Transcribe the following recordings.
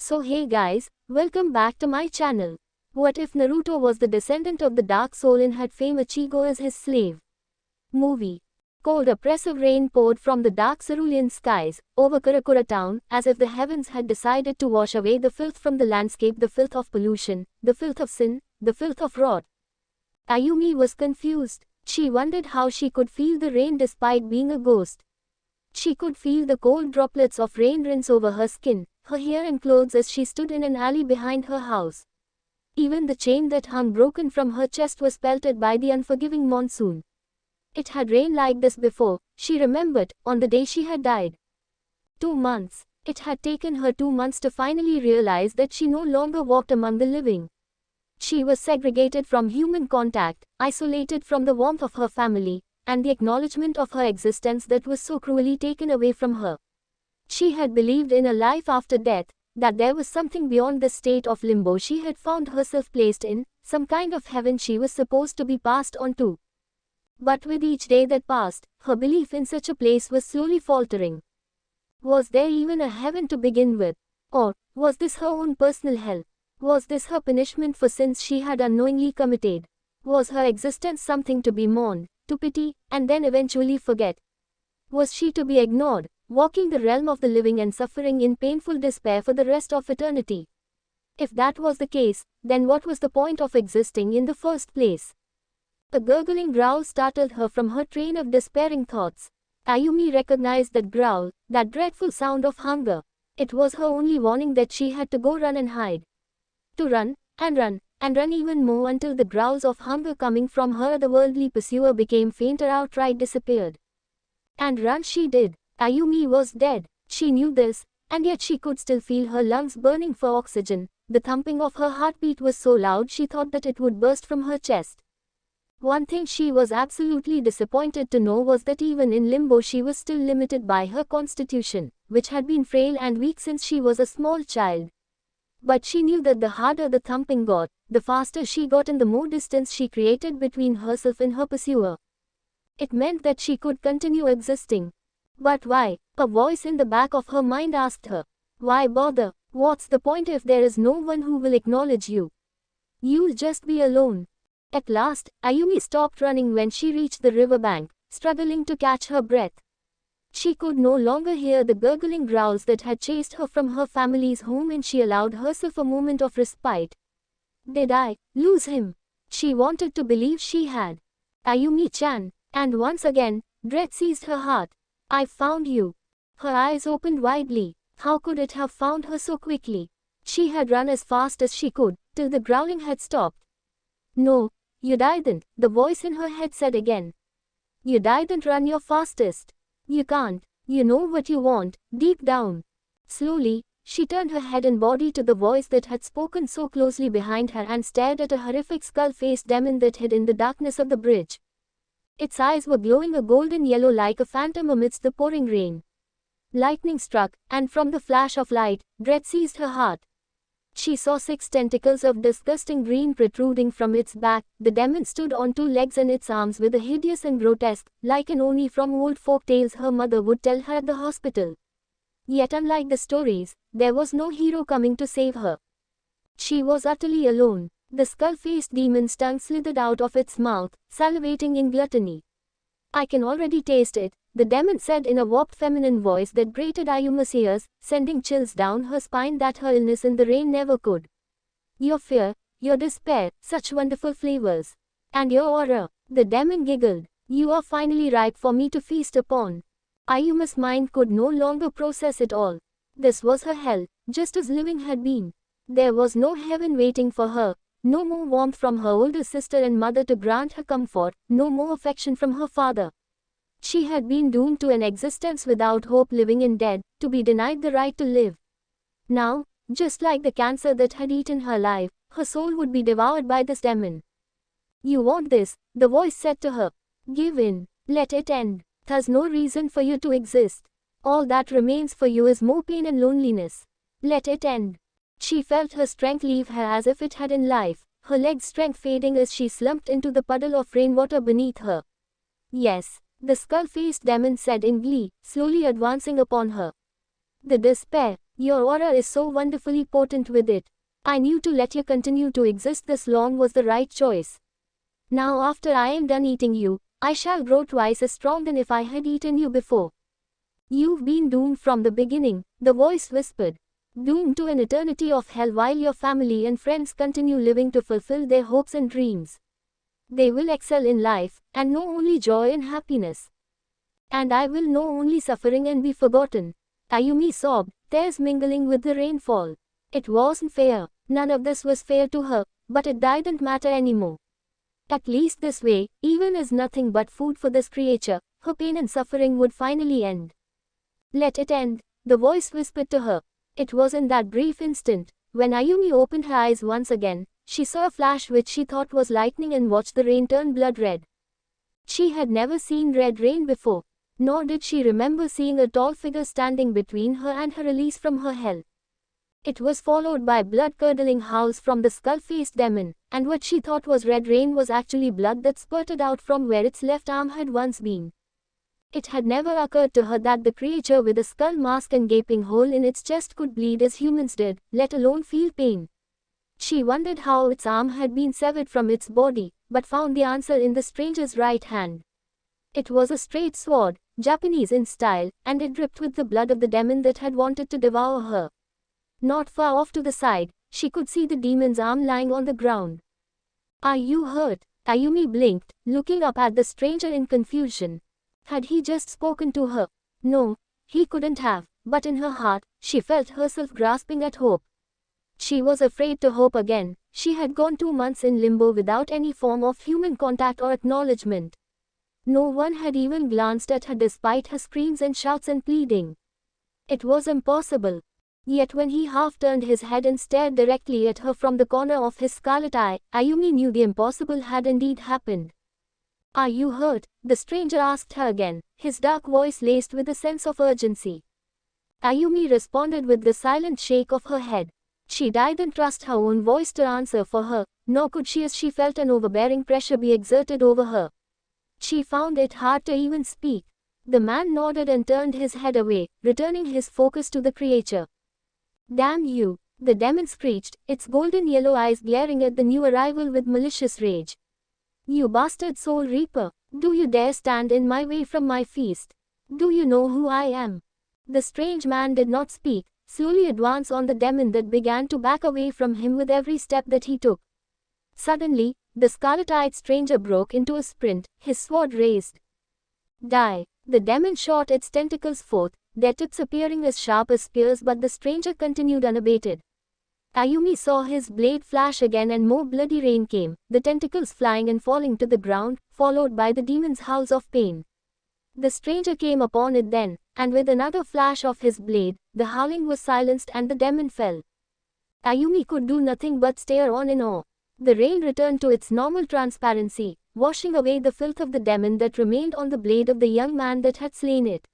So hey guys, welcome back to my channel. What if Naruto was the descendant of the dark soul and had fame Ichigo as his slave? Movie. Cold oppressive rain poured from the dark cerulean skies, over Karakura town, as if the heavens had decided to wash away the filth from the landscape, the filth of pollution, the filth of sin, the filth of rot. Ayumi was confused. She wondered how she could feel the rain despite being a ghost. She could feel the cold droplets of rain rinse over her skin, her hair and clothes as she stood in an alley behind her house. Even the chain that hung broken from her chest was pelted by the unforgiving monsoon. It had rained like this before, she remembered, on the day she had died. 2 months. It had taken her 2 months to finally realize that she no longer walked among the living. She was segregated from human contact, isolated from the warmth of her family, and the acknowledgement of her existence that was so cruelly taken away from her. She had believed in a life after death, that there was something beyond this state of limbo she had found herself placed in, some kind of heaven she was supposed to be passed on to. But with each day that passed, her belief in such a place was slowly faltering. Was there even a heaven to begin with? Or, was this her own personal hell? Was this her punishment for sins she had unknowingly committed? Was her existence something to be mourned, to pity, and then eventually forget? Was she to be ignored, walking the realm of the living and suffering in painful despair for the rest of eternity? If that was the case, then what was the point of existing in the first place? A gurgling growl startled her from her train of despairing thoughts. Ayumi recognized that growl, that dreadful sound of hunger. It was her only warning that she had to go run and hide. To run, and run, and run even more until the growls of hunger coming from her otherworldly pursuer became fainter, outright disappeared. And run she did. Ayumi was dead. She knew this, and yet she could still feel her lungs burning for oxygen. The thumping of her heartbeat was so loud she thought that it would burst from her chest. One thing she was absolutely disappointed to know was that even in limbo she was still limited by her constitution, which had been frail and weak since she was a small child. But she knew that the harder the thumping got, the faster she got and the more distance she created between herself and her pursuer. It meant that she could continue existing. But why? A voice in the back of her mind asked her. Why bother? What's the point if there is no one who will acknowledge you? You'll just be alone. At last, Ayumi stopped running when she reached the riverbank, struggling to catch her breath. She could no longer hear the gurgling growls that had chased her from her family's home, and she allowed herself a moment of respite. Did I lose him? She wanted to believe she had. Ayumi-chan. And once again, dread seized her heart. I found you. Her eyes opened widely. How could it have found her so quickly? She had run as fast as she could, till the growling had stopped. No, you didn't, the voice in her head said again. You didn't run your fastest. You can't. You know what you want, deep down. Slowly, she turned her head and body to the voice that had spoken so closely behind her and stared at a horrific skull-faced demon that hid in the darkness of the bridge. Its eyes were glowing a golden yellow like a phantom amidst the pouring rain. Lightning struck, and from the flash of light, dread seized her heart. She saw 6 tentacles of disgusting green protruding from its back. The demon stood on 2 legs and its arms with a hideous and grotesque, like an oni from old folk tales her mother would tell her at the hospital. Yet unlike the stories, there was no hero coming to save her. She was utterly alone. The skull-faced demon's tongue slithered out of its mouth, salivating in gluttony. I can already taste it, the demon said in a warped feminine voice that grated Ayumi's ears, sending chills down her spine that her illness in the rain never could. Your fear, your despair, such wonderful flavors. And your aura. The demon giggled. You are finally ripe for me to feast upon. Ayumi's mind could no longer process it all. This was her hell, just as living had been. There was no heaven waiting for her. No more warmth from her older sister and mother to grant her comfort, no more affection from her father. She had been doomed to an existence without hope, living in dead, to be denied the right to live. Now, just like the cancer that had eaten her life, her soul would be devoured by this demon. You want this, the voice said to her. Give in, let it end. There's no reason for you to exist. All that remains for you is more pain and loneliness. Let it end. She felt her strength leave her as if it had in life, her legs' strength fading as she slumped into the puddle of rainwater beneath her. Yes, the skull-faced demon said in glee, slowly advancing upon her. The despair, Your aura is so wonderfully potent with it. I knew to let you continue to exist this long was the right choice. Now after I am done eating you, I shall grow twice as strong than if I had eaten you before. You've been doomed from the beginning, the voice whispered. Doomed to an eternity of hell while your family and friends continue living to fulfill their hopes and dreams. They will excel in life, and know only joy and happiness. And I will know only suffering and be forgotten. Ayumi sobbed, tears mingling with the rainfall. It wasn't fair. None of this was fair to her, but it didn't matter anymore. At least this way, even as nothing but food for this creature, her pain and suffering would finally end. Let it end, the voice whispered to her. It was in that brief instant, when Ayumi opened her eyes once again, she saw a flash which she thought was lightning and watched the rain turn blood red. She had never seen red rain before, nor did she remember seeing a tall figure standing between her and her release from her hell. It was followed by blood-curdling howls from the skull-faced demon, and what she thought was red rain was actually blood that spurted out from where its left arm had once been. It had never occurred to her that the creature with a skull mask and gaping hole in its chest could bleed as humans did, let alone feel pain. She wondered how its arm had been severed from its body, but found the answer in the stranger's right hand. It was a straight sword, Japanese in style, and it dripped with the blood of the demon that had wanted to devour her. Not far off to the side, she could see the demon's arm lying on the ground. Are you hurt? Ayumi blinked, looking up at the stranger in confusion. Had he just spoken to her? No, he couldn't have, but in her heart, she felt herself grasping at hope. She was afraid to hope again. She had gone 2 months in limbo without any form of human contact or acknowledgement. No one had even glanced at her despite her screams and shouts and pleading. It was impossible. Yet when he half turned his head and stared directly at her from the corner of his scarlet eye, Ayumi knew the impossible had indeed happened. Are you hurt? The stranger asked her again, his dark voice laced with a sense of urgency. Ayumi responded with the silent shake of her head. She didn't trust her own voice to answer for her, nor could she as she felt an overbearing pressure be exerted over her. She found it hard to even speak. The man nodded and turned his head away, returning his focus to the creature. Damn you! The demon screeched, its golden yellow eyes glaring at the new arrival with malicious rage. You bastard soul reaper! Do you dare stand in my way from my feast? Do you know who I am? The strange man did not speak, slowly advanced on the demon that began to back away from him with every step that he took. Suddenly, the scarlet-eyed stranger broke into a sprint, his sword raised. Die! The demon shot its tentacles forth, their tips appearing as sharp as spears, but the stranger continued unabated. Ayumi saw his blade flash again and more bloody rain came, the tentacles flying and falling to the ground, followed by the demon's howls of pain. The stranger came upon it then, and with another flash of his blade, the howling was silenced and the demon fell. Ayumi could do nothing but stare on in awe. The rain returned to its normal transparency, washing away the filth of the demon that remained on the blade of the young man that had slain it.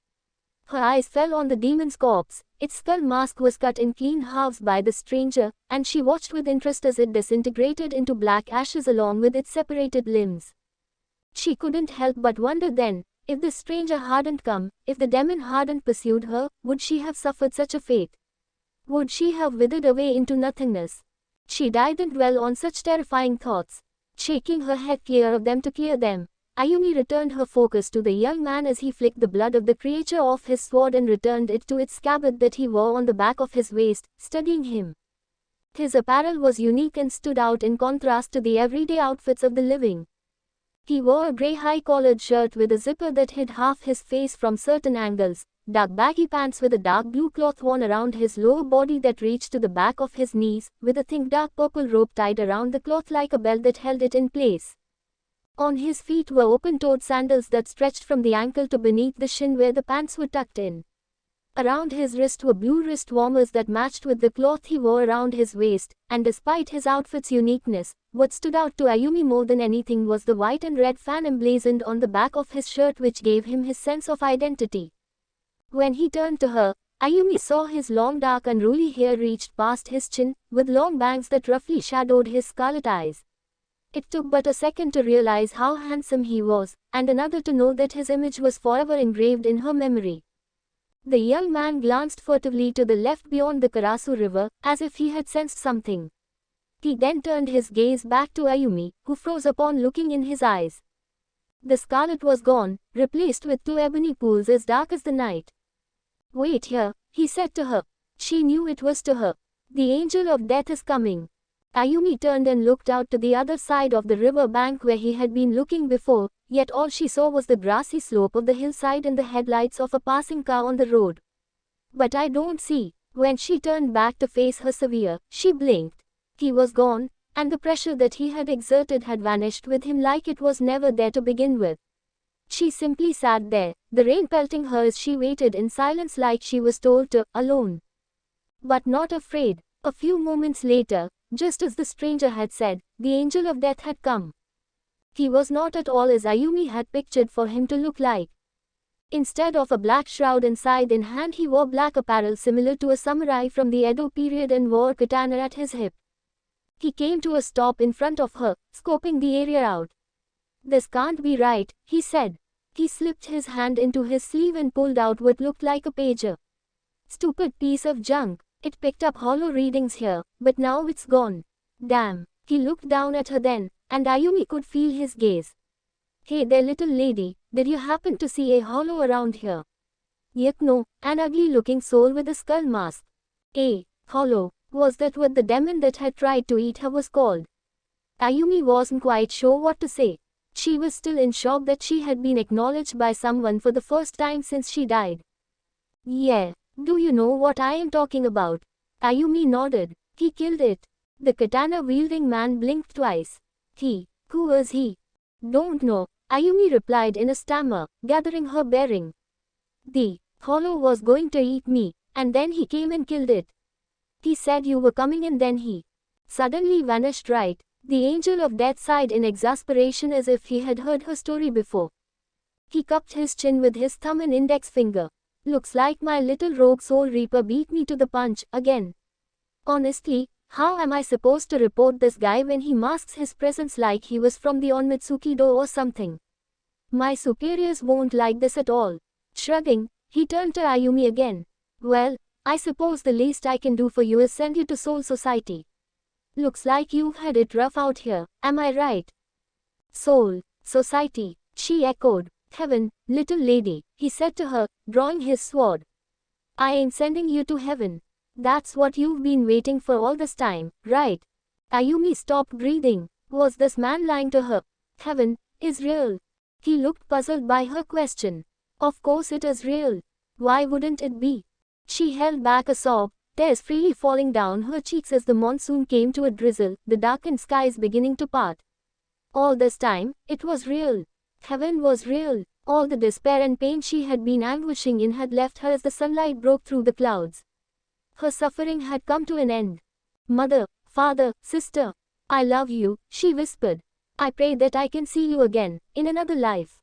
Her eyes fell on the demon's corpse. Its skull mask was cut in clean halves by the stranger, and she watched with interest as it disintegrated into black ashes along with its separated limbs. She couldn't help but wonder then, if the stranger hadn't come, if the demon hadn't pursued her, would she have suffered such a fate? Would she have withered away into nothingness? She didn't dwell on such terrifying thoughts. Shaking her head clear of them to clear them, Ayumi returned her focus to the young man as he flicked the blood of the creature off his sword and returned it to its scabbard that he wore on the back of his waist, studying him. His apparel was unique and stood out in contrast to the everyday outfits of the living. He wore a grey high-collared shirt with a zipper that hid half his face from certain angles, dark baggy pants with a dark blue cloth worn around his lower body that reached to the back of his knees, with a thick dark purple rope tied around the cloth like a belt that held it in place. On his feet were open-toed sandals that stretched from the ankle to beneath the shin where the pants were tucked in. Around his wrist were blue wrist warmers that matched with the cloth he wore around his waist, and despite his outfit's uniqueness, what stood out to Ayumi more than anything was the white and red fan emblazoned on the back of his shirt which gave him his sense of identity. When he turned to her, Ayumi saw his long dark unruly hair reached past his chin, with long bangs that roughly shadowed his scarlet eyes. It took but a second to realize how handsome he was, and another to know that his image was forever engraved in her memory. The young man glanced furtively to the left beyond the Karasu River, as if he had sensed something. He then turned his gaze back to Ayumi, who froze upon looking in his eyes. The scarlet was gone, replaced with two ebony pools as dark as the night. "Wait here," he said to her. She knew it was to her. "The angel of death is coming." Ayumi turned and looked out to the other side of the river bank where he had been looking before, yet all she saw was the grassy slope of the hillside and the headlights of a passing car on the road. "But I don't see." When she turned back to face her savior, she blinked. He was gone, and the pressure that he had exerted had vanished with him like it was never there to begin with. She simply sat there, the rain pelting her as she waited in silence like she was told to, alone. But not afraid. A few moments later, just as the stranger had said, the angel of death had come. He was not at all as Ayumi had pictured for him to look like. Instead of a black shroud and scythe in hand, he wore black apparel similar to a samurai from the Edo period and wore katana at his hip. He came to a stop in front of her, scoping the area out. "This can't be right," he said. He slipped his hand into his sleeve and pulled out what looked like a pager. "Stupid piece of junk. It picked up hollow readings here, but now it's gone. Damn." He looked down at her then, and Ayumi could feel his gaze. "Hey there, little lady, did you happen to see a hollow around here?" "Yuck no, an ugly-looking soul with a skull mask." "A hollow. Was that what the demon that had tried to eat her was called?" Ayumi wasn't quite sure what to say. She was still in shock that she had been acknowledged by someone for the first time since she died. "Yeah, do you know what I am talking about?" Ayumi nodded. "He killed it." The katana-wielding man blinked twice. Who was he?" "Don't know," Ayumi replied in a stammer, gathering her bearing. "The hollow was going to eat me, and then he came and killed it. He said you were coming and then he suddenly vanished, right?" The angel of death sighed in exasperation as if he had heard her story before. He cupped his chin with his thumb and index finger. "Looks like my little rogue soul reaper beat me to the punch again. Honestly, how am I supposed to report this guy when he masks his presence like he was from the Onmitsuki-do or something? My superiors won't like this at all." Shrugging, he turned to Ayumi again. "Well, I suppose the least I can do for you is send you to Soul Society. Looks like you've had it rough out here, am I right?" "Soul Society," she echoed. "Heaven, little lady," he said to her, drawing his sword. "I ain't sending you to heaven. That's what you've been waiting for all this time, right?" Ayumi stopped breathing. Was this man lying to her? Heaven is real. He looked puzzled by her question. Of course it is real. Why wouldn't it be? She held back a sob, tears freely falling down her cheeks as the monsoon came to a drizzle, the darkened skies beginning to part. All this time, it was real. Heaven was real. All the despair and pain she had been anguishing in had left her as the sunlight broke through the clouds. Her suffering had come to an end. "Mother, father, sister, I love you," she whispered. "I pray that I can see you again, in another life."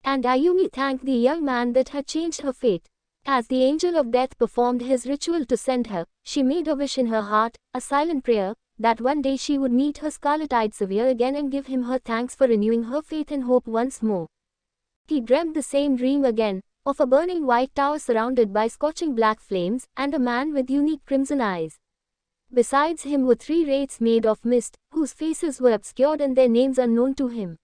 And Ayumi thanked the young man that had changed her fate. As the angel of death performed his ritual to send her, she made a wish in her heart, a silent prayer, that one day she would meet her scarlet-eyed savior again and give him her thanks for renewing her faith and hope once more. He dreamt the same dream again, of a burning white tower surrounded by scorching black flames, and a man with unique crimson eyes. Besides him were three wraiths made of mist, whose faces were obscured and their names unknown to him.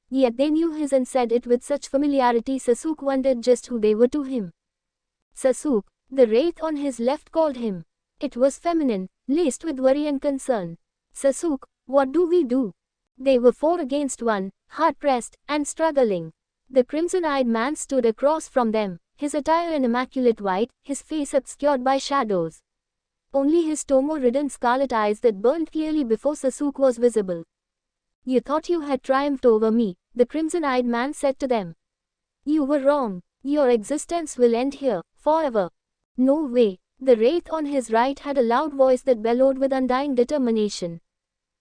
Yet they knew his and said it with such familiarity Sasuke wondered just who they were to him. Sasuke, the wraith on his left called him. It was feminine, laced with worry and concern. "Sasuke, what do we do?" They were 4 against 1, hard-pressed, and struggling. The crimson-eyed man stood across from them, his attire an immaculate white, his face obscured by shadows. Only his tomo-ridden scarlet eyes that burned clearly before Sasuke was visible. "You thought you had triumphed over me," the crimson-eyed man said to them. "You were wrong. Your existence will end here, forever." "No way." The wraith on his right had a loud voice that bellowed with undying determination.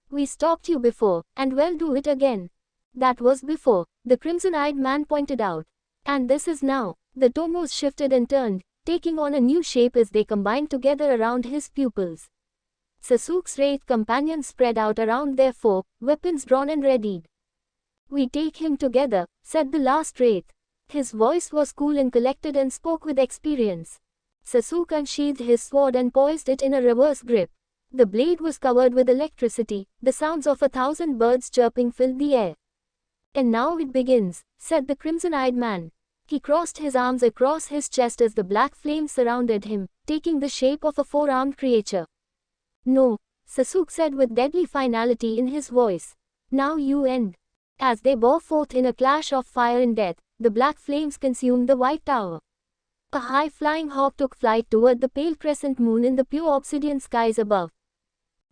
"We stopped you before, and we'll do it again." "That was before," the crimson-eyed man pointed out. "And this is now." The tomos shifted and turned, taking on a new shape as they combined together around his pupils. Sasuke's wraith companions spread out around their foe, weapons drawn and readied. "We take him together," said the last wraith. His voice was cool and collected and spoke with experience. Sasuke unsheathed his sword and poised it in a reverse grip. The blade was covered with electricity. The sounds of 1,000 birds chirping filled the air. "And now it begins," said the crimson-eyed man. He crossed his arms across his chest as the black flames surrounded him, taking the shape of a four-armed creature. "No," Sasuke said with deadly finality in his voice. "Now you end." As they bore forth in a clash of fire and death, the black flames consumed the White Tower. A high-flying hawk took flight toward the pale crescent moon in the pure obsidian skies above.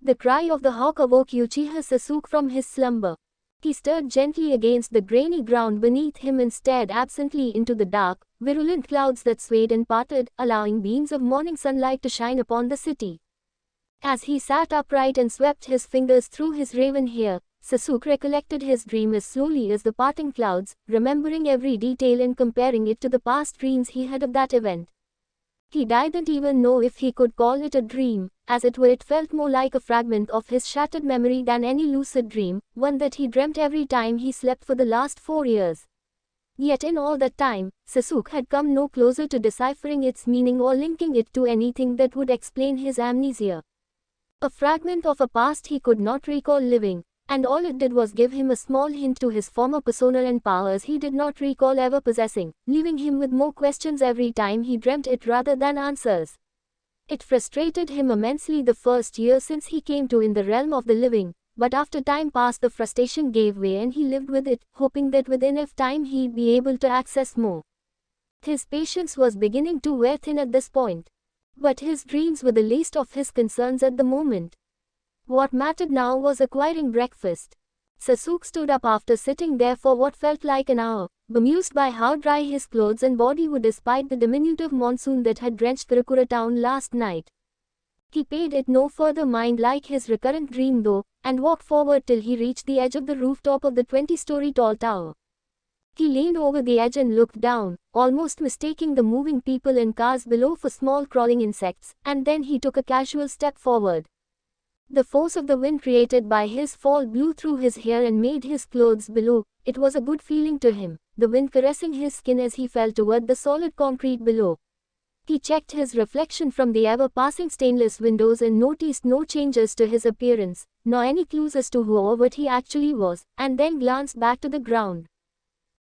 The cry of the hawk awoke Uchiha Sasuke from his slumber. He stirred gently against the grainy ground beneath him and stared absently into the dark, virulent clouds that swayed and parted, allowing beams of morning sunlight to shine upon the city. As he sat upright and swept his fingers through his raven hair, Sasuke recollected his dream as slowly as the parting clouds, remembering every detail and comparing it to the past dreams he had of that event. He didn't even know if he could call it a dream, as it were it felt more like a fragment of his shattered memory than any lucid dream, one that he dreamt every time he slept for the last 4 years. Yet in all that time, Sasuke had come no closer to deciphering its meaning or linking it to anything that would explain his amnesia. A fragment of a past he could not recall living, and all it did was give him a small hint to his former persona and powers he did not recall ever possessing, leaving him with more questions every time he dreamt it rather than answers. It frustrated him immensely the first year since he came to in the realm of the living, but after time passed the frustration gave way and he lived with it, hoping that with enough time he'd be able to access more. His patience was beginning to wear thin at this point. But his dreams were the least of his concerns at the moment. What mattered now was acquiring breakfast. Sasuke stood up after sitting there for what felt like an hour, bemused by how dry his clothes and body were despite the diminutive monsoon that had drenched Karakura town last night. He paid it no further mind like his recurrent dream though, and walked forward till he reached the edge of the rooftop of the 20-story tall tower. He leaned over the edge and looked down, almost mistaking the moving people and cars below for small crawling insects, and then he took a casual step forward. The force of the wind created by his fall blew through his hair and made his clothes below. It was a good feeling to him, the wind caressing his skin as he fell toward the solid concrete below. He checked his reflection from the ever-passing stainless windows and noticed no changes to his appearance, nor any clues as to who or what he actually was, and then glanced back to the ground.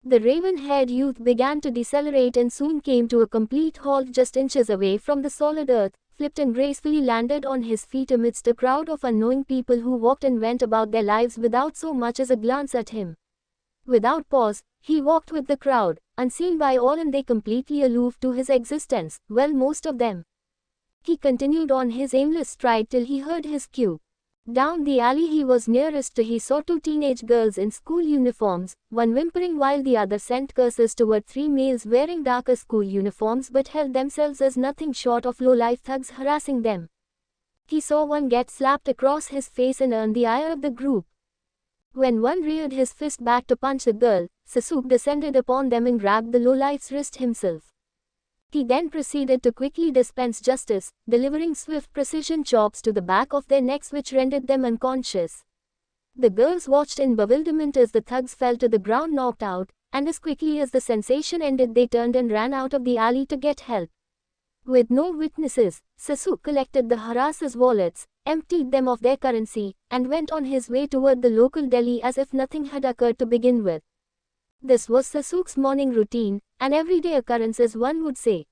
The raven-haired youth began to decelerate and soon came to a complete halt just inches away from the solid earth, flipped and gracefully landed on his feet amidst a crowd of unknowing people who walked and went about their lives without so much as a glance at him. Without pause, he walked with the crowd, unseen by all and they completely aloof to his existence, well most of them. He continued on his aimless stride till he heard his cue. Down the alley he was nearest to he saw 2 teenage girls in school uniforms, one whimpering while the other sent curses toward 3 males wearing darker school uniforms but held themselves as nothing short of low-life thugs harassing them. He saw one get slapped across his face and earn the ire of the group. When one reared his fist back to punch the girl, Sasuke descended upon them and grabbed the lowlife's wrist himself. He then proceeded to quickly dispense justice, delivering swift precision chops to the back of their necks which rendered them unconscious. The girls watched in bewilderment as the thugs fell to the ground knocked out, and as quickly as the sensation ended they turned and ran out of the alley to get help. With no witnesses, Sasuke collected the harassers' wallets, emptied them of their currency, and went on his way toward the local deli as if nothing had occurred to begin with. This was Sasuke's morning routine, an everyday occurrence as one would say.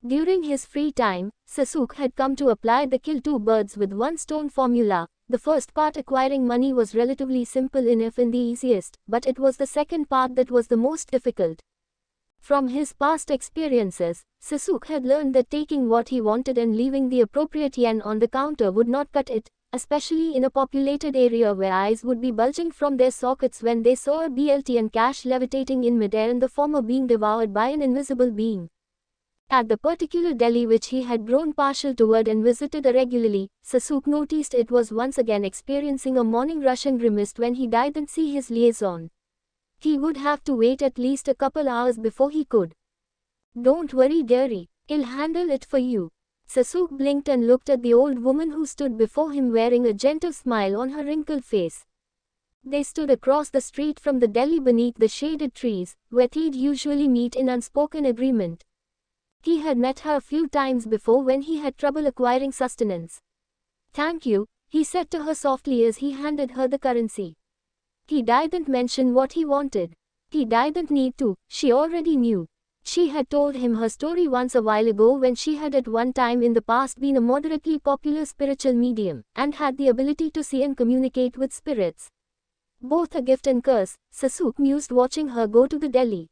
During his free time, Sasuke had come to apply the kill 2 birds with 1 stone formula. The first part, acquiring money, was relatively simple enough and the easiest, but it was the second part that was the most difficult. From his past experiences, Sasuke had learned that taking what he wanted and leaving the appropriate yen on the counter would not cut it, especially in a populated area where eyes would be bulging from their sockets when they saw a BLT and cash levitating in midair and the former being devoured by an invisible being. At the particular deli which he had grown partial toward and visited irregularly, Sasuke noticed it was once again experiencing a morning rush and grimaced when he didn't see his liaison. He would have to wait at least a couple hours before he could. "Don't worry, dearie, I'll handle it for you." Sasuke blinked and looked at the old woman who stood before him wearing a gentle smile on her wrinkled face. They stood across the street from the deli beneath the shaded trees, where they'd usually meet in unspoken agreement. He had met her a few times before when he had trouble acquiring sustenance. "Thank you," he said to her softly as he handed her the currency. He didn't mention what he wanted. He didn't need to, she already knew. She had told him her story once a while ago when she had at one time in the past been a moderately popular spiritual medium, and had the ability to see and communicate with spirits. Both a gift and curse, Sasuke mused watching her go to the deli.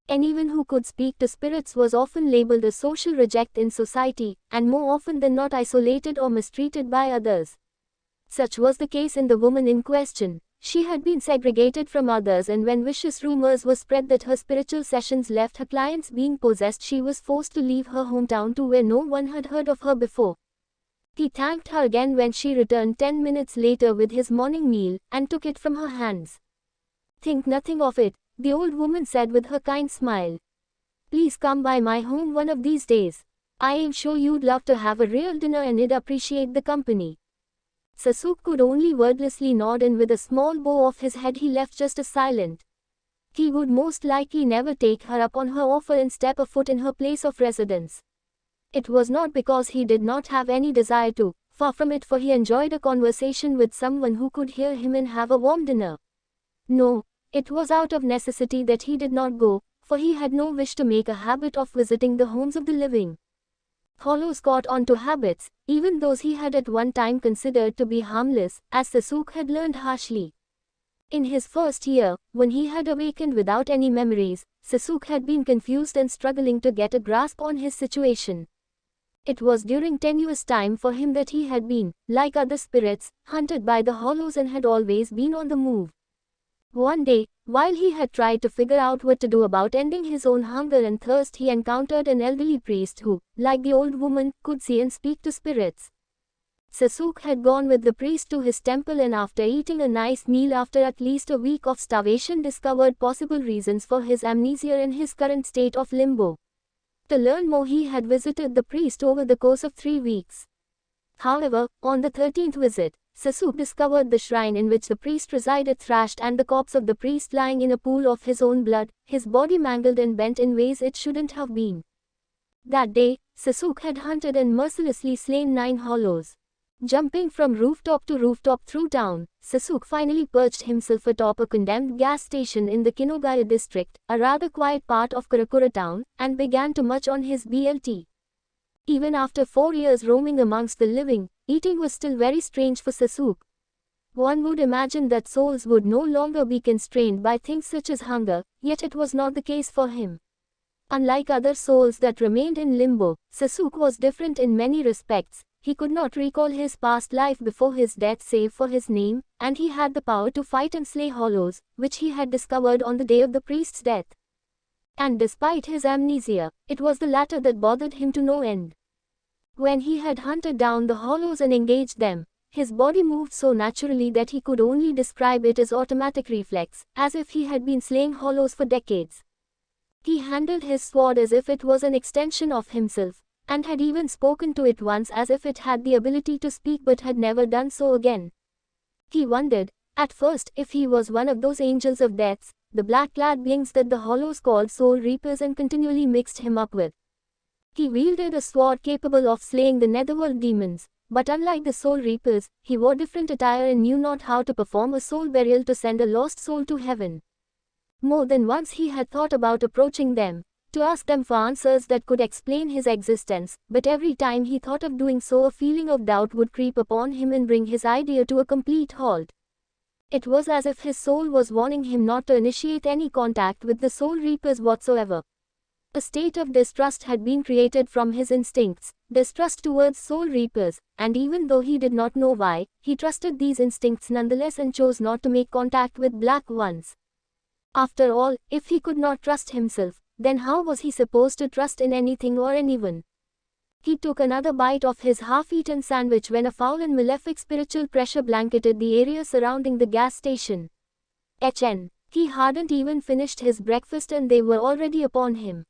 Anyone who could speak to spirits was often labeled a social reject in society, and more often than not isolated or mistreated by others. Such was the case in the woman in question. She had been segregated from others, and when vicious rumors were spread that her spiritual sessions left her clients being possessed, she was forced to leave her hometown to where no one had heard of her before. He thanked her again when she returned 10 minutes later with his morning meal, and took it from her hands. "Think nothing of it," the old woman said with her kind smile. "Please come by my home one of these days. I am sure you'd love to have a real dinner and I'd appreciate the company." Sasuke could only wordlessly nod, and with a small bow of his head he left just as silent. He would most likely never take her up on her offer and step a foot in her place of residence. It was not because he did not have any desire to, far from it, for he enjoyed a conversation with someone who could hear him and have a warm dinner. No, it was out of necessity that he did not go, for he had no wish to make a habit of visiting the homes of the living. Hollows caught onto habits, even those he had at one time considered to be harmless, as Sasuke had learned harshly. In his first year, when he had awakened without any memories, Sasuke had been confused and struggling to get a grasp on his situation. It was during tenuous time for him that he had been, like other spirits, hunted by the hollows and had always been on the move. One day, while he had tried to figure out what to do about ending his own hunger and thirst, he encountered an elderly priest who, like the old woman, could see and speak to spirits. Sasuke had gone with the priest to his temple, and after eating a nice meal after at least a week of starvation, discovered possible reasons for his amnesia and his current state of limbo. To learn more, he had visited the priest over the course of 3 weeks. However, on the 13th visit, Sasuke discovered the shrine in which the priest resided thrashed, and the corpse of the priest lying in a pool of his own blood, his body mangled and bent in ways it shouldn't have been. That day, Sasuke had hunted and mercilessly slain 9 hollows. Jumping from rooftop to rooftop through town, Sasuke finally perched himself atop a condemned gas station in the Kinogaya district, a rather quiet part of Karakura town, and began to munch on his BLT. Even after 4 years roaming amongst the living, eating was still very strange for Sasuke. One would imagine that souls would no longer be constrained by things such as hunger, yet it was not the case for him. Unlike other souls that remained in limbo, Sasuke was different in many respects. He could not recall his past life before his death save for his name, and he had the power to fight and slay hollows, which he had discovered on the day of the priest's death. And despite his amnesia, it was the latter that bothered him to no end. When he had hunted down the hollows and engaged them, his body moved so naturally that he could only describe it as automatic reflex, as if he had been slaying hollows for decades. He handled his sword as if it was an extension of himself, and had even spoken to it once as if it had the ability to speak, but had never done so again. He wondered, at first, if he was one of those angels of death, the black-clad beings that the hollows called soul reapers and continually mixed him up with. He wielded a sword capable of slaying the netherworld demons, but unlike the soul reapers, he wore different attire and knew not how to perform a soul burial to send a lost soul to heaven. More than once he had thought about approaching them, to ask them for answers that could explain his existence, but every time he thought of doing so, a feeling of doubt would creep upon him and bring his idea to a complete halt. It was as if his soul was warning him not to initiate any contact with the soul reapers whatsoever. A state of distrust had been created from his instincts, distrust towards soul reapers, and even though he did not know why, he trusted these instincts nonetheless and chose not to make contact with black ones. After all, if he could not trust himself, then how was he supposed to trust in anything or anyone? He took another bite of his half-eaten sandwich when a foul and malefic spiritual pressure blanketed the area surrounding the gas station. He hadn't even finished his breakfast and they were already upon him.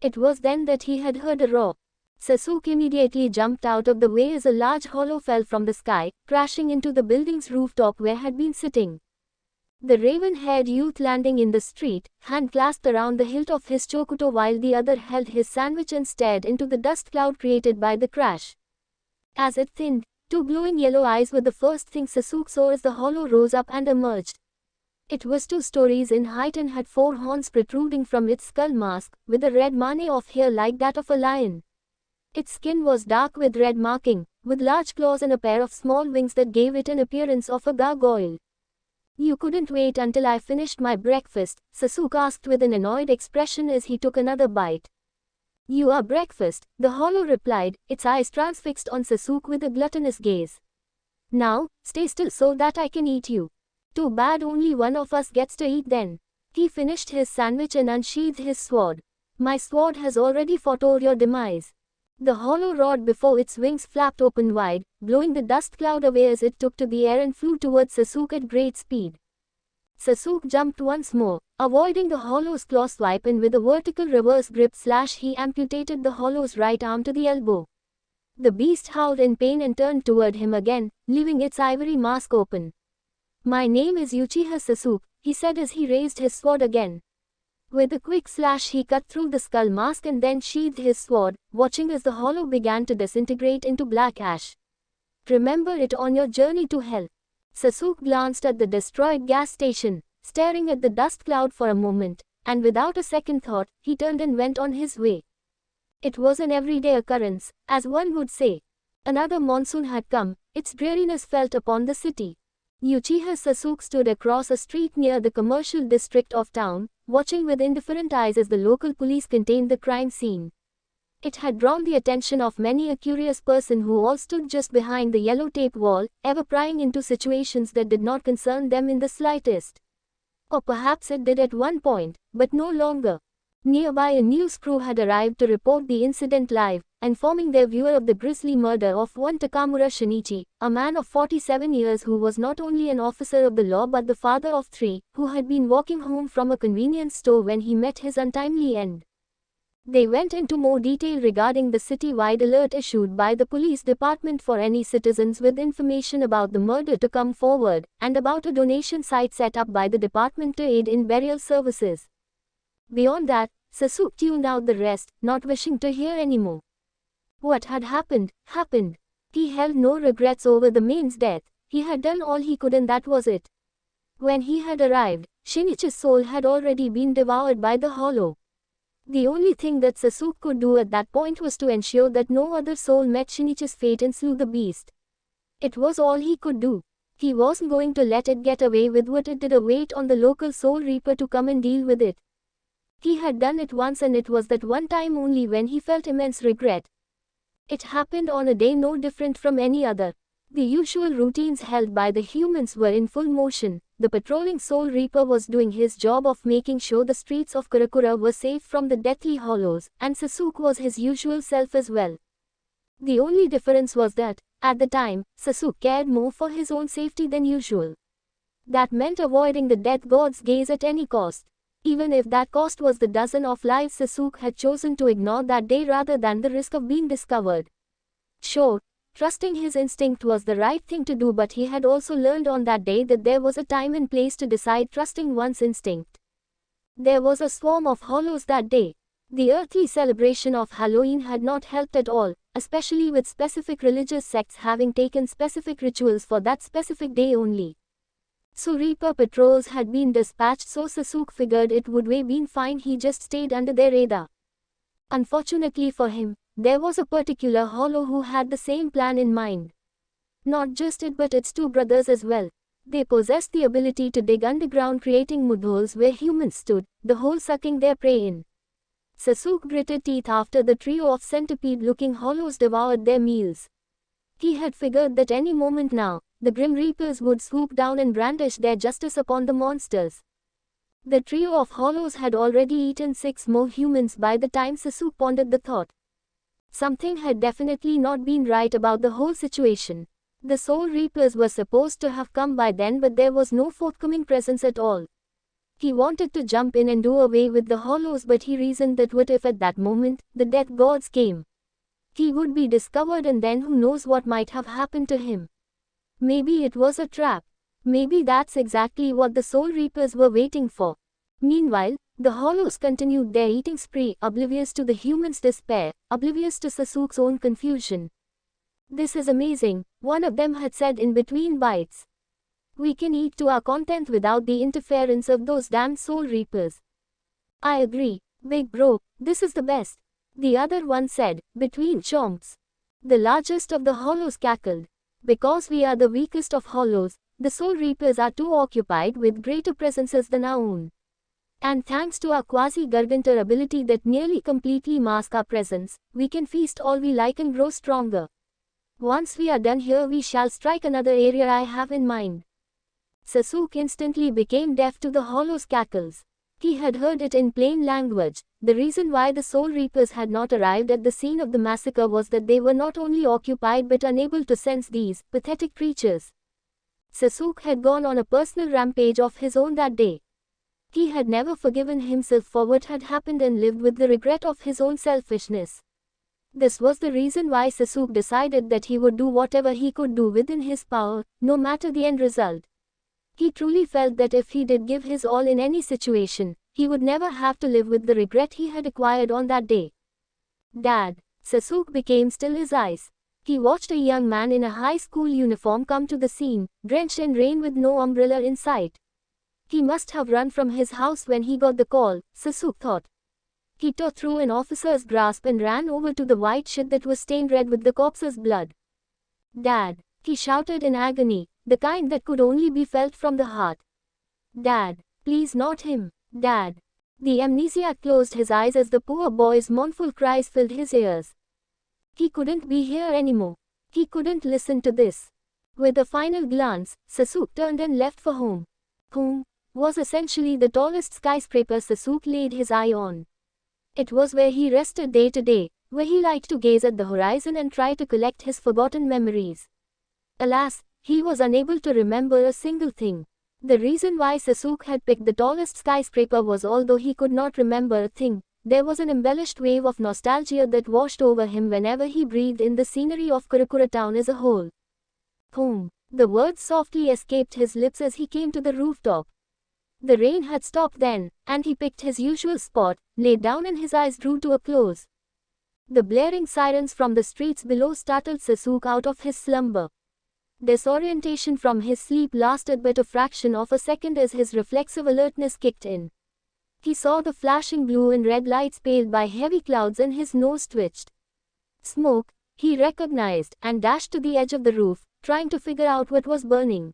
It was then that he had heard a roar. Sasuke immediately jumped out of the way as a large hollow fell from the sky, crashing into the building's rooftop where he had been sitting. The raven-haired youth landing in the street, hand clasped around the hilt of his chokuto while the other held his sandwich and stared into the dust cloud created by the crash. As it thinned, two glowing yellow eyes were the first thing Sasuke saw as the hollow rose up and emerged. It was 2 stories in height and had 4 horns protruding from its skull mask, with a red mane of hair like that of a lion. Its skin was dark with red marking, with large claws and a pair of small wings that gave it an appearance of a gargoyle. "You couldn't wait until I finished my breakfast?" Sasuke asked with an annoyed expression as he took another bite. "You are breakfast," the hollow replied, its eyes transfixed on Sasuke with a gluttonous gaze. "Now, stay still so that I can eat you." "Too bad only one of us gets to eat then." He finished his sandwich and unsheathed his sword. "My sword has already foretold your demise." The hollow roared before its wings flapped open wide, blowing the dust cloud away as it took to the air and flew towards Sasuke at great speed. Sasuke jumped once more, avoiding the hollow's claw swipe, and with a vertical reverse grip slash he amputated the hollow's right arm to the elbow. The beast howled in pain and turned toward him again, leaving its ivory mask open. "My name is Uchiha Sasuke," he said as he raised his sword again. With a quick slash he cut through the skull mask and then sheathed his sword, watching as the hollow began to disintegrate into black ash. "Remember it on your journey to hell." Sasuke glanced at the destroyed gas station, staring at the dust cloud for a moment, and without a second thought, he turned and went on his way. It was an everyday occurrence, as one would say. Another monsoon had come, its dreariness felt upon the city. Uchiha Sasuke stood across a street near the commercial district of town, watching with indifferent eyes as the local police contained the crime scene. It had drawn the attention of many a curious person who all stood just behind the yellow tape wall, ever prying into situations that did not concern them in the slightest. Or perhaps it did at one point, but no longer. Nearby a news crew had arrived to report the incident live, informing their viewer of the grisly murder of one Takamura Shinichi, a man of 47 years who was not only an officer of the law but the father of 3, who had been walking home from a convenience store when he met his untimely end. They went into more detail regarding the city-wide alert issued by the police department for any citizens with information about the murder to come forward, and about a donation site set up by the department to aid in burial services. Beyond that, Sasuke tuned out the rest, not wishing to hear anymore. What had happened, happened. He held no regrets over the man's death. He had done all he could and that was it. When he had arrived, Shinichi's soul had already been devoured by the hollow. The only thing that Sasuke could do at that point was to ensure that no other soul met Shinichi's fate and slew the beast. It was all he could do. He wasn't going to let it get away with what it did or wait on the local soul reaper to come and deal with it. He had done it once and it was that one time only when he felt immense regret. It happened on a day no different from any other. The usual routines held by the humans were in full motion. The patrolling Soul Reaper was doing his job of making sure the streets of Karakura were safe from the deathly hollows, and Sasuke was his usual self as well. The only difference was that, at the time, Sasuke cared more for his own safety than usual. That meant avoiding the death god's gaze at any cost. Even if that cost was the dozen of lives Sasuke had chosen to ignore that day rather than the risk of being discovered. Sure, trusting his instinct was the right thing to do, but he had also learned on that day that there was a time and place to decide trusting one's instinct. There was a swarm of hollows that day. The earthly celebration of Halloween had not helped at all, especially with specific religious sects having taken specific rituals for that specific day only. So Reaper patrols had been dispatched, so Sasuke figured it would been fine. He just stayed under their radar. Unfortunately for him, there was a particular hollow who had the same plan in mind. Not just it but its 2 brothers as well. They possessed the ability to dig underground, creating mudholes where humans stood, the hole sucking their prey in. Sasuke gritted teeth after the trio of centipede-looking hollows devoured their meals. He had figured that any moment now, the Grim Reapers would swoop down and brandish their justice upon the monsters. The trio of hollows had already eaten 6 more humans by the time Sasuke pondered the thought. Something had definitely not been right about the whole situation. The Soul Reapers were supposed to have come by then, but there was no forthcoming presence at all. He wanted to jump in and do away with the hollows, but he reasoned that what if at that moment, the death gods came? He would be discovered and then who knows what might have happened to him. Maybe it was a trap. Maybe that's exactly what the Soul Reapers were waiting for. Meanwhile, the Hollows continued their eating spree, oblivious to the humans' despair, oblivious to Sasuke's own confusion. "This is amazing," one of them had said in between bites. "We can eat to our content without the interference of those damned Soul Reapers." "I agree, big bro, this is the best," the other one said, between chomps. The largest of the Hollows cackled. "Because we are the weakest of Hollows, the Soul Reapers are too occupied with greater presences than our own. And thanks to our quasi-gargantuar ability that nearly completely masks our presence, we can feast all we like and grow stronger. Once we are done here, we shall strike another area I have in mind." Sasuke instantly became deaf to the Hollow's cackles. He had heard it in plain language. The reason why the Soul Reapers had not arrived at the scene of the massacre was that they were not only occupied but unable to sense these pathetic creatures. Sasuke had gone on a personal rampage of his own that day. He had never forgiven himself for what had happened and lived with the regret of his own selfishness. This was the reason why Sasuke decided that he would do whatever he could do within his power, no matter the end result. He truly felt that if he did give his all in any situation, he would never have to live with the regret he had acquired on that day. "Dad." Sasuke became still as ice. He watched a young man in a high school uniform come to the scene, drenched in rain with no umbrella in sight. He must have run from his house when he got the call, Sasuke thought. He tore through an officer's grasp and ran over to the white sheet that was stained red with the corpse's blood. "Dad," he shouted in agony, the kind that could only be felt from the heart. "Dad, please not him, Dad." The amnesiac closed his eyes as the poor boy's mournful cries filled his ears. He couldn't be here anymore. He couldn't listen to this. With a final glance, Sasuke turned and left for home. Home was essentially the tallest skyscraper Sasuke laid his eye on. It was where he rested day to day, where he liked to gaze at the horizon and try to collect his forgotten memories. Alas, he was unable to remember a single thing. The reason why Sasuke had picked the tallest skyscraper was although he could not remember a thing, there was an embellished wave of nostalgia that washed over him whenever he breathed in the scenery of Karakura town as a whole. Home. The words softly escaped his lips as he came to the rooftop. The rain had stopped then, and he picked his usual spot, lay down and his eyes drew to a close. The blaring sirens from the streets below startled Sasuke out of his slumber. Disorientation from his sleep lasted but a fraction of a second as his reflexive alertness kicked in. He saw the flashing blue and red lights paled by heavy clouds and his nose twitched. Smoke, he recognized, and dashed to the edge of the roof, trying to figure out what was burning.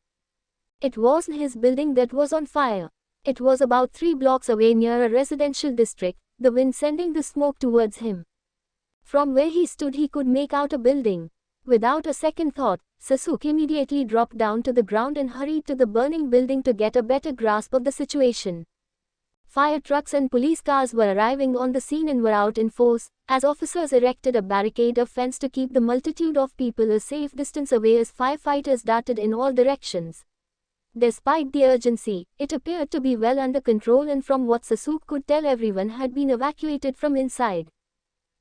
It wasn't his building that was on fire. It was about 3 blocks away near a residential district, the wind sending the smoke towards him. From where he stood he could make out a building. Without a second thought, Sasuke immediately dropped down to the ground and hurried to the burning building to get a better grasp of the situation. Fire trucks and police cars were arriving on the scene and were out in force, as officers erected a barricade of fence to keep the multitude of people a safe distance away as firefighters darted in all directions. Despite the urgency, it appeared to be well under control, and from what Sasuke could tell, everyone had been evacuated from inside.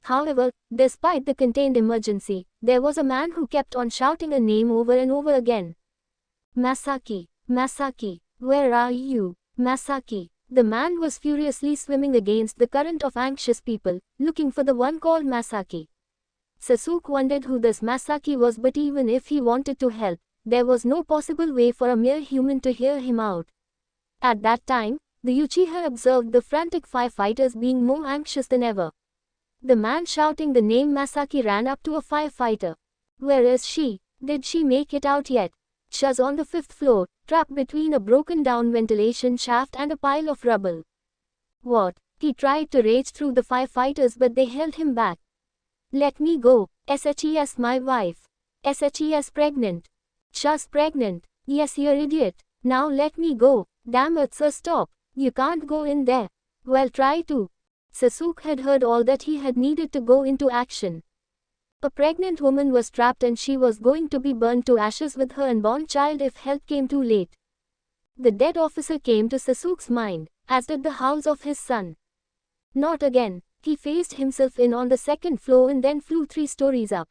However, despite the contained emergency, there was a man who kept on shouting a name over and over again. "Masaki, Masaki, where are you, Masaki?" The man was furiously swimming against the current of anxious people, looking for the one called Masaki. Sasuke wondered who this Masaki was, but even if he wanted to help, there was no possible way for a mere human to hear him out. At that time, the Uchiha observed the frantic firefighters being more anxious than ever. The man shouting the name Masaki ran up to a firefighter. "Where is she? Did she make it out yet?" "She's on the 5th floor, trapped between a broken-down ventilation shaft and a pile of rubble." "What?" He tried to rage through the firefighters, but they held him back. "Let me go. SHE's my wife. SHE's pregnant." "She's pregnant." "Yes, you idiot. Now let me go." "Damn it, sir, stop. You can't go in there." "Well, try to." Sasuke had heard all that he had needed to go into action. A pregnant woman was trapped and she was going to be burned to ashes with her unborn child if help came too late. The dead officer came to Sasuke's mind, as did the howls of his son. Not again. He phased himself in on the 2nd floor and then flew 3 stories up.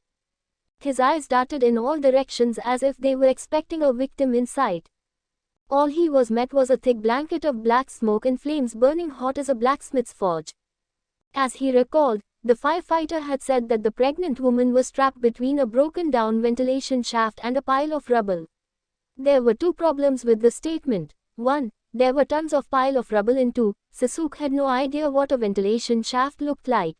His eyes darted in all directions as if they were expecting a victim in sight. All he was met was a thick blanket of black smoke and flames burning hot as a blacksmith's forge. As he recalled, the firefighter had said that the pregnant woman was trapped between a broken-down ventilation shaft and a pile of rubble. There were two problems with the statement. 1. There were tons of pile of rubble, and 2. Sasuke had no idea what a ventilation shaft looked like.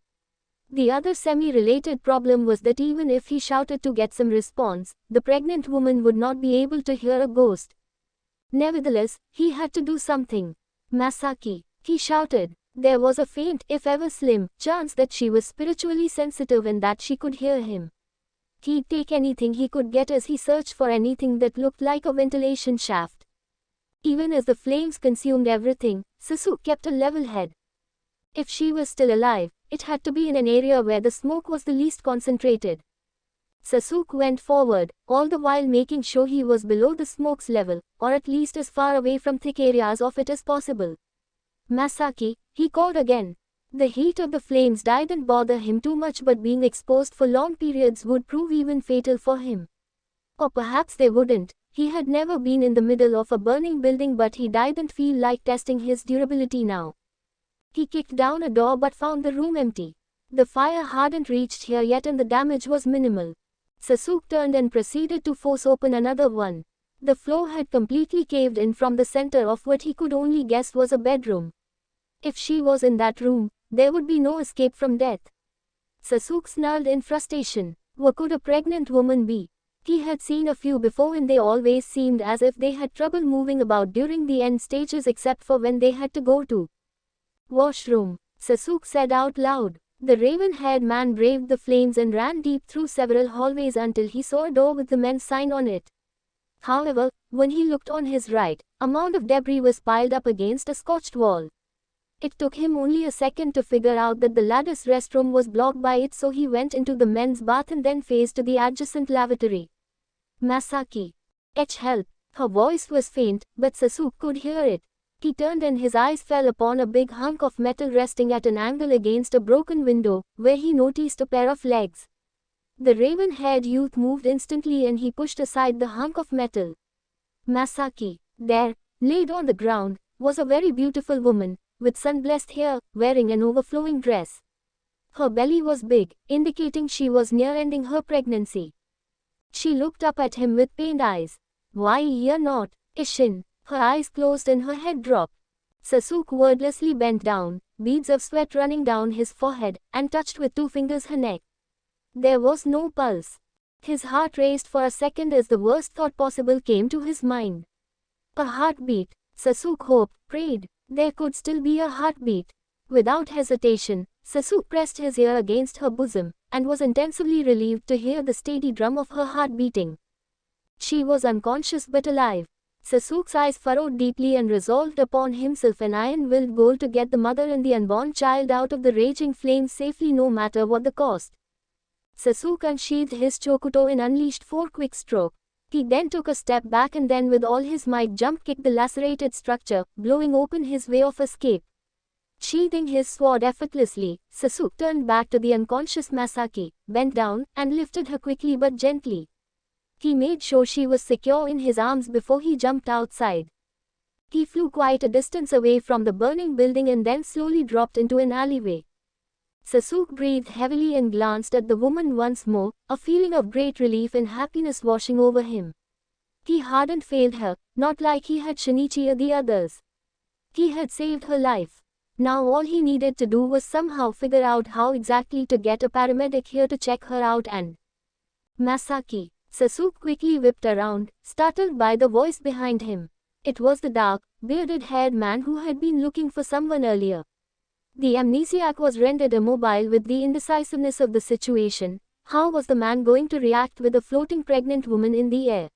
The other semi-related problem was that even if he shouted to get some response, the pregnant woman would not be able to hear a ghost. Nevertheless, he had to do something. "Masaki," he shouted. There was a faint, if ever slim, chance that she was spiritually sensitive and that she could hear him. He'd take anything he could get as he searched for anything that looked like a ventilation shaft. Even as the flames consumed everything, Sasuke kept a level head. If she was still alive, it had to be in an area where the smoke was the least concentrated. Sasuke went forward, all the while making sure he was below the smoke's level, or at least as far away from thick areas of it as possible. "Masaki," he called again. The heat of the flames didn't bother him too much, but being exposed for long periods would prove even fatal for him. Or perhaps they wouldn't. He had never been in the middle of a burning building, but he didn't feel like testing his durability now. He kicked down a door but found the room empty. The fire hadn't reached here yet and the damage was minimal. Sasuke turned and proceeded to force open another one. The floor had completely caved in from the center of what he could only guess was a bedroom. If she was in that room, there would be no escape from death. Sasuke snarled in frustration. What could a pregnant woman be? He had seen a few before and they always seemed as if they had trouble moving about during the end stages except for when they had to go to washroom. Sasuke said out loud. The raven-haired man braved the flames and ran deep through several hallways until he saw a door with the men's sign on it. However, when he looked on his right, a mound of debris was piled up against a scorched wall. It took him only a second to figure out that the ladder's restroom was blocked by it, so he went into the men's bath and then faced to the adjacent lavatory. "Masaki. Help." Her voice was faint, but Sasuke could hear it. He turned and his eyes fell upon a big hunk of metal resting at an angle against a broken window, where he noticed a pair of legs. The raven-haired youth moved instantly and he pushed aside the hunk of metal. Masaki. There, laid on the ground, was a very beautiful woman, with sun-blessed hair, wearing an overflowing dress. Her belly was big, indicating she was near ending her pregnancy. She looked up at him with pained eyes. "Why, you're not, Ishin." Her eyes closed and her head dropped. Sasuke wordlessly bent down, beads of sweat running down his forehead, and touched with two fingers her neck. There was no pulse. His heart raced for a second as the worst thought possible came to his mind. A heartbeat. Sasuke hoped, prayed, there could still be a heartbeat. Without hesitation, Sasuke pressed his ear against her bosom, and was intensely relieved to hear the steady drum of her heart beating. She was unconscious but alive. Sasuke's eyes furrowed deeply and resolved upon himself an iron-willed goal to get the mother and the unborn child out of the raging flames safely, no matter what the cost. Sasuke unsheathed his chokuto and unleashed 4 quick strokes. He then took a step back and then with all his might jump-kicked the lacerated structure, blowing open his way of escape. Sheathing his sword effortlessly, Sasuke turned back to the unconscious Masaki, bent down, and lifted her quickly but gently. He made sure she was secure in his arms before he jumped outside. He flew quite a distance away from the burning building and then slowly dropped into an alleyway. Sasuke breathed heavily and glanced at the woman once more, a feeling of great relief and happiness washing over him. He hadn't failed her, not like he had Shinichi or the others. He had saved her life. Now all he needed to do was somehow figure out how exactly to get a paramedic here to check her out and... Masaki. Sasuke quickly whipped around, startled by the voice behind him. It was the dark, bearded-haired man who had been looking for someone earlier. The amnesiac was rendered immobile with the indecisiveness of the situation. How was the man going to react with a floating pregnant woman in the air?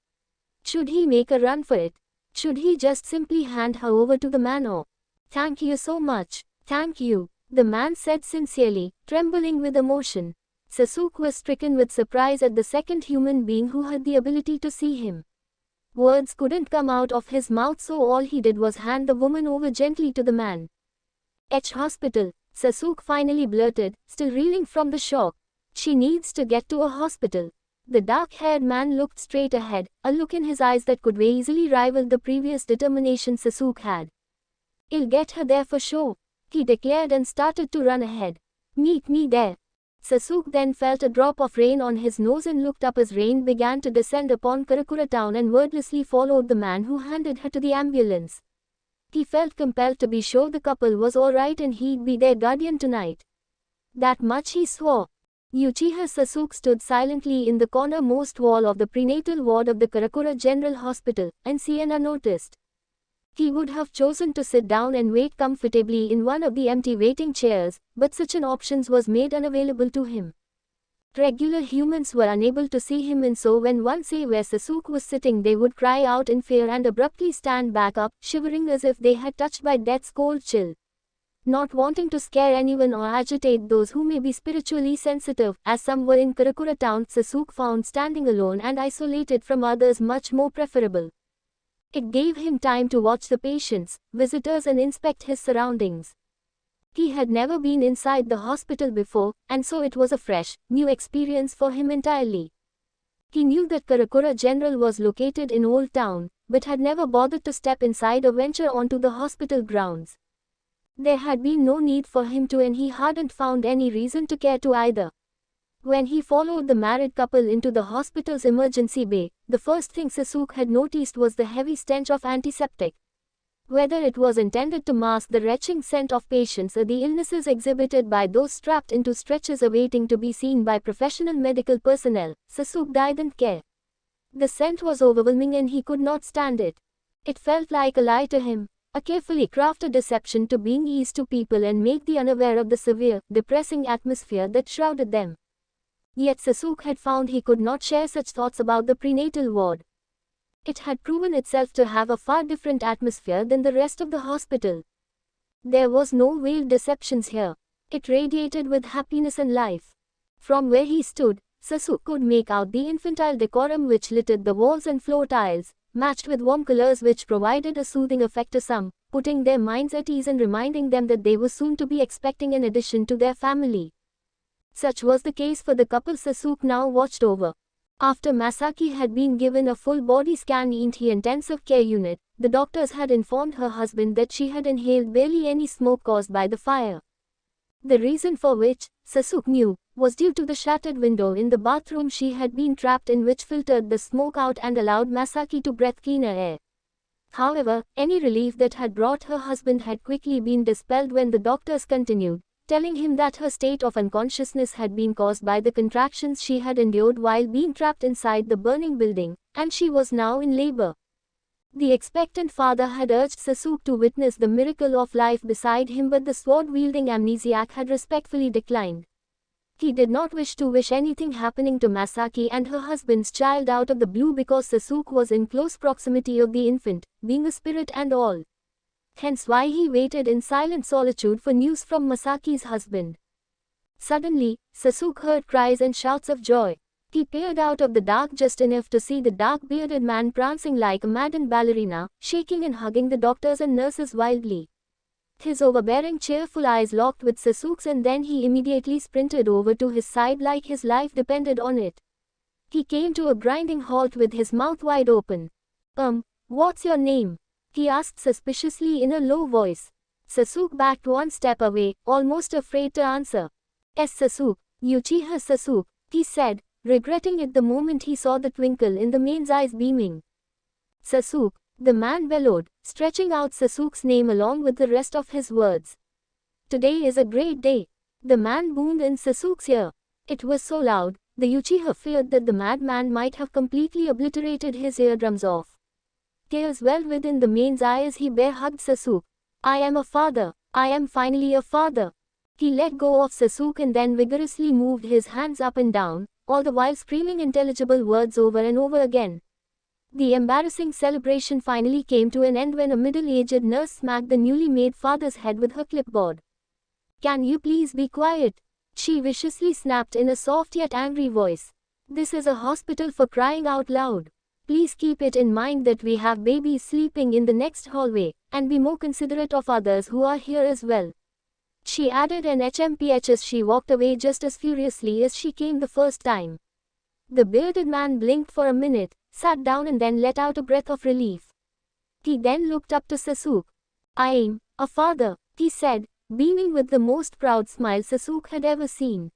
Should he make a run for it? Should he just simply hand her over to the man or... "Thank you so much." "Thank you," the man said sincerely, trembling with emotion. Sasuke was stricken with surprise at the second human being who had the ability to see him. Words couldn't come out of his mouth, so all he did was hand the woman over gently to the man. Hospital," Sasuke finally blurted, still reeling from the shock. "She needs to get to a hospital." The dark-haired man looked straight ahead, a look in his eyes that could easily rival the previous determination Sasuke had. "I'll get her there for sure," he declared and started to run ahead. "Meet me there." Sasuke then felt a drop of rain on his nose and looked up as rain began to descend upon Karakura town and wordlessly followed the man who handed her to the ambulance. He felt compelled to be sure the couple was alright and he'd be their guardian tonight. That much he swore. Uchiha Sasuke stood silently in the cornermost wall of the prenatal ward of the Karakura General Hospital, unseen unnoticed. He would have chosen to sit down and wait comfortably in one of the empty waiting chairs, but such an option was made unavailable to him. Regular humans were unable to see him, and so when one saw where Sasuke was sitting they would cry out in fear and abruptly stand back up, shivering as if they had touched by death's cold chill. Not wanting to scare anyone or agitate those who may be spiritually sensitive, as some were in Karakura town, Sasuke found standing alone and isolated from others much more preferable. It gave him time to watch the patients, visitors and inspect his surroundings. He had never been inside the hospital before, and so it was a fresh, new experience for him entirely. He knew that Karakura General was located in Old Town, but had never bothered to step inside or venture onto the hospital grounds. There had been no need for him to, and he hadn't found any reason to care to either. When he followed the married couple into the hospital's emergency bay, the first thing Sasuke had noticed was the heavy stench of antiseptic. Whether it was intended to mask the retching scent of patients or the illnesses exhibited by those strapped into stretchers awaiting to be seen by professional medical personnel, Sasuke didn't care. The scent was overwhelming and he could not stand it. It felt like a lie to him. A carefully crafted deception to bring ease to people and make them unaware of the severe, depressing atmosphere that shrouded them. Yet Sasuke had found he could not share such thoughts about the prenatal ward. It had proven itself to have a far different atmosphere than the rest of the hospital. There was no veiled deceptions here. It radiated with happiness and life. From where he stood, Sasuke could make out the infantile decorum which littered the walls and floor tiles, matched with warm colors which provided a soothing effect to some, putting their minds at ease and reminding them that they were soon to be expecting an addition to their family. Such was the case for the couple Sasuke now watched over. After Masaki had been given a full body scan in the intensive care unit, the doctors had informed her husband that she had inhaled barely any smoke caused by the fire. The reason for which, Sasuke knew, was due to the shattered window in the bathroom she had been trapped in, which filtered the smoke out and allowed Masaki to breathe cleaner air. However, any relief that had brought her husband had quickly been dispelled when the doctors continued, telling him that her state of unconsciousness had been caused by the contractions she had endured while being trapped inside the burning building, and she was now in labor. The expectant father had urged Sasuke to witness the miracle of life beside him, but the sword-wielding amnesiac had respectfully declined. He did not wish to wish anything happening to Masaki and her husband's child out of the blue because Sasuke was in close proximity of the infant, being a spirit and all. Hence why he waited in silent solitude for news from Masaki's husband. Suddenly, Sasuke heard cries and shouts of joy. He peered out of the dark just enough to see the dark-bearded man prancing like a maddened ballerina, shaking and hugging the doctors and nurses wildly. His overbearing cheerful eyes locked with Sasuke's, and then he immediately sprinted over to his side like his life depended on it. He came to a grinding halt with his mouth wide open. What's your name?" he asked suspiciously in a low voice. Sasuke backed one step away, almost afraid to answer. "Yes, Sasuke, Uchiha Sasuke," he said, regretting it the moment he saw the twinkle in the man's eyes beaming. "Sasuke," the man bellowed, stretching out Sasuke's name along with the rest of his words. "Today is a great day," the man boomed in Sasuke's ear. It was so loud, the Uchiha feared that the madman might have completely obliterated his eardrums off. Tears welled within the man's eyes as he bear-hugged Sasuke. "I am a father. I am finally a father." He let go of Sasuke and then vigorously moved his hands up and down, all the while screaming intelligible words over and over again. The embarrassing celebration finally came to an end when a middle-aged nurse smacked the newly made father's head with her clipboard. "Can you please be quiet?" she viciously snapped in a soft yet angry voice. "This is a hospital, for crying out loud. Please keep it in mind that we have babies sleeping in the next hallway, and be more considerate of others who are here as well." She added an HMPH as she walked away just as furiously as she came the first time. The bearded man blinked for a minute, sat down and then let out a breath of relief. He then looked up to Sasuke. "I am a father," he said, beaming with the most proud smile Sasuke had ever seen.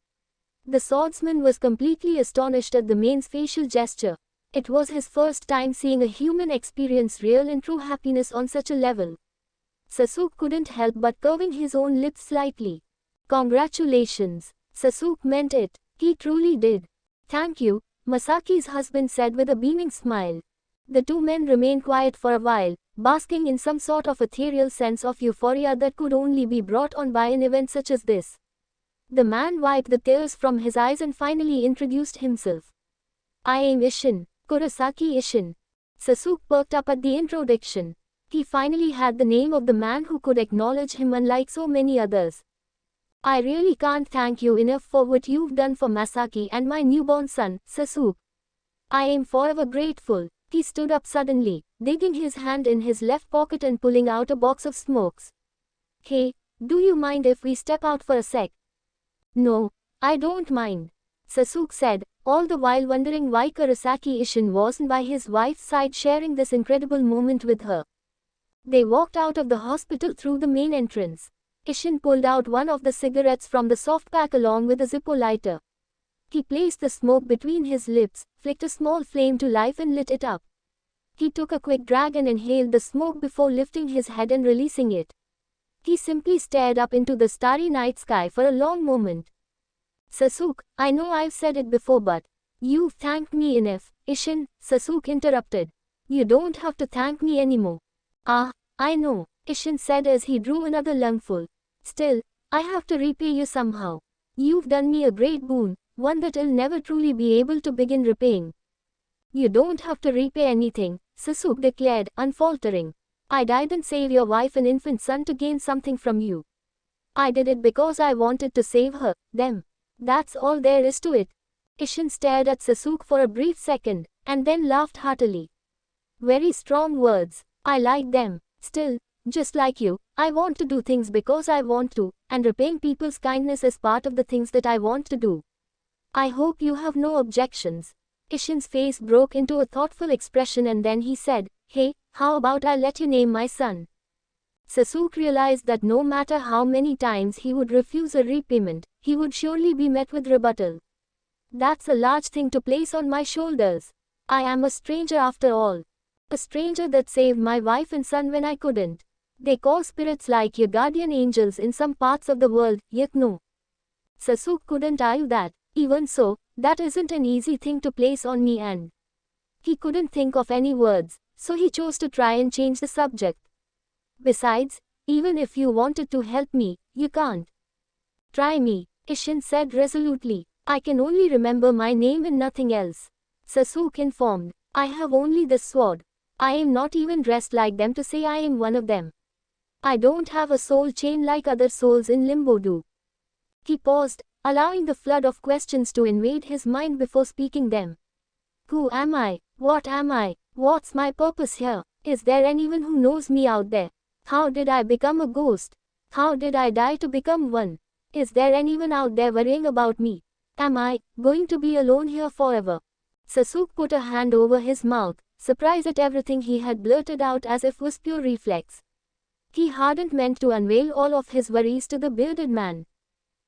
The swordsman was completely astonished at the man's facial gesture. It was his first time seeing a human experience real and true happiness on such a level. Sasuke couldn't help but curving his own lips slightly. "Congratulations." Sasuke meant it. He truly did. "Thank you," Masaki's husband said with a beaming smile. The two men remained quiet for a while, basking in some sort of ethereal sense of euphoria that could only be brought on by an event such as this. The man wiped the tears from his eyes and finally introduced himself. "I am Isshin, Kurosaki Isshin." Sasuke perked up at the introduction. He finally had the name of the man who could acknowledge him unlike so many others. "I really can't thank you enough for what you've done for Masaki and my newborn son, Sasuke. I am forever grateful." He stood up suddenly, digging his hand in his left pocket and pulling out a box of smokes. "Hey, do you mind if we step out for a sec?" "No, I don't mind," Sasuke said, all the while wondering why Kurosaki Isshin wasn't by his wife's side sharing this incredible moment with her. They walked out of the hospital through the main entrance. Isshin pulled out one of the cigarettes from the soft pack along with a Zippo lighter. He placed the smoke between his lips, flicked a small flame to life and lit it up. He took a quick drag and inhaled the smoke before lifting his head and releasing it. He simply stared up into the starry night sky for a long moment. "Sasuke, I know I've said it before but you've thanked me enough." "Isshin," Sasuke interrupted. "You don't have to thank me anymore." "Ah, I know," Isshin said as he drew another lungful. "Still, I have to repay you somehow. You've done me a great boon, one that I'll never truly be able to begin repaying." "You don't have to repay anything," Sasuke declared, unfaltering. "I didn't save your wife and infant son to gain something from you. I did it because I wanted to save her, them. That's all there is to it." Isshin stared at Sasuke for a brief second, and then laughed heartily. "Very strong words. I like them. Still, just like you, I want to do things because I want to, and repaying people's kindness is part of the things that I want to do. I hope you have no objections." Isshin's face broke into a thoughtful expression and then he said, "Hey, how about I let you name my son?" Sasuke realized that no matter how many times he would refuse a repayment, he would surely be met with rebuttal. "That's a large thing to place on my shoulders. I am a stranger after all. A stranger that saved my wife and son when I couldn't. They call spirits like your guardian angels in some parts of the world, yet no." Sasuke couldn't argue that. Even so, that isn't an easy thing to place on me and he couldn't think of any words, so he chose to try and change the subject. "Besides, even if you wanted to help me, you can't. Try me," Isshin said resolutely. "I can only remember my name and nothing else," Sasuke informed. "I have only this sword. I am not even dressed like them to say I am one of them. I don't have a soul chain like other souls in limbo do." He paused, allowing the flood of questions to invade his mind before speaking them. "Who am I? What am I? What's my purpose here? Is there anyone who knows me out there? How did I become a ghost? How did I die to become one? Is there anyone out there worrying about me? Am I going to be alone here forever?" Sasuke put a hand over his mouth, surprised at everything he had blurted out as if was pure reflex. He hadn't meant to unveil all of his worries to the bearded man.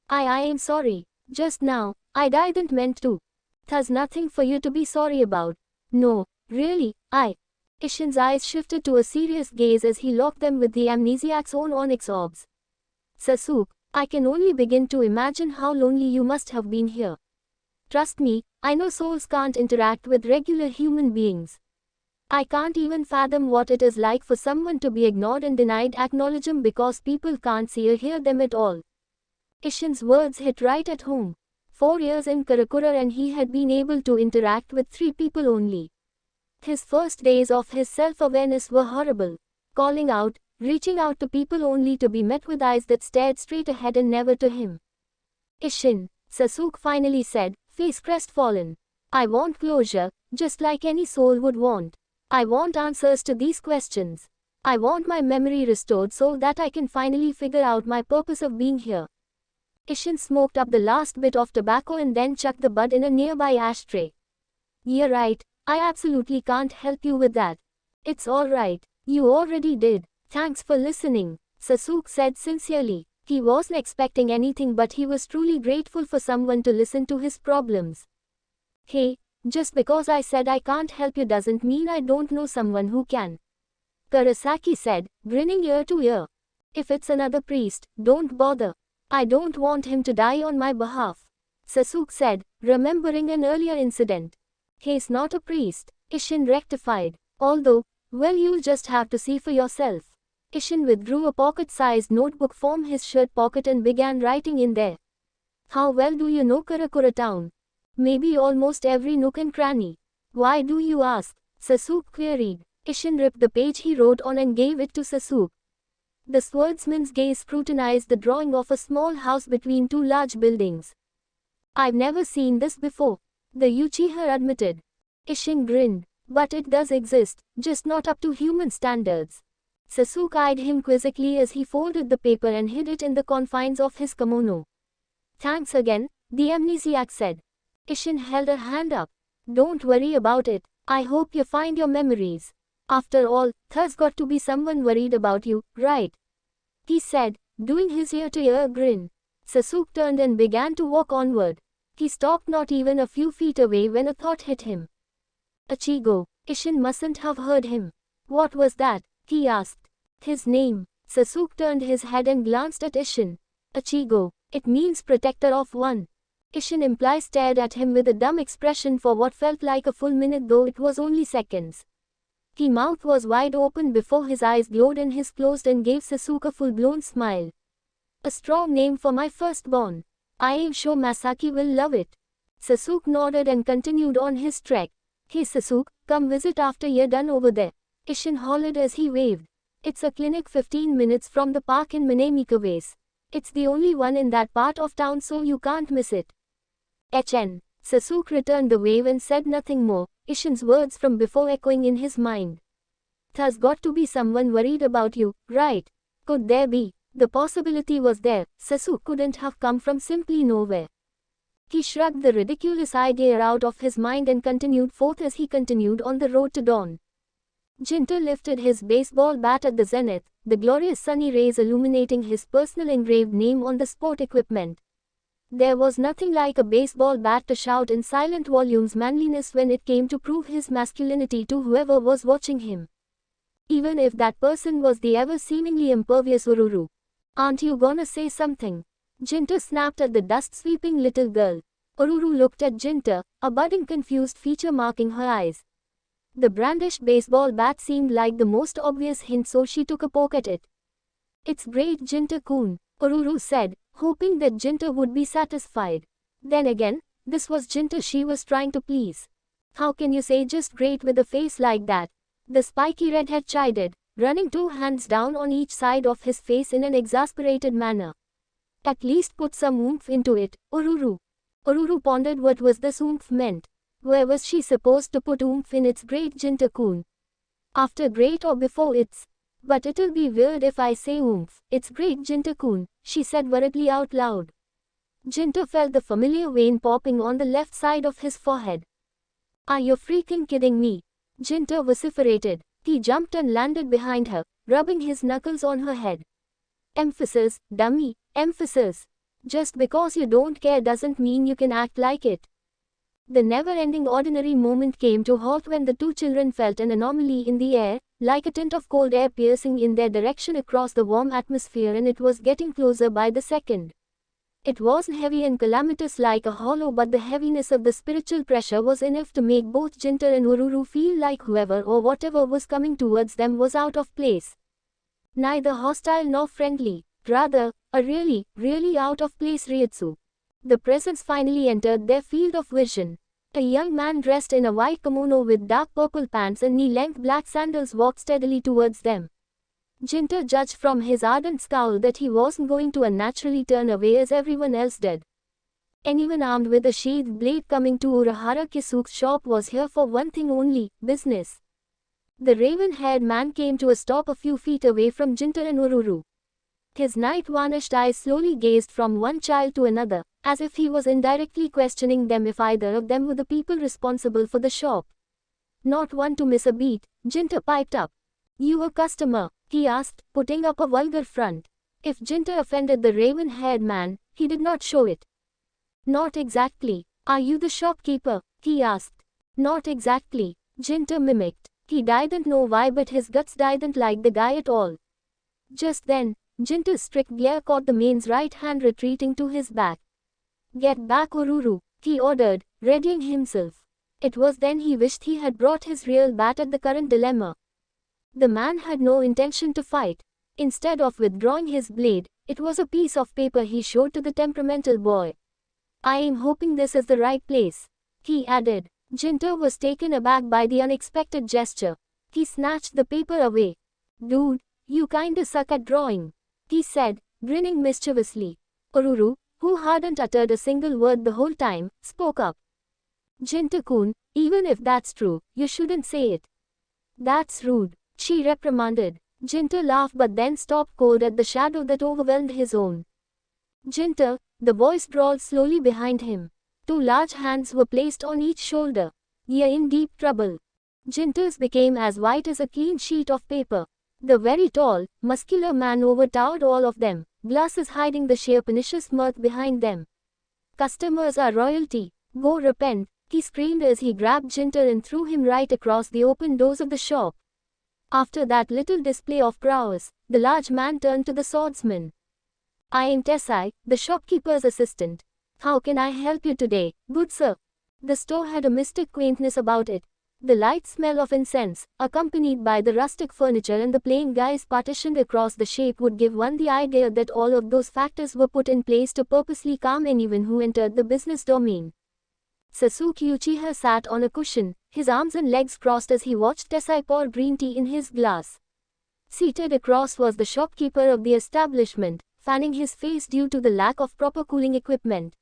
I am sorry. Just now, I didn't meant to. There's nothing for you to be sorry about." "No, really, Isshin's eyes shifted to a serious gaze as he locked them with the amnesiac's own onyx orbs. "Sasuke, I can only begin to imagine how lonely you must have been here. Trust me, I know souls can't interact with regular human beings. I can't even fathom what it is like for someone to be ignored and denied acknowledgement because people can't see or hear them at all." Isshin's words hit right at home. 4 years in Karakura and he had been able to interact with 3 people only. His first days of his self-awareness were horrible. Calling out, reaching out to people only to be met with eyes that stared straight ahead and never to him. "Isshin," Sasuke finally said, face crestfallen. "I want closure, just like any soul would want. I want answers to these questions. I want my memory restored so that I can finally figure out my purpose of being here." Isshin smoked up the last bit of tobacco and then chucked the bud in a nearby ashtray. "You're right, I absolutely can't help you with that." "It's alright, you already did. Thanks for listening," Sasuke said sincerely. He wasn't expecting anything, but he was truly grateful for someone to listen to his problems. "Hey, just because I said I can't help you doesn't mean I don't know someone who can," Kurosaki said, grinning ear to ear. "If it's another priest, don't bother. I don't want him to die on my behalf," Sasuke said, remembering an earlier incident. "He's not a priest," Isshin rectified. "Although, well, you'll just have to see for yourself." Isshin withdrew a pocket-sized notebook from his shirt pocket and began writing in there. "How well do you know Karakura town?" "Maybe almost every nook and cranny." "Why do you ask?" Sasuke queried. Isshin ripped the page he wrote on and gave it to Sasuke. The swordsman's gaze scrutinized the drawing of a small house between two large buildings. "I've never seen this before," the Uchiha admitted. Isshin grinned. "But it does exist, just not up to human standards." Sasuke eyed him quizzically as he folded the paper and hid it in the confines of his kimono. "Thanks again," the amnesiac said. Isshin held a hand up. "Don't worry about it. I hope you find your memories. After all, there's got to be someone worried about you, right?" he said, doing his ear-to-ear grin. Sasuke turned and began to walk onward. He stopped not even a few feet away when a thought hit him. Ichigo. Isshin mustn't have heard him. "What was that?" he asked. "His name." Sasuke turned his head and glanced at Isshin. "Ichigo. It means protector of one." Isshin imply stared at him with a dumb expression for what felt like a full minute, though it was only seconds. His mouth was wide open before his eyes glowed and his closed and gave Sasuke a full-blown smile. "A strong name for my firstborn. I am sure Masaki will love it." Sasuke nodded and continued on his trek. "Hey Sasuke, come visit after you're done over there," Isshin hollered as he waved. "It's a clinic 15 minutes from the park in Minamikaways. It's the only one in that part of town, so you can't miss it." "HN." Sasuke returned the wave and said nothing more, Isshin's words from before echoing in his mind. "There's got to be someone worried about you, right?" Could there be? The possibility was there. Sasuke couldn't have come from simply nowhere. He shrugged the ridiculous idea out of his mind and continued forth as he continued on the road to dawn. Jinto lifted his baseball bat at the zenith, the glorious sunny rays illuminating his personal engraved name on the sport equipment. There was nothing like a baseball bat to shout in silent volumes manliness when it came to prove his masculinity to whoever was watching him. Even if that person was the ever seemingly impervious Ururu. "Aren't you gonna say something?" Jinto snapped at the dust-sweeping little girl. Ururu looked at Jinto, a budding confused feature marking her eyes. The brandished baseball bat seemed like the most obvious hint, so she took a poke at it. "It's great, Jinto-kun," Ururu said, hoping that Jinto would be satisfied. Then again, this was Jinto she was trying to please. "How can you say just great with a face like that?" the spiky redhead chided, running 2 hands down on each side of his face in an exasperated manner. "At least put some oomph into it, Ururu." Ururu pondered what was this oomph meant. Where was she supposed to put oomph in its great Jinto-kun? After great or before its? "But it'll be weird if I say oomph, it's great Jinto-kun," she said worriedly out loud. Jinto felt the familiar vein popping on the left side of his forehead. "Are you freaking kidding me?" Jinto vociferated. He jumped and landed behind her, rubbing his knuckles on her head. "Emphasis, dummy, emphasis. Just because you don't care doesn't mean you can act like it." The never-ending ordinary moment came to halt when the two children felt an anomaly in the air, like a tint of cold air piercing in their direction across the warm atmosphere, and it was getting closer by the second. It wasn't heavy and calamitous like a hollow, but the heaviness of the spiritual pressure was enough to make both Jinto and Ururu feel like whoever or whatever was coming towards them was out of place. Neither hostile nor friendly, rather, a really, really out of place Ryutsu. The presence finally entered their field of vision. A young man dressed in a white kimono with dark purple pants and knee-length black sandals walked steadily towards them. Jinto judged from his ardent scowl that he wasn't going to unnaturally turn away as everyone else did. Anyone armed with a sheathed blade coming to Urahara Kisuke's shop was here for one thing only, business. The raven-haired man came to a stop a few feet away from Jinto and Ururu. His night-varnished eyes slowly gazed from one child to another, as if he was indirectly questioning them if either of them were the people responsible for the shop. Not one to miss a beat, Jinta piped up. You a customer? He asked, putting up a vulgar front. If Jinta offended the raven-haired man, he did not show it. Not exactly. Are you the shopkeeper? He asked. Not exactly, Jinta mimicked. He didn't know why, but his guts didn't like the guy at all. Just then, Jinta's strict glare caught the man's right hand retreating to his back. Get back, Oruru, he ordered, readying himself. It was then he wished he had brought his real bat at the current dilemma. The man had no intention to fight. Instead of withdrawing his blade, it was a piece of paper he showed to the temperamental boy. I am hoping this is the right place, he added. Jinta was taken aback by the unexpected gesture. He snatched the paper away. Dude, you kinda suck at drawing, he said, grinning mischievously. Oruru, who hadn't uttered a single word the whole time, spoke up. Jinta-kun, even if that's true, you shouldn't say it. That's rude, she reprimanded. Jinta laughed but then stopped cold at the shadow that overwhelmed his own. Jinta, the voice drawled slowly behind him. Two large hands were placed on each shoulder. You're in deep trouble. Jinta's became as white as a clean sheet of paper. The very tall, muscular man overtowered all of them, glasses hiding the sheer pernicious mirth behind them. Customers are royalty. Go repent, he screamed as he grabbed Jinta and threw him right across the open doors of the shop. After that little display of prowess, the large man turned to the swordsman. I am Tessai, the shopkeeper's assistant. How can I help you today, good sir? The store had a mystic quaintness about it. The light smell of incense, accompanied by the rustic furniture and the plain guys partitioned across the shape would give one the idea that all of those factors were put in place to purposely calm anyone who entered the business domain. Sasuke Uchiha sat on a cushion, his arms and legs crossed as he watched Tessai pour green tea in his glass. Seated across was the shopkeeper of the establishment, fanning his face due to the lack of proper cooling equipment.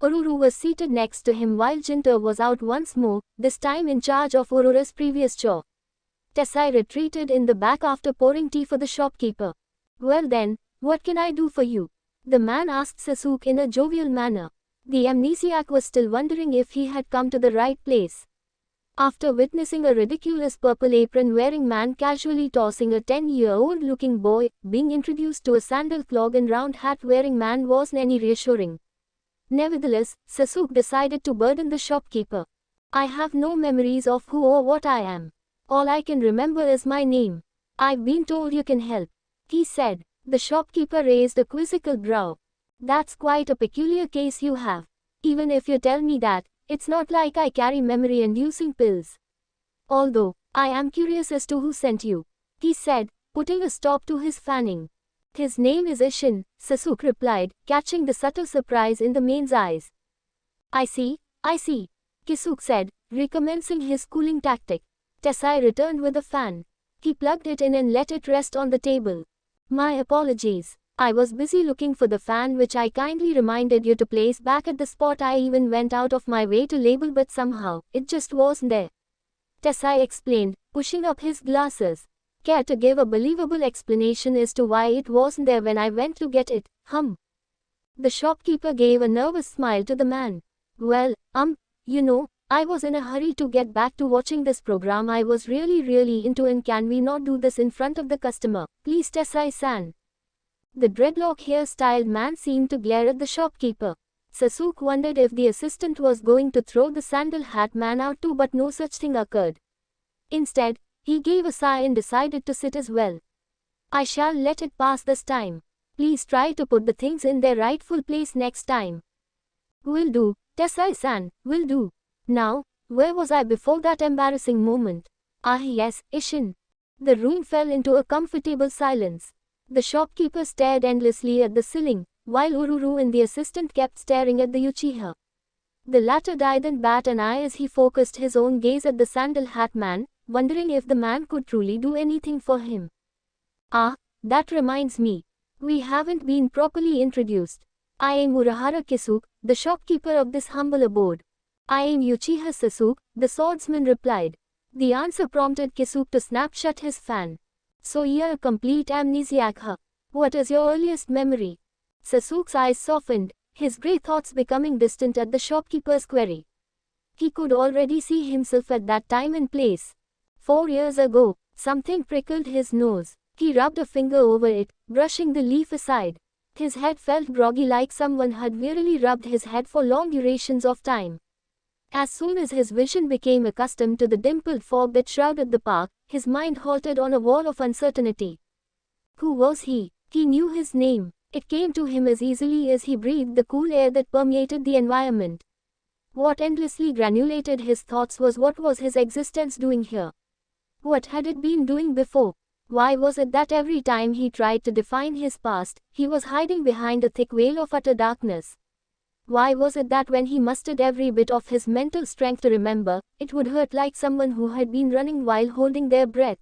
Oruru was seated next to him while Jinta was out once more, this time in charge of Orura's previous chore. Tessai retreated in the back after pouring tea for the shopkeeper. Well then, what can I do for you? The man asked Sasuke in a jovial manner. The amnesiac was still wondering if he had come to the right place. After witnessing a ridiculous purple apron-wearing man casually tossing a 10-year-old looking boy, being introduced to a sandal clog and round hat-wearing man wasn't any reassuring. Nevertheless, Sasuke decided to burden the shopkeeper. I have no memories of who or what I am. All I can remember is my name. I've been told you can help, he said. The shopkeeper raised a quizzical brow. That's quite a peculiar case you have. Even if you tell me that, it's not like I carry memory-inducing pills. Although, I am curious as to who sent you, he said, putting a stop to his fanning. His name is Ishin, Sasuke replied, catching the subtle surprise in the man's eyes. I see, Kisuke said, recommencing his cooling tactic. Tessai returned with a fan. He plugged it in and let it rest on the table. My apologies. I was busy looking for the fan which I kindly reminded you to place back at the spot I even went out of my way to label, but somehow, it just wasn't there. Tessai explained, pushing up his glasses. Care to give a believable explanation as to why it wasn't there when I went to get it, The shopkeeper gave a nervous smile to the man. Well, I was in a hurry to get back to watching this program I was really into, and can we not do this in front of the customer, please Tessai-san? The dreadlock hairstyled man seemed to glare at the shopkeeper. Sasuke wondered if the assistant was going to throw the sandal hat man out too, but no such thing occurred. Instead, he gave a sigh and decided to sit as well. I shall let it pass this time. Please try to put the things in their rightful place next time. Will do, Tessai-san, will do. Now, where was I before that embarrassing moment? Ah yes, Ishin. The room fell into a comfortable silence. The shopkeeper stared endlessly at the ceiling, while Oruru and the assistant kept staring at the Uchiha. The latter didn't bat an eye as he focused his own gaze at the sandal hat man, wondering if the man could truly do anything for him. Ah, that reminds me. We haven't been properly introduced. I am Urahara Kisuke, the shopkeeper of this humble abode. I am Uchiha Sasuke, the swordsman replied. The answer prompted Kisuke to snap shut his fan. So you're a complete amnesiac, huh? What is your earliest memory? Sasuke's eyes softened. his grey thoughts becoming distant at the shopkeeper's query. He could already see himself at that time and place. 4 years ago, something prickled his nose. He rubbed a finger over it, brushing the leaf aside. His head felt groggy, like someone had wearily rubbed his head for long durations of time. As soon as his vision became accustomed to the dimpled fog that shrouded the park, his mind halted on a wall of uncertainty. Who was he? He knew his name. It came to him as easily as he breathed the cool air that permeated the environment. What endlessly granulated his thoughts was, what was his existence doing here? What had it been doing before? Why was it that every time he tried to define his past, he was hiding behind a thick veil of utter darkness? Why was it that when he mustered every bit of his mental strength to remember, it would hurt like someone who had been running while holding their breath?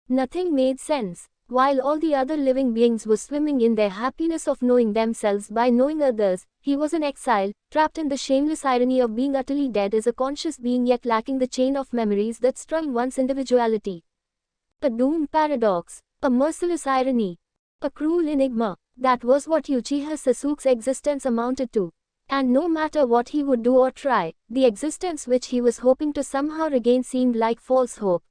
Nothing made sense. While all the other living beings were swimming in their happiness of knowing themselves by knowing others, he was an exile, trapped in the shameless irony of being utterly dead as a conscious being yet lacking the chain of memories that strung one's individuality. A doomed paradox, a merciless irony, a cruel enigma. That was what Uchiha Sasuke's existence amounted to. And no matter what he would do or try, the existence which he was hoping to somehow regain seemed like false hope.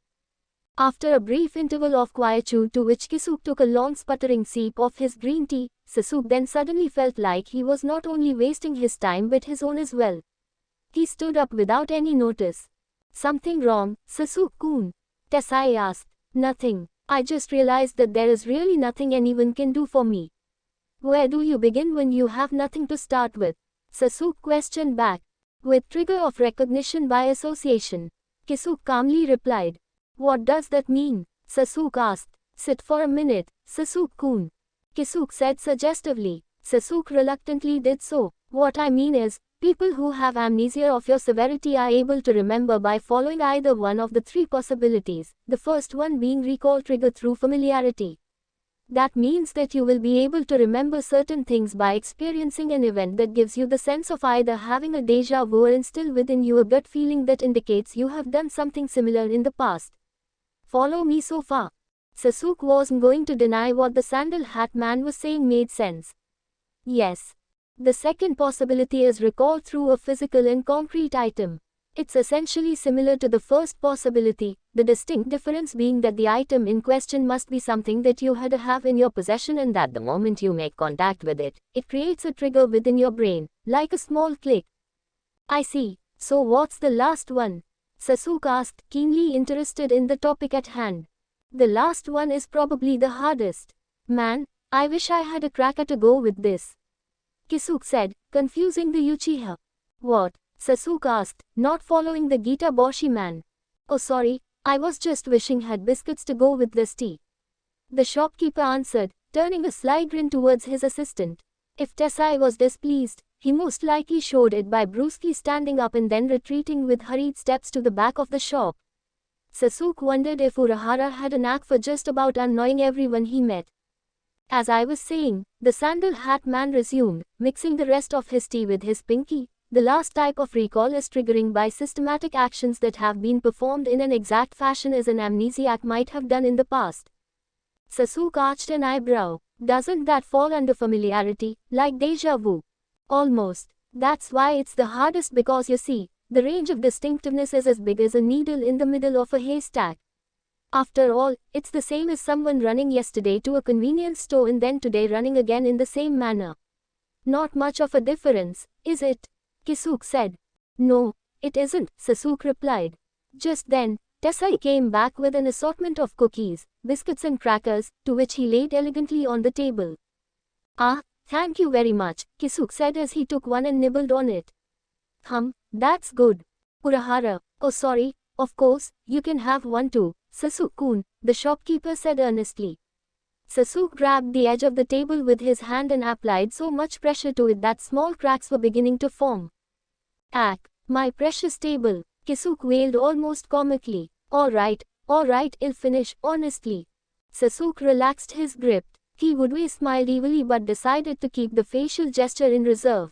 After a brief interval of quietude to which Kisuke took a long sputtering sip of his green tea, Sasuke then suddenly felt like he was not only wasting his time but his own as well. He stood up without any notice. Something wrong, Sasuke-kun? Tessai asked. Nothing. I just realized that there is really nothing anyone can do for me. Where do you begin when you have nothing to start with? Sasuke questioned back. With trigger of recognition by association. Kisuke calmly replied. What does that mean? Sasuke asked. Sit for a minute, Sasuke-kun. Kisuke said suggestively. Sasuke reluctantly did so. What I mean is, people who have amnesia of your severity are able to remember by following either one of the three possibilities, the first one being recall trigger through familiarity. That means that you will be able to remember certain things by experiencing an event that gives you the sense of either having a déjà vu or instill within you a gut feeling that indicates you have done something similar in the past. Follow me so far. Sasuke wasn't going to deny what the sandal hat man was saying made sense. Yes. The second possibility is recall through a physical and concrete item. It's essentially similar to the first possibility, the distinct difference being that the item in question must be something that you had to have in your possession and that the moment you make contact with it, it creates a trigger within your brain, like a small click. I see. So what's the last one? Sasuke asked, keenly interested in the topic at hand. The last one is probably the hardest. Man, I wish I had a crack at a go with this. Kisuke said, confusing the Uchiha. What? Sasuke asked, not following the Gita Boshi man. Oh sorry, I was just wishing had biscuits to go with this tea. The shopkeeper answered, turning a sly grin towards his assistant. If Tessai was displeased, he most likely showed it by brusquely standing up and then retreating with hurried steps to the back of the shop. Sasuke wondered if Urahara had a knack for just about annoying everyone he met. As I was saying, the sandal hat man resumed, mixing the rest of his tea with his pinky. The last type of recall is triggering by systematic actions that have been performed in an exact fashion as an amnesiac might have done in the past. Sasuke arched an eyebrow. Doesn't that fall under familiarity, like déjà vu? Almost. That's why it's the hardest because you see, the range of distinctiveness is as big as a needle in the middle of a haystack. After all, it's the same as someone running yesterday to a convenience store and then today running again in the same manner. Not much of a difference, is it? Kisuke said. No, it isn't, Sasuke replied. Just then, Tessai came back with an assortment of cookies, biscuits and crackers, to which he laid elegantly on the table. Ah, thank you very much, Kisuke said as he took one and nibbled on it. That's good. Urahara, oh sorry, of course, you can have one too, Sasuke-kun, the shopkeeper said earnestly. Sasuke grabbed the edge of the table with his hand and applied so much pressure to it that small cracks were beginning to form. Ack, my precious table, Kisuke wailed almost comically. Alright, I'll finish, honestly. Sasuke relaxed his grip. Kibudwe smiled evilly but decided to keep the facial gesture in reserve.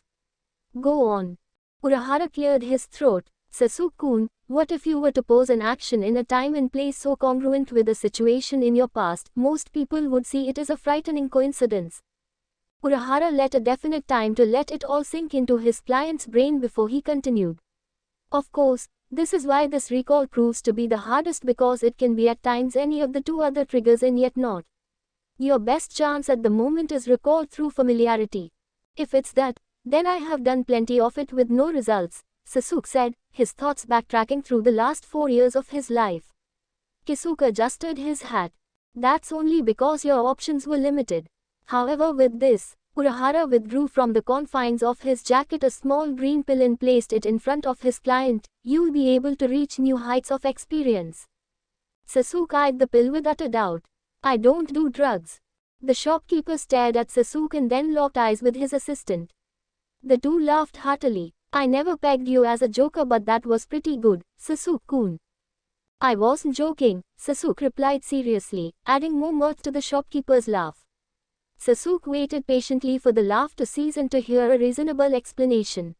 Go on. Urahara cleared his throat. Sasuke-kun, what if you were to pose an action in a time and place so congruent with a situation in your past, most people would see it as a frightening coincidence. Urahara let a definite time to let it all sink into his client's brain before he continued. Of course, this is why this recall proves to be the hardest, because it can be at times any of the two other triggers and yet not. Your best chance at the moment is recall through familiarity. If it's that, then I have done plenty of it with no results, Sasuke said, his thoughts backtracking through the last 4 years of his life. Kisuke adjusted his hat. That's only because your options were limited. However, with this, Urahara withdrew from the confines of his jacket a small green pill and placed it in front of his client. You'll be able to reach new heights of experience. Sasuke eyed the pill with utter doubt. I don't do drugs. The shopkeeper stared at Sasuke and then locked eyes with his assistant. The two laughed heartily. I never pegged you as a joker, but that was pretty good, Sasuke-kun. I wasn't joking, Sasuke replied seriously, adding more mirth to the shopkeeper's laugh. Sasuke waited patiently for the laugh to cease and to hear a reasonable explanation.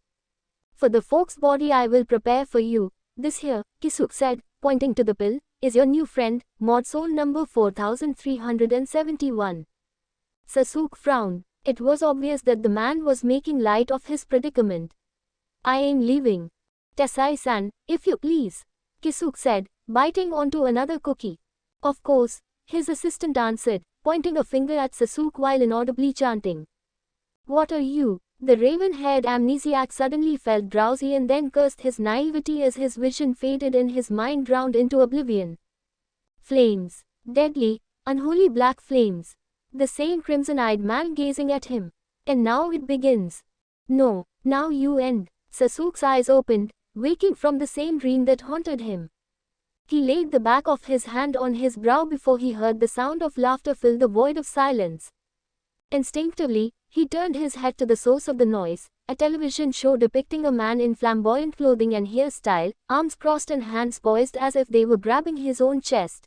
For the folk's body I will prepare for you. This here, Kisuke said, pointing to the pill, is your new friend, mod soul number 4371. Sasuke frowned. It was obvious that the man was making light of his predicament. I ain't leaving. Tesai-san, if you please, Kisuke said, biting onto another cookie. Of course, his assistant answered, pointing a finger at Sasuke while inaudibly chanting. What are you? The raven-haired amnesiac suddenly felt drowsy and then cursed his naivety as his vision faded and his mind drowned into oblivion. Flames. Deadly, unholy black flames. The same crimson-eyed man gazing at him. And now it begins. No, now you end. Sasuke's eyes opened, waking from the same dream that haunted him. He laid the back of his hand on his brow before he heard the sound of laughter fill the void of silence. Instinctively, he turned his head to the source of the noise, a television show depicting a man in flamboyant clothing and hairstyle, arms crossed and hands poised as if they were grabbing his own chest.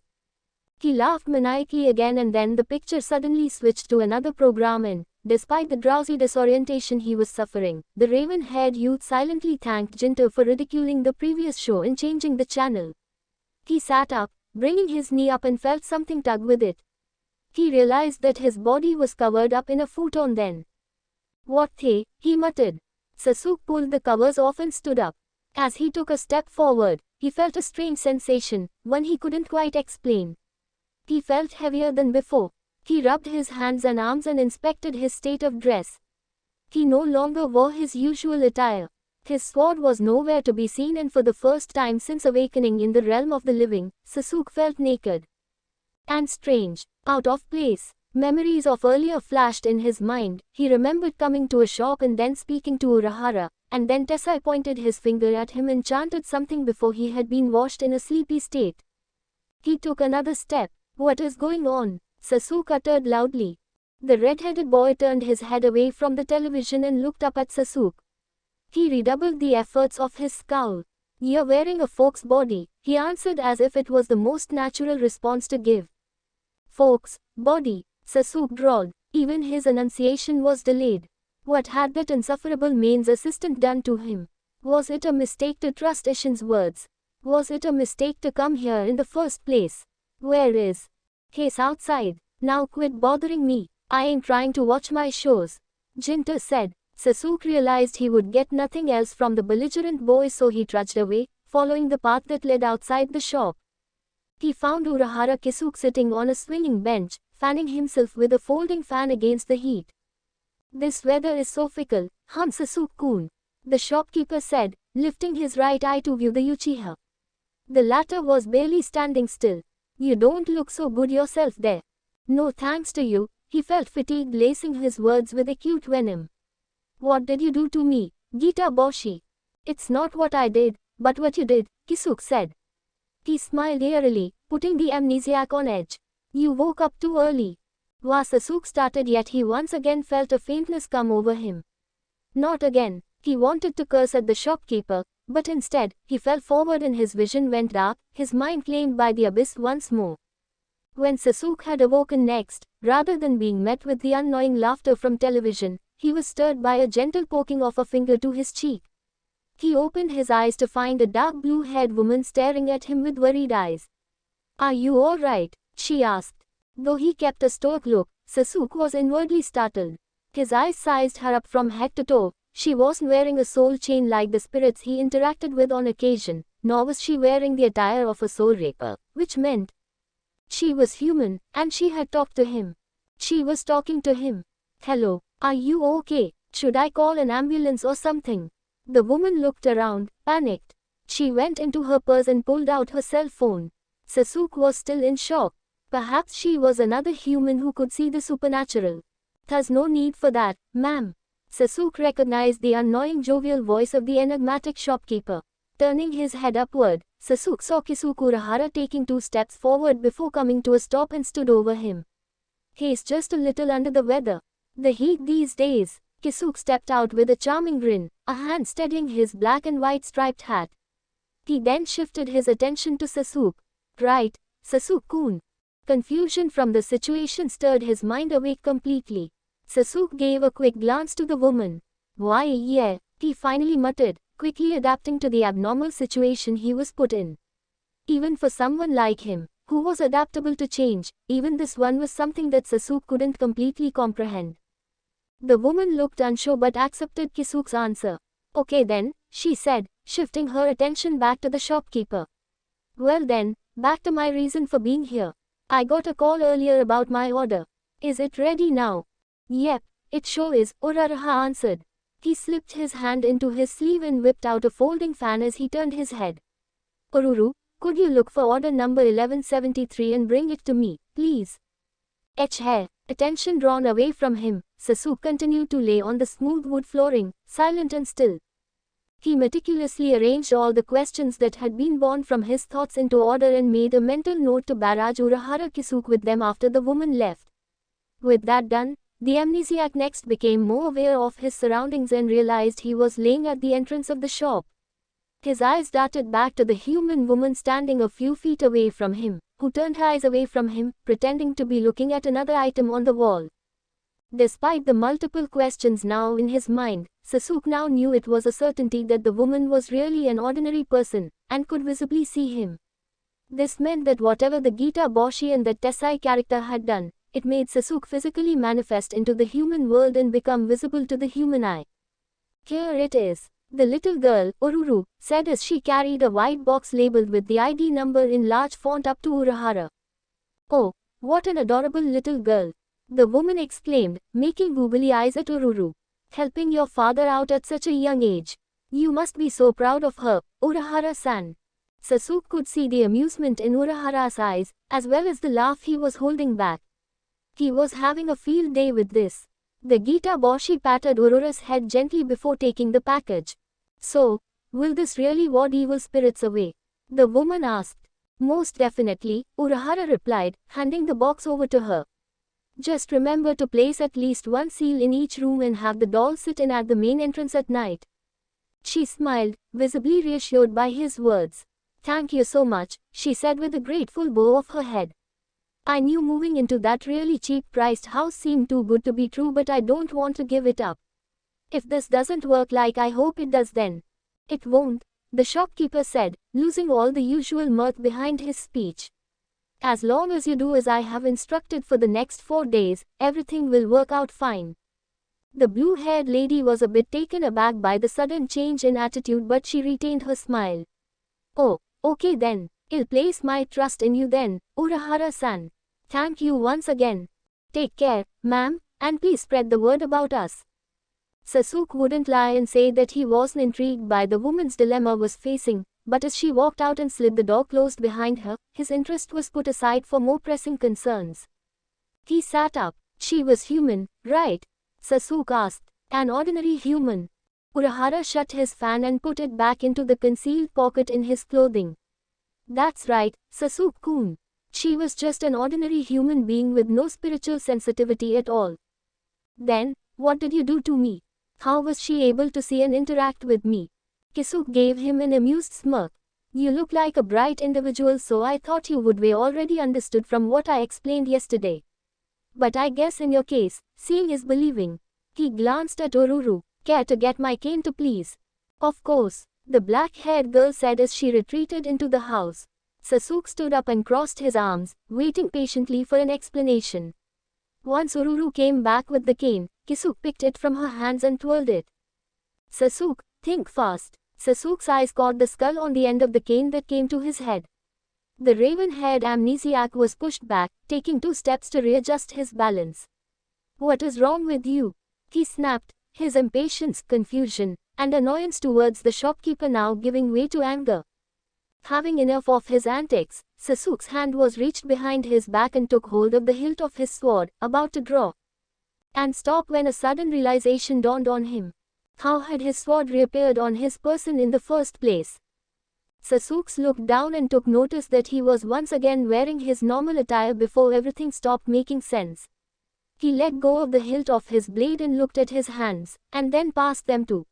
He laughed maniacally again, and then the picture suddenly switched to another program and, despite the drowsy disorientation he was suffering, the raven-haired youth silently thanked Jinto for ridiculing the previous show and changing the channel. He sat up, bringing his knee up, and felt something tug with it. He realized that his body was covered up in a futon then. What the? He muttered. Sasuke pulled the covers off and stood up. As he took a step forward, he felt a strange sensation, one he couldn't quite explain. He felt heavier than before. He rubbed his hands and arms and inspected his state of dress. He no longer wore his usual attire. His sword was nowhere to be seen, and for the first time since awakening in the realm of the living, Sasuke felt naked. And strange, out of place. Memories of earlier flashed in his mind. He remembered coming to a shop and then speaking to Urahara, and then Tesai pointed his finger at him and chanted something before he had been washed in a sleepy state. He took another step. What is going on? Sasuke uttered loudly. The red-headed boy turned his head away from the television and looked up at Sasuke. He redoubled the efforts of his scowl. You're wearing a folk's body, he answered as if it was the most natural response to give. Folk's body, Sasuke drawled. Even his enunciation was delayed. What had that insufferable man's assistant done to him? Was it a mistake to trust Ishin's words? Was it a mistake to come here in the first place? Where is? He's outside. Now quit bothering me. I ain't trying to watch my shows, Jinto said. Sasuke realized he would get nothing else from the belligerent boy, so he trudged away, following the path that led outside the shop. He found Urahara Kisuke sitting on a swinging bench, fanning himself with a folding fan against the heat. This weather is so fickle, Sasuke-kun, the shopkeeper said, lifting his right eye to view the Uchiha. The latter was barely standing still. You don't look so good yourself there. No thanks to you, he felt fatigued, lacing his words with acute venom. What did you do to me, Gita Boshi? It's not what I did, but what you did, Kisuke said. He smiled eerily, putting the amnesiac on edge. You woke up too early. Sasuke started, yet he once again felt a faintness come over him. Not again. He wanted to curse at the shopkeeper, but instead, he fell forward and his vision went dark, his mind claimed by the abyss once more. When Sasuke had awoken next, rather than being met with the annoying laughter from television, he was stirred by a gentle poking of a finger to his cheek. He opened his eyes to find a dark blue-haired woman staring at him with worried eyes. Are you all right? She asked. Though he kept a stoic look, Sasuke was inwardly startled. His eyes sized her up from head to toe. She wasn't wearing a soul chain like the spirits he interacted with on occasion, nor was she wearing the attire of a soul raper, which meant she was human, and she had talked to him. She was talking to him. Hello, are you okay? Should I call an ambulance or something? The woman looked around, panicked. She went into her purse and pulled out her cell phone. Sasuke was still in shock. Perhaps she was another human who could see the supernatural. There's no need for that, ma'am. Sasuke recognized the annoying jovial voice of the enigmatic shopkeeper. Turning his head upward, Sasuke saw Kisuke Urahara taking 2 steps forward before coming to a stop and stood over him. He's just a little under the weather. The heat these days. Kisuke stepped out with a charming grin, a hand steadying his black and white striped hat. He then shifted his attention to Sasuke. Right, Sasuke-kun. Confusion from the situation stirred his mind awake completely. Sasuke gave a quick glance to the woman. Why yeah, he finally muttered, quickly adapting to the abnormal situation he was put in. Even for someone like him, who was adaptable to change, even this one was something that Sasuke couldn't completely comprehend. The woman looked unsure but accepted Kisuke's answer. Okay then, she said, shifting her attention back to the shopkeeper. Well then, back to my reason for being here. I got a call earlier about my order. Is it ready now? Yep, it sure is, Uraraha answered. He slipped his hand into his sleeve and whipped out a folding fan as he turned his head. Ururu, could you look for order number 1173 and bring it to me, please? Hair, attention drawn away from him, Sasuke continued to lay on the smooth wood flooring, silent and still. He meticulously arranged all the questions that had been born from his thoughts into order and made a mental note to barrage Urahara Kisuke with them after the woman left. With that done, the amnesiac next became more aware of his surroundings and realized he was laying at the entrance of the shop. His eyes darted back to the human woman standing a few feet away from him, who turned her eyes away from him, pretending to be looking at another item on the wall. Despite the multiple questions now in his mind, Sasuke now knew it was a certainty that the woman was really an ordinary person, and could visibly see him. This meant that whatever the Gita Boshi and the Tessai character had done, it made Sasuke physically manifest into the human world and become visible to the human eye. Here it is, the little girl, Ururu, said as she carried a white box labeled with the ID number in large font up to Urahara. Oh, what an adorable little girl, the woman exclaimed, making googly eyes at Ururu. Helping your father out at such a young age. You must be so proud of her, Urahara-san. Sasuke could see the amusement in Urahara's eyes, as well as the laugh he was holding back. He was having a field day with this. The Gita Boshi patted Urura's head gently before taking the package. So, will this really ward evil spirits away? The woman asked. Most definitely, Urahara replied, handing the box over to her. Just remember to place at least one seal in each room and have the doll sit in at the main entrance at night. She smiled, visibly reassured by his words. Thank you so much, she said with a grateful bow of her head. I knew moving into that really cheap-priced house seemed too good to be true, but I don't want to give it up. If this doesn't work like I hope it does, then it won't, the shopkeeper said, losing all the usual mirth behind his speech. As long as you do as I have instructed for the next 4 days, everything will work out fine. The blue-haired lady was a bit taken aback by the sudden change in attitude, but she retained her smile. Oh, okay then, I'll place my trust in you then, Urahara-san. Thank you once again. Take care, ma'am, and please spread the word about us. Sasuke wouldn't lie and say that he wasn't intrigued by the woman's dilemma was facing, but as she walked out and slid the door closed behind her, his interest was put aside for more pressing concerns. He sat up. She was human, right? Sasuke asked. An ordinary human. Urahara shut his fan and put it back into the concealed pocket in his clothing. That's right, Sasuke-kun. She was just an ordinary human being with no spiritual sensitivity at all. Then, what did you do to me? How was she able to see and interact with me? Kisuke gave him an amused smirk. You look like a bright individual, so I thought you would be already understood from what I explained yesterday. But I guess in your case, seeing is believing. He glanced at Ururu. Care to get my cane to please? Of course, the black-haired girl said as she retreated into the house. Sasuke stood up and crossed his arms, waiting patiently for an explanation. Once Ururu came back with the cane, Kisuk picked it from her hands and twirled it. Sasuke, think fast. Sasuke's eyes caught the skull on the end of the cane that came to his head. The raven-haired amnesiac was pushed back, taking 2 steps to readjust his balance. What is wrong with you? He snapped, his impatience, confusion, and annoyance towards the shopkeeper now giving way to anger. Having enough of his antics, Sasuke's hand was reached behind his back and took hold of the hilt of his sword, about to draw. And stop when a sudden realization dawned on him. How had his sword reappeared on his person in the first place? Sasuke looked down and took notice that he was once again wearing his normal attire before everything stopped making sense. He let go of the hilt of his blade and looked at his hands, and then passed them too.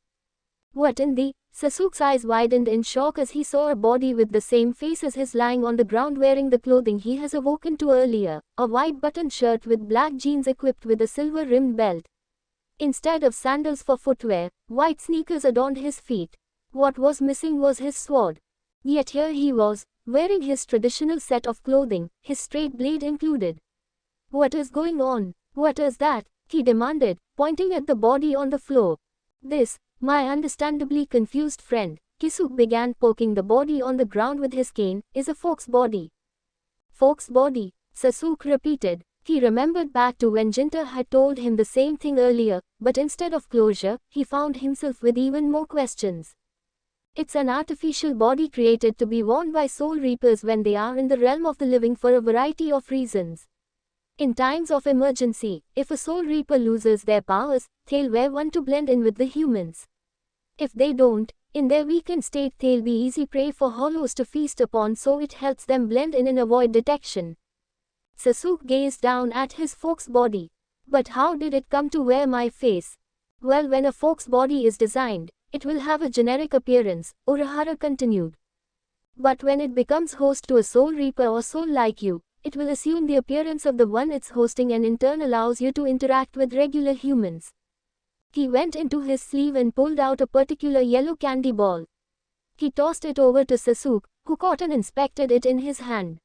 What in the? Sasuke's eyes widened in shock as he saw a body with the same face as his lying on the ground wearing the clothing he has awoken to earlier, a white button shirt with black jeans equipped with a silver-rimmed belt. Instead of sandals for footwear, white sneakers adorned his feet. What was missing was his sword. Yet here he was, wearing his traditional set of clothing, his straight blade included. What is going on? What is that? He demanded, pointing at the body on the floor. This, my understandably confused friend, Kisuk began poking the body on the ground with his cane, is a folk's body. Folk's body, Sasuke repeated. He remembered back to when Jinta had told him the same thing earlier, but instead of closure, he found himself with even more questions. It's an artificial body created to be worn by soul reapers when they are in the realm of the living for a variety of reasons. In times of emergency, if a soul reaper loses their powers, they'll wear one to blend in with the humans. If they don't, in their weakened state they'll be easy prey for hollows to feast upon, so it helps them blend in and avoid detection. Sasuke gazed down at his folk's body. But how did it come to wear my face? Well, when a folk's body is designed, it will have a generic appearance, Urahara continued. But when it becomes host to a soul reaper or soul like you, it will assume the appearance of the one it's hosting and in turn allows you to interact with regular humans. He went into his sleeve and pulled out a particular yellow candy ball. He tossed it over to Sasuke, who caught and inspected it in his hand.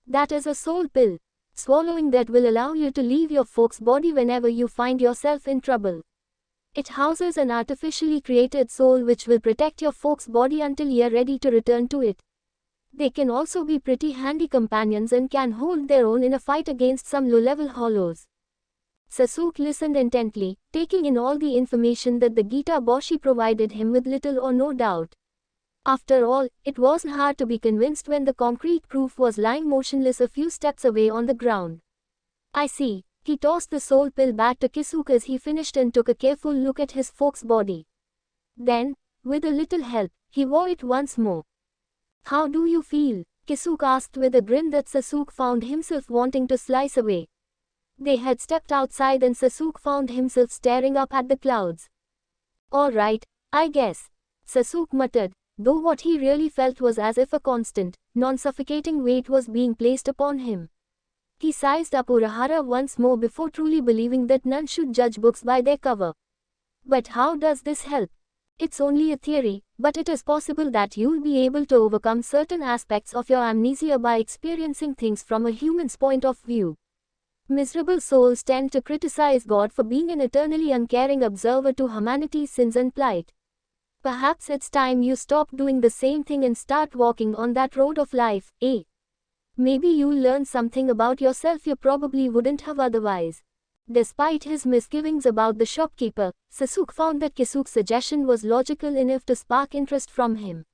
That is a soul pill. Swallowing that will allow you to leave your folk's body whenever you find yourself in trouble. It houses an artificially created soul which will protect your folk's body until you're ready to return to it. They can also be pretty handy companions and can hold their own in a fight against some low-level hollows. Sasuke listened intently, taking in all the information that the Gita Boshi provided him with little or no doubt. After all, it wasn't hard to be convinced when the concrete proof was lying motionless a few steps away on the ground. I see. He tossed the soul pill back to Kisuk as he finished and took a careful look at his folk's body. Then, with a little help, he wore it once more. How do you feel? Kisuk asked with a grin that Sasuke found himself wanting to slice away. They had stepped outside and Sasuke found himself staring up at the clouds. All right, I guess, Sasuke muttered, though what he really felt was as if a constant, non-suffocating weight was being placed upon him. He sized up Urahara once more before truly believing that none should judge books by their cover. But how does this help? It's only a theory, but it is possible that you'll be able to overcome certain aspects of your amnesia by experiencing things from a human's point of view. Miserable souls tend to criticize God for being an eternally uncaring observer to humanity's sins and plight. Perhaps it's time you stop doing the same thing and start walking on that road of life, eh? Maybe you'll learn something about yourself you probably wouldn't have otherwise. Despite his misgivings about the shopkeeper, Sasuke found that Kisuke's suggestion was logical enough to spark interest from him.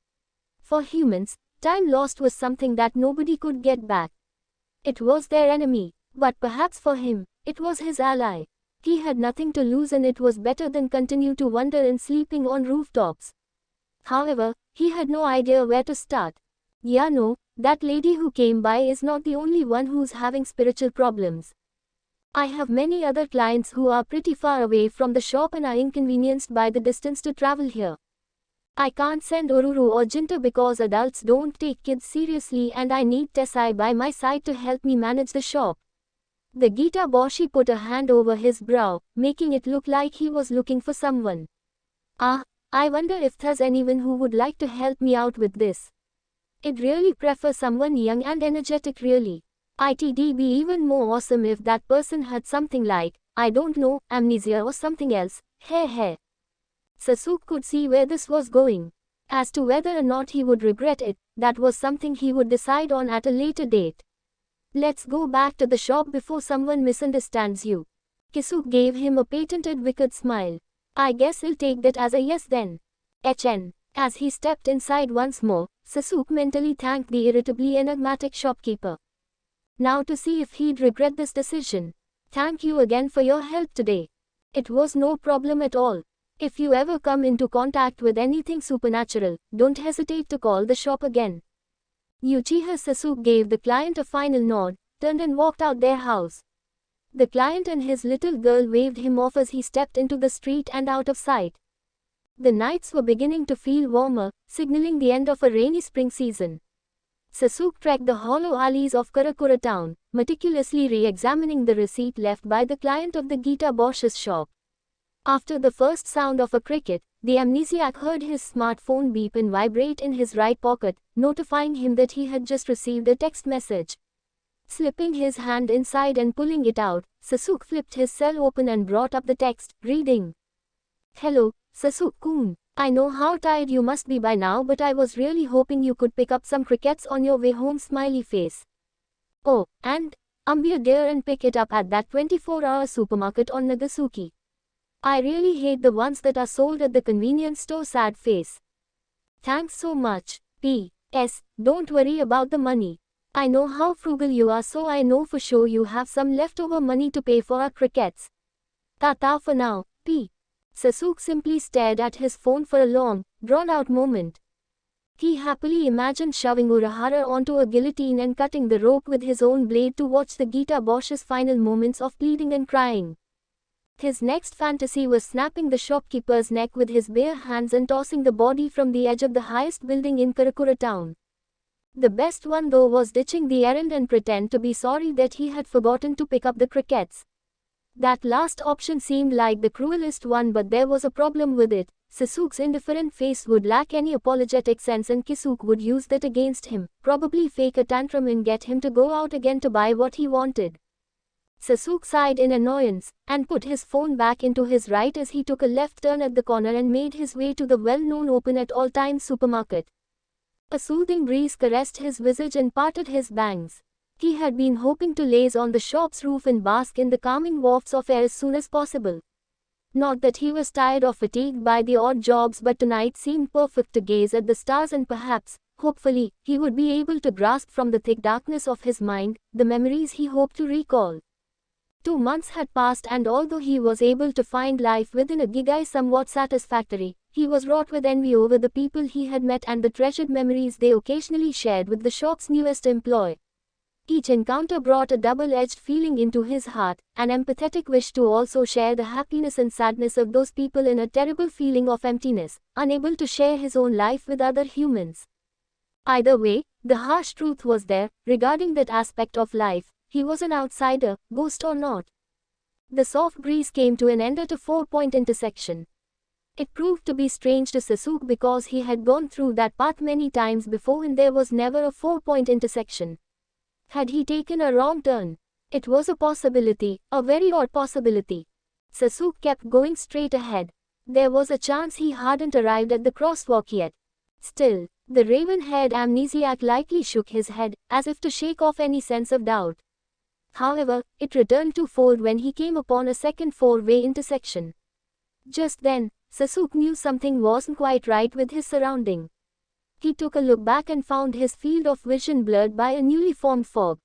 For humans, time lost was something that nobody could get back. It was their enemy, but perhaps for him, it was his ally. He had nothing to lose and it was better than continue to wander and sleeping on rooftops. However, he had no idea where to start. Yeah, no, that lady who came by is not the only one who's having spiritual problems. I have many other clients who are pretty far away from the shop and are inconvenienced by the distance to travel here. I can't send Ururu or Jinta because adults don't take kids seriously and I need Tessai by my side to help me manage the shop. The Gita Boshi put a hand over his brow, making it look like he was looking for someone. Ah, I wonder if there's anyone who would like to help me out with this. I'd really prefer someone young and energetic really. It'd be even more awesome if that person had something like, I don't know, amnesia or something else. Heh. Sasuke could see where this was going. As to whether or not he would regret it, that was something he would decide on at a later date. Let's go back to the shop before someone misunderstands you. Kisuke gave him a patented wicked smile. I guess I'll take that as a yes then. HN. As he stepped inside once more, Sasuke mentally thanked the irritably enigmatic shopkeeper. Now to see if he'd regret this decision. Thank you again for your help today. It was no problem at all. If you ever come into contact with anything supernatural, don't hesitate to call the shop again. Uchiha Sasuke gave the client a final nod, turned and walked out their house. The client and his little girl waved him off as he stepped into the street and out of sight. The nights were beginning to feel warmer, signaling the end of a rainy spring season. Sasuke trekked the hollow alleys of Karakura town, meticulously re-examining the receipt left by the client of the Gita Bosch's shop. After the first sound of a cricket, the amnesiac heard his smartphone beep and vibrate in his right pocket, notifying him that he had just received a text message. Slipping his hand inside and pulling it out, Sasuke flipped his cell open and brought up the text, reading. Hello, Sasuke-kun. I know how tired you must be by now, but I was really hoping you could pick up some crickets on your way home, smiley face. Oh, and be a dear and pick it up at that 24-hour supermarket on Nagasaki. I really hate the ones that are sold at the convenience store, sad face. Thanks so much. P.S. Don't worry about the money. I know how frugal you are, so I know for sure you have some leftover money to pay for our crickets. Ta-ta for now, P. Sasuke simply stared at his phone for a long, drawn-out moment. He happily imagined shoving Urahara onto a guillotine and cutting the rope with his own blade to watch the Gita Bosch's final moments of pleading and crying. His next fantasy was snapping the shopkeeper's neck with his bare hands and tossing the body from the edge of the highest building in Karakura town. The best one though was ditching the errand and pretend to be sorry that he had forgotten to pick up the crickets. That last option seemed like the cruelest one, but there was a problem with it. Sasuke's indifferent face would lack any apologetic sense and Kisuke would use that against him, probably fake a tantrum and get him to go out again to buy what he wanted. Sasuke sighed in annoyance, and put his phone back into his right as he took a left turn at the corner and made his way to the well-known open-at-all-times supermarket. A soothing breeze caressed his visage and parted his bangs. He had been hoping to laze on the shop's roof and bask in the calming wafts of air as soon as possible. Not that he was tired or fatigued by the odd jobs, but tonight seemed perfect to gaze at the stars and perhaps, hopefully, he would be able to grasp from the thick darkness of his mind, the memories he hoped to recall. 2 months had passed, and although he was able to find life within a gigai somewhat satisfactory, he was wrought with envy over the people he had met and the treasured memories they occasionally shared with the shop's newest employee. Each encounter brought a double-edged feeling into his heart, an empathetic wish to also share the happiness and sadness of those people in a terrible feeling of emptiness, unable to share his own life with other humans. Either way, the harsh truth was there, regarding that aspect of life. He was an outsider, ghost or not. The soft breeze came to an end at a 4-point intersection. It proved to be strange to Sasuke because he had gone through that path many times before and there was never a 4-point intersection. Had he taken a wrong turn? It was a possibility, a very odd possibility. Sasuke kept going straight ahead. There was a chance he hadn't arrived at the crosswalk yet. Still, the raven-haired amnesiac lightly shook his head, as if to shake off any sense of doubt. However, it returned twofold when he came upon a second 4-way intersection. Just then, Sasuke knew something wasn't quite right with his surrounding. He took a look back and found his field of vision blurred by a newly formed fog.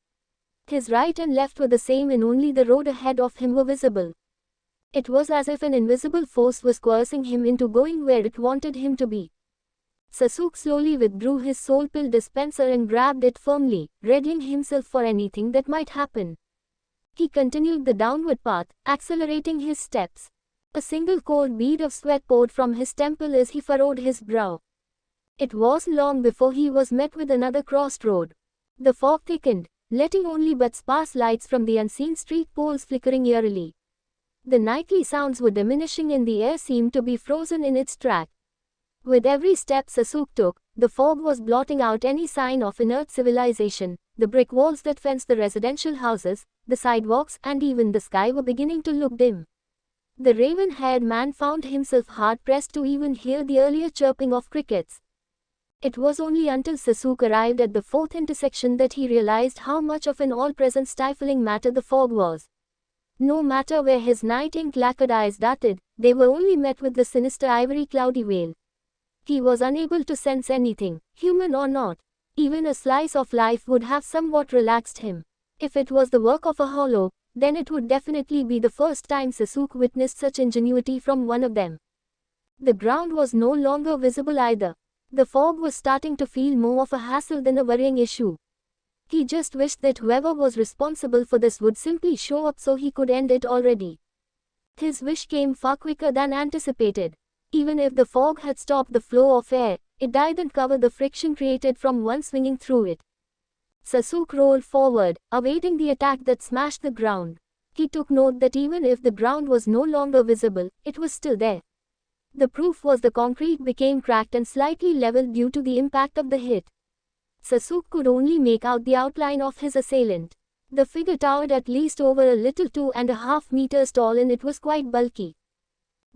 His right and left were the same and only the road ahead of him were visible. It was as if an invisible force was coercing him into going where it wanted him to be. Sasuke slowly withdrew his soul pill dispenser and grabbed it firmly, readying himself for anything that might happen. He continued the downward path, accelerating his steps. A single cold bead of sweat poured from his temple as he furrowed his brow. It wasn't long before he was met with another crossroad. The fog thickened, letting only but sparse lights from the unseen street poles flickering eerily. The nightly sounds were diminishing and the air seemed to be frozen in its track. With every step Sasuke took, The fog was blotting out any sign of inert civilization. The brick walls that fenced the residential houses, the sidewalks, and even the sky were beginning to look dim. The raven-haired man found himself hard-pressed to even hear the earlier chirping of crickets. It was only until Sasuke arrived at the fourth intersection that he realized how much of an all-present stifling matter the fog was. No matter where his night-ink lacquered eyes darted, they were only met with the sinister ivory cloudy veil. He was unable to sense anything, human or not. Even a slice of life would have somewhat relaxed him. If it was the work of a hollow, then it would definitely be the first time Sasuke witnessed such ingenuity from one of them. The ground was no longer visible either. The fog was starting to feel more of a hassle than a worrying issue. He just wished that whoever was responsible for this would simply show up so he could end it already. His wish came far quicker than anticipated. Even if the fog had stopped the flow of air, it didn't cover the friction created from one swinging through it. Sasuke rolled forward, awaiting the attack that smashed the ground. He took note that even if the ground was no longer visible, it was still there. The proof was the concrete became cracked and slightly leveled due to the impact of the hit. Sasuke could only make out the outline of his assailant. The figure towered at least over a little 2.5 meters tall, and it was quite bulky.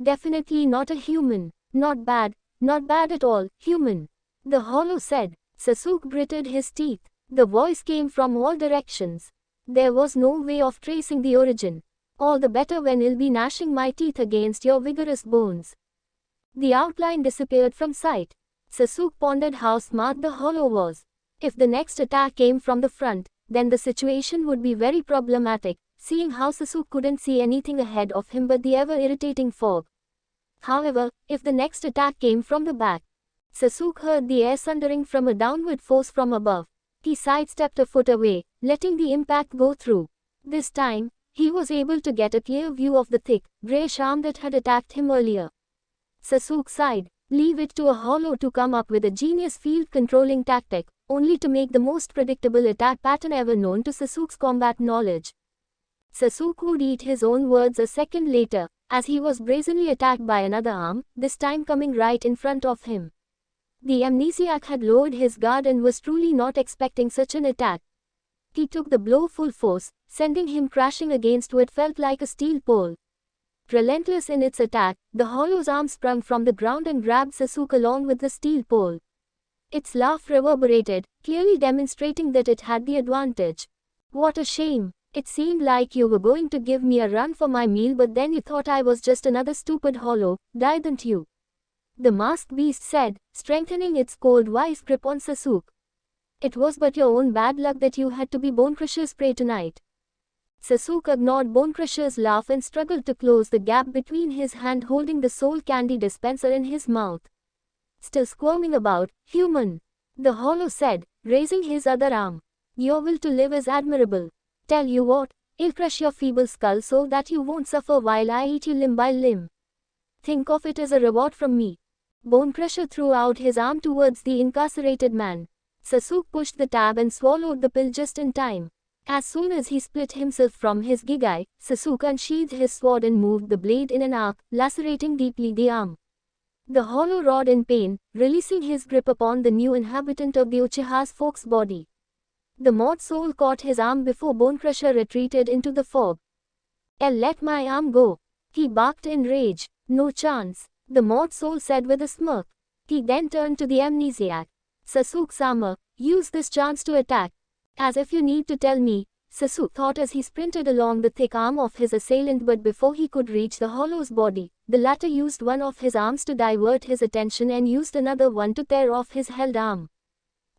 Definitely not a human. Not bad at all, human. The hollow said. Sasuke gritted his teeth. The voice came from all directions. There was no way of tracing the origin. All the better when I'll be gnashing my teeth against your vigorous bones. The outline disappeared from sight. Sasuke pondered how smart the hollow was. If the next attack came from the front, then the situation would be very problematic, seeing how Sasuke couldn't see anything ahead of him but the ever-irritating fog. However, if the next attack came from the back, Sasuke heard the air sundering from a downward force from above. He sidestepped a foot away, letting the impact go through. This time, he was able to get a clear view of the thick, grayish arm that had attacked him earlier. Sasuke sighed. Leave it to a hollow to come up with a genius field-controlling tactic, only to make the most predictable attack pattern ever known to Sasuke's combat knowledge. Sasuke would eat his own words a second later, as he was brazenly attacked by another arm, this time coming right in front of him. The amnesiac had lowered his guard and was truly not expecting such an attack. He took the blow full force, sending him crashing against what felt like a steel pole. Relentless in its attack, the hollow's arm sprung from the ground and grabbed Sasuke along with the steel pole. Its laugh reverberated, clearly demonstrating that it had the advantage. What a shame. It seemed like you were going to give me a run for my meal, but then you thought I was just another stupid hollow, didn't you? The masked beast said, strengthening its cold wise grip on Sasuke. It was but your own bad luck that you had to be Bonecrusher's prey tonight. Sasuke ignored Bonecrusher's laugh and struggled to close the gap between his hand holding the soul candy dispenser in his mouth. Still squirming about, human, the hollow said, raising his other arm. Your will to live is admirable. Tell you what, I'll crush your feeble skull so that you won't suffer while I eat you limb by limb. Think of it as a reward from me. Bonecrusher threw out his arm towards the incarcerated man. Sasuke pushed the tab and swallowed the pill just in time. As soon as he split himself from his gigai, Sasuke unsheathed his sword and moved the blade in an arc, lacerating deeply the arm. The hollow roared in pain, releasing his grip upon the new inhabitant of the Uchiha's folk's body. The mod soul caught his arm before Bonecrusher retreated into the fog. I'll let my arm go. He barked in rage. No chance, the mod soul said with a smirk. He then turned to the amnesiac. Sasuke-sama, use this chance to attack. As if you need to tell me, Sasuke thought as he sprinted along the thick arm of his assailant, but before he could reach the hollow's body, the latter used one of his arms to divert his attention and used another one to tear off his held arm.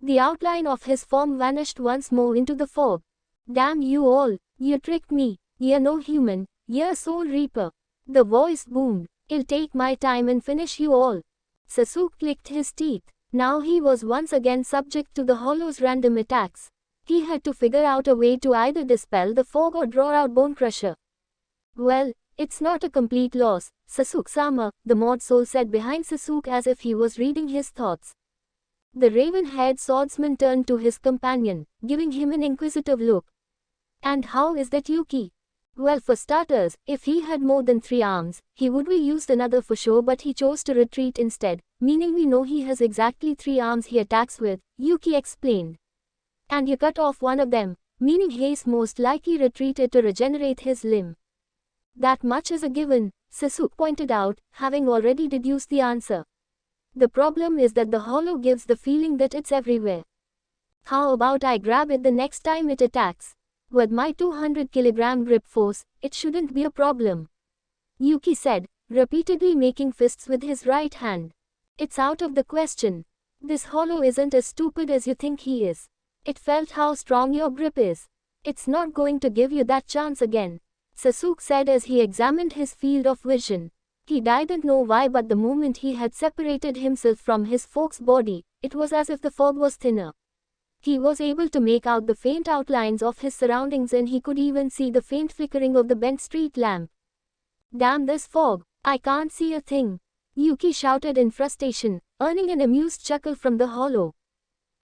The outline of his form vanished once more into the fog. Damn you all, you tricked me, you're no human, you're a soul reaper. The voice boomed, I'll take my time and finish you all. Sasuke clicked his teeth. Now he was once again subject to the hollow's random attacks. He had to figure out a way to either dispel the fog or draw out Bonecrusher. Well, it's not a complete loss, Sasuke-sama, the mod soul said behind Sasuke as if he was reading his thoughts. The raven-haired swordsman turned to his companion, giving him an inquisitive look. And how is that, Yuki? Well, for starters, if he had more than 3 arms, he would have used another for sure, but he chose to retreat instead, meaning we know he has exactly 3 arms he attacks with, Yuki explained. And you cut off one of them, meaning he's most likely retreated to regenerate his limb. That much is a given, Sasuke pointed out, having already deduced the answer. The problem is that the hollow gives the feeling that it's everywhere. How about I grab it the next time it attacks? With my 200 kg grip force, it shouldn't be a problem. Yuki said, repeatedly making fists with his right hand. It's out of the question. This hollow isn't as stupid as you think he is. It felt how strong your grip is. It's not going to give you that chance again, Sasuke said as he examined his field of vision. He didn't know why, but the moment he had separated himself from his foe's body, it was as if the fog was thinner. He was able to make out the faint outlines of his surroundings, and he could even see the faint flickering of the bent street lamp. Damn this fog, I can't see a thing, Yuki shouted in frustration, earning an amused chuckle from the hollow.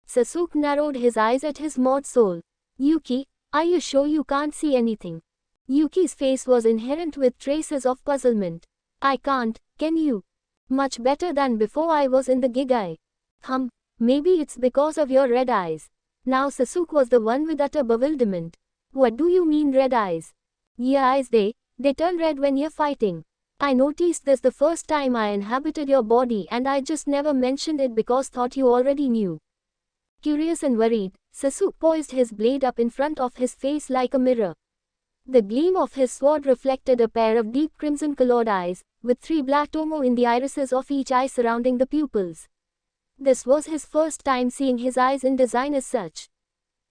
Sasuke narrowed his eyes at his mod soul. Yuki, are you sure you can't see anything? Yuki's face was inherent with traces of puzzlement. I can't, can you? Much better than before I was in the Gigai. Maybe it's because of your red eyes. Now Sasuke was the one with utter bewilderment. What do you mean red eyes? Yeah, eyes they turn red when you're fighting. I noticed this the first time I inhabited your body, and I just never mentioned it because thought you already knew. Curious and worried, Sasuke poised his blade up in front of his face like a mirror. The gleam of his sword reflected a pair of deep crimson-colored eyes, with 3 black tomo in the irises of each eye surrounding the pupils. This was his first time seeing his eyes in design as such.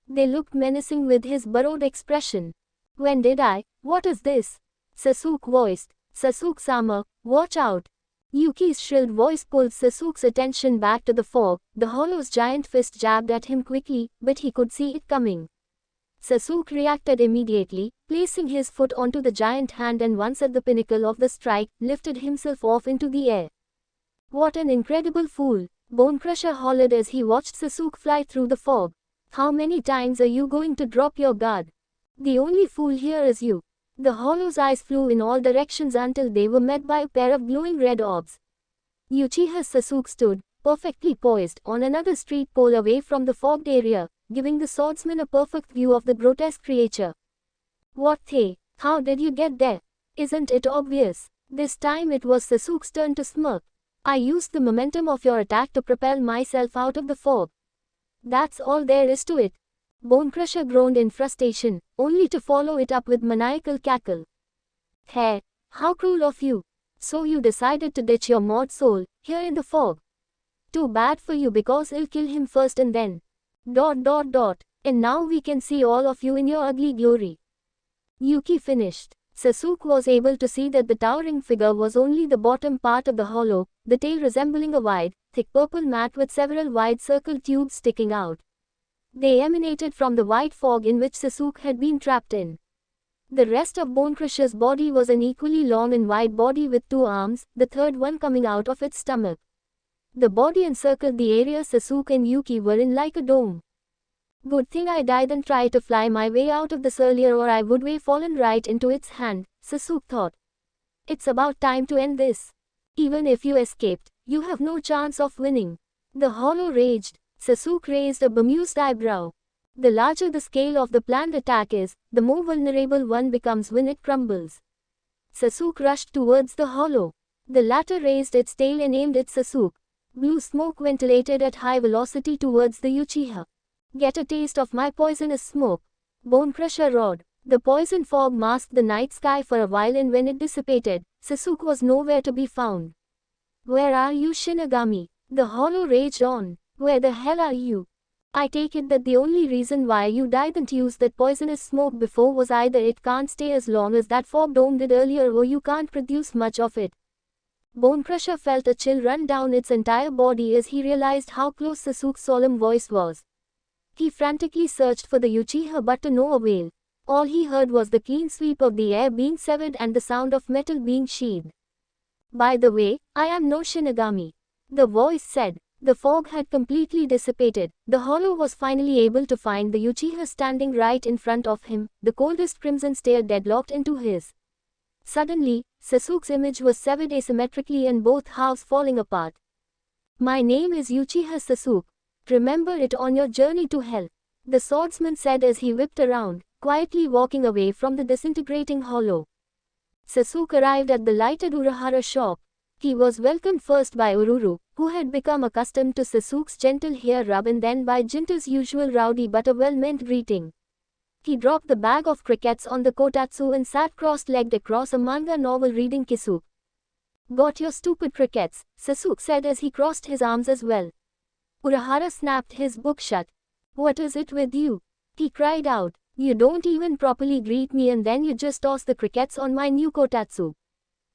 They looked menacing with his burrowed expression. When did I? What is this? Sasuke voiced. Sasuke-sama, watch out. Yuki's shrilled voice pulled Sasuke's attention back to the fog. The hollow's giant fist jabbed at him quickly, but he could see it coming. Sasuke reacted immediately, placing his foot onto the giant hand, and once at the pinnacle of the strike, lifted himself off into the air. What an incredible fool, Bonecrusher hollered as he watched Sasuke fly through the fog. How many times are you going to drop your guard? The only fool here is you. The hollow's eyes flew in all directions until they were met by a pair of glowing red orbs. Uchiha Sasuke stood, perfectly poised, on another street pole away from the fogged area, giving the swordsman a perfect view of the grotesque creature. What the? How did you get there? Isn't it obvious? This time it was Sasuke's turn to smirk. I used the momentum of your attack to propel myself out of the fog. That's all there is to it. Bonecrusher groaned in frustration, only to follow it up with maniacal cackle. Hey, how cruel of you. So you decided to ditch your mod soul, here in the fog. Too bad for you, because I'll kill him first and then. ... And now we can see all of you in your ugly glory. Yuki finished. Sasuke was able to see that the towering figure was only the bottom part of the hollow, the tail resembling a wide, thick purple mat with several wide circle tubes sticking out. They emanated from the white fog in which Sasuke had been trapped in. The rest of Bonecrusher's body was an equally long and wide body with 2 arms, the third one coming out of its stomach. The body encircled the area Sasuke and Yuki were in like a dome. Good thing I didn't try to fly my way out of this earlier, or I would have fallen right into its hand, Sasuke thought. It's about time to end this. Even if you escaped, you have no chance of winning. The hollow raged. Sasuke raised a bemused eyebrow. The larger the scale of the planned attack is, the more vulnerable one becomes when it crumbles. Sasuke rushed towards the hollow. The latter raised its tail and aimed at Sasuke. Blue smoke ventilated at high velocity towards the Uchiha. Get a taste of my poisonous smoke. Bonecrusher roared. The poison fog masked the night sky for a while, and when it dissipated, Sasuke was nowhere to be found. Where are you, Shinigami? The hollow raged on. Where the hell are you? I take it that the only reason why you didn't use that poisonous smoke before was either it can't stay as long as that fog dome did earlier, or you can't produce much of it. Bonecrusher felt a chill run down its entire body as he realized how close Sasuke's solemn voice was. He frantically searched for the Uchiha, but to no avail. All he heard was the clean sweep of the air being severed and the sound of metal being sheathed. By the way, I am no Shinigami, the voice said. The fog had completely dissipated. The hollow was finally able to find the Uchiha standing right in front of him, the coldest crimson stare deadlocked into his. Suddenly, Sasuke's image was severed asymmetrically and both halves falling apart. My name is Uchiha Sasuke. Remember it on your journey to hell, the swordsman said as he whipped around, quietly walking away from the disintegrating hollow. Sasuke arrived at the lighted Urahara shop. He was welcomed first by Ururu, who had become accustomed to Sasuke's gentle hair rub, and then by Jinta's usual rowdy but a well-meant greeting. He dropped the bag of crickets on the kotatsu and sat cross-legged across a manga novel reading Kisuke. Got your stupid crickets, Sasuke said as he crossed his arms as well. Urahara snapped his book shut. What is it with you? He cried out. You don't even properly greet me and then you just toss the crickets on my new kotatsu.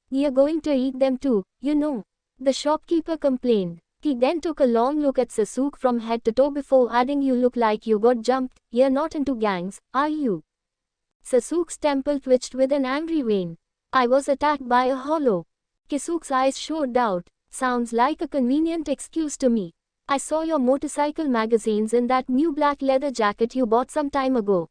You're going to eat them too, you know, the shopkeeper complained. He then took a long look at Sasuke from head to toe before adding, you look like you got jumped. You're not into gangs, are you? Sasuke's temple twitched with an angry vein. I was attacked by a hollow. Kisuke's eyes showed doubt. Sounds like a convenient excuse to me. I saw your motorcycle magazines in that new black leather jacket you bought some time ago.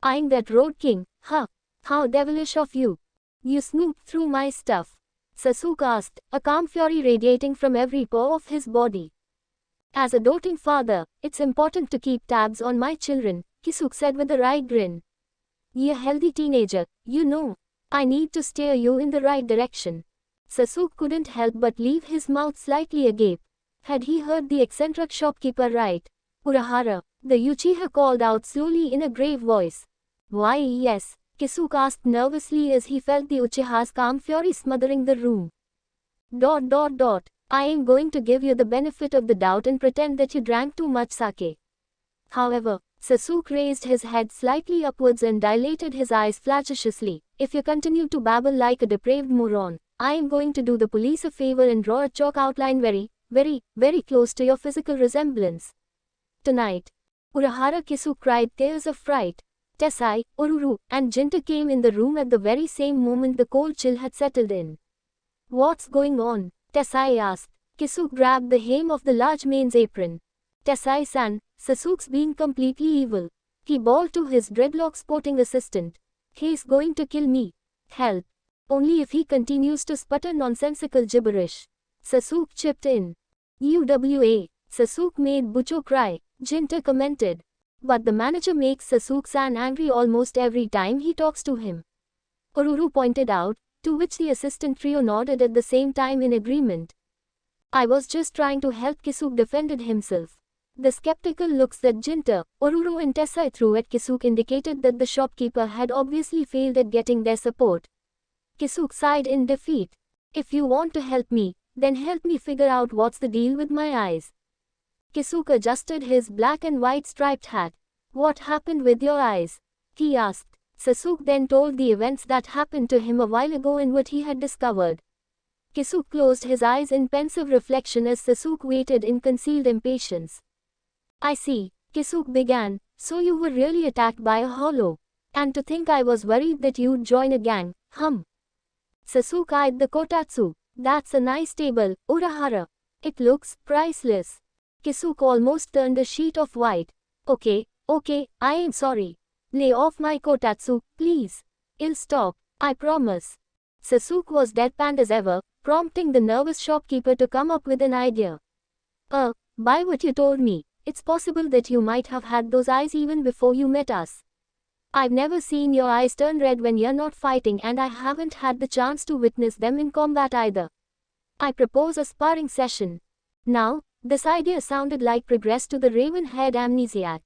Eyeing that road king, huh? How devilish of you. You snooped through my stuff. Sasuke asked, a calm fury radiating from every pore of his body. As a doting father, it's important to keep tabs on my children, Kisuke said with a wry grin. You're a healthy teenager, you know. I need to steer you in the right direction. Sasuke couldn't help but leave his mouth slightly agape. Had he heard the eccentric shopkeeper right? Urahara, the Uchiha called out slowly in a grave voice. Why yes, Kisuke asked nervously as he felt the Uchiha's calm fury smothering the room. I am going to give you the benefit of the doubt and pretend that you drank too much sake. However, Sasuke raised his head slightly upwards and dilated his eyes flagitiously. If you continue to babble like a depraved moron, I am going to do the police a favor and draw a chalk outline very close to your physical resemblance. Tonight. Urahara Kisuke cried tears of fright. Tessai, Ururu, and Jinta came in the room at the very same moment the cold chill had settled in. What's going on? Tessai asked. Kisuke grabbed the hem of the large man's apron. Tessai-san, Sasuke's being completely evil. He bawled to his dreadlock-sporting assistant. He's going to kill me. Help. Only if he continues to sputter nonsensical gibberish. Sasuke chipped in. UWA. Sasuke made Bucho cry, Jinta commented. But the manager makes Sasuke-san angry almost every time he talks to him. Ururu pointed out, to which the assistant trio nodded at the same time in agreement. I was just trying to help, Kisuke defended himself. The skeptical looks that Jinta, Ururu and Tessai threw at Kisuke indicated that the shopkeeper had obviously failed at getting their support. Kisuke sighed in defeat. If you want to help me, then help me figure out what's the deal with my eyes. Kisuke adjusted his black and white striped hat. What happened with your eyes? He asked. Sasuke then told the events that happened to him a while ago and what he had discovered. Kisuke closed his eyes in pensive reflection as Sasuke waited in concealed impatience. I see, Kisuke began, so you were really attacked by a hollow. And to think I was worried that you'd join a gang, Sasuke eyed the kotatsu. That's a nice table, Urahara. It looks priceless. Kisuke almost turned a sheet of white. Okay, I am sorry. Lay off my kotatsu, please. I'll stop, I promise. Sasuke was deadpanned as ever, prompting the nervous shopkeeper to come up with an idea. By what you told me, it's possible that you might have had those eyes even before you met us. I've never seen your eyes turn red when you're not fighting, and I haven't had the chance to witness them in combat either. I propose a sparring session. Now, this idea sounded like progress to the raven-haired amnesiac.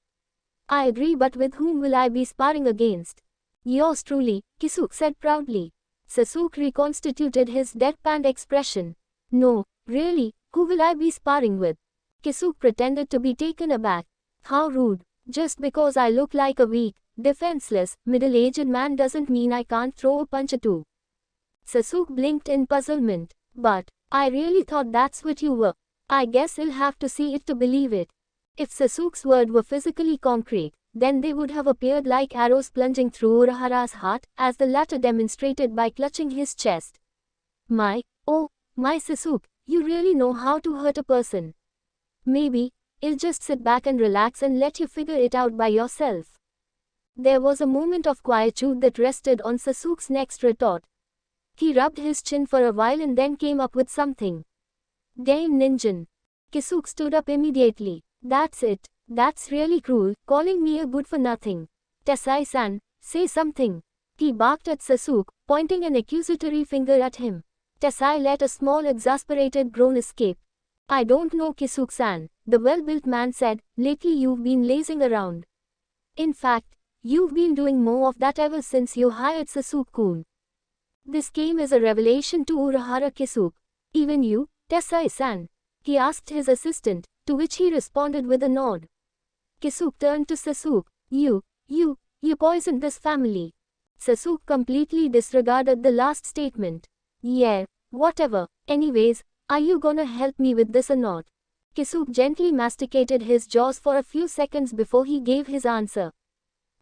I agree, but with whom will I be sparring against? Yours truly, Kisuke said proudly. Sasuke reconstituted his deadpanned expression. No, really, who will I be sparring with? Kisuke pretended to be taken aback. How rude. Just because I look like a weak, defenseless, middle-aged man doesn't mean I can't throw a punch or two. Sasuke blinked in puzzlement. But, I really thought that's what you were. I guess I'll have to see it to believe it. If Sasuke's words were physically concrete, then they would have appeared like arrows plunging through Urahara's heart, as the latter demonstrated by clutching his chest. My Sasuke, you really know how to hurt a person. Maybe, I'll just sit back and relax and let you figure it out by yourself. There was a moment of quietude that rested on Sasuke's next retort. He rubbed his chin for a while and then came up with something. Damn ninja. Kisuke stood up immediately. That's it. That's really cruel, calling me a good-for-nothing. Tesai-san, say something. He barked at Sasuke, pointing an accusatory finger at him. Tesai let a small exasperated groan escape. I don't know, Kisuke-san, the well-built man said. Lately you've been lazing around. In fact, you've been doing more of that ever since you hired Sasuke-kun. This came as a revelation to Urahara Kisuke. Even you, Tesai-san? He asked his assistant, to which he responded with a nod. Kisuke turned to Sasuke. You poisoned this family. Sasuke completely disregarded the last statement. Yeah, whatever. Anyways, are you gonna help me with this or not? Kisuke gently masticated his jaws for a few seconds before he gave his answer.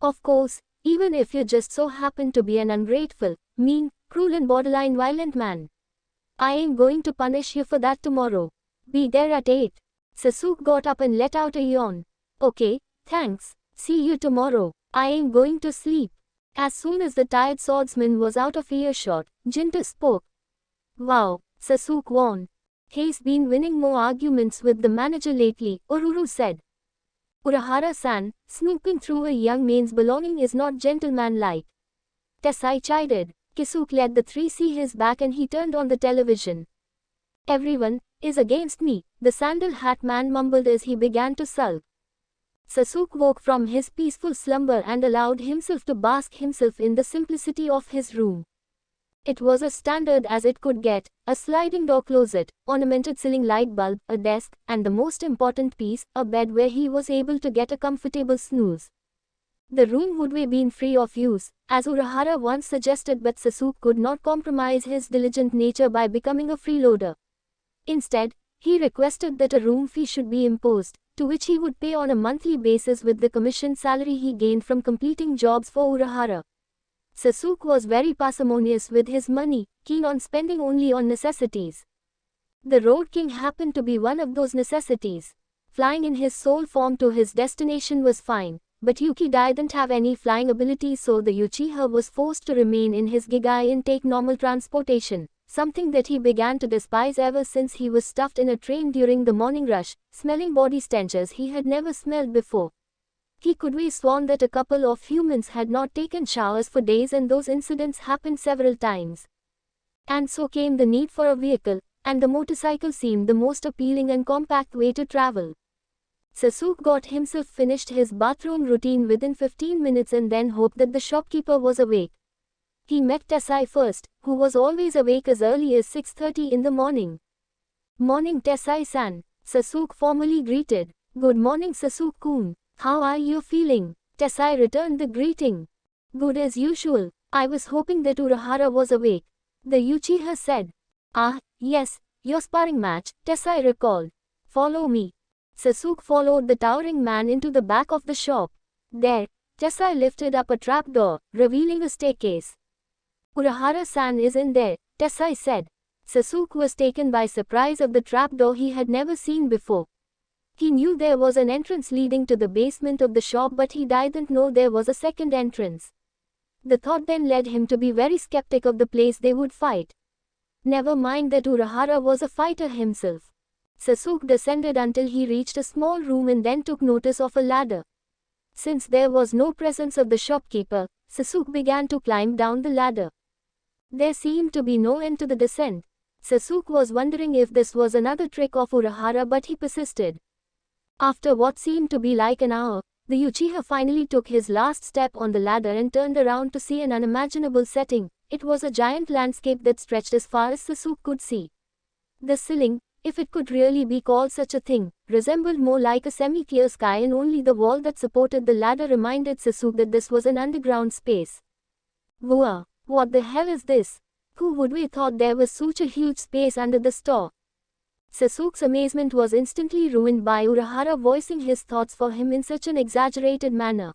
Of course, even if you just so happen to be an ungrateful, mean, cruel and borderline violent man. I ain't going to punish you for that tomorrow. Be there at 8. Sasuke got up and let out a yawn. Okay, thanks. See you tomorrow. I ain't going to sleep. As soon as the tired swordsman was out of earshot, Jinta spoke. Wow, Sasuke won. He's been winning more arguments with the manager lately, Ururu said. Urahara-san, snooping through a young man's belonging is not gentlemanlike. Tesai chided. Kisuke let the three see his back and he turned on the television. Everyone is against me, the sandal hat man mumbled as he began to sulk. Sasuke woke from his peaceful slumber and allowed himself to bask himself in the simplicity of his room. It was as standard as it could get, a sliding door closet, ornamented ceiling light bulb, a desk, and the most important piece, a bed where he was able to get a comfortable snooze. The room would be been free of use, as Urahara once suggested, but Sasuke could not compromise his diligent nature by becoming a freeloader. Instead, he requested that a room fee should be imposed, to which he would pay on a monthly basis with the commission salary he gained from completing jobs for Urahara. Sasuke was very parsimonious with his money, keen on spending only on necessities. The Road King happened to be one of those necessities. Flying in his soul form to his destination was fine, but Yuki didn't have any flying ability, so the Uchiha was forced to remain in his Gigai and take normal transportation, something that he began to despise ever since he was stuffed in a train during the morning rush, smelling body stenches he had never smelled before. He could have sworn that a couple of humans had not taken showers for days, and those incidents happened several times. And so came the need for a vehicle, and the motorcycle seemed the most appealing and compact way to travel. Sasuke got himself finished his bathroom routine within 15 minutes and then hoped that the shopkeeper was awake. He met Tesai first, who was always awake as early as 6:30 in the morning. Morning, Tesai-san, Sasuke formally greeted. Good morning, Sasuke-kun. How are you feeling? Tesai returned the greeting. Good as usual. I was hoping that Urahara was awake. The Uchiha said. Ah, yes, your sparring match, Tesai recalled. Follow me. Sasuke followed the towering man into the back of the shop. There, Tesai lifted up a trapdoor, revealing a staircase. Urahara-san is in there, Tesai said. Sasuke was taken by surprise of the trapdoor he had never seen before. He knew there was an entrance leading to the basement of the shop, but he didn't know there was a second entrance. The thought then led him to be very skeptic of the place they would fight. Never mind that Urahara was a fighter himself. Sasuke descended until he reached a small room and then took notice of a ladder. Since there was no presence of the shopkeeper, Sasuke began to climb down the ladder. There seemed to be no end to the descent. Sasuke was wondering if this was another trick of Urahara, but he persisted. After what seemed to be like an hour, the Uchiha finally took his last step on the ladder and turned around to see an unimaginable setting. It was a giant landscape that stretched as far as Sasuke could see. The ceiling, if it could really be called such a thing, resembled more like a semi-clear sky, and only the wall that supported the ladder reminded Sasuke that this was an underground space. Whoa, what the hell is this? Who would we thought there was such a huge space under the store? Sasuke's amazement was instantly ruined by Urahara voicing his thoughts for him in such an exaggerated manner.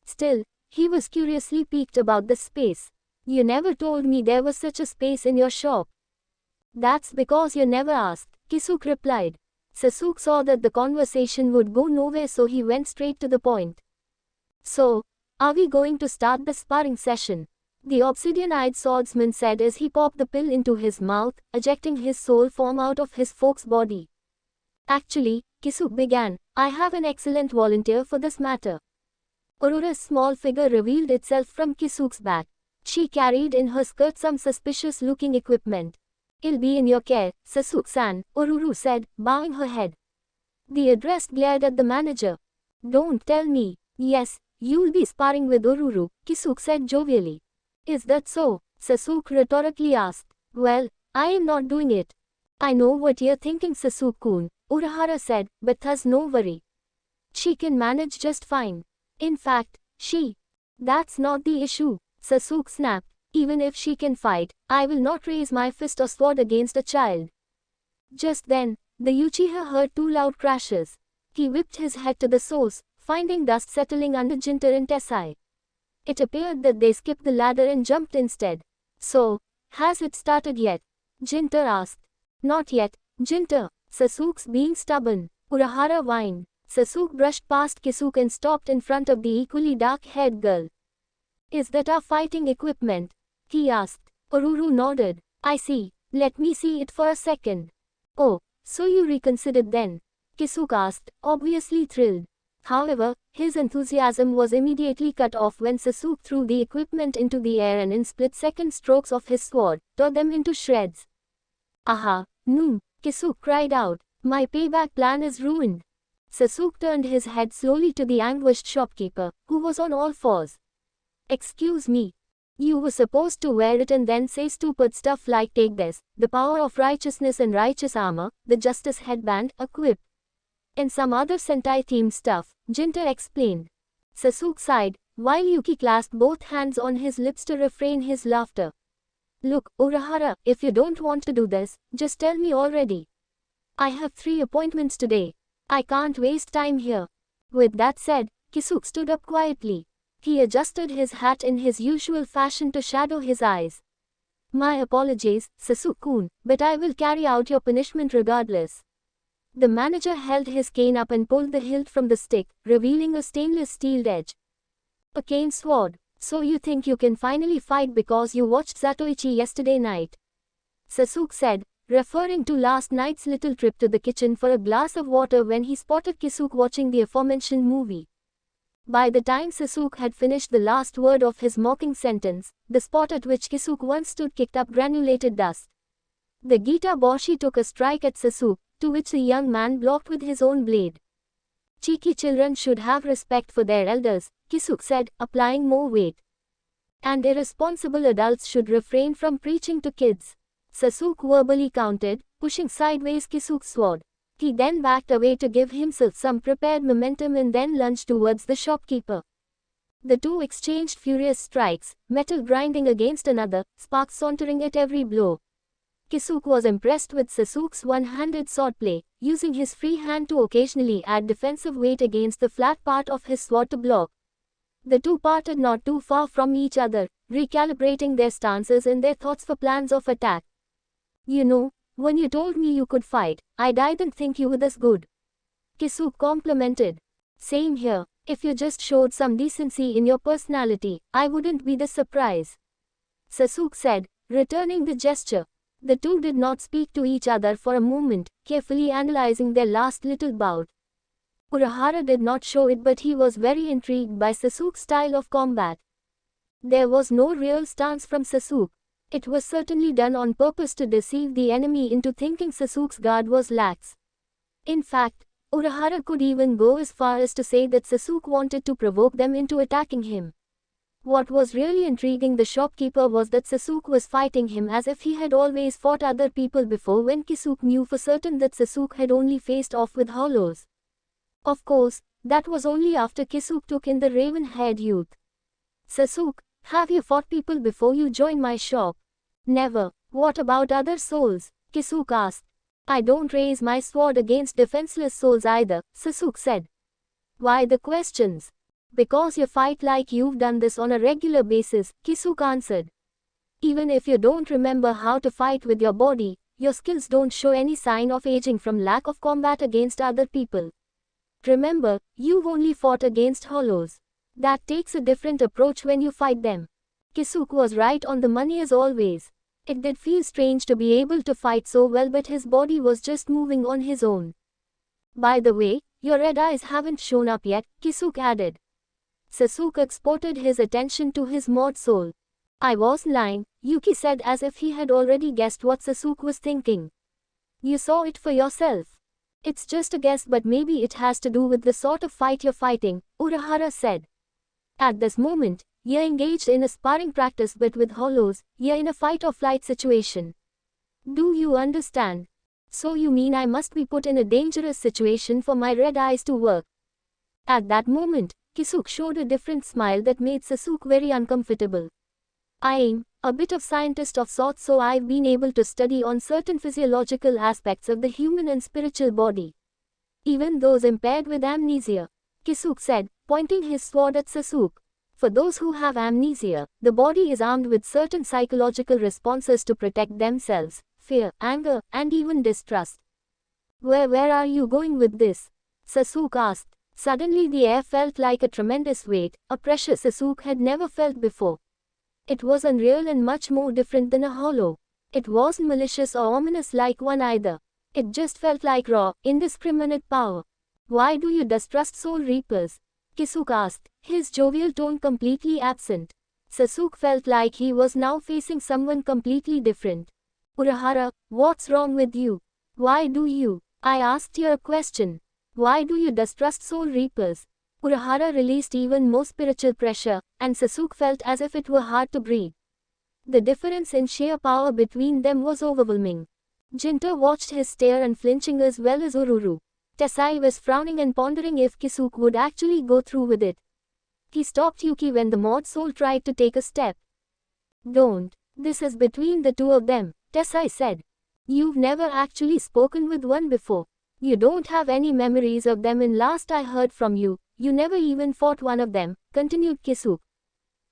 Still, he was curiously piqued about the space. You never told me there was such a space in your shop. That's because you never asked, Kisuke replied. Sasuke saw that the conversation would go nowhere, so he went straight to the point. So, are we going to start the sparring session? The obsidian-eyed swordsman said as he popped the pill into his mouth, ejecting his soul form out of his folk's body. Actually, Kisuk began, I have an excellent volunteer for this matter. Aurora's small figure revealed itself from Kisuk's back. She carried in her skirt some suspicious-looking equipment. I'll be in your care, Sasuke-san, Oruru said, bowing her head. The address glared at the manager. Don't tell me. Yes, you'll be sparring with Oruru, Kisuke said jovially. Is that so? Sasuke rhetorically asked. Well, I am not doing it. I know what you're thinking, Sasuke-kun, Urahara said, but thus no worry. She can manage just fine. In fact, That's not the issue, Sasuke snapped. Even if she can fight, I will not raise my fist or sword against a child. Just then, the Uchiha heard two loud crashes. He whipped his head to the source, finding dust settling under Jinter and Tessai. It appeared that they skipped the ladder and jumped instead. So, has it started yet? Jinter asked. Not yet, Jinter, Sasuke's being stubborn, Urahara whined. Sasuke brushed past Kisuke and stopped in front of the equally dark-haired girl. Is that our fighting equipment? He asked. Oruru nodded. I see. Let me see it for a second. Oh, so you reconsidered then? Kisuke asked, obviously thrilled. However, his enthusiasm was immediately cut off when Sasuke threw the equipment into the air and in split-second strokes of his sword, tore them into shreds. Aha, no, Kisuke cried out. My payback plan is ruined. Sasuke turned his head slowly to the anguished shopkeeper, who was on all fours. Excuse me. You were supposed to wear it and then say stupid stuff like take this, the power of righteousness and righteous armor, the justice headband, a quip. And some other Sentai-themed stuff, Jinter explained. Sasuke sighed, while Yuki clasped both hands on his lips to refrain his laughter. Look, Urahara, if you don't want to do this, just tell me already. I have 3 appointments today. I can't waste time here. With that said, Kisuke stood up quietly. He adjusted his hat in his usual fashion to shadow his eyes. My apologies, Sasuke-kun, but I will carry out your punishment regardless. The manager held his cane up and pulled the hilt from the stick, revealing a stainless steel edge. A cane sword. So you think you can finally fight because you watched Zatoichi yesterday night? Sasuke said, referring to last night's little trip to the kitchen for a glass of water when he spotted Kisuke watching the aforementioned movie. By the time Sasuke had finished the last word of his mocking sentence, the spot at which Kisuke once stood kicked up granulated dust. The Gita Boshi took a strike at Sasuke, to which the young man blocked with his own blade. Cheeky children should have respect for their elders, Kisuke said, applying more weight. And irresponsible adults should refrain from preaching to kids. Sasuke verbally countered, pushing sideways Kisuke's sword. He then backed away to give himself some prepared momentum and then lunged towards the shopkeeper. The two exchanged furious strikes, metal grinding against another, sparks sauntering at every blow. Kisuke was impressed with Sasuke's one-handed swordplay, using his free hand to occasionally add defensive weight against the flat part of his sword to block. The two parted not too far from each other, recalibrating their stances and their thoughts for plans of attack. You know, when you told me you could fight, I didn't think you were this good. Kisuke complimented. Same here, if you just showed some decency in your personality, I wouldn't be this surprised. Sasuke said, returning the gesture. The two did not speak to each other for a moment, carefully analyzing their last little bout. Urahara did not show it, but he was very intrigued by Sasuke's style of combat. There was no real stance from Sasuke. It was certainly done on purpose to deceive the enemy into thinking Sasuke's guard was lax. In fact, Urahara could even go as far as to say that Sasuke wanted to provoke them into attacking him. What was really intriguing the shopkeeper was that Sasuke was fighting him as if he had always fought other people before, when Kisuke knew for certain that Sasuke had only faced off with hollows. Of course, that was only after Kisuke took in the raven-haired youth. Sasuke, have you fought people before you joined my shop? Never. What about other souls? Kisuke asked. I don't raise my sword against defenseless souls either, Sasuke said. Why the questions? Because you fight like you've done this on a regular basis, Kisuke answered. Even if you don't remember how to fight with your body, your skills don't show any sign of aging from lack of combat against other people. Remember, you've only fought against hollows. That takes a different approach when you fight them. Kisuke was right on the money as always. It did feel strange to be able to fight so well, but his body was just moving on his own. By the way, your red eyes haven't shown up yet, Kisuke added. Sasuke exported his attention to his mod soul. I wasn't lying, Yuki said as if he had already guessed what Sasuke was thinking. You saw it for yourself. It's just a guess, but maybe it has to do with the sort of fight you're fighting, Urahara said. At this moment, you're engaged in a sparring practice but with hollows, you're in a fight or flight situation. Do you understand? So you mean I must be put in a dangerous situation for my red eyes to work? At that moment, Kisuke showed a different smile that made Sasuke very uncomfortable. I'm a bit of scientist of sorts, so I've been able to study on certain physiological aspects of the human and spiritual body. Even those impaired with amnesia, Kisuke said, pointing his sword at Sasuke. For those who have amnesia, the body is armed with certain psychological responses to protect themselves, fear, anger, and even distrust. Where are you going with this? Sasuke asked. Suddenly the air felt like a tremendous weight, a pressure Sasuke had never felt before. It was unreal and much more different than a hollow. It wasn't malicious or ominous like one either. It just felt like raw, indiscriminate power. Why do you distrust Soul Reapers? Kisuke asked, his jovial tone completely absent. Sasuke felt like he was now facing someone completely different. Urahara, what's wrong with you? Why do you? I asked you a question. Why do you distrust Soul Reapers? Urahara released even more spiritual pressure, and Sasuke felt as if it were hard to breathe. The difference in sheer power between them was overwhelming. Jinta watched his stare unflinching as well as Ururu. Tessai was frowning and pondering if Kisuke would actually go through with it. He stopped Yuki when the mod soul tried to take a step. Don't. This is between the two of them, Tessai said. You've never actually spoken with one before. You don't have any memories of them, and last I heard from you, you never even fought one of them, continued Kisuke.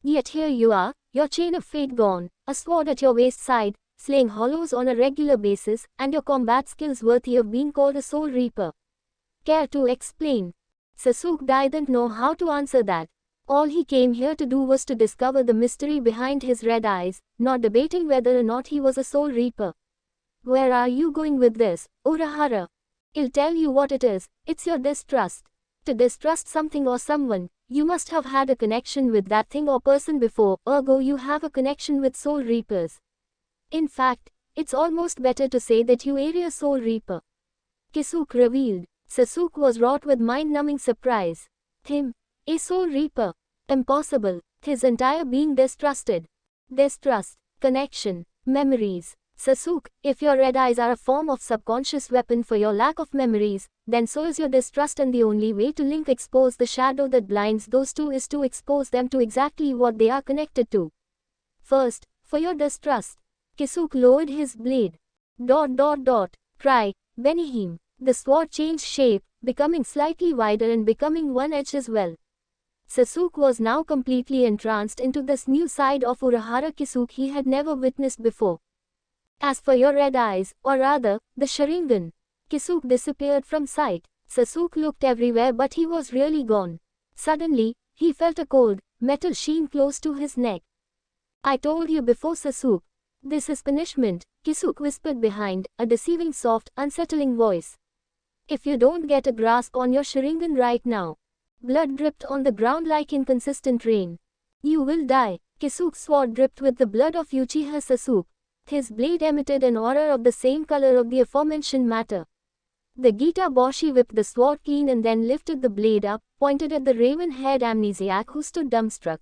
Yet here you are, your chain of fate gone, a sword at your waist side, slaying hollows on a regular basis, and your combat skills worthy of being called a Soul Reaper. Care to explain? Sasuke didn't know how to answer that. All he came here to do was to discover the mystery behind his red eyes, not debating whether or not he was a Soul Reaper. Where are you going with this, Urahara? I'll tell you what it is, it's your distrust. To distrust something or someone, you must have had a connection with that thing or person before, ergo you have a connection with Soul Reapers. In fact, it's almost better to say that you are a Soul Reaper. Kisuke revealed. Sasuke was wrought with mind-numbing surprise. Him, a Soul Reaper. Impossible. His entire being distrusted. Distrust, connection, memories. Sasuke, if your red eyes are a form of subconscious weapon for your lack of memories, then so is your distrust, and the only way to expose the shadow that blinds those two is to expose them to exactly what they are connected to. First, for your distrust. Kisuke lowered his blade. Cry, Benihim. The sword changed shape, becoming slightly wider and becoming one-edged as well. Sasuke was now completely entranced into this new side of Urahara Kisuke he had never witnessed before. As for your red eyes, or rather, the Sharingan, Kisuke disappeared from sight. Sasuke looked everywhere, but he was really gone. Suddenly, he felt a cold, metal sheen close to his neck. I told you before, Sasuke. This is punishment, Kisuke whispered behind a deceiving soft, unsettling voice. If you don't get a grasp on your Sharingan right now. Blood dripped on the ground like inconsistent rain. You will die. Kisuke's sword dripped with the blood of Uchiha Sasuke. His blade emitted an aura of the same color of the aforementioned matter. The Gita Boshi whipped the sword clean and then lifted the blade up, pointed at the raven-haired amnesiac who stood dumbstruck.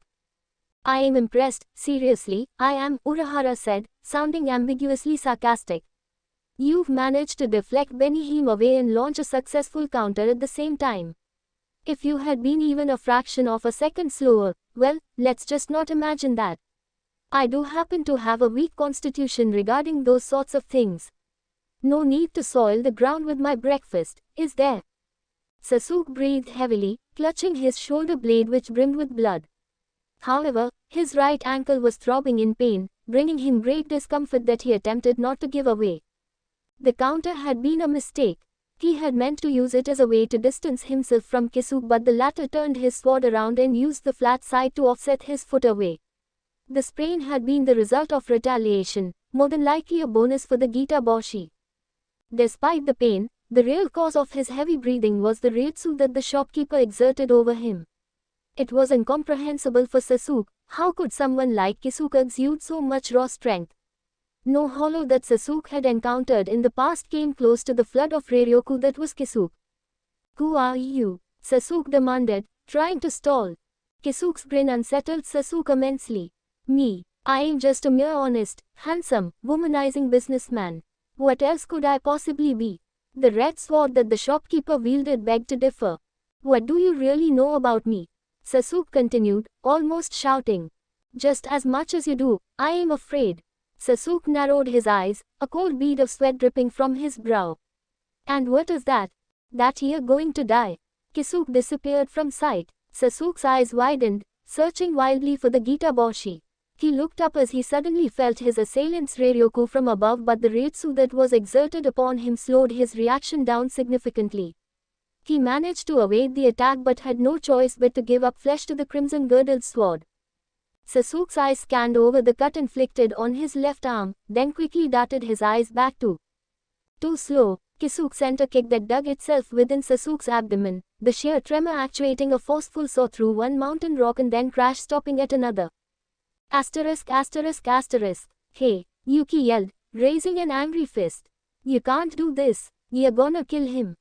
I am impressed, seriously, I am, Urahara said, sounding ambiguously sarcastic. You've managed to deflect Benihim away and launch a successful counter at the same time. If you had been even a fraction of a second slower, well, let's just not imagine that. I do happen to have a weak constitution regarding those sorts of things. No need to soil the ground with my breakfast, is there? Sasuke breathed heavily, clutching his shoulder blade which brimmed with blood. However, his right ankle was throbbing in pain, bringing him great discomfort that he attempted not to give away. The counter had been a mistake. He had meant to use it as a way to distance himself from Kisuke, but the latter turned his sword around and used the flat side to offset his foot away. The sprain had been the result of retaliation, more than likely a bonus for the Gita Boshi. Despite the pain, The real cause of his heavy breathing was the raitsu that the shopkeeper exerted over him. It was incomprehensible for Sasuke. How could someone like Kisuke exude so much raw strength? No hollow that Sasuke had encountered in the past came close to the flood of Reiryoku that was Kisuke. Who are you? Sasuke demanded, trying to stall. Kisuke's grin unsettled Sasuke immensely. Me. I am just a mere honest, handsome, womanizing businessman. What else could I possibly be? The red sword that the shopkeeper wielded begged to differ. What do you really know about me? Sasuke continued, almost shouting. Just as much as you do, I am afraid. Sasuke narrowed his eyes, a cold bead of sweat dripping from his brow. And what is that? That you're going to die. Kisuke disappeared from sight. Sasuke's eyes widened, searching wildly for the Gitaboshi. He looked up as he suddenly felt his assailant's Reiryoku from above, but the raitsu that was exerted upon him slowed his reaction down significantly. He managed to evade the attack but had no choice but to give up flesh to the crimson-girdled sword. Sasuke's eyes scanned over the cut inflicted on his left arm, then quickly darted his eyes back to. Too slow. Kisuke sent a kick that dug itself within Sasuke's abdomen, the sheer tremor actuating a forceful saw through one mountain rock and then crash stopping at another. Asterisk. Hey, Yuki yelled, raising an angry fist. You can't do this. You're gonna kill him.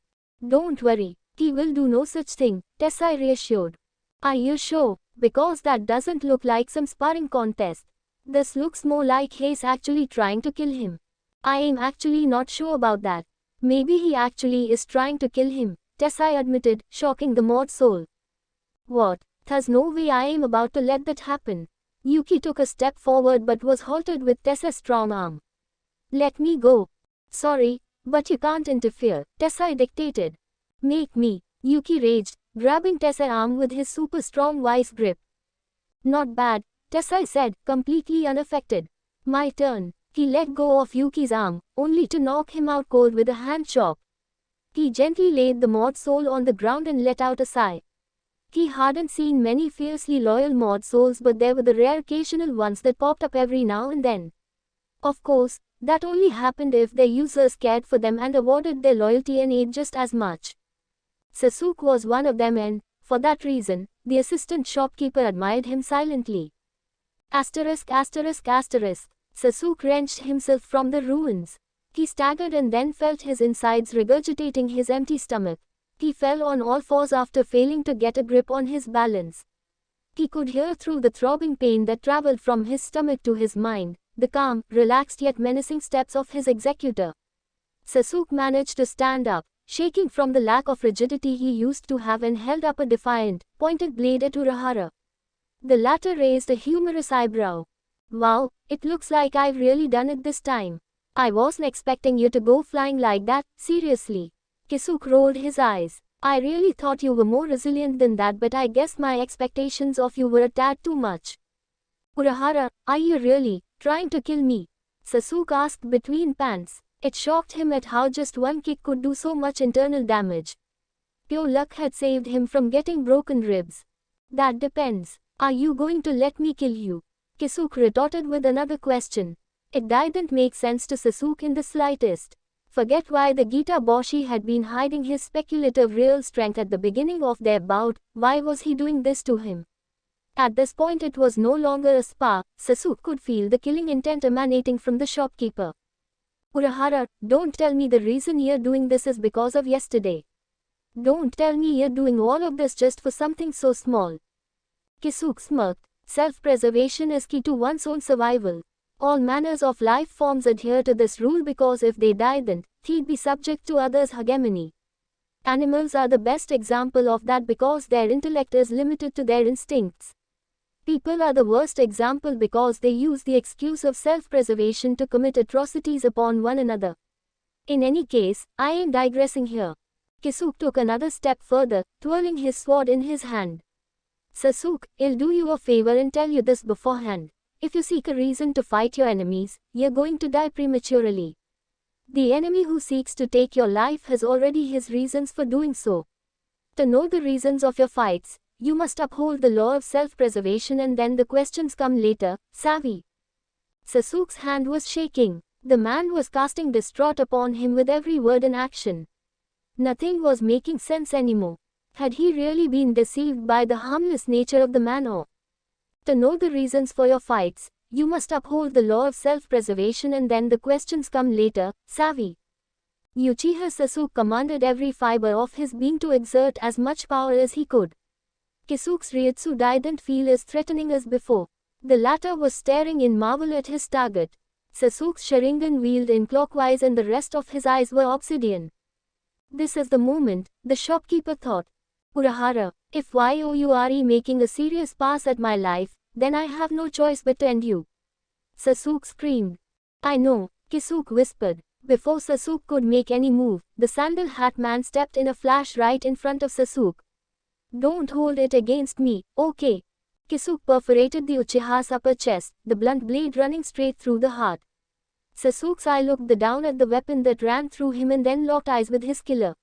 Don't worry, he will do no such thing, Tessai reassured. Are you sure? Because that doesn't look like some sparring contest. This looks more like he's actually trying to kill him. I am actually not sure about that. Maybe he actually is trying to kill him, Tessai admitted, shocking the mod soul. What? There's no way I am about to let that happen. Yuki took a step forward but was halted with Tessa's strong arm. Let me go. Sorry, but you can't interfere, Tessai dictated. Make me, Yuki raged, grabbing Tessai's arm with his super strong vice grip. Not bad, Tessai said, completely unaffected. My turn. He let go of Yuki's arm, only to knock him out cold with a hand chop. He gently laid the mod soul on the ground and let out a sigh. He hadn't seen many fiercely loyal mod souls, but there were the rare occasional ones that popped up every now and then. Of course, that only happened if their users cared for them and awarded their loyalty and aid just as much. Sasuke was one of them and, for that reason, the assistant shopkeeper admired him silently. Asterisk. Sasuke wrenched himself from the ruins. He staggered and then felt his insides regurgitating his empty stomach. He fell on all fours after failing to get a grip on his balance. He could hear through the throbbing pain that traveled from his stomach to his mind, the calm, relaxed yet menacing steps of his executor. Sasuke managed to stand up, shaking from the lack of rigidity he used to have, and held up a defiant, pointed blade at Urahara. The latter raised a humorous eyebrow. Wow, it looks like I've really done it this time. I wasn't expecting you to go flying like that, seriously. Kisuke rolled his eyes. I really thought you were more resilient than that, but I guess my expectations of you were a tad too much. Urahara, are you really trying to kill me? Sasuke asked between pants. It shocked him at how just one kick could do so much internal damage. Pure luck had saved him from getting broken ribs. That depends. Are you going to let me kill you? Kisuke retorted with another question. It didn't make sense to Sasuke in the slightest. Forget why the Gitaboshi had been hiding his speculative real strength at the beginning of their bout. Why was he doing this to him? At this point it was no longer a spar. Sasuke could feel the killing intent emanating from the shopkeeper. Urahara, don't tell me the reason you're doing this is because of yesterday. Don't tell me you're doing all of this just for something so small. Kisuke smirked. Self-preservation is key to one's own survival. All manners of life forms adhere to this rule because if they didn't, they'd be subject to others' hegemony. Animals are the best example of that because their intellect is limited to their instincts. People are the worst example because they use the excuse of self-preservation to commit atrocities upon one another. In any case, I am digressing here. Kisuke took another step further, twirling his sword in his hand. Sasuke, I'll do you a favor and tell you this beforehand. If you seek a reason to fight your enemies, you're going to die prematurely. The enemy who seeks to take your life has already his reasons for doing so. To know the reasons of your fights, you must uphold the law of self-preservation, and then the questions come later, savvy? Sasuke's hand was shaking. The man was casting distraught upon him with every word and action. Nothing was making sense anymore. Had he really been deceived by the harmless nature of the man, or? To know the reasons for your fights, you must uphold the law of self-preservation, and then the questions come later, savvy. Uchiha Sasuke commanded every fiber of his being to exert as much power as he could. Kisuke's Ryutsu didn't feel as threatening as before. The latter was staring in marvel at his target. Sasuke's Sharingan wheeled in clockwise and the rest of his eyes were obsidian. This is the moment, the shopkeeper thought. Urahara, if you are making a serious pass at my life, then I have no choice but to end you. Sasuke screamed. I know, Kisuke whispered. Before Sasuke could make any move, the sandal hat man stepped in a flash right in front of Sasuke. Don't hold it against me, okay? Kisuke perforated the Uchiha's upper chest, the blunt blade running straight through the heart. Sasuke's eye looked down at the weapon that ran through him and then locked eyes with his killer.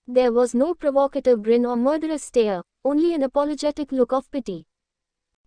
There was no provocative grin or murderous stare, only an apologetic look of pity.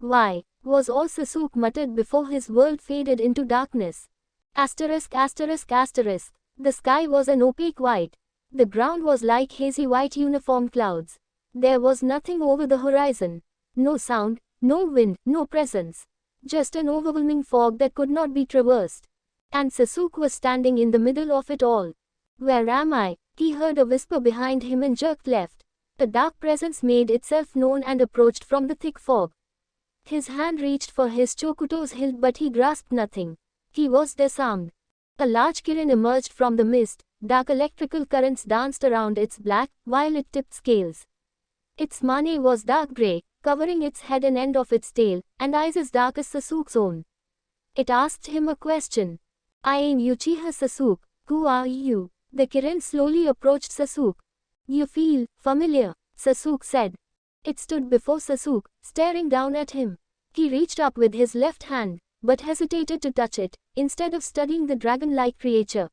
Why, was all Sasuke muttered before his world faded into darkness. Asterisk. The sky was an opaque white. The ground was like hazy white uniform clouds. There was nothing over the horizon. No sound, no wind, no presence. Just an overwhelming fog that could not be traversed. And Sasuke was standing in the middle of it all. Where am I? He heard a whisper behind him and jerked left. A dark presence made itself known and approached from the thick fog. His hand reached for his Chokuto's hilt, but he grasped nothing. He was disarmed. A large kirin emerged from the mist. Dark electrical currents danced around its black, violet-tipped scales. Its mane was dark grey, covering its head and end of its tail, and eyes as dark as Sasuke's own. It asked him a question. I am Uchiha Sasuke. Who are you? The kirin slowly approached Sasuke. You feel familiar, Sasuke said. It stood before Sasuke, staring down at him. He reached up with his left hand, but hesitated to touch it, instead of studying the dragon-like creature.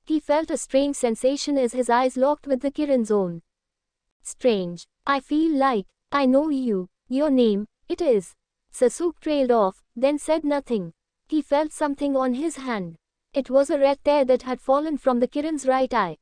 He felt a strange sensation as his eyes locked with the kirin's own. Strange. I feel like I know you. Your name, it is. Sasuke trailed off, then said nothing. He felt something on his hand. It was a red tear that had fallen from the kirin's right eye.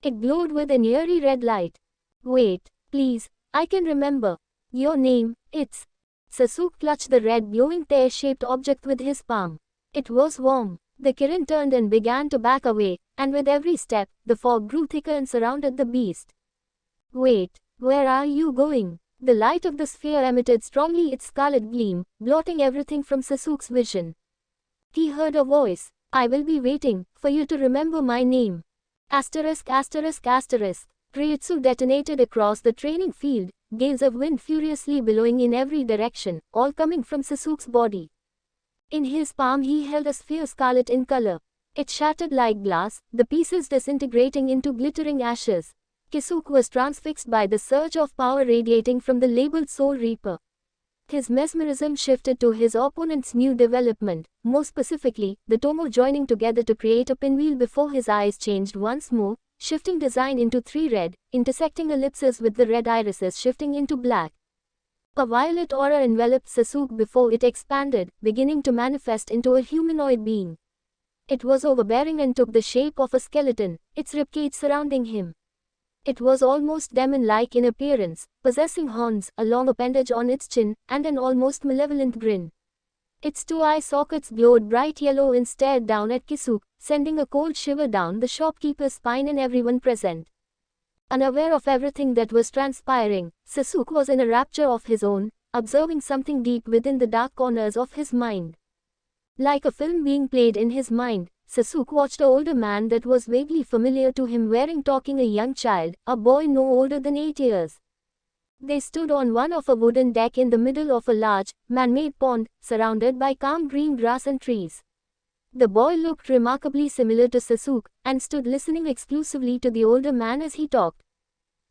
It glowed with an eerie red light. Wait, please, I can remember. Your name, it's... Sasuke clutched the red glowing tear-shaped object with his palm. It was warm. The kirin turned and began to back away, and with every step, the fog grew thicker and surrounded the beast. Wait, where are you going? The light of the sphere emitted strongly its scarlet gleam, blotting everything from Sasuke's vision. He heard a voice. I will be waiting for you to remember my name. Asterisk. Ryutsu detonated across the training field, gales of wind furiously billowing in every direction, all coming from Sasuke's body. In his palm he held a sphere scarlet in color. It shattered like glass, the pieces disintegrating into glittering ashes. Kisuke was transfixed by the surge of power radiating from the labeled Soul Reaper. His mesmerism shifted to his opponent's new development, more specifically, the Tomo joining together to create a pinwheel before his eyes changed once more, shifting design into 3 red, intersecting ellipses with the red irises shifting into black. A violet aura enveloped Sasuke before it expanded, beginning to manifest into a humanoid being. It was overbearing and took the shape of a skeleton, its ribcage surrounding him. It was almost demon-like in appearance, possessing horns, a long appendage on its chin, and an almost malevolent grin. Its 2 eye sockets glowed bright yellow and stared down at Kisuke, sending a cold shiver down the shopkeeper's spine and everyone present. Unaware of everything that was transpiring, Sasuke was in a rapture of his own, observing something deep within the dark corners of his mind. Like a film being played in his mind, Sasuke watched an older man that was vaguely familiar to him talking a young child, a boy no older than 8 years. They stood on one of a wooden deck in the middle of a large, man-made pond, surrounded by calm green grass and trees. The boy looked remarkably similar to Sasuke, and stood listening exclusively to the older man as he talked.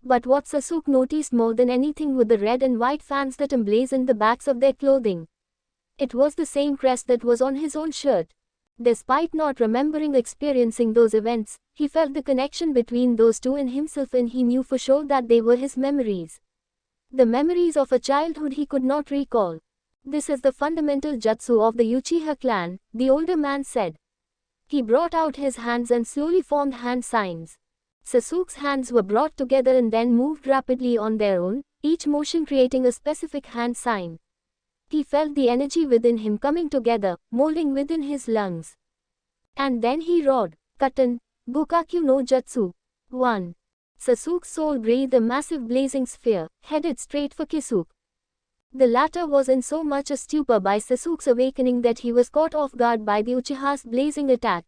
But what Sasuke noticed more than anything were the red and white fans that emblazoned the backs of their clothing. It was the same crest that was on his own shirt. Despite not remembering experiencing those events, he felt the connection between those two in himself, and he knew for sure that they were his memories. The memories of a childhood he could not recall. This is the fundamental jutsu of the Uchiha clan, the older man said. He brought out his hands and slowly formed hand signs. Sasuke's hands were brought together and then moved rapidly on their own, each motion creating a specific hand sign. He felt the energy within him coming together, molding within his lungs. And then he roared, Katen, Gokakyu no Jutsu. 1. Sasuke's soul breathed a massive blazing sphere, headed straight for Kisuke. The latter was in so much a stupor by Sasuke's awakening that he was caught off guard by the Uchiha's blazing attack.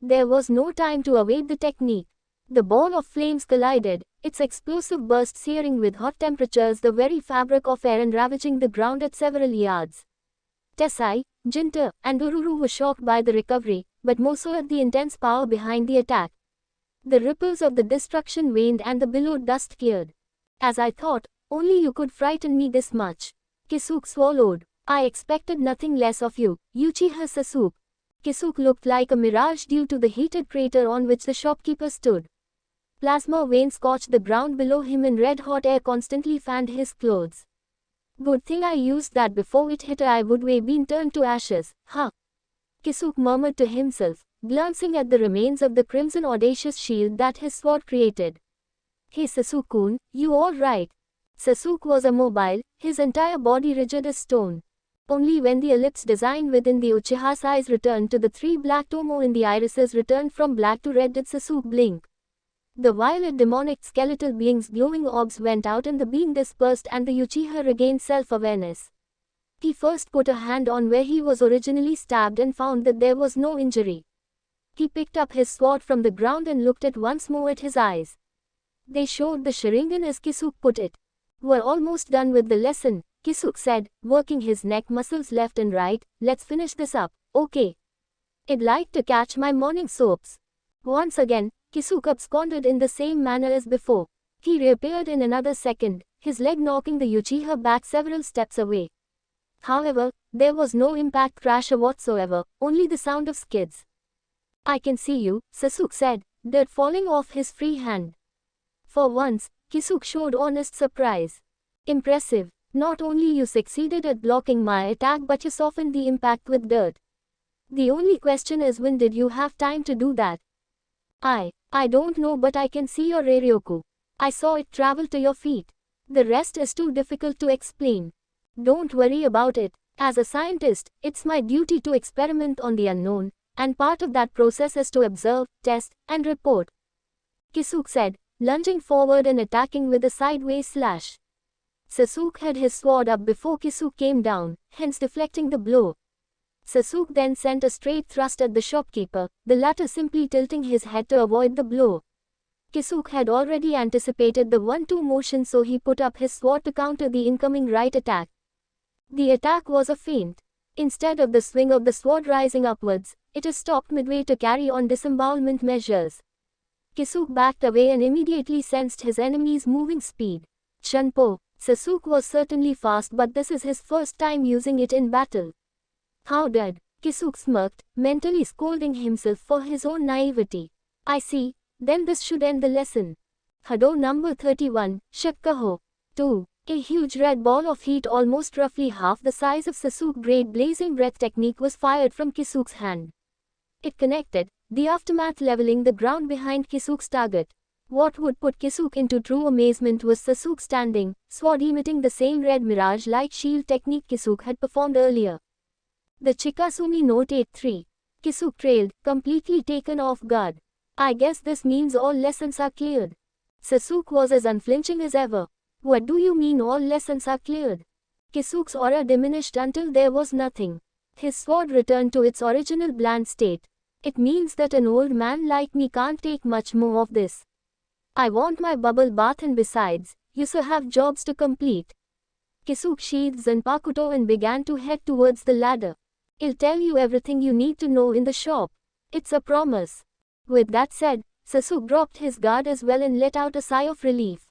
There was no time to await the technique. The ball of flames collided, its explosive burst searing with hot temperatures the very fabric of air and ravaging the ground at several yards. Tessai, Jinta, and Ururu were shocked by the recovery, but more so at the intense power behind the attack. The ripples of the destruction waned and the billowed dust cleared. As I thought, only you could frighten me this much. Kisuke swallowed. I expected nothing less of you, Uchiha Sasuke. Kisuke looked like a mirage due to the heated crater on which the shopkeeper stood. Plasma veins scorched the ground below him and red-hot air constantly fanned his clothes. Good thing I used that before it hit her. I would have been turned to ashes, huh? Kisuke murmured to himself, glancing at the remains of the crimson audacious shield that his sword created. Hey Sasuke-kun, you all right? Sasuke was immobile, his entire body rigid as stone. Only when the ellipse design within the Uchiha's eyes returned to the three black tomo in the irises returned from black to red did Sasuke blink. The violet demonic skeletal being's glowing orbs went out and the being dispersed and the Uchiha regained self-awareness. He first put a hand on where he was originally stabbed and found that there was no injury. He picked up his sword from the ground and looked at once more at his eyes. They showed the Sharingan as Kisuke put it. We're almost done with the lesson, Kisuke said, working his neck muscles left and right. Let's finish this up, okay? I'd like to catch my morning soaps. Once again, Kisuke absconded in the same manner as before. He reappeared in another second, his leg knocking the Uchiha back several steps away. However, there was no impact crash whatsoever, only the sound of skids. I can see you, Sasuke said, dirt falling off his free hand. For once, Kisuke showed honest surprise. Impressive. Not only you succeeded at blocking my attack but you softened the impact with dirt. The only question is when did you have time to do that? I don't know but I can see your Reiryoku. I saw it travel to your feet. The rest is too difficult to explain. Don't worry about it. As a scientist, it's my duty to experiment on the unknown, and part of that process is to observe, test, and report. Kisuke said, lunging forward and attacking with a sideways slash. Sasuke had his sword up before Kisuke came down, hence deflecting the blow. Sasuke then sent a straight thrust at the shopkeeper, the latter simply tilting his head to avoid the blow. Kisuke had already anticipated the 1-2 motion so he put up his sword to counter the incoming right attack. The attack was a feint. Instead of the swing of the sword rising upwards, it is stopped midway to carry on disembowelment measures. Kisuke backed away and immediately sensed his enemy's moving speed. Chunpo. Sasuke was certainly fast but this is his first time using it in battle. How did? Kisuke smirked, mentally scolding himself for his own naivety. I see, then this should end the lesson. Hado number 31, Shakkaho. 2. A huge red ball of heat almost roughly half the size of Sasuke's great blazing breath technique was fired from Kisuke's hand. It connected, the aftermath leveling the ground behind Kisuke's target. What would put Kisuke into true amazement was Sasuke standing, sword emitting the same red mirage-like shield technique Kisuke had performed earlier. The Chikasumi Note 8-3. Kisuke trailed, completely taken off guard. I guess this means all lessons are cleared. Sasuke was as unflinching as ever. What do you mean all lessons are cleared? Kisuke's aura diminished until there was nothing. His sword returned to its original bland state. It means that an old man like me can't take much more of this. I want my bubble bath and besides, you still have jobs to complete. Kisuke sheathed Zanpakuto and began to head towards the ladder. I'll tell you everything you need to know in the shop. It's a promise. With that said, Sasuke dropped his guard as well and let out a sigh of relief.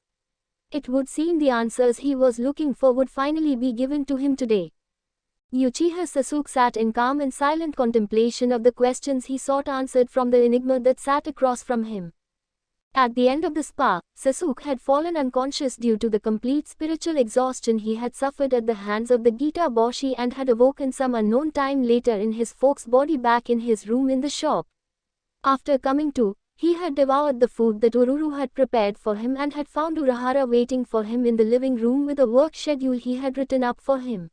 It would seem the answers he was looking for would finally be given to him today. Uchiha Sasuke sat in calm and silent contemplation of the questions he sought answered from the enigma that sat across from him. At the end of the spar, Sasuke had fallen unconscious due to the complete spiritual exhaustion he had suffered at the hands of the Gita Boshi and had awoken some unknown time later in his folks' body back in his room in the shop. After coming to, He had devoured the food that Ururu had prepared for him and had found Urahara waiting for him in the living room with a work schedule he had written up for him.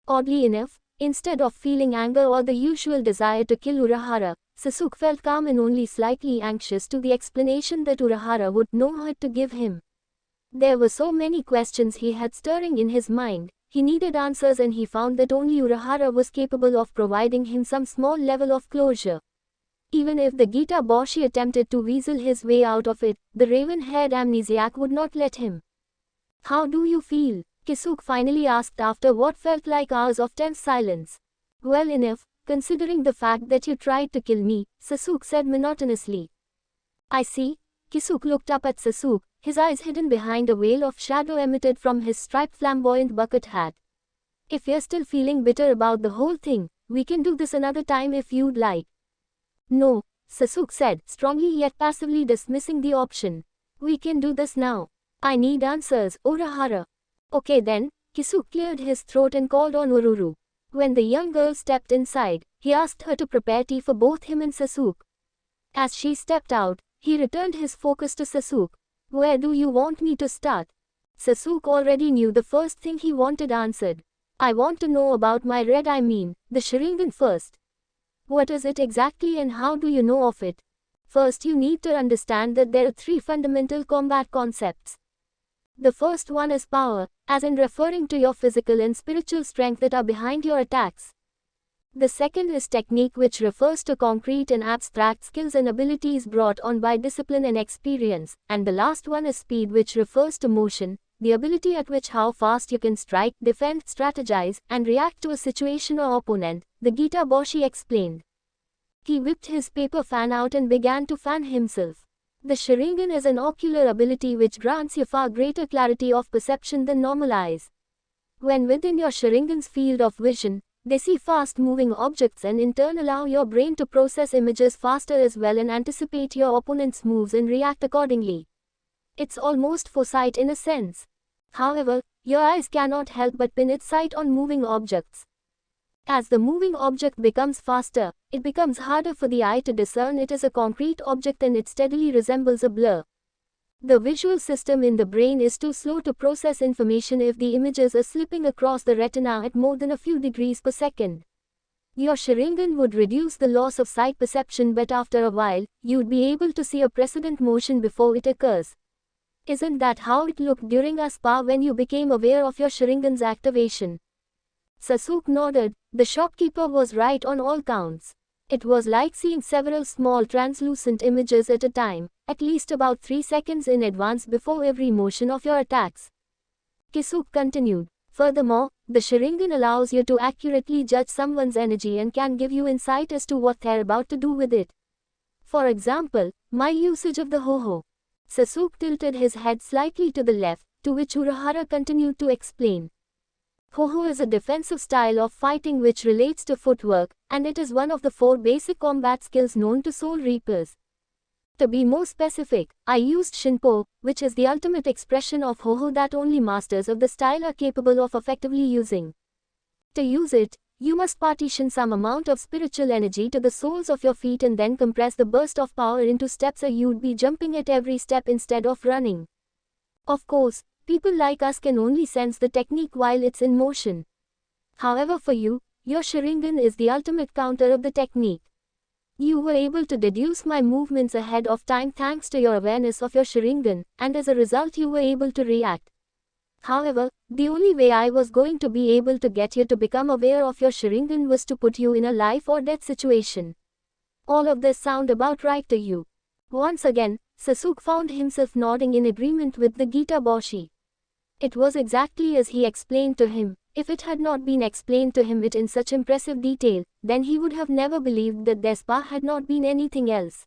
Oddly enough, instead of feeling anger or the usual desire to kill Urahara, Sasuke felt calm and only slightly anxious to the explanation that Urahara would know how to give him. There were so many questions he had stirring in his mind. He needed answers and he found that only Urahara was capable of providing him some small level of closure. Even if the Gita Boshi attempted to weasel his way out of it, the raven-haired amnesiac would not let him. "How do you feel?" Kisuke finally asked after what felt like hours of tense silence. "Well enough, considering the fact that you tried to kill me," Sasuke said monotonously. "I see." Kisuke looked up at Sasuke, his eyes hidden behind a veil of shadow emitted from his striped flamboyant bucket hat. "If you're still feeling bitter about the whole thing, we can do this another time if you'd like." "No," Sasuke said, strongly yet passively dismissing the option. "We can do this now. I need answers, Urahara." "Okay then." Kisuke cleared his throat and called on Ururu. When the young girl stepped inside, he asked her to prepare tea for both him and Sasuke. As she stepped out, he returned his focus to Sasuke. "Where do you want me to start?" Sasuke already knew the first thing he wanted answered. "I want to know about my the Sharingan first. What is it exactly and how do you know of it?" First you need to understand that there are three fundamental combat concepts. The first one is power, as in referring to your physical and spiritual strength that are behind your attacks. The second is technique, which refers to concrete and abstract skills and abilities brought on by discipline and experience, and the last one is speed, which refers to motion, the ability at which how fast you can strike, defend, strategize, and react to a situation or opponent, the Gita Boshi explained. He whipped his paper fan out and began to fan himself. The Sharingan is an ocular ability which grants you far greater clarity of perception than normal eyes. When within your Sharingan's field of vision, they see fast-moving objects and in turn allow your brain to process images faster as well and anticipate your opponent's moves and react accordingly. It's almost foresight in a sense. However, your eyes cannot help but pin its sight on moving objects. As the moving object becomes faster, it becomes harder for the eye to discern it as a concrete object and it steadily resembles a blur. The visual system in the brain is too slow to process information if the images are slipping across the retina at more than a few degrees per second. Your Sharingan would reduce the loss of sight perception, but after a while, you'd be able to see a precedent motion before it occurs. Isn't that how it looked during a spa when you became aware of your Sharingan's activation? Sasuke nodded. The shopkeeper was right on all counts. It was like seeing several small translucent images at a time, at least about 3 seconds in advance before every motion of your attacks. Kisuke continued. Furthermore, the Sharingan allows you to accurately judge someone's energy and can give you insight as to what they're about to do with it. For example, my usage of the Ho-Ho. Sasuke tilted his head slightly to the left, to which Urahara continued to explain. Ho-Ho is a defensive style of fighting which relates to footwork, and it is one of the 4 basic combat skills known to Soul Reapers. To be more specific, I used Shinpo, which is the ultimate expression of Ho-Ho that only masters of the style are capable of effectively using. To use it, you must partition some amount of spiritual energy to the soles of your feet and then compress the burst of power into steps, or you'd be jumping at every step instead of running. Of course, people like us can only sense the technique while it's in motion. However, for you, your Sharingan is the ultimate counter of the technique. You were able to deduce my movements ahead of time thanks to your awareness of your Sharingan, and as a result you were able to react. However, the only way I was going to be able to get you to become aware of your Sharingan was to put you in a life or death situation. All of this sound about right to you? Once again, Sasuke found himself nodding in agreement with the Gita Boshi. It was exactly as he explained to him. If it had not been explained to him in such impressive detail, then he would have never believed that their spa had not been anything else.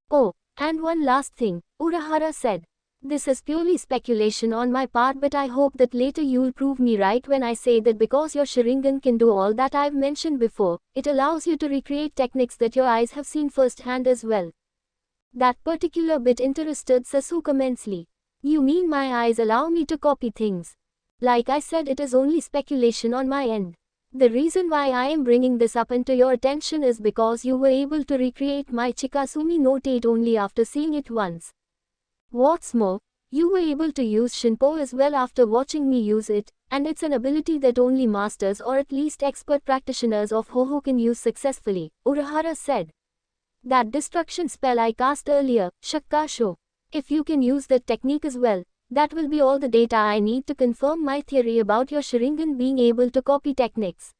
"Oh, and one last thing," Urahara said. "This is purely speculation on my part, but I hope that later you'll prove me right when I say that because your Sharingan can do all that I've mentioned before, it allows you to recreate techniques that your eyes have seen firsthand as well." That particular bit interested Sasuke immensely. "You mean my eyes allow me to copy things?" "Like I said, it is only speculation on my end. The reason why I am bringing this up into your attention is because you were able to recreate my Chikasumi no Tate only after seeing it once. What's more, you were able to use Shinpo as well after watching me use it, and it's an ability that only masters or at least expert practitioners of Ho-Oh can use successfully, Urahara said. That destruction spell I cast earlier, Shakkasho. If you can use that technique as well, that will be all the data I need to confirm my theory about your Sharingan being able to copy techniques.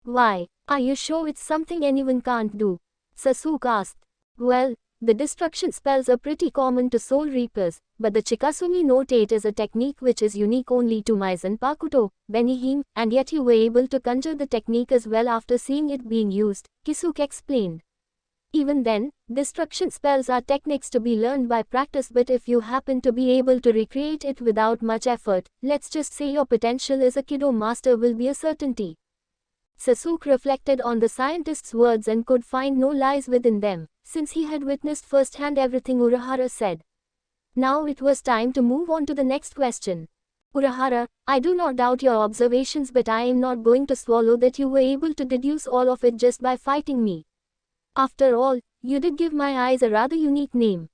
Why, are you sure it's something anyone can't do? Sasuke asked. Well, the destruction spells are pretty common to Soul Reapers, but the Chikasumi no Tate is a technique which is unique only to my Zanpakuto, Benihime, and yet you were able to conjure the technique as well after seeing it being used, Kisuke explained. Even then, destruction spells are techniques to be learned by practice, but if you happen to be able to recreate it without much effort, let's just say your potential as a Kido master will be a certainty. Sasuke reflected on the scientist's words and could find no lies within them, since he had witnessed firsthand everything Urahara said. Now it was time to move on to the next question. Urahara, I do not doubt your observations, but I am not going to swallow that you were able to deduce all of it just by fighting me. After all, you did give my eyes a rather unique name.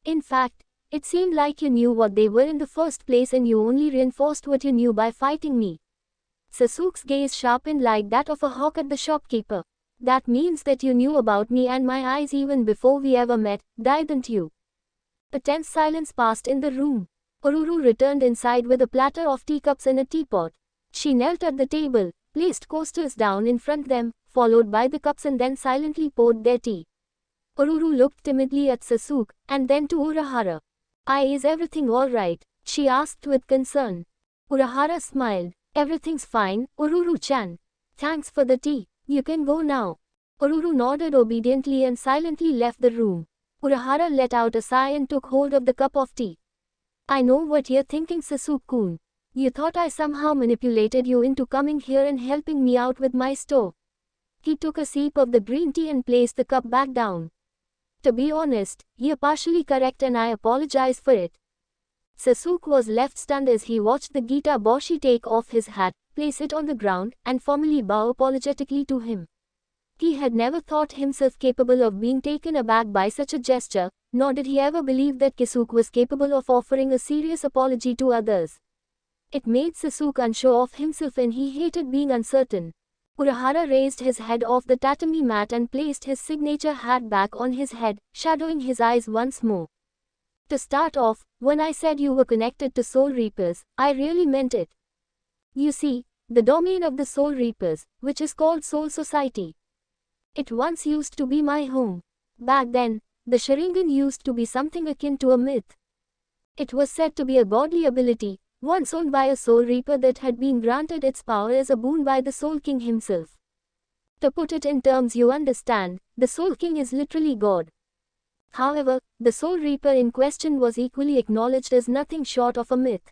In fact, it seemed like you knew what they were in the first place and you only reinforced what you knew by fighting me. Sasuke's gaze sharpened like that of a hawk at the shopkeeper. That means that you knew about me and my eyes even before we ever met, didn't you? A tense silence passed in the room. Ururu returned inside with a platter of teacups and a teapot. She knelt at the table, placed coasters down in front of them, followed by the cups, and then silently poured their tea. Ururu looked timidly at Sasuke, and then to Urahara. Is everything alright? She asked with concern. Urahara smiled. Everything's fine, Ururu-chan. Thanks for the tea. You can go now. Ururu nodded obediently and silently left the room. Urahara let out a sigh and took hold of the cup of tea. I know what you're thinking, Sasuke-kun. You thought I somehow manipulated you into coming here and helping me out with my store. He took a sip of the green tea and placed the cup back down. To be honest, you're partially correct and I apologize for it. Sasuke was left stunned as he watched the Gita Boshi take off his hat, place it on the ground, and formally bow apologetically to him. He had never thought himself capable of being taken aback by such a gesture, nor did he ever believe that Kisuke was capable of offering a serious apology to others. It made Sasuke unsure of himself and he hated being uncertain. Urahara raised his head off the tatami mat and placed his signature hat back on his head, shadowing his eyes once more. To start off, when I said you were connected to Soul Reapers, I really meant it. You see, the domain of the Soul Reapers, which is called Soul Society. It once used to be my home. Back then, the Sharingan used to be something akin to a myth. It was said to be a godly ability, once owned by a Soul Reaper that had been granted its power as a boon by the Soul King himself. To put it in terms you understand, the Soul King is literally God. However, the Soul Reaper in question was equally acknowledged as nothing short of a myth.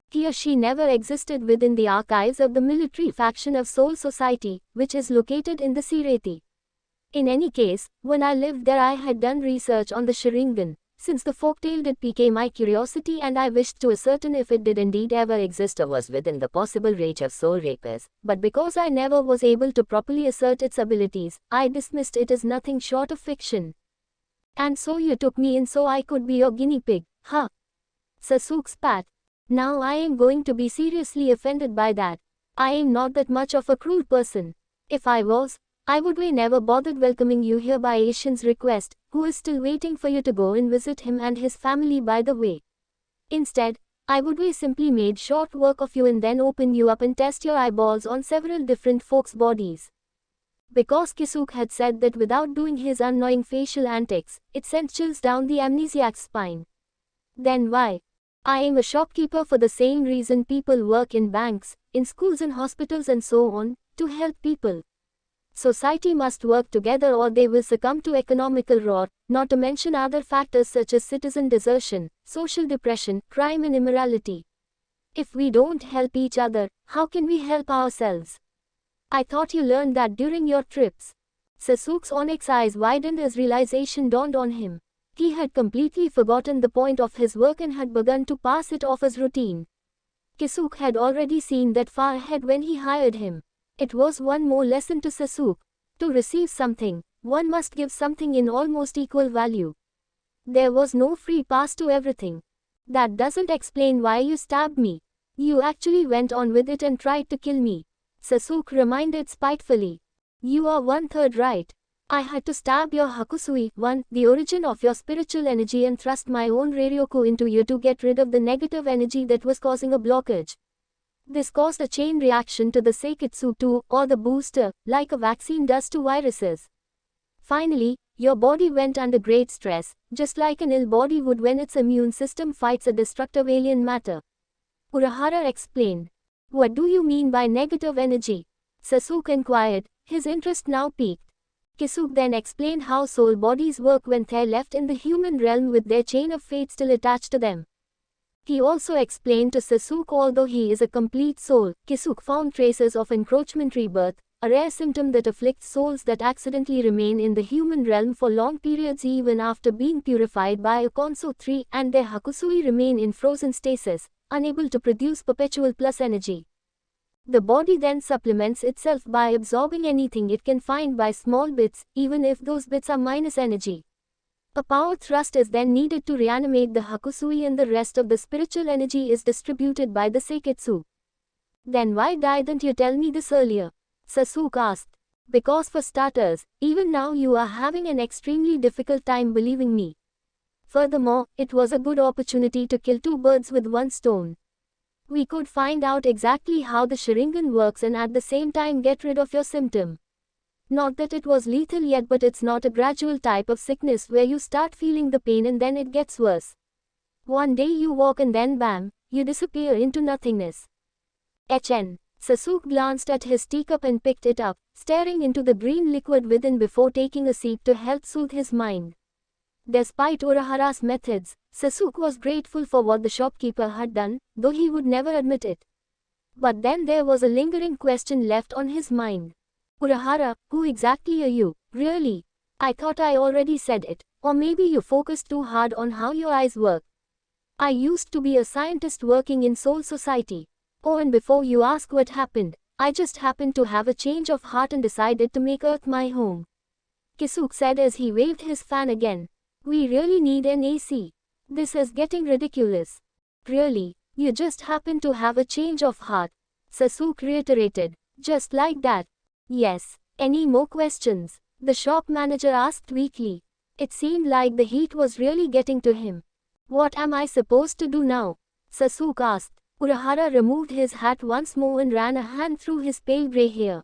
He or she never existed within the archives of the military faction of Soul Society, which is located in the Sireti. In any case, when I lived there I had done research on the Sharingan, since the folktale did pique my curiosity and I wished to ascertain if it did indeed ever exist or was within the possible range of Soul Reapers, but because I never was able to properly assert its abilities, I dismissed it as nothing short of fiction. And so you took me in so I could be your guinea pig, huh? Sasuke spat. Now I am going to be seriously offended by that. I am not that much of a cruel person. If I was, I would way never bothered welcoming you here by Asian's request, who is still waiting for you to go and visit him and his family by the way. Instead, I would way simply made short work of you and then open you up and test your eyeballs on several different folks' bodies. Because Kisuke had said that without doing his annoying facial antics, it sent chills down the amnesiac's spine. Then why? I am a shopkeeper for the same reason people work in banks, in schools and hospitals and so on, to help people. Society must work together or they will succumb to economical rot, not to mention other factors such as citizen desertion, social depression, crime and immorality. If we don't help each other, how can we help ourselves? I thought you learned that during your trips. Sasuke's onyx eyes widened as realization dawned on him. He had completely forgotten the point of his work and had begun to pass it off as routine. Kisuke had already seen that far ahead when he hired him. It was one more lesson to Sasuke. To receive something, one must give something in almost equal value. There was no free pass to everything. That doesn't explain why you stabbed me. You actually went on with it and tried to kill me. Sasuke reminded spitefully. You are 1/3 right. I had to stab your Hakusui, the origin of your spiritual energy, and thrust my own Ryoryoku into you to get rid of the negative energy that was causing a blockage. This caused a chain reaction to the Seiketsu too, or the booster, like a vaccine does to viruses. Finally, your body went under great stress, just like an ill body would when its immune system fights a destructive alien matter. Urahara explained. What do you mean by negative energy? Sasuke inquired, his interest now peaked. Kisuke then explained how soul bodies work when they're left in the human realm with their chain of fate still attached to them. He also explained to Sasuke although he is a complete soul, Kisuke found traces of encroachment rebirth, a rare symptom that afflicts souls that accidentally remain in the human realm for long periods even after being purified by a Konso 3, and their Hakusui remain in frozen stasis, unable to produce perpetual plus energy. The body then supplements itself by absorbing anything it can find by small bits, even if those bits are minus energy. A power thrust is then needed to reanimate the Hakusui, and the rest of the spiritual energy is distributed by the Seiketsu. Then why didn't you tell me this earlier? Sasuke asked. Because for starters, even now you are having an extremely difficult time believing me. Furthermore, it was a good opportunity to kill two birds with one stone. We could find out exactly how the Sharingan works and at the same time get rid of your symptom. Not that it was lethal yet, but it's not a gradual type of sickness where you start feeling the pain and then it gets worse. One day you walk and then bam, you disappear into nothingness. HN. Sasuke glanced at his teacup and picked it up, staring into the green liquid within before taking a sip to help soothe his mind. Despite Urahara's methods, Sasuke was grateful for what the shopkeeper had done, though he would never admit it. But then there was a lingering question left on his mind. Urahara, who exactly are you, really? I thought I already said it, or maybe you focused too hard on how your eyes work. I used to be a scientist working in Soul Society. Oh, and before you ask what happened, I just happened to have a change of heart and decided to make Earth my home. Kisuke said as he waved his fan again. We really need an AC. This is getting ridiculous. Really, you just happened to have a change of heart, Sasuke reiterated. Just like that. Yes. Any more questions? The shop manager asked weakly. It seemed like the heat was really getting to him. What am I supposed to do now? Sasuke asked. Urahara removed his hat once more and ran a hand through his pale grey hair.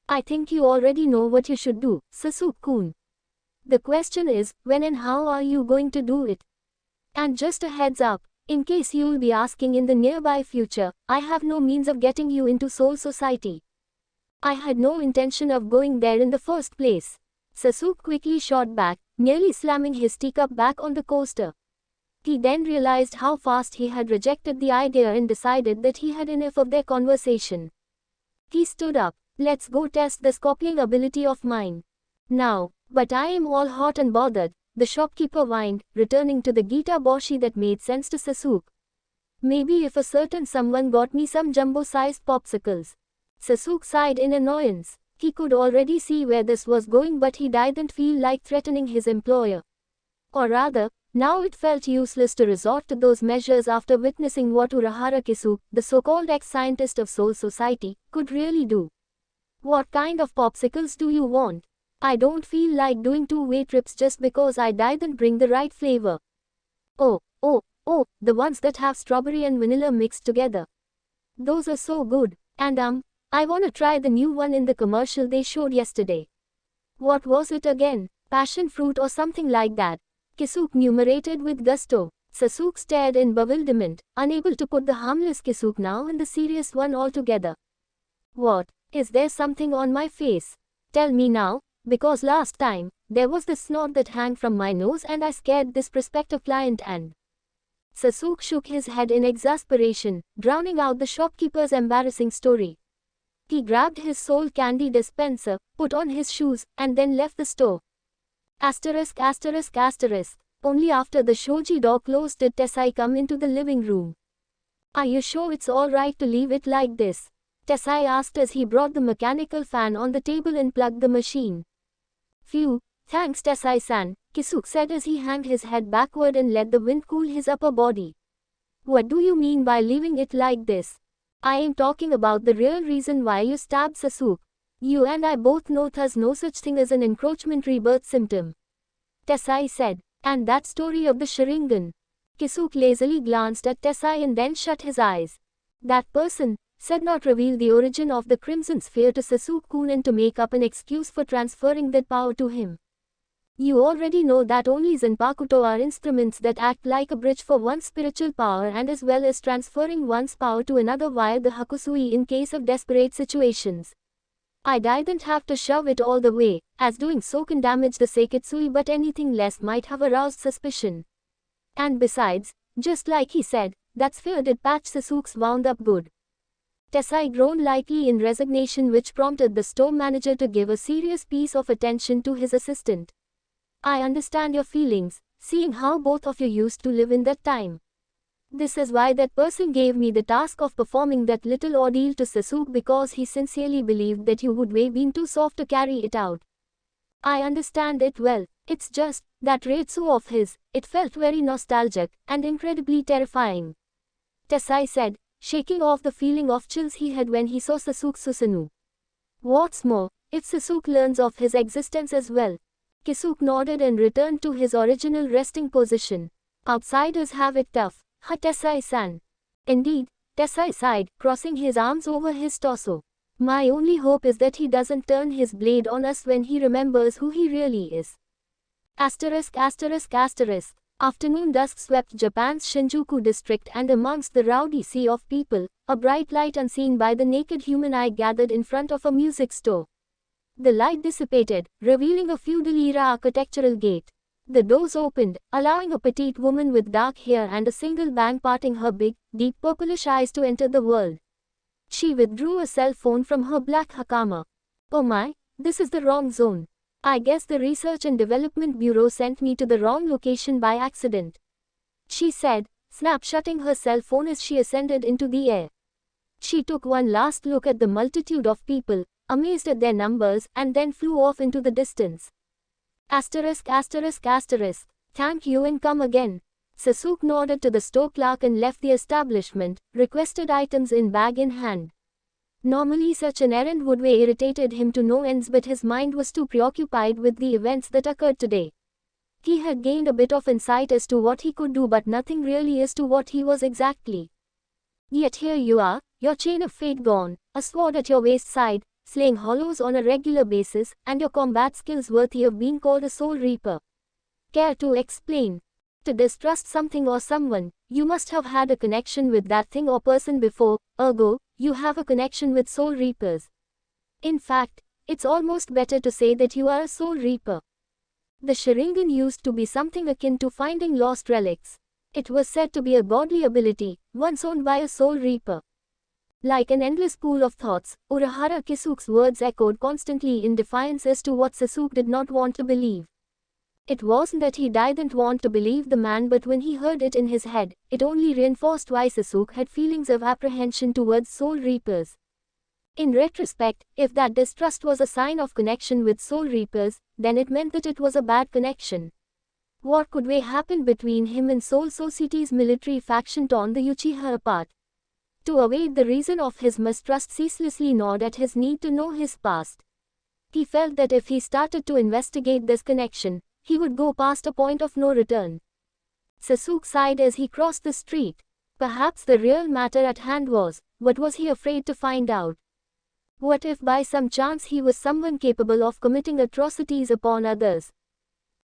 I think you already know what you should do, Sasuke-kun. The question is, when and how are you going to do it? And just a heads up, in case you'll be asking in the nearby future, I have no means of getting you into Soul Society. I had no intention of going there in the first place. Sasuke quickly shot back, nearly slamming his teacup back on the coaster. He then realized how fast he had rejected the idea and decided that he had enough of their conversation. He stood up. Let's go test this copying ability of mine. Now. But I am all hot and bothered, the shopkeeper whined, returning to the Gita Boshi that made sense to Sasuke. Maybe if a certain someone got me some jumbo-sized popsicles. Sasuke sighed in annoyance. He could already see where this was going, but he didn't feel like threatening his employer. Or rather, now it felt useless to resort to those measures after witnessing what Urahara Kisuke, the so-called ex-scientist of Soul Society, could really do. What kind of popsicles do you want? I don't feel like doing two-way trips just because I didn't bring the right flavor. Oh, the ones that have strawberry and vanilla mixed together. Those are so good, and I wanna try the new one in the commercial they showed yesterday. What was it again? Passion fruit or something like that? Kisuke enumerated with gusto. Sasuke stared in bewilderment, unable to put the harmless Kisuke now and the serious one altogether. What? Is there something on my face? Tell me now. Because last time, there was this snot that hung from my nose and I scared this prospective client and... Sasuke shook his head in exasperation, drowning out the shopkeeper's embarrassing story. He grabbed his soul candy dispenser, put on his shoes, and then left the store. Asterisk. Only after the shoji door closed did Tessai come into the living room. Are you sure it's alright to leave it like this? Tesai asked as he brought the mechanical fan on the table and plugged the machine. Phew, thanks Tesai-san, Kisuke said as he hanged his head backward and let the wind cool his upper body. What do you mean by leaving it like this? I am talking about the real reason why you stabbed Sasuke. You and I both know there's no such thing as an encroachment rebirth symptom. Tesai said. And that story of the Sharingan. Kisuke lazily glanced at Tesai and then shut his eyes. That person said not reveal the origin of the Crimson Sphere to Sasuke-kun and to make up an excuse for transferring that power to him. You already know that only Zanpakuto are instruments that act like a bridge for one's spiritual power and as well as transferring one's power to another via the Hakusui in case of desperate situations. I didn't have to shove it all the way, as doing so can damage the Seikitsui, but anything less might have aroused suspicion. And besides, just like he said, that sphere did patch Sasuke's wound up good. Tesai groaned lightly in resignation, which prompted the store manager to give a serious piece of attention to his assistant. I understand your feelings, seeing how both of you used to live in that time. This is why that person gave me the task of performing that little ordeal to Sasuke, because he sincerely believed that you would have been too soft to carry it out. I understand it well. It's just that Reitsu of his, it felt very nostalgic and incredibly terrifying. Tesai said, shaking off the feeling of chills he had when he saw Sasuke Susanoo. What's more, if Sasuke learns of his existence as well. Kisuke nodded and returned to his original resting position. Outsiders have it tough, huh, Tesai-san? Indeed, Tesai sighed, crossing his arms over his torso. My only hope is that he doesn't turn his blade on us when he remembers who he really is. ******. Afternoon dusk swept Japan's Shinjuku district, and amongst the rowdy sea of people, a bright light unseen by the naked human eye gathered in front of a music store. The light dissipated, revealing a feudal-era architectural gate. The doors opened, allowing a petite woman with dark hair and a single bang parting her big, deep purplish eyes to enter the world. She withdrew a cell phone from her black hakama. Oh my, this is the wrong zone. I guess the Research and Development Bureau sent me to the wrong location by accident. She said, snap-shutting her cell phone as she ascended into the air. She took one last look at the multitude of people, amazed at their numbers, and then flew off into the distance. Thank you and come again. Sasuke nodded to the store clerk and left the establishment, requested items in bag in hand. Normally such an errand would have irritated him to no ends, but his mind was too preoccupied with the events that occurred today. He had gained a bit of insight as to what he could do, but nothing really as to what he was exactly. Yet here you are, your chain of fate gone, a sword at your waist side, slaying hollows on a regular basis, and your combat skills worthy of being called a soul reaper. Care to explain? To distrust something or someone, you must have had a connection with that thing or person before, ergo, you have a connection with soul reapers. In fact, it's almost better to say that you are a soul reaper. The Sharingan used to be something akin to finding lost relics. It was said to be a godly ability, once owned by a soul reaper. Like an endless pool of thoughts, Urahara Kisuke's words echoed constantly in defiance as to what Sasuke did not want to believe. It wasn't that he didn't want to believe the man, but when he heard it in his head, it only reinforced why Sasuke had feelings of apprehension towards soul reapers. In retrospect, if that distrust was a sign of connection with soul reapers, then it meant that it was a bad connection. What could have happened between him and Soul Society's military faction torn the Uchiha apart? To evade the reason of his mistrust, ceaselessly gnawed at his need to know his past. He felt that if he started to investigate this connection, he would go past a point of no return. Sasuke sighed as he crossed the street. Perhaps the real matter at hand was, what was he afraid to find out? What if by some chance he was someone capable of committing atrocities upon others?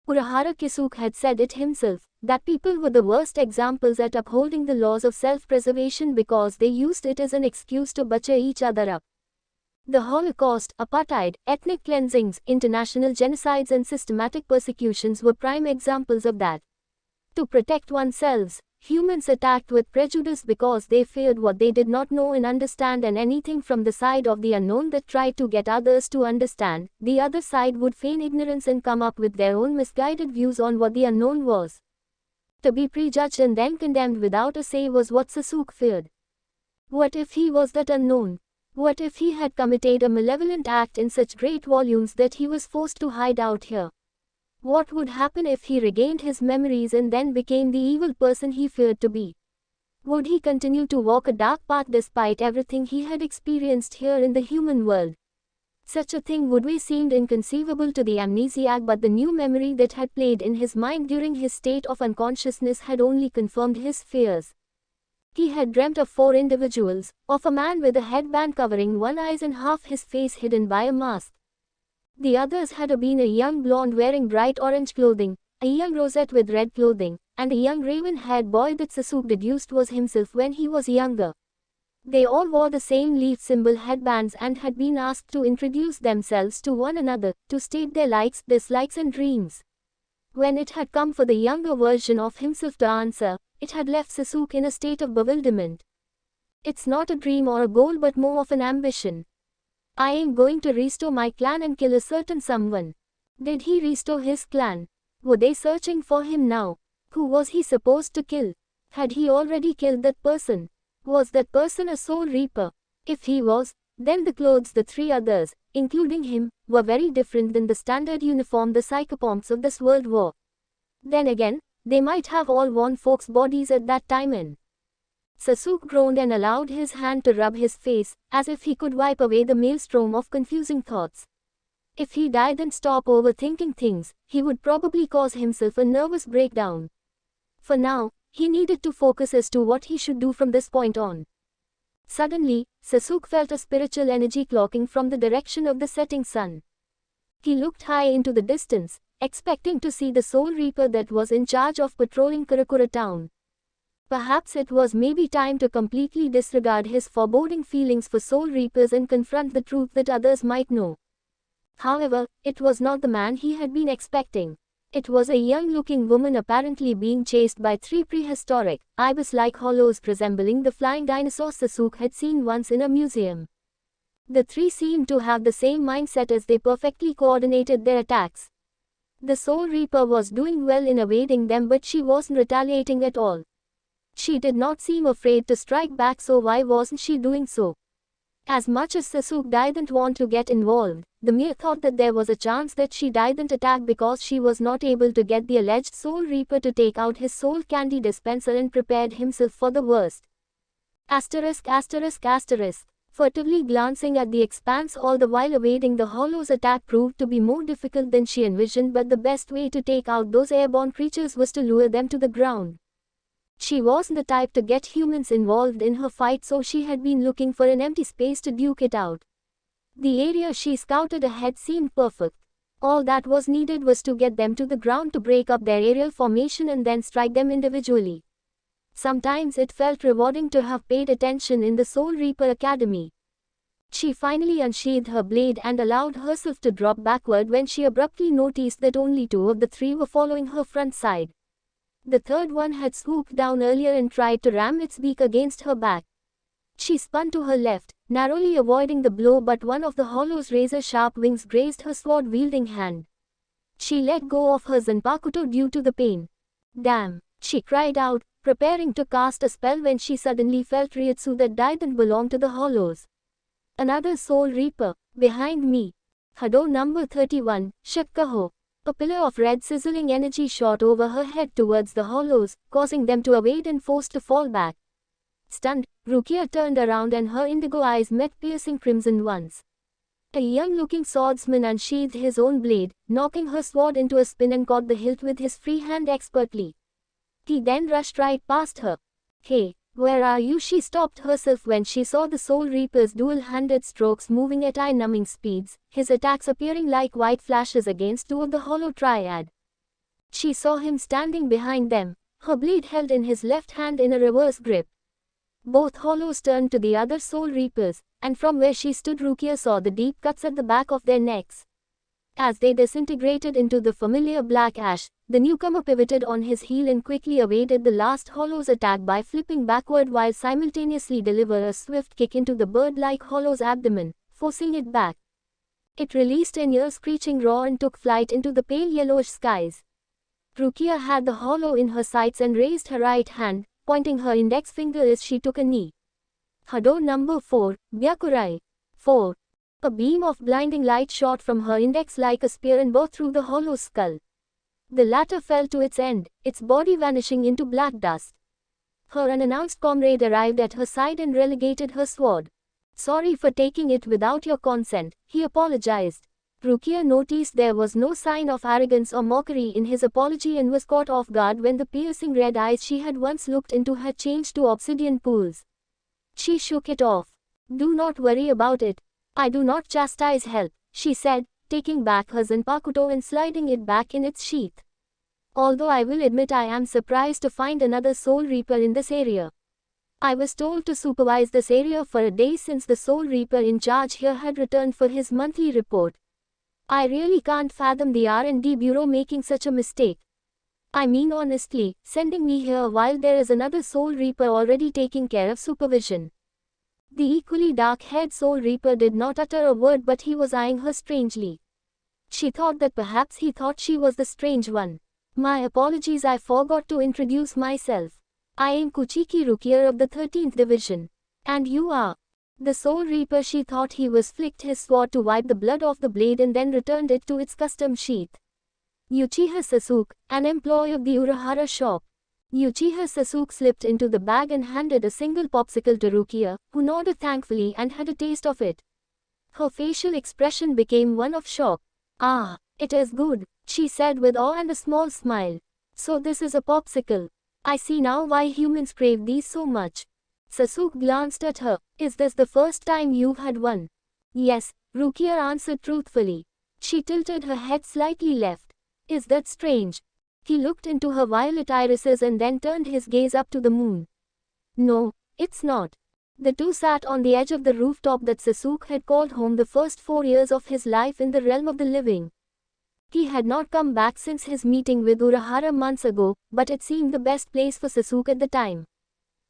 Urahara Kisuke had said it himself, that people were the worst examples at upholding the laws of self-preservation because they used it as an excuse to butcher each other up. The Holocaust, apartheid, ethnic cleansings, international genocides and systematic persecutions were prime examples of that. To protect oneself, humans attacked with prejudice because they feared what they did not know and understand, and anything from the side of the unknown that tried to get others to understand, the other side would feign ignorance and come up with their own misguided views on what the unknown was. To be prejudged and then condemned without a say was what Sasuke feared. What if he was that unknown? What if he had committed a malevolent act in such great volumes that he was forced to hide out here? What would happen if he regained his memories and then became the evil person he feared to be? Would he continue to walk a dark path despite everything he had experienced here in the human world? Such a thing would be seemed inconceivable to the amnesiac, but the new memory that had played in his mind during his state of unconsciousness had only confirmed his fears. He had dreamt of 4 individuals, of a man with a headband covering one eye and half his face hidden by a mask. The others had been a young blonde wearing bright orange clothing, a young rosette with red clothing, and a young raven-haired boy that Sasuke deduced was himself when he was younger. They all wore the same leaf symbol headbands and had been asked to introduce themselves to one another, to state their likes, dislikes and dreams. When it had come for the younger version of himself to answer, it had left Sasuke in a state of bewilderment. It's not a dream or a goal but more of an ambition. I am going to restore my clan and kill a certain someone. Did he restore his clan? Were they searching for him now? Who was he supposed to kill? Had he already killed that person? Was that person a soul reaper? If he was, then the clothes the 3 others, including him, were very different than the standard uniform the psychopomps of this world wore. Then again, they might have all worn folks' bodies at that time in. Sasuke groaned and allowed his hand to rub his face, as if he could wipe away the maelstrom of confusing thoughts. If he died and stopped overthinking things, he would probably cause himself a nervous breakdown. For now, he needed to focus as to what he should do from this point on. Suddenly, Sasuke felt a spiritual energy clocking from the direction of the setting sun. He looked high into the distance, expecting to see the Soul Reaper that was in charge of patrolling Karakura town. Perhaps it was maybe time to completely disregard his foreboding feelings for Soul Reapers and confront the truth that others might know. However, it was not the man he had been expecting. It was a young-looking woman apparently being chased by 3 prehistoric, ibis-like hollows resembling the flying dinosaurs Sasuke had seen once in a museum. The 3 seemed to have the same mindset as they perfectly coordinated their attacks. The Soul Reaper was doing well in evading them, but she wasn't retaliating at all. She did not seem afraid to strike back, so why wasn't she doing so? As much as Sasuke didn't want to get involved, the mere thought that there was a chance that she didn't attack because she was not able to get the alleged Soul Reaper to take out his soul candy dispenser and prepared himself for the worst. Asterisk. Furtively glancing at the expanse all the while evading the hollow's attack proved to be more difficult than she envisioned, but the best way to take out those airborne creatures was to lure them to the ground. She wasn't the type to get humans involved in her fight, so she had been looking for an empty space to duke it out. The area she scouted ahead seemed perfect. All that was needed was to get them to the ground to break up their aerial formation and then strike them individually. Sometimes it felt rewarding to have paid attention in the Soul Reaper Academy. She finally unsheathed her blade and allowed herself to drop backward when she abruptly noticed that only 2 of the 3 were following her front side. The third one had swooped down earlier and tried to ram its beak against her back. She spun to her left, narrowly avoiding the blow, but one of the hollow's razor-sharp wings grazed her sword-wielding hand. She let go of her Zanpakuto due to the pain. Damn, she cried out, preparing to cast a spell when she suddenly felt Ryutsu that didn't belong to the hollows. Another Soul Reaper, behind me. Hado number 31, Shakkaho. A pillar of red sizzling energy shot over her head towards the hollows, causing them to evade and forced to fall back. Stunned, Rukia turned around and her indigo eyes met piercing crimson ones. A young-looking swordsman unsheathed his own blade, knocking her sword into a spin and caught the hilt with his free hand expertly. He then rushed right past her. Hey, where are you? She stopped herself when she saw the Soul Reaper's dual-handed strokes moving at eye-numbing speeds, his attacks appearing like white flashes against 2 of the hollow triad. She saw him standing behind them, her blade held in his left hand in a reverse grip. Both hollows turned to the other Soul Reapers, and from where she stood Rukia saw the deep cuts at the back of their necks. As they disintegrated into the familiar black ash, the newcomer pivoted on his heel and quickly evaded the last hollow's attack by flipping backward while simultaneously delivering a swift kick into the bird-like hollow's abdomen, forcing it back. It released a near-screeching roar and took flight into the pale yellowish skies. Rukia had the hollow in her sights and raised her right hand, pointing her index finger as she took a knee. Hado number 4, Byakurai. 4. A beam of blinding light shot from her index like a spear and bore through the hollow skull. The latter fell to its end, its body vanishing into black dust. Her unannounced comrade arrived at her side and relegated her sword. Sorry for taking it without your consent, he apologized. Rukia noticed there was no sign of arrogance or mockery in his apology and was caught off guard when the piercing red eyes she had once looked into had changed to obsidian pools. She shook it off. Do not worry about it. I do not chastise help, she said, taking back her zanpakuto and sliding it back in its sheath. Although I will admit I am surprised to find another Soul Reaper in this area. I was told to supervise this area for a day since the Soul Reaper in charge here had returned for his monthly report. I really can't fathom the R&D Bureau making such a mistake. I mean honestly, sending me here while there is another Soul Reaper already taking care of supervision. The equally dark-haired Soul Reaper did not utter a word, but he was eyeing her strangely. She thought that perhaps he thought she was the strange one. My apologies, I forgot to introduce myself. I am Kuchiki Rukia of the 13th Division. And you are? The Soul Reaper, she thought he was, flicked his sword to wipe the blood off the blade and then returned it to its custom sheath. Uchiha Sasuke, an employee of the Urahara shop. Uchiha Sasuke slipped into the bag and handed a single popsicle to Rukia, who nodded thankfully and had a taste of it. Her facial expression became one of shock. Ah, it is good, she said with awe and a small smile. So this is a popsicle. I see now why humans crave these so much. Sasuke glanced at her. Is this the first time you've had one? Yes, Rukia answered truthfully. She tilted her head slightly left. Is that strange? He looked into her violet irises and then turned his gaze up to the moon. No, it's not. The two sat on the edge of the rooftop that Sasuke had called home the first 4 years of his life in the realm of the living. He had not come back since his meeting with Urahara months ago, but it seemed the best place for Sasuke at the time.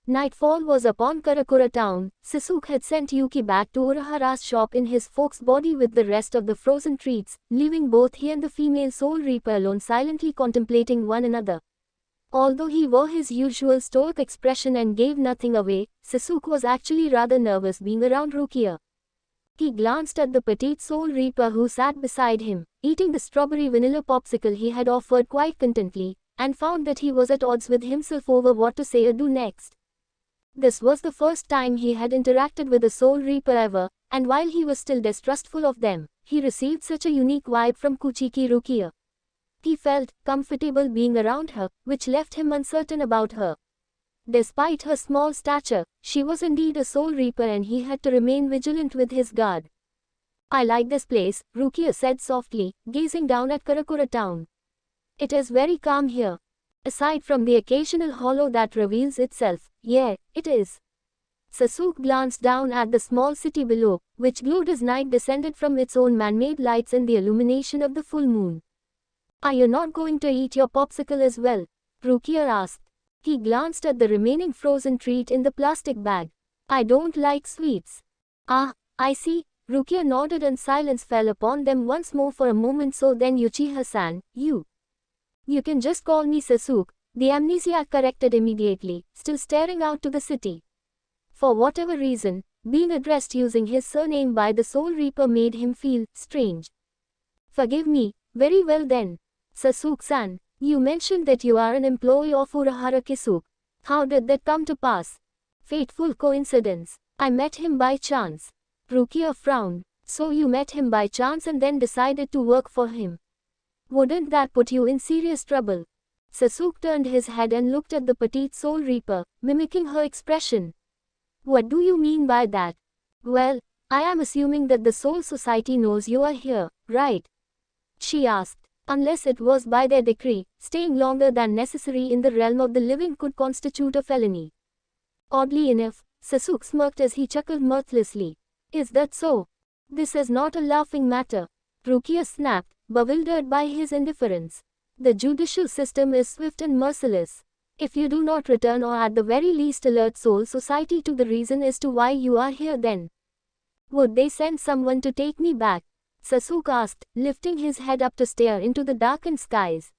Nightfall was upon Karakura town. Sasuke had sent Yuki back to Urahara's shop in his folk's body with the rest of the frozen treats, leaving both he and the female Soul Reaper alone silently contemplating one another. Although he wore his usual stoic expression and gave nothing away, Sasuke was actually rather nervous being around Rukia. He glanced at the petite Soul Reaper who sat beside him, eating the strawberry vanilla popsicle he had offered quite contentedly, and found that he was at odds with himself over what to say or do next. This was the first time he had interacted with a Soul Reaper ever, and while he was still distrustful of them, he received such a unique vibe from Kuchiki Rukia. He felt comfortable being around her, which left him uncertain about her. Despite her small stature, she was indeed a Soul Reaper and he had to remain vigilant with his guard. I like this place, Rukia said softly, gazing down at Karakura town. It is very calm here. Aside from the occasional hollow that reveals itself, yeah, it is. Sasuke glanced down at the small city below, which glowed as night descended from its own man-made lights and the illumination of the full moon. Are you not going to eat your popsicle as well? Rukia asked. He glanced at the remaining frozen treat in the plastic bag. I don't like sweets. Ah, I see. Rukia nodded and silence fell upon them once more for a moment. So then Uchiha-san, you can just call me Sasuke, the amnesiac corrected immediately, still staring out to the city. For whatever reason, being addressed using his surname by the Soul Reaper made him feel strange. Forgive me. Very well then. Sasuke-san, you mentioned that you are an employee of Urahara Kisuke. How did that come to pass? Fateful coincidence. I met him by chance. Rukia frowned. So you met him by chance and then decided to work for him. Wouldn't that put you in serious trouble? Sasuke turned his head and looked at the petite Soul Reaper, mimicking her expression. What do you mean by that? Well, I am assuming that the Soul Society knows you are here, right? She asked. Unless it was by their decree, staying longer than necessary in the realm of the living could constitute a felony. Oddly enough, Sasuke smirked as he chuckled mirthlessly. Is that so? This is not a laughing matter. Rukia snapped, bewildered by his indifference. The judicial system is swift and merciless. If you do not return or at the very least alert Soul Society to the reason as to why you are here, then would they send someone to take me back? Sasuke asked, lifting his head up to stare into the darkened skies.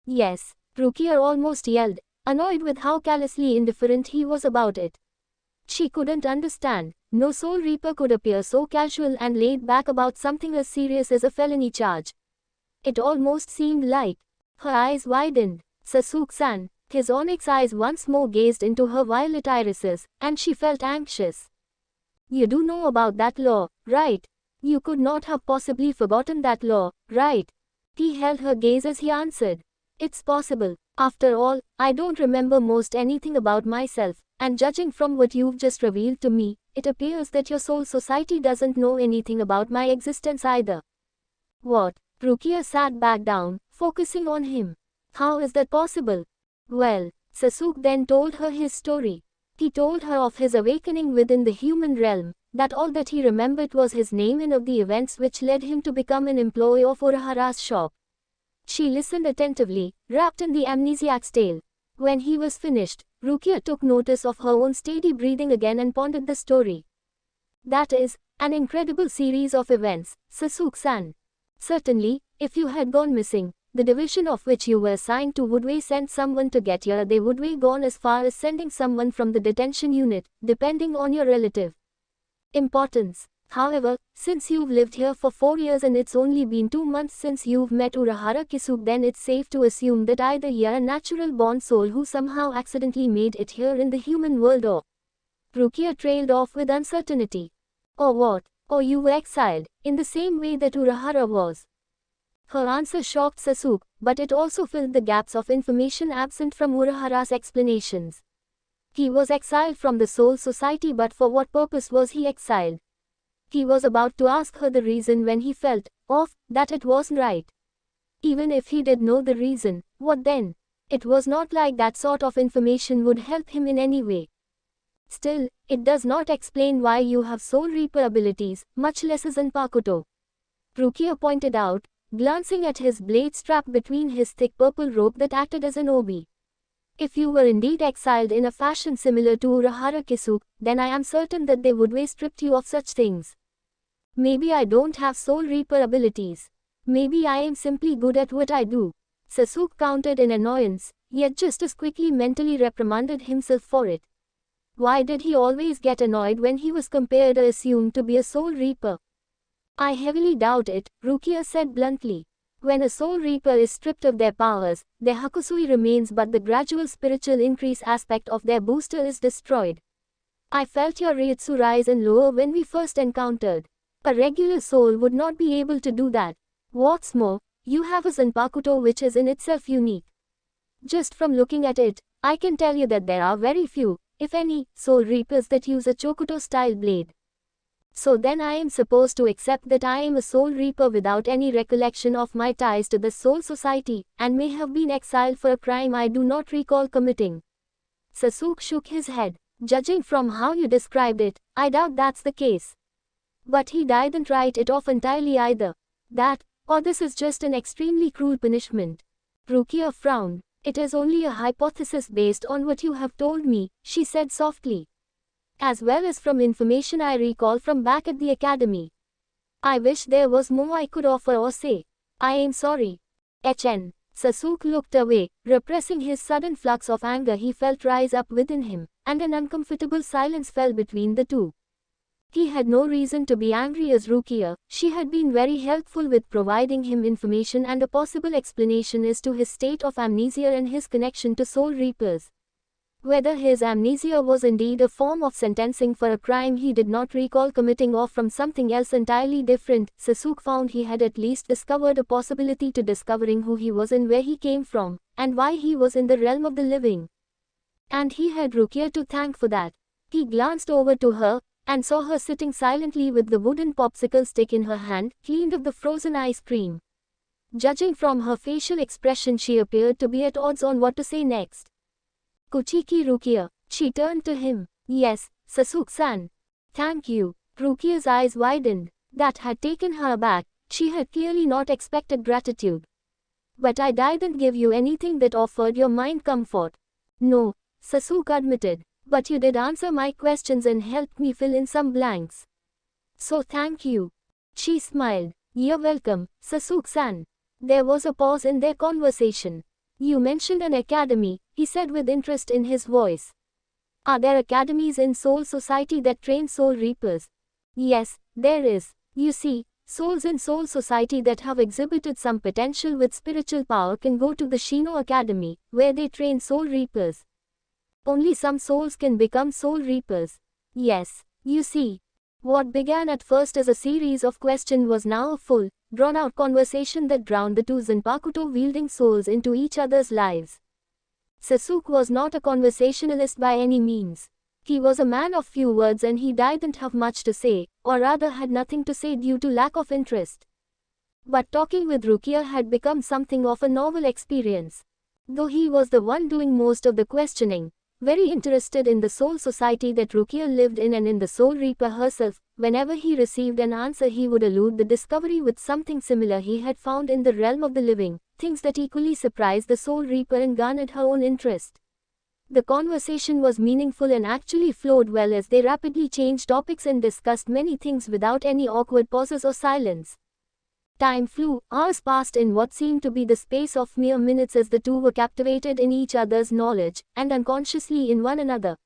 Yes, Rukia almost yelled, annoyed with how callously indifferent he was about it. She couldn't understand. No Soul Reaper could appear so casual and laid back about something as serious as a felony charge. It almost seemed like. Her eyes widened. Sasuke-san. His onyx eyes once more gazed into her violet irises, and she felt anxious. You do know about that law, right? You could not have possibly forgotten that law, right? He held her gaze as he answered. It's possible. After all, I don't remember most anything about myself, and judging from what you've just revealed to me, it appears that your soul society doesn't know anything about my existence either. What? Rukia sat back down, focusing on him. How is that possible? Well, Sasuke then told her his story. He told her of his awakening within the human realm, that all that he remembered was his name and of the events which led him to become an employee of Urahara's shop. She listened attentively, wrapped in the amnesiac's tale. When he was finished, Rukia took notice of her own steady breathing again and pondered the story. That is, an incredible series of events, Sasuke-san. Certainly, if you had gone missing, the division of which you were assigned to would send someone to get you. They would gone as far as sending someone from the detention unit, depending on your relative importance. However, since you've lived here for 4 years and it's only been 2 months since you've met Urahara Kisuke, then it's safe to assume that either you're a natural-born soul who somehow accidentally made it here in the human world, or Rukia trailed off with uncertainty. Or what? Or you were exiled, in the same way that Urahara was. Her answer shocked Sasuke, but it also filled the gaps of information absent from Urahara's explanations. He was exiled from the Soul Society, but for what purpose was he exiled? He was about to ask her the reason when he felt off, that it wasn't right. Even if he did know the reason, what then? It was not like that sort of information would help him in any way. Still, it does not explain why you have Soul Reaper abilities, much less a Zanpakuto. Rukia pointed out, glancing at his blade strap between his thick purple robe that acted as an obi. If you were indeed exiled in a fashion similar to Urahara Kisuke, then I am certain that they would stripped you of such things. Maybe I don't have Soul Reaper abilities. Maybe I am simply good at what I do. Sasuke countered in annoyance, yet just as quickly mentally reprimanded himself for it. Why did he always get annoyed when he was compared or assumed to be a Soul Reaper? I heavily doubt it, Rukia said bluntly. When a Soul Reaper is stripped of their powers, their Hakusui remains, but the gradual spiritual increase aspect of their booster is destroyed. I felt your Ryutsu rise and lower when we first encountered. A regular soul would not be able to do that. What's more, you have a Zanpakuto which is in itself unique. Just from looking at it, I can tell you that there are very few, if any, Soul Reapers that use a Chokuto-style blade. So then I am supposed to accept that I am a Soul Reaper without any recollection of my ties to the Soul Society, and may have been exiled for a crime I do not recall committing. Sasuke shook his head. Judging from how you described it, I doubt that's the case. But he didn't write it off entirely either. That, or this is just an extremely cruel punishment. Rukia frowned. It is only a hypothesis based on what you have told me, she said softly. As well as from information I recall from back at the academy. I wish there was more I could offer or say. I am sorry. HN. Sasuke looked away, repressing his sudden flux of anger he felt rise up within him, and an uncomfortable silence fell between the two. He had no reason to be angry as Rukia. She had been very helpful with providing him information and a possible explanation as to his state of amnesia and his connection to Soul Reapers. Whether his amnesia was indeed a form of sentencing for a crime he did not recall committing or from something else entirely different, Sasuke found he had at least discovered a possibility to discovering who he was and where he came from, and why he was in the realm of the living. And he had Rukia to thank for that. He glanced over to her, and saw her sitting silently with the wooden popsicle stick in her hand, cleaned of the frozen ice cream. Judging from her facial expression, she appeared to be at odds on what to say next. Kuchiki Rukia. She turned to him. Yes, Sasuke-san. Thank you. Rukia's eyes widened. That had taken her aback. She had clearly not expected gratitude. But I didn't give you anything that offered your mind comfort. No, Sasuke admitted. But you did answer my questions and helped me fill in some blanks. So thank you. She smiled. You're welcome, Sasuke-san. There was a pause in their conversation. You mentioned an academy, he said with interest in his voice. Are there academies in Soul Society that train soul reapers? Yes, there is. You see, souls in Soul Society that have exhibited some potential with spiritual power can go to the Shino Academy, where they train soul reapers. Only some souls can become soul reapers. Yes, you see. What began at first as a series of questions was now a full, drawn-out conversation that drowned the two Zanpakuto-wielding souls into each other's lives. Sasuke was not a conversationalist by any means. He was a man of few words and he didn't have much to say, or rather had nothing to say due to lack of interest. But talking with Rukia had become something of a novel experience. Though he was the one doing most of the questioning, very interested in the soul society that Rukia lived in and in the soul reaper herself, whenever he received an answer he would allude the discovery with something similar he had found in the realm of the living, things that equally surprised the soul reaper and garnered her own interest. The conversation was meaningful and actually flowed well as they rapidly changed topics and discussed many things without any awkward pauses or silence. Time flew, hours passed in what seemed to be the space of mere minutes as the two were captivated in each other's knowledge, and unconsciously in one another.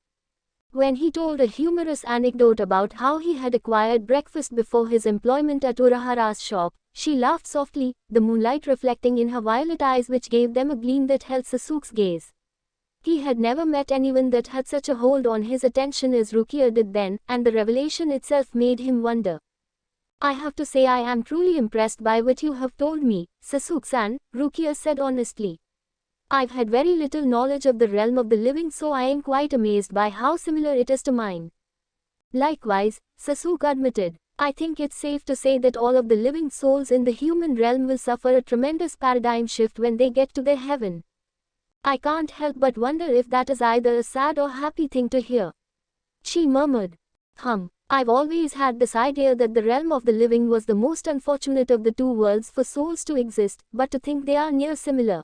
When he told a humorous anecdote about how he had acquired breakfast before his employment at Urahara's shop, she laughed softly, the moonlight reflecting in her violet eyes which gave them a gleam that held Sasuke's gaze. He had never met anyone that had such a hold on his attention as Rukia did then, and the revelation itself made him wonder. I have to say I am truly impressed by what you have told me, Sasuke-san, Rukia said honestly. I've had very little knowledge of the realm of the living, so I am quite amazed by how similar it is to mine. Likewise, Sasuke admitted, I think it's safe to say that all of the living souls in the human realm will suffer a tremendous paradigm shift when they get to their heaven. I can't help but wonder if that is either a sad or happy thing to hear. She murmured. I've always had this idea that the realm of the living was the most unfortunate of the two worlds for souls to exist, but to think they are near similar.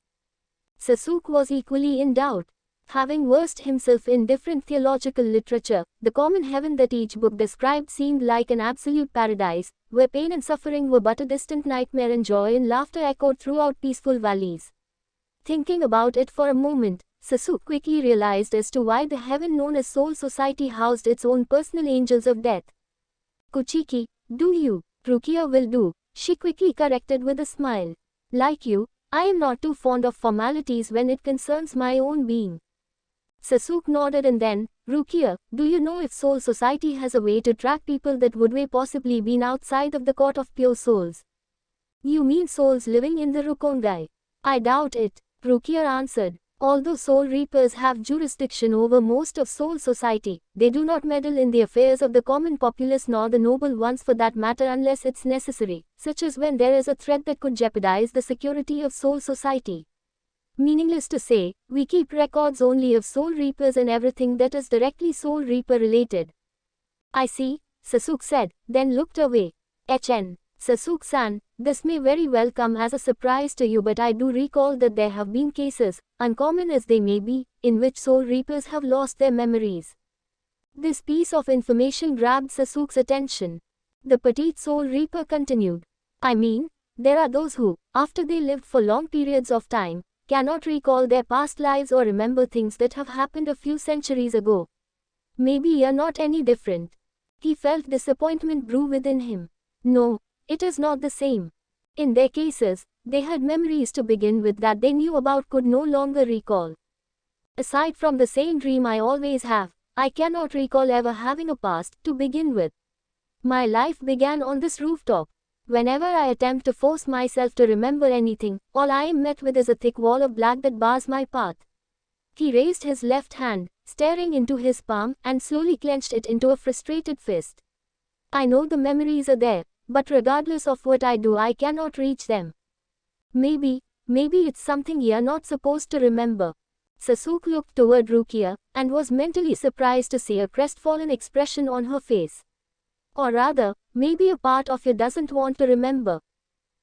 Sasuke was equally in doubt. Having versed himself in different theological literature, the common heaven that each book described seemed like an absolute paradise, where pain and suffering were but a distant nightmare and joy and laughter echoed throughout peaceful valleys. Thinking about it for a moment, Sasuke quickly realized as to why the heaven known as Soul Society housed its own personal angels of death. Kuchiki, do you? Rukia will do, she quickly corrected with a smile. Like you, I am not too fond of formalities when it concerns my own being. Sasuke nodded and then, Rukia, do you know if Soul Society has a way to track people that would way possibly been outside of the court of pure souls? You mean souls living in the Rukongai? I doubt it, Rukia answered. Although soul reapers have jurisdiction over most of Soul Society, they do not meddle in the affairs of the common populace nor the noble ones for that matter unless it's necessary, such as when there is a threat that could jeopardize the security of Soul Society. Meaningless to say, we keep records only of soul reapers and everything that is directly soul reaper related. I see, Sasuke said, then looked away. HN. Sasuke-san, this may very well come as a surprise to you, but I do recall that there have been cases, uncommon as they may be, in which soul reapers have lost their memories. This piece of information grabbed Sasuke's attention. The petite soul reaper continued. I mean, there are those who, after they lived for long periods of time, cannot recall their past lives or remember things that have happened a few centuries ago. Maybe you're not any different. He felt disappointment brew within him. No. It is not the same. In their cases, they had memories to begin with that they knew about could no longer recall. Aside from the same dream I always have, I cannot recall ever having a past to begin with. My life began on this rooftop. Whenever I attempt to force myself to remember anything, all I am met with is a thick wall of black that bars my path. He raised his left hand, staring into his palm, and slowly clenched it into a frustrated fist. I know the memories are there, but regardless of what I do I cannot reach them. Maybe it's something you're not supposed to remember. Sasuke looked toward Rukia, and was mentally surprised to see a crestfallen expression on her face. Or rather, maybe a part of you doesn't want to remember.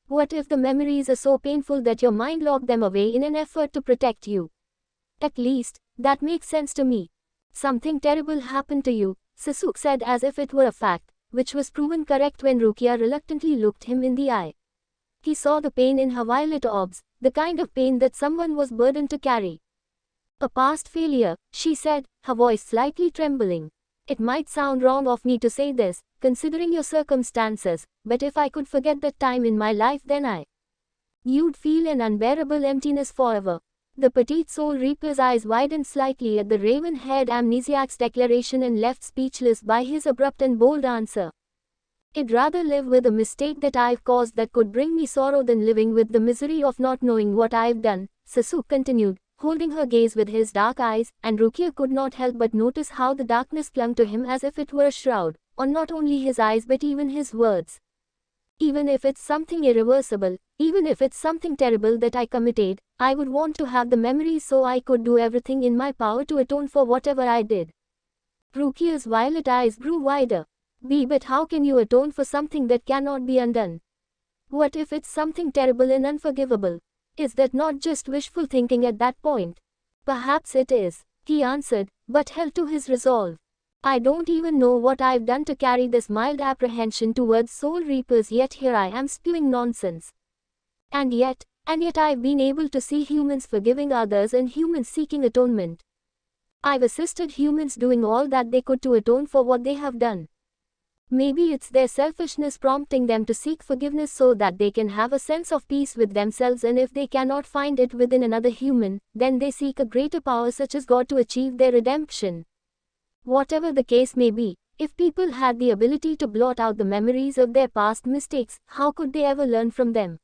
What if the memories are so painful that your mind locked them away in an effort to protect you? At least, that makes sense to me. Something terrible happened to you, Sasuke said as if it were a fact, which was proven correct when Rukia reluctantly looked him in the eye. He saw the pain in her violet orbs, the kind of pain that someone was burdened to carry. A past failure, she said, her voice slightly trembling. It might sound wrong of me to say this, considering your circumstances, but if I could forget that time in my life, then you'd feel an unbearable emptiness forever. The petite soul reaper's eyes widened slightly at the raven-haired amnesiac's declaration and left speechless by his abrupt and bold answer. I'd rather live with a mistake that I've caused that could bring me sorrow than living with the misery of not knowing what I've done, Sasuke continued, holding her gaze with his dark eyes, and Rukia could not help but notice how the darkness clung to him as if it were a shroud, on not only his eyes but even his words. Even if it's something irreversible, even if it's something terrible that I committed, I would want to have the memories so I could do everything in my power to atone for whatever I did. Rukia's violet eyes grew wider. But how can you atone for something that cannot be undone? What if it's something terrible and unforgivable? Is that not just wishful thinking at that point? Perhaps it is, he answered, but held to his resolve. I don't even know what I've done to carry this mild apprehension towards soul reapers, yet here I am spewing nonsense. And yet I've been able to see humans forgiving others and humans seeking atonement. I've assisted humans doing all that they could to atone for what they have done. Maybe it's their selfishness prompting them to seek forgiveness so that they can have a sense of peace with themselves, and if they cannot find it within another human, then they seek a greater power such as God to achieve their redemption. Whatever the case may be, if people had the ability to blot out the memories of their past mistakes, how could they ever learn from them?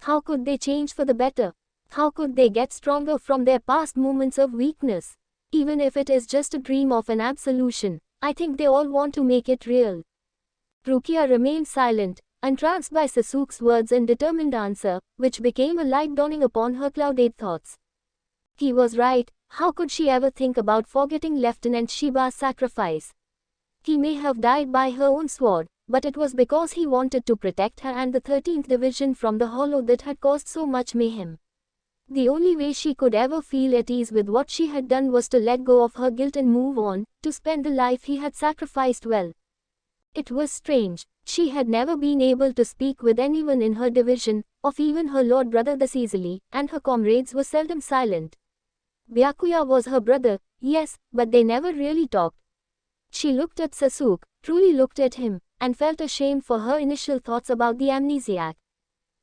How could they change for the better? How could they get stronger from their past moments of weakness? Even if it is just a dream of an absolution, I think they all want to make it real. Rukia remained silent, entranced by Sasuke's words and determined answer, which became a light dawning upon her clouded thoughts. He was right. How could she ever think about forgetting Lieutenant Shiba's sacrifice? He may have died by her own sword, but it was because he wanted to protect her and the 13th Division from the hollow that had caused so much mayhem. The only way she could ever feel at ease with what she had done was to let go of her guilt and move on, to spend the life he had sacrificed well. It was strange. She had never been able to speak with anyone in her division, of even her lord brother thus easily, and her comrades were seldom silent. Byakuya was her brother, yes, but they never really talked. She looked at Sasuke, truly looked at him, and felt ashamed for her initial thoughts about the amnesiac.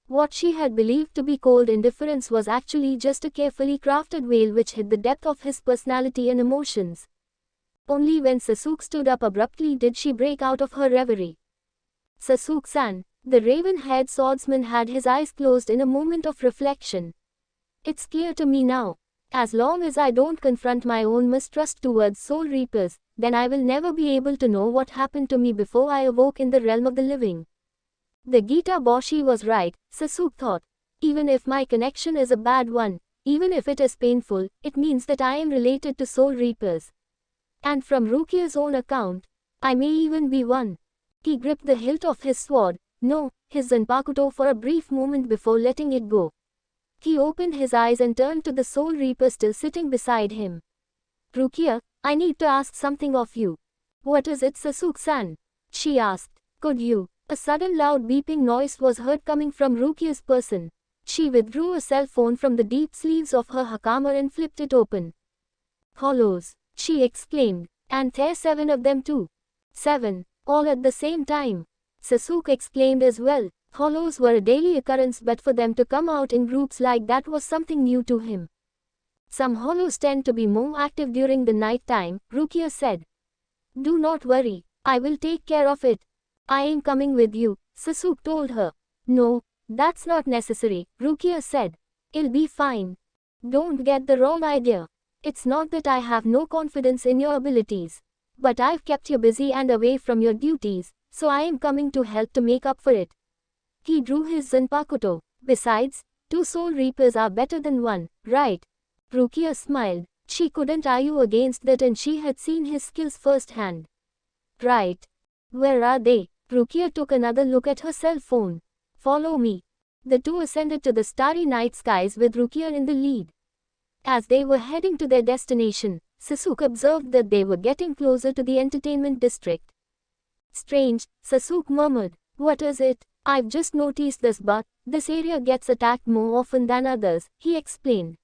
What she had believed to be cold indifference was actually just a carefully crafted veil which hid the depth of his personality and emotions. Only when Sasuke stood up abruptly did she break out of her reverie. Sasuke-san, the raven-haired swordsman had his eyes closed in a moment of reflection. It's clear to me now. As long as I don't confront my own mistrust towards soul reapers, then I will never be able to know what happened to me before I awoke in the realm of the living. The Gita Boshi was right, Sasuke thought. Even if my connection is a bad one, even if it is painful, it means that I am related to soul reapers. And from Rukia's own account, I may even be one. He gripped the hilt of his sword, no, his Zanpakuto, for a brief moment before letting it go. He opened his eyes and turned to the soul reaper still sitting beside him. Rukia, I need to ask something of you. What is it, Sasuke-san? She asked. Could you? A sudden loud beeping noise was heard coming from Rukia's person. She withdrew a cell phone from the deep sleeves of her hakama and flipped it open. Hollows, she exclaimed. And there 7 of them too. 7, all at the same time. Sasuke exclaimed as well. Hollows were a daily occurrence, but for them to come out in groups like that was something new to him. Some hollows tend to be more active during the night time, Rukia said. Do not worry, I will take care of it. I am coming with you, Sasuke told her. No, that's not necessary, Rukia said. I'll be fine. Don't get the wrong idea. It's not that I have no confidence in your abilities. But I've kept you busy and away from your duties, so I am coming to help to make up for it. He drew his Zanpakuto. Besides, 2 soul reapers are better than 1, right? Rukia smiled. She couldn't argue against that, and she had seen his skills firsthand. Right. Where are they? Rukia took another look at her cell phone. Follow me. The 2 ascended to the starry night skies with Rukia in the lead. As they were heading to their destination, Sasuke observed that they were getting closer to the entertainment district. Strange, Sasuke murmured. What is it? I've just noticed this, but this area gets attacked more often than others, he explained.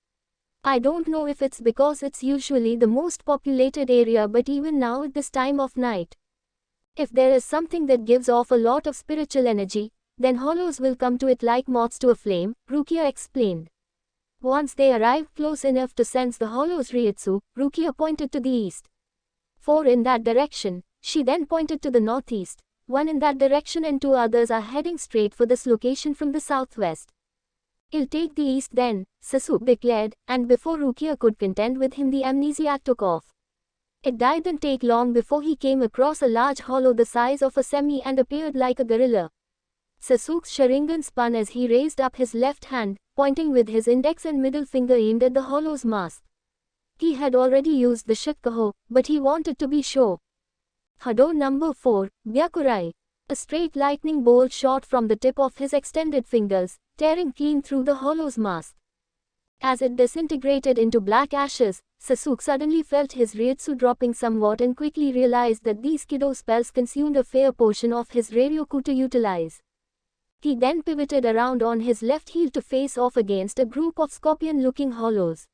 I don't know if it's because it's usually the most populated area, but even now at this time of night, if there is something that gives off a lot of spiritual energy, then hollows will come to it like moths to a flame, Rukia explained. Once they arrived close enough to sense the hollow's Ryutsu, Rukia pointed to the east. 4 in that direction. She then pointed to the northeast. 1 in that direction and 2 others are heading straight for this location from the southwest. I'll take the east then, Sasuke declared, and before Rukia could contend with him, the amnesiac took off. It didn't take long before he came across a large hollow the size of a semi and appeared like a gorilla. Sasuke's Sharingan spun as he raised up his left hand, pointing with his index and middle finger aimed at the hollow's mask. He had already used the Shikaho, but he wanted to be sure. Hado number 4, Byakurai. A straight lightning bolt shot from the tip of his extended fingers, tearing clean through the hollow's mask. As it disintegrated into black ashes, Sasuke suddenly felt his Ryutsu dropping somewhat and quickly realized that these Kido spells consumed a fair portion of his Ryoryoku to utilize. He then pivoted around on his left heel to face off against a group of scorpion-looking hollows.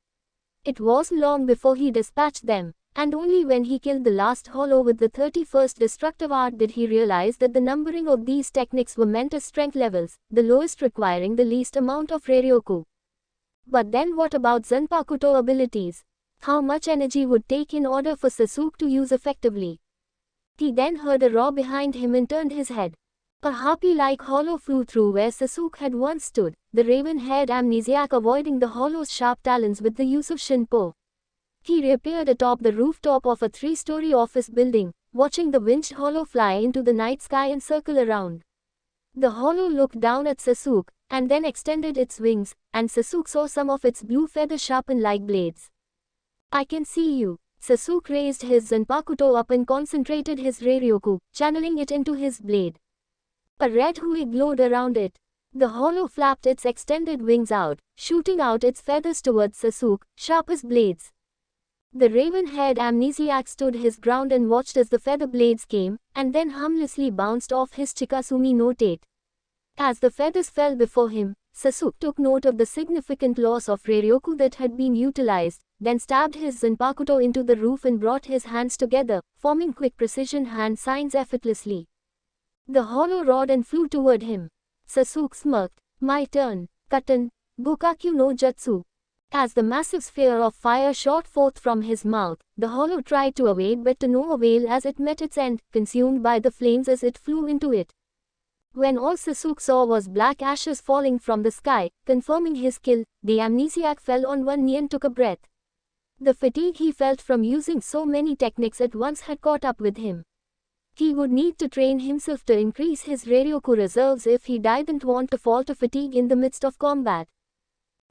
It wasn't long before he dispatched them, and only when he killed the last hollow with the 31st destructive art did he realize that the numbering of these techniques were meant as strength levels, the lowest requiring the least amount of Ryoryoku. But then what about Zanpakuto abilities? How much energy would take in order for Sasuke to use effectively? He then heard a roar behind him and turned his head. A harpy-like hollow flew through where Sasuke had once stood, the raven-haired amnesiac avoiding the hollow's sharp talons with the use of Shinpo. He reappeared atop the rooftop of a 3-story office building, watching the winged hollow fly into the night sky and circle around. The hollow looked down at Sasuke, and then extended its wings, and Sasuke saw some of its blue feathers sharpen like blades. I can see you. Sasuke raised his Zanpakuto up and concentrated his Ryoryoku, channeling it into his blade. A red hue glowed around it. The hollow flapped its extended wings out, shooting out its feathers towards Sasuke, sharp as blades. The raven-haired amnesiac stood his ground and watched as the feather blades came, and then harmlessly bounced off his Chikasumi no Tate. As the feathers fell before him, Sasuke took note of the significant loss of Ryoryoku that had been utilized, then stabbed his Zanpakuto into the roof and brought his hands together, forming quick precision hand signs effortlessly. The hollow roared and flew toward him. Sasuke smirked. My turn. Katen, Gokakyu no Jutsu. As the massive sphere of fire shot forth from his mouth, the hollow tried to evade but to no avail as it met its end, consumed by the flames as it flew into it. When all Sasuke saw was black ashes falling from the sky, confirming his kill, the amnesiac fell on one knee and took a breath. The fatigue he felt from using so many techniques at once had caught up with him. He would need to train himself to increase his Ryoryoku reserves if he didn't want to fall to fatigue in the midst of combat.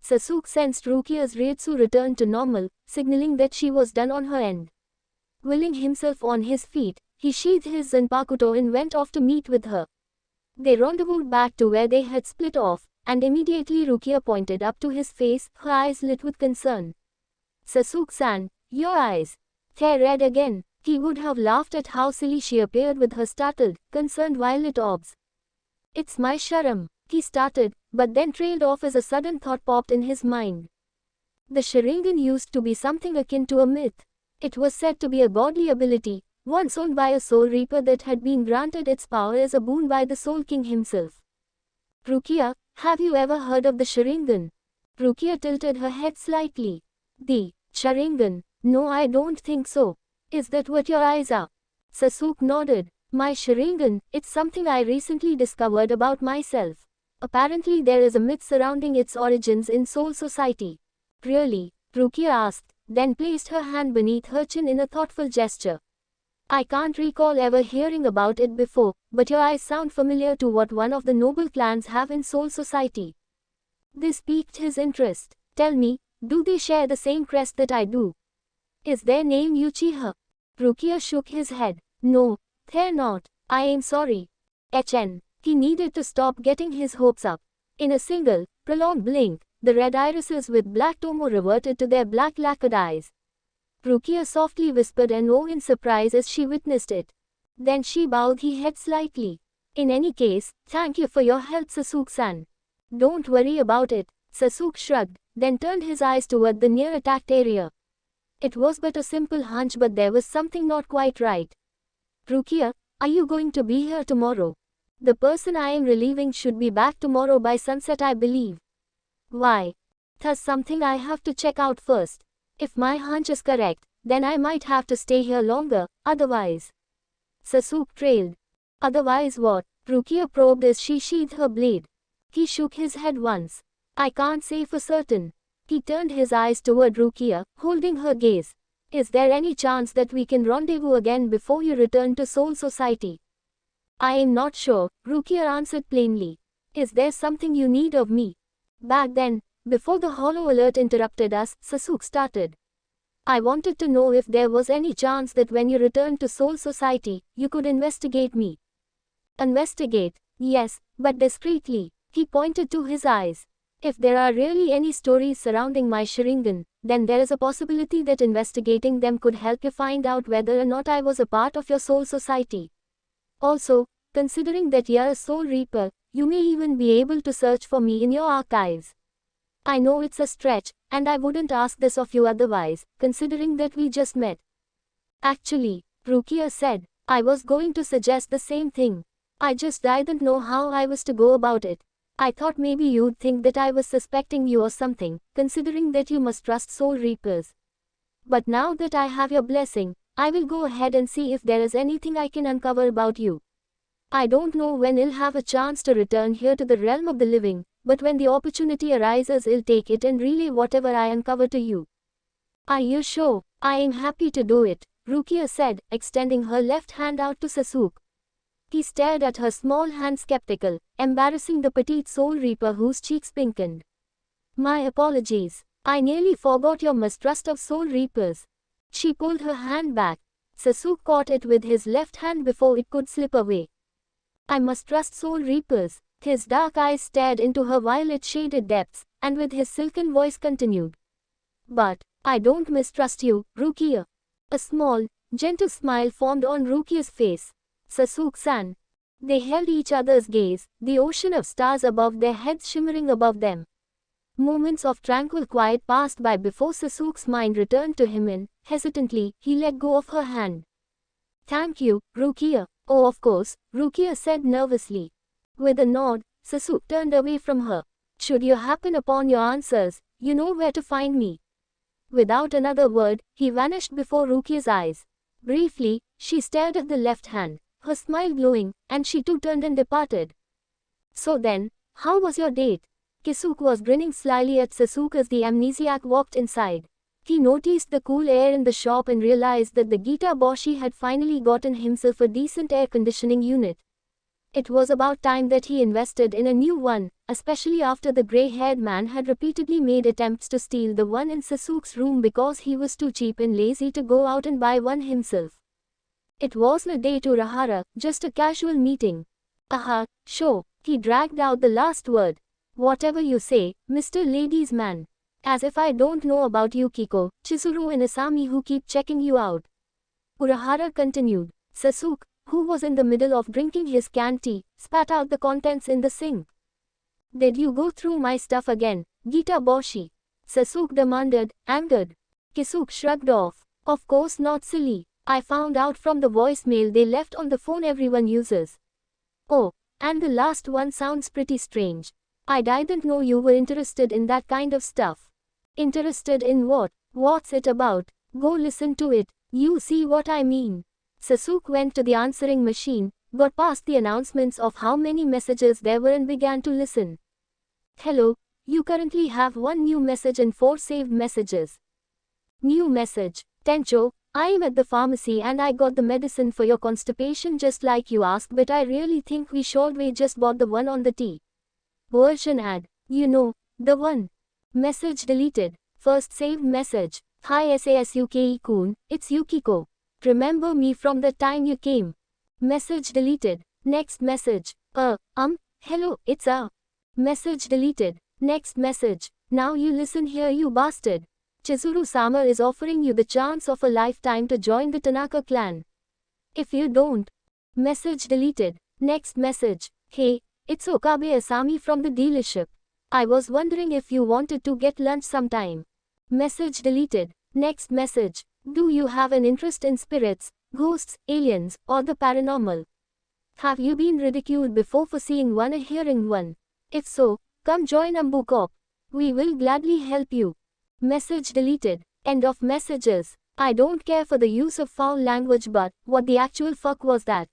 Sasuke sensed Rukia's Ryutsu return to normal, signaling that she was done on her end. Willing himself on his feet, he sheathed his Zanpakuto and went off to meet with her. They rendezvoused back to where they had split off, and immediately Rukia pointed up to his face, her eyes lit with concern. Sasuke-san, your eyes. They're red again. He would have laughed at how silly she appeared with her startled, concerned violet orbs. It's my Sharam, he started, but then trailed off as a sudden thought popped in his mind. The Sharingan used to be something akin to a myth. It was said to be a godly ability, once owned by a Soul Reaper that had been granted its power as a boon by the Soul King himself. Rukia, have you ever heard of the Sharingan? Rukia tilted her head slightly. The Sharingan? No, I don't think so. Is that what your eyes are? Sasuke nodded. My Sharingan, it's something I recently discovered about myself. Apparently there is a myth surrounding its origins in Soul Society. Really? Rukia asked, then placed her hand beneath her chin in a thoughtful gesture. I can't recall ever hearing about it before, but your eyes sound familiar to what one of the noble clans have in Soul Society. This piqued his interest. Tell me, do they share the same crest that I do? Is their name Uchiha? Rukia shook his head. No, they're not. I am sorry. HN. He needed to stop getting his hopes up. In a single, prolonged blink, the red irises with black tomo reverted to their black lacquered eyes. Rukia softly whispered an oh in surprise as she witnessed it. Then she bowed her head slightly. In any case, thank you for your help, Sasuke-san. Don't worry about it. Sasuke shrugged, then turned his eyes toward the near attacked area. It was but a simple hunch, but there was something not quite right. Rukia, are you going to be here tomorrow? The person I am relieving should be back tomorrow by sunset, I believe. Why? That's something I have to check out first. If my hunch is correct, then I might have to stay here longer, otherwise. Sasuke trailed. Otherwise what? Rukia probed as she sheathed her blade. He shook his head once. I can't say for certain. He turned his eyes toward Rukia, holding her gaze. Is there any chance that we can rendezvous again before you return to Soul Society? I am not sure, Rukia answered plainly. Is there something you need of me? Back then, before the hollow alert interrupted us, Sasuke started. I wanted to know if there was any chance that when you returned to Soul Society, you could investigate me. Investigate? Yes, but discreetly. He pointed to his eyes. If there are really any stories surrounding my Sharingan, then there is a possibility that investigating them could help you find out whether or not I was a part of your Soul Society. Also, considering that you're a Soul Reaper, you may even be able to search for me in your archives. I know it's a stretch, and I wouldn't ask this of you otherwise, considering that we just met. Actually, Rukia said, I was going to suggest the same thing. I just didn't know how I was to go about it. I thought maybe you'd think that I was suspecting you or something, considering that you must trust Soul Reapers. But now that I have your blessing, I will go ahead and see if there is anything I can uncover about you. I don't know when I'll have a chance to return here to the realm of the living, but when the opportunity arises I'll take it and relay whatever I uncover to you. Are you sure? I am happy to do it, Rukia said, extending her left hand out to Sasuke. He stared at her small hand skeptical, embarrassing the petite Soul Reaper whose cheeks pinkened. My apologies. I nearly forgot your mistrust of Soul Reapers. She pulled her hand back. Sasuke caught it with his left hand before it could slip away. I must trust Soul Reapers. His dark eyes stared into her violet-shaded depths, and with his silken voice continued. But, I don't mistrust you, Rukia. A small, gentle smile formed on Rukia's face. Sasuke-san. They held each other's gaze, the ocean of stars above their heads shimmering above them. Moments of tranquil quiet passed by before Sasuke's mind returned to him and, hesitantly, he let go of her hand. Thank you, Rukia. Oh, of course, Rukia said nervously. With a nod, Sasuke turned away from her. Should you happen upon your answers, you know where to find me. Without another word, he vanished before Rukia's eyes. Briefly, she stared at the left hand, her smile glowing, and she too turned and departed. So then, how was your date? Kisuke was grinning slyly at Sasuke as the amnesiac walked inside. He noticed the cool air in the shop and realized that the Gita Boshi had finally gotten himself a decent air conditioning unit. It was about time that he invested in a new one, especially after the grey-haired man had repeatedly made attempts to steal the one in Sasuke's room because he was too cheap and lazy to go out and buy one himself. It wasn't a day to Rahara, just a casual meeting. Aha, sure, he dragged out the last word. Whatever you say, Mr. Ladies Man. As if I don't know about Yukiko, Chizuru and Asami who keep checking you out. Urahara continued. Sasuke, who was in the middle of drinking his canned tea, spat out the contents in the sink. Did you go through my stuff again, Gita Boshi? Sasuke demanded, angered. Kisuke shrugged off. Of course not, silly. I found out from the voicemail they left on the phone everyone uses. Oh, and the last one sounds pretty strange. I didn't know you were interested in that kind of stuff. Interested in what? What's it about? Go listen to it. You see what I mean. Sasuke went to the answering machine, got past the announcements of how many messages there were and began to listen. Hello, you currently have one new message and 4 saved messages. New message. Tencho, I am at the pharmacy and I got the medicine for your constipation just like you asked, but I really think we just bought the one on the tea. Version ad. You know, the one. Message deleted. First saved message. Hi Sasuke-kun, it's Yukiko. Remember me from the time you came. Message deleted. Next message. Hello, it's a. Message deleted. Next message. Now you listen here, you bastard. Chizuru-sama is offering you the chance of a lifetime to join the Tanaka clan. If you don't. Message deleted. Next message. Hey, it's Okabe Asami from the dealership. I was wondering if you wanted to get lunch sometime. Message deleted. Next message. Do you have an interest in spirits, ghosts, aliens, or the paranormal? Have you been ridiculed before for seeing one or hearing one? If so, come join Ambu Corp. We will gladly help you. Message deleted. End of messages. I don't care for the use of foul language, but what the actual fuck was that?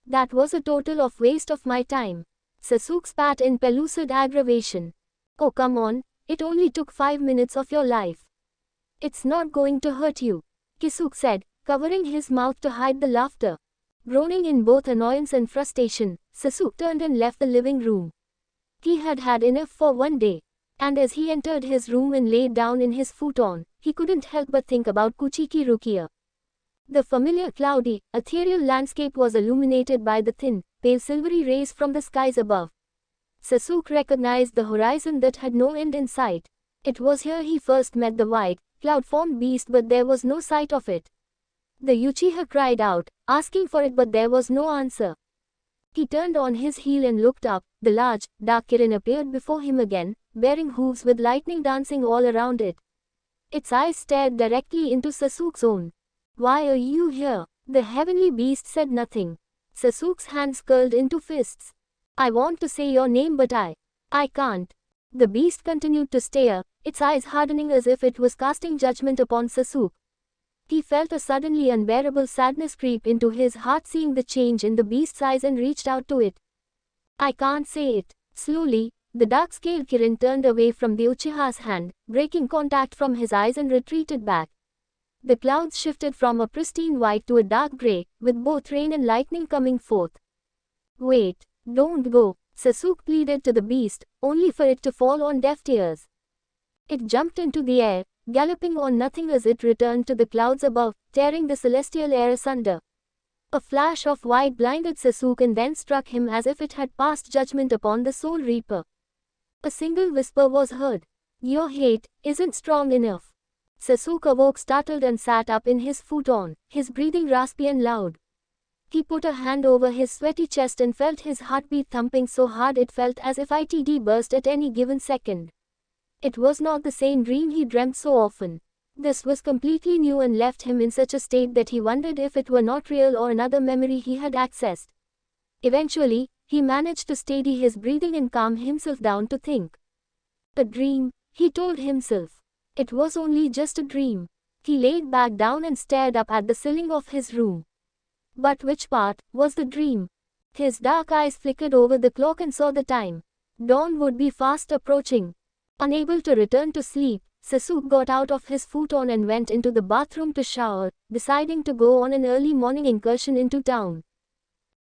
That was a total of waste of my time. Sasuke spat in pellucid aggravation. Oh come on, it only took 5 minutes of your life. It's not going to hurt you, Kisuke said, covering his mouth to hide the laughter. Groaning in both annoyance and frustration, Sasuke turned and left the living room. He had had enough for one day. And as he entered his room and laid down in his futon, he couldn't help but think about Kuchiki Rukia. The familiar cloudy, ethereal landscape was illuminated by the thin, pale silvery rays from the skies above. Sasuke recognized the horizon that had no end in sight. It was here he first met the white, cloud-formed beast, but there was no sight of it. The Uchiha cried out, asking for it, but there was no answer. He turned on his heel and looked up. The large, dark Kirin appeared before him again, bearing hooves with lightning dancing all around it. Its eyes stared directly into Sasuke's own. Why are you here? The heavenly beast said nothing. Sasuke's hands curled into fists. I want to say your name, but I can't. The beast continued to stare, its eyes hardening as if it was casting judgment upon Sasuke. He felt a suddenly unbearable sadness creep into his heart seeing the change in the beast's eyes and reached out to it. I can't say it. Slowly, the dark-scaled Kirin turned away from the Uchiha's hand, breaking contact from his eyes and retreated back. The clouds shifted from a pristine white to a dark grey, with both rain and lightning coming forth. Wait, don't go, Sasuke pleaded to the beast, only for it to fall on deaf ears. It jumped into the air, galloping on nothing as it returned to the clouds above, tearing the celestial air asunder. A flash of white blinded Sasuke and then struck him as if it had passed judgment upon the Soul Reaper. A single whisper was heard. Your hate isn't strong enough. Sasuke awoke startled and sat up in his futon, his breathing raspy and loud. He put a hand over his sweaty chest and felt his heartbeat thumping so hard it felt as if it'd burst at any given second. It was not the same dream he dreamt so often. This was completely new and left him in such a state that he wondered if it were not real or another memory he had accessed. Eventually, he managed to steady his breathing and calm himself down to think. A dream, he told himself. It was only just a dream. He laid back down and stared up at the ceiling of his room. But which part was the dream? His dark eyes flickered over the clock and saw the time. Dawn would be fast approaching. Unable to return to sleep, Sasuke got out of his futon and went into the bathroom to shower, deciding to go on an early morning incursion into town.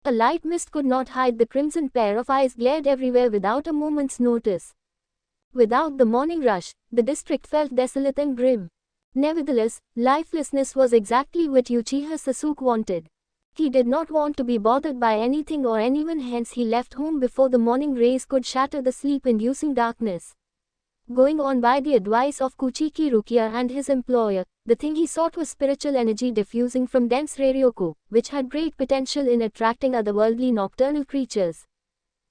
A light mist could not hide the crimson pair of eyes glared everywhere without a moment's notice. Without the morning rush, the district felt desolate and grim. Nevertheless, lifelessness was exactly what Uchiha Sasuke wanted. He did not want to be bothered by anything or anyone, hence he left home before the morning rays could shatter the sleep-inducing darkness. Going on by the advice of Kuchiki Rukia and his employer, the thing he sought was spiritual energy diffusing from dense Ryoryoku, which had great potential in attracting otherworldly nocturnal creatures.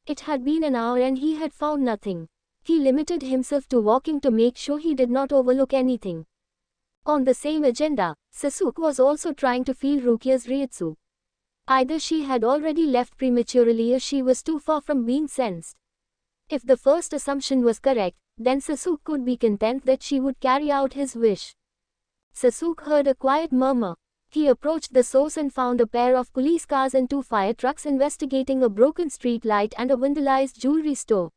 It had been an hour and he had found nothing. He limited himself to walking to make sure he did not overlook anything. On the same agenda, Sasuke was also trying to feel Rukia's Ryutsu. Either she had already left prematurely or she was too far from being sensed. If the first assumption was correct, then Sasuke could be content that she would carry out his wish. Sasuke heard a quiet murmur. He approached the source and found a pair of police cars and 2 fire trucks investigating a broken street light and a vandalized jewelry store.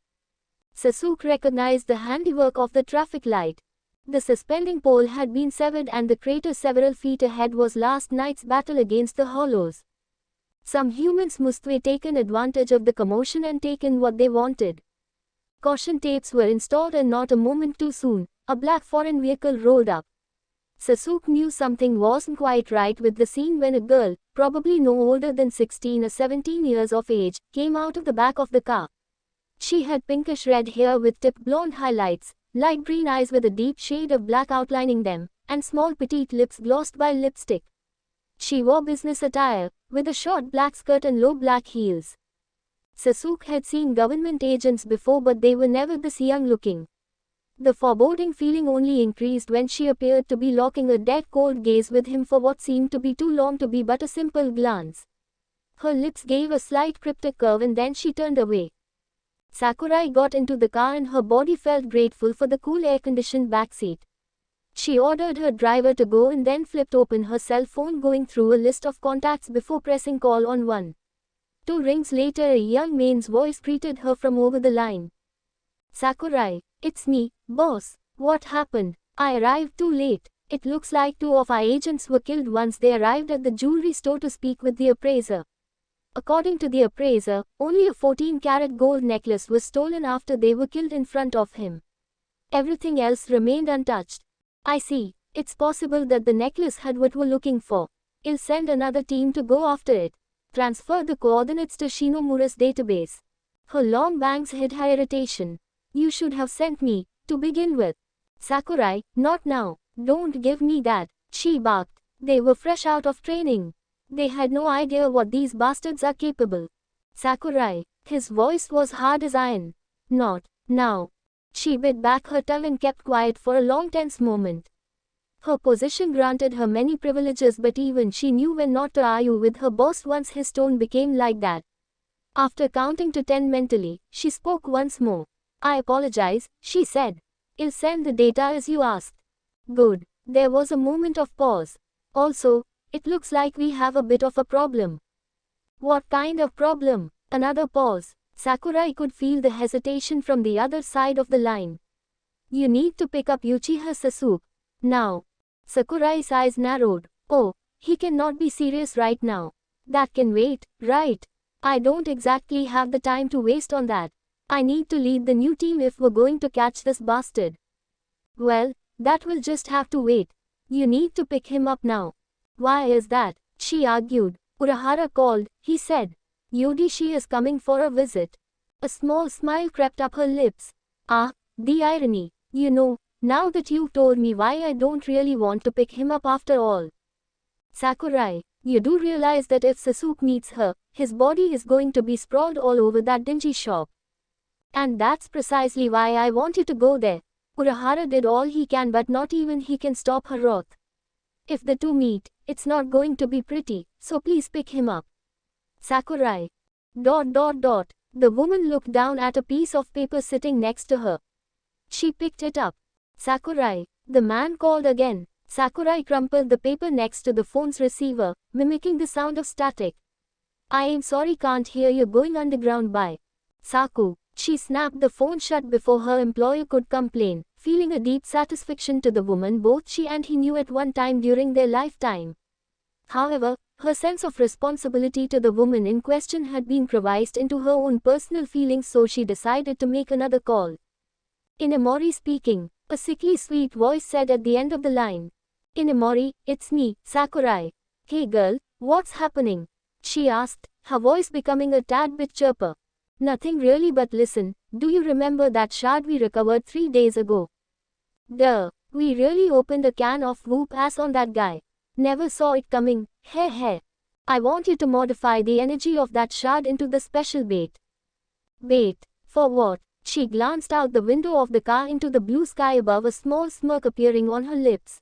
Sasuke recognized the handiwork of the traffic light. The suspending pole had been severed and the crater several feet ahead was last night's battle against the hollows. Some humans must have taken advantage of the commotion and taken what they wanted. Caution tapes were installed and not a moment too soon, a black foreign vehicle rolled up. Sasuke knew something wasn't quite right with the scene when a girl, probably no older than 16 or 17 years of age, came out of the back of the car. She had pinkish red hair with tipped blonde highlights, light green eyes with a deep shade of black outlining them, and small petite lips glossed by lipstick. She wore business attire, with a short black skirt and low black heels. Sasuke had seen government agents before, but they were never this young looking. The foreboding feeling only increased when she appeared to be locking a dead cold gaze with him for what seemed to be too long to be but a simple glance. Her lips gave a slight cryptic curve and then she turned away. Sakurai got into the car and her body felt grateful for the cool air-conditioned backseat. She ordered her driver to go and then flipped open her cell phone, going through a list of contacts before pressing call on one. 2 rings later, a young man's voice greeted her from over the line. Sakurai, it's me, boss. What happened? I arrived too late. It looks like 2 of our agents were killed once they arrived at the jewelry store to speak with the appraiser. According to the appraiser, only a 14-carat gold necklace was stolen after they were killed in front of him. Everything else remained untouched. I see. It's possible that the necklace had what we're looking for. I'll send another team to go after it. Transfer the coordinates to Shinomura's database. Her long bangs hid her irritation. You should have sent me, to begin with. Sakurai, not now. Don't give me that, she barked. They were fresh out of training. They had no idea what these bastards are capable. Sakurai, his voice was hard as iron. Not now. She bit back her tongue and kept quiet for a long tense moment. Her position granted her many privileges, but even she knew when not to argue with her boss once his tone became like that. After counting to 10 mentally, she spoke once more. I apologize, she said. I'll send the data as you asked. Good. There was a moment of pause. Also, it looks like we have a bit of a problem. What kind of problem? Another pause. Sakurai could feel the hesitation from the other side of the line. You need to pick up Uchiha Sasuke. Now. Sakurai's eyes narrowed. Oh, he cannot be serious right now. That can wait, right? I don't exactly have the time to waste on that. I need to lead the new team if we're going to catch this bastard. Well, that will just have to wait. You need to pick him up now. Why is that? She argued. Urahara called, he said. Yudishi is coming for a visit. A small smile crept up her lips. Ah, the irony. You know, now that you've told me why, I don't really want to pick him up after all. Sakurai, you do realize that if Sasuke meets her, his body is going to be sprawled all over that dingy shop. And that's precisely why I want you to go there. Urahara did all he can, but not even he can stop her wrath. If the two meet, it's not going to be pretty, so please pick him up. Sakurai. ... The woman looked down at a piece of paper sitting next to her. She picked it up. Sakurai. The man called again. Sakurai crumpled the paper next to the phone's receiver, mimicking the sound of static. I am sorry, can't hear you, going underground by. Saku. She snapped the phone shut before her employer could complain, feeling a deep satisfaction to the woman both she and he knew at one time during their lifetime. However, her sense of responsibility to the woman in question had been crevised into her own personal feelings, so she decided to make another call. Inemori speaking, a sickly sweet voice said at the end of the line. Inemori, it's me, Sakurai. Hey girl, what's happening? She asked, her voice becoming a tad bit chirper. Nothing really, but listen, do you remember that shard we recovered 3 days ago? Duh, we really opened a can of whoop ass on that guy. Never saw it coming, heh. I want you to modify the energy of that shard into the special bait. Bait? For what? She glanced out the window of the car into the blue sky above, a small smirk appearing on her lips.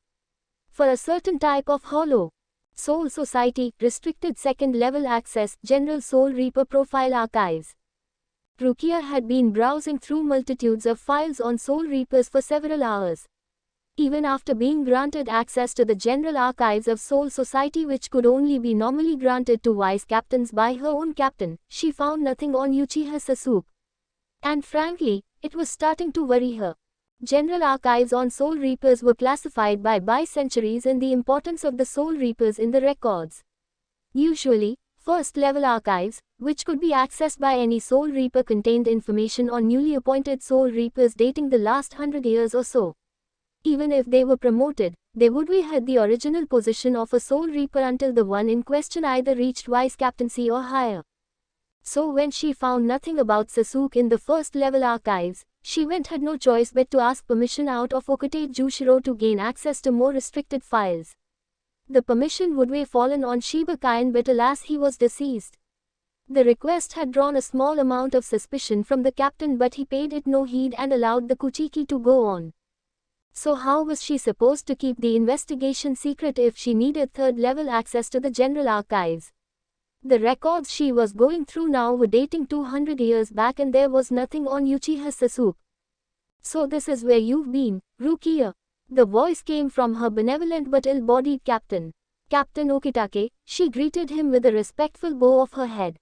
For a certain type of hollow. Soul Society, restricted second-level access, General Soul Reaper Profile Archives. Rukia had been browsing through multitudes of files on Soul Reapers for several hours. Even after being granted access to the General Archives of Soul Society, which could only be normally granted to vice captains by her own captain, she found nothing on Uchiha Sasuke. And frankly, it was starting to worry her. General Archives on Soul Reapers were classified by centuries and the importance of the Soul Reapers in the records. Usually, first-level archives, which could be accessed by any Soul Reaper, contained information on newly appointed Soul Reapers dating the last 100 years or so. Even if they were promoted, they would be had the original position of a Soul Reaper until the one in question either reached vice captaincy or higher. So when she found nothing about Sasuke in the first-level archives, she had no choice but to ask permission out of Okute Jushiro to gain access to more restricted files. The permission would have fallen on Shiba Kain, but alas, he was deceased. The request had drawn a small amount of suspicion from the captain, but he paid it no heed and allowed the Kuchiki to go on. So how was she supposed to keep the investigation secret if she needed third-level access to the general archives? The records she was going through now were dating 200 years back, and there was nothing on Uchiha Sasuke. So this is where you've been, Rukia. The voice came from her benevolent but ill-bodied captain. Captain Okitake, she greeted him with a respectful bow of her head.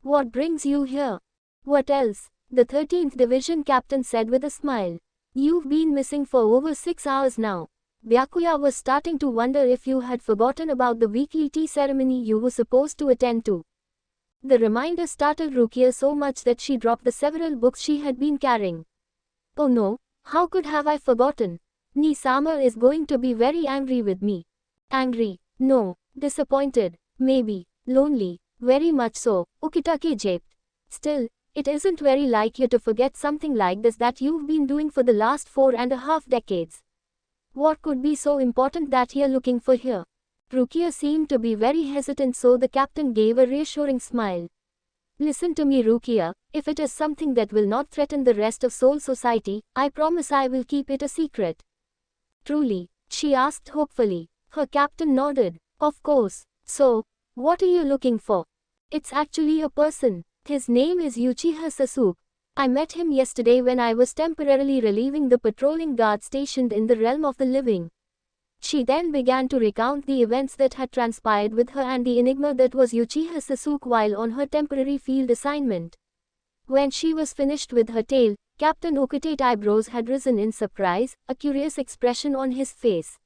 What brings you here? What else? The 13th Division captain said with a smile. You've been missing for over 6 hours now. Byakuya was starting to wonder if you had forgotten about the weekly tea ceremony you were supposed to attend to. The reminder startled Rukia so much that she dropped the several books she had been carrying. Oh no, how could have I forgotten? Ni-sama is going to be very angry with me. Angry? No. Disappointed? Maybe. Lonely? Very much so, Okitake japed. Still, it isn't very like you to forget something like this that you've been doing for the last 4.5 decades. What could be so important that you're looking for here? Rukia seemed to be very hesitant, so the captain gave a reassuring smile. Listen to me, Rukia, if it is something that will not threaten the rest of Soul Society, I promise I will keep it a secret. Truly? She asked hopefully. Her captain nodded. Of course. So, what are you looking for? It's actually a person. His name is Uchiha Sasuke. I met him yesterday when I was temporarily relieving the patrolling guard stationed in the realm of the living. She then began to recount the events that had transpired with her and the enigma that was Uchiha Sasuke while on her temporary field assignment. When she was finished with her tale, Captain Okitate's eyebrows had risen in surprise, a curious expression on his face.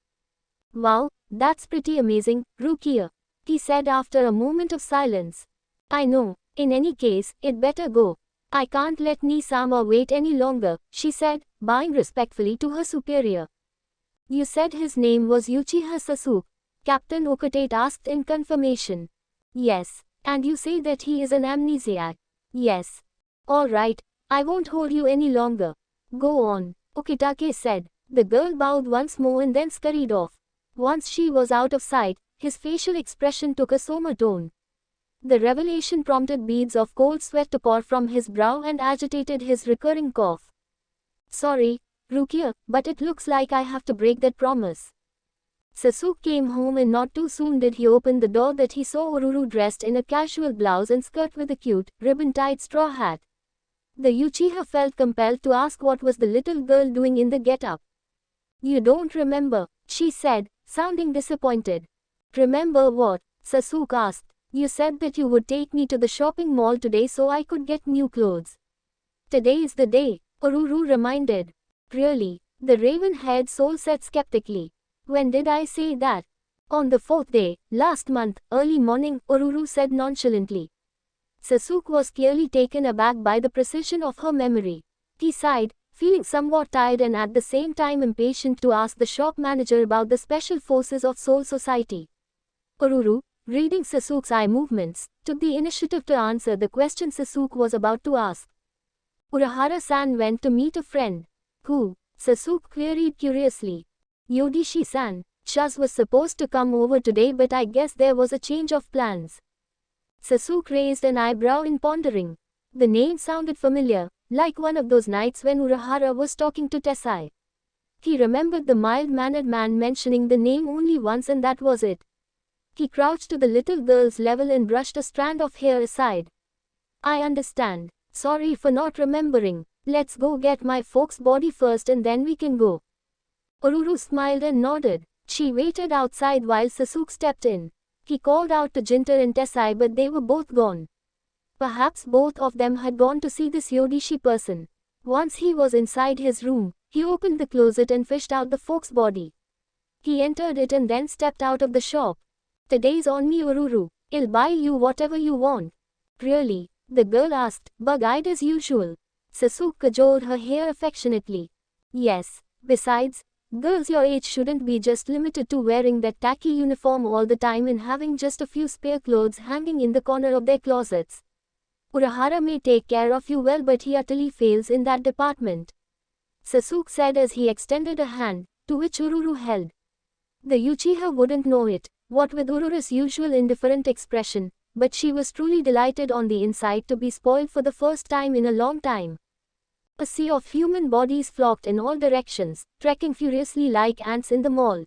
Wow, that's pretty amazing, Rukia, he said after a moment of silence. I know. In any case, it better go. I can't let Ni-sama wait any longer, she said, bowing respectfully to her superior. You said his name was Uchiha Sasuke? Captain Okatate asked in confirmation. Yes. And you say that he is an amnesiac? Yes. Alright, I won't hold you any longer. Go on, Okitake said. The girl bowed once more and then scurried off. Once she was out of sight, his facial expression took a somber tone. The revelation prompted beads of cold sweat to pour from his brow and agitated his recurring cough. Sorry, Rukia, but it looks like I have to break that promise. Sasuke came home and not too soon did he open the door that he saw Ururu dressed in a casual blouse and skirt with a cute, ribbon-tied straw hat. The Uchiha felt compelled to ask what was the little girl doing in the get-up. You don't remember, she said, sounding disappointed. Remember what? Sasuke asked. You said that you would take me to the shopping mall today so I could get new clothes. Today is the day, Ururu reminded. Really? The raven-haired soul said skeptically. When did I say that? On the 4th day, last month, early morning, Ururu said nonchalantly. Sasuke was clearly taken aback by the precision of her memory. He sighed, feeling somewhat tired and at the same time impatient to ask the shop manager about the special forces of Soul Society. Ururu, reading Sasuke's eye movements, took the initiative to answer the question Sasuke was about to ask. Urahara-san went to meet a friend. Who? Sasuke queried curiously. Yodishi-san. Chaz was supposed to come over today, but I guess there was a change of plans. Sasuke raised an eyebrow in pondering. The name sounded familiar, like one of those nights when Urahara was talking to Tessai. He remembered the mild-mannered man mentioning the name only once and that was it. He crouched to the little girl's level and brushed a strand of hair aside. I understand. Sorry for not remembering. Let's go get my folks' body first and then we can go. Ururu smiled and nodded. She waited outside while Sasuke stepped in. He called out to Jinter and Tessai but they were both gone. Perhaps both of them had gone to see this Yodishi person. Once he was inside his room, he opened the closet and fished out the folks' body. He entered it and then stepped out of the shop. Today's on me, Ururu. I'll buy you whatever you want. Really? The girl asked, bug-eyed as usual. Sasuke cajoled her hair affectionately. Yes. Besides, girls your age shouldn't be just limited to wearing that tacky uniform all the time and having just a few spare clothes hanging in the corner of their closets. Urahara may take care of you well but he utterly fails in that department. Sasuke said as he extended a hand, to which Ururu held. The Uchiha wouldn't know it, what with Ururu's usual indifferent expression, but she was truly delighted on the inside to be spoiled for the first time in a long time. A sea of human bodies flocked in all directions, trekking furiously like ants in the mall.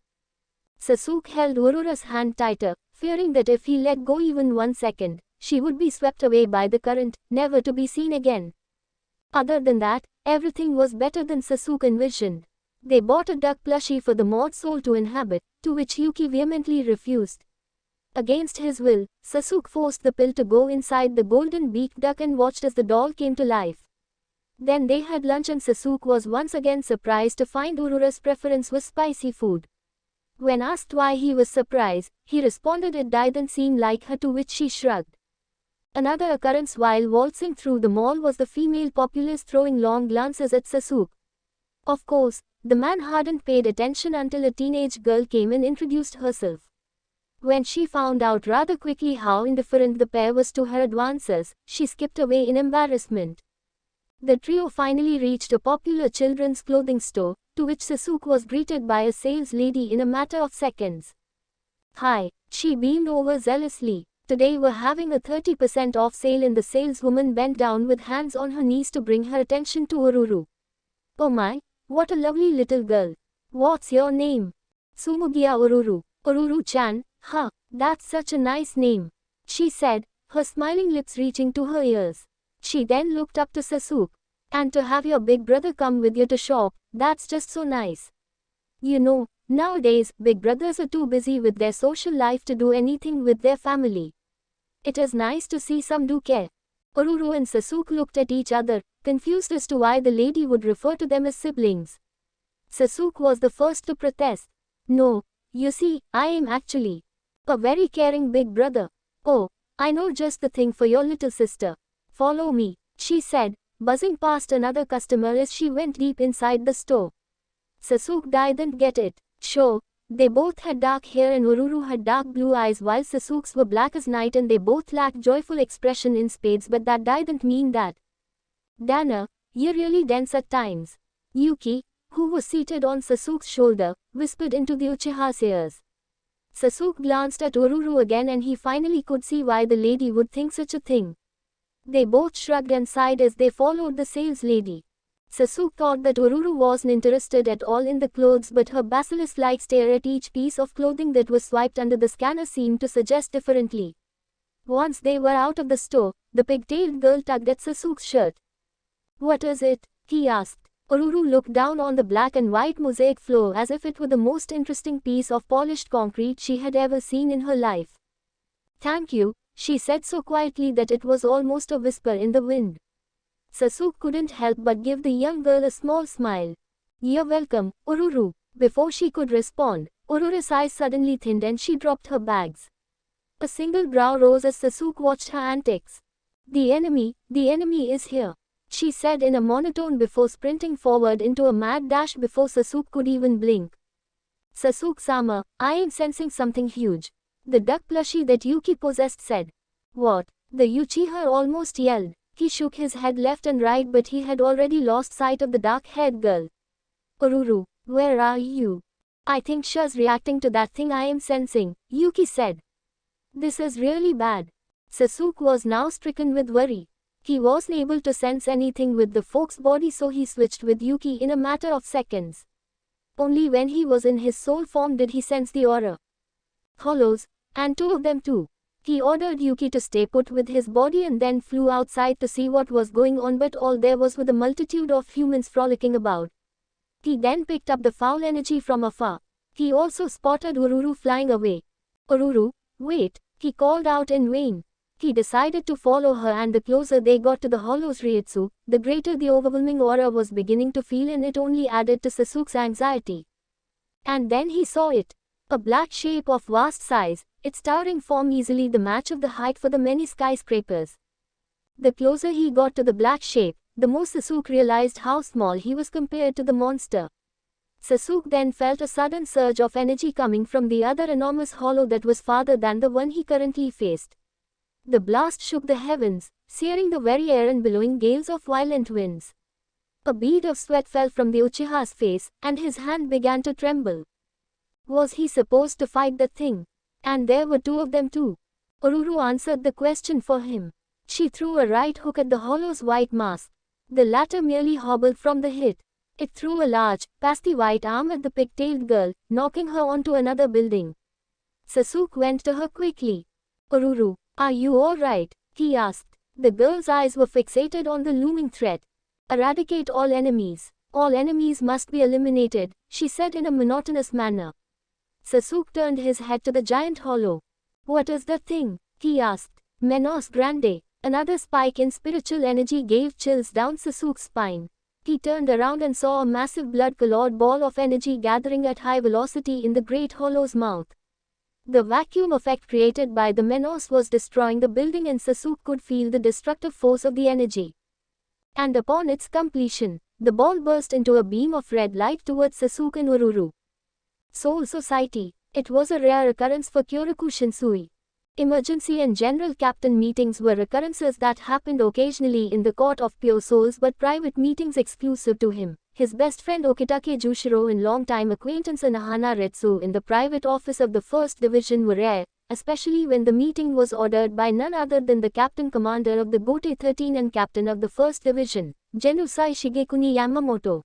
Sasuke held Urura's hand tighter, fearing that if he let go even 1 second, she would be swept away by the current, never to be seen again. Other than that, everything was better than Sasuke envisioned. They bought a duck plushie for the mod soul to inhabit, to which Yuki vehemently refused. Against his will, Sasuke forced the pill to go inside the golden-beaked duck and watched as the doll came to life. Then they had lunch and Sasuke was once again surprised to find Urura's preference was spicy food. When asked why he was surprised, he responded it didn't seem like her, to which she shrugged. Another occurrence while waltzing through the mall was the female populace throwing long glances at Sasuke. Of course, the man hadn't paid attention until a teenage girl came and introduced herself. When she found out rather quickly how indifferent the pair was to her advances, she skipped away in embarrassment. The trio finally reached a popular children's clothing store, to which Sasuke was greeted by a sales lady in a matter of seconds. "Hi," she beamed over zealously. "Today we're having a 30% off sale," and the saleswoman bent down with hands on her knees to bring her attention to Ururu. "Oh my, what a lovely little girl. What's your name?" "Sumugia Ururu." "Ururu-chan, huh, that's such a nice name," she said, her smiling lips reaching to her ears. She then looked up to Sasuke. "And to have your big brother come with you to shop, that's just so nice. You know, nowadays, big brothers are too busy with their social life to do anything with their family. It is nice to see some do care." Ururu and Sasuke looked at each other, confused as to why the lady would refer to them as siblings. Sasuke was the first to protest. "No, you see, I am actually a very caring big brother. Oh, I know just the thing for your little sister. Follow me," she said, buzzing past another customer as she went deep inside the store. Sasuke didn't get it. Sure, they both had dark hair and Ururu had dark blue eyes while Sasuke's were black as night and they both lacked joyful expression in spades, but that didn't mean that. "Dana, you're really dense at times." Yuki, who was seated on Sasuke's shoulder, whispered into the Uchiha's ears. Sasuke glanced at Ururu again and he finally could see why the lady would think such a thing. They both shrugged and sighed as they followed the sales lady. Sasuke thought that Ururu wasn't interested at all in the clothes, but her basilisk-like stare at each piece of clothing that was swiped under the scanner seemed to suggest differently. Once they were out of the store, the pigtailed girl tugged at Sasuke's shirt. "What is it?" he asked. Ururu looked down on the black and white mosaic floor as if it were the most interesting piece of polished concrete she had ever seen in her life. "Thank you," she said so quietly that it was almost a whisper in the wind. Sasuke couldn't help but give the young girl a small smile. "You're welcome, Ururu." Before she could respond, Ururu's eyes suddenly thinned and she dropped her bags. A single brow rose as Sasuke watched her antics. the enemy is here," she said in a monotone before sprinting forward into a mad dash before Sasuke could even blink. "Sasuke-sama, I am sensing something huge," the duck plushie that Yuki possessed said. "What?" the Uchiha almost yelled. He shook his head left and right, but he had already lost sight of the dark-haired girl. "Ururu, where are you?" "I think she's reacting to that thing I am sensing," Yuki said. "This is really bad." Sasuke was now stricken with worry. He wasn't able to sense anything with the folk's body, so he switched with Yuki in a matter of seconds. Only when he was in his soul form did he sense the aura. "Hollows, and 2 of them too." He ordered Yuki to stay put with his body and then flew outside to see what was going on, but all there was a multitude of humans frolicking about. He then picked up the foul energy from afar. He also spotted Ururu flying away. "Ururu, wait," he called out in vain. He decided to follow her, and the closer they got to the hollows Ryutsu, the greater the overwhelming aura was beginning to feel, and it only added to Sasuke's anxiety. And then he saw it. A black shape of vast size, its towering form easily the match of the height for the many skyscrapers. The closer he got to the black shape, the more Sasuke realized how small he was compared to the monster. Sasuke then felt a sudden surge of energy coming from the other enormous hollow that was farther than the one he currently faced. The blast shook the heavens, searing the very air and billowing gales of violent winds. A bead of sweat fell from the Uchiha's face, and his hand began to tremble. Was he supposed to fight the thing? And there were 2 of them too. Oruru answered the question for him. She threw a right hook at the hollow's white mask. The latter merely hobbled from the hit. It threw a large, pasty white arm at the pigtailed girl, knocking her onto another building. Sasuke went to her quickly. Oruru, are you alright? He asked. The girl's eyes were fixated on the looming threat. Eradicate all enemies. All enemies must be eliminated, she said in a monotonous manner. Sasuke turned his head to the giant hollow. What is the thing? He asked. Menos Grande. Another spike in spiritual energy gave chills down Sasuke's spine. He turned around and saw a massive blood-colored ball of energy gathering at high velocity in the great hollow's mouth. The vacuum effect created by the Menos was destroying the building, and Sasuke could feel the destructive force of the energy. And upon its completion, the ball burst into a beam of red light towards Sasuke and Oruru. Soul Society. It was a rare occurrence for Kyoraku Shinsui. Emergency and general captain meetings were occurrences that happened occasionally in the court of pure souls, but private meetings exclusive to him, his best friend Okitake Jushiro and longtime acquaintance Anohana Retsu in the private office of the 1st Division were rare, especially when the meeting was ordered by none other than the captain commander of the Gote 13 and captain of the 1st Division, Genusai Shigekuni Yamamoto.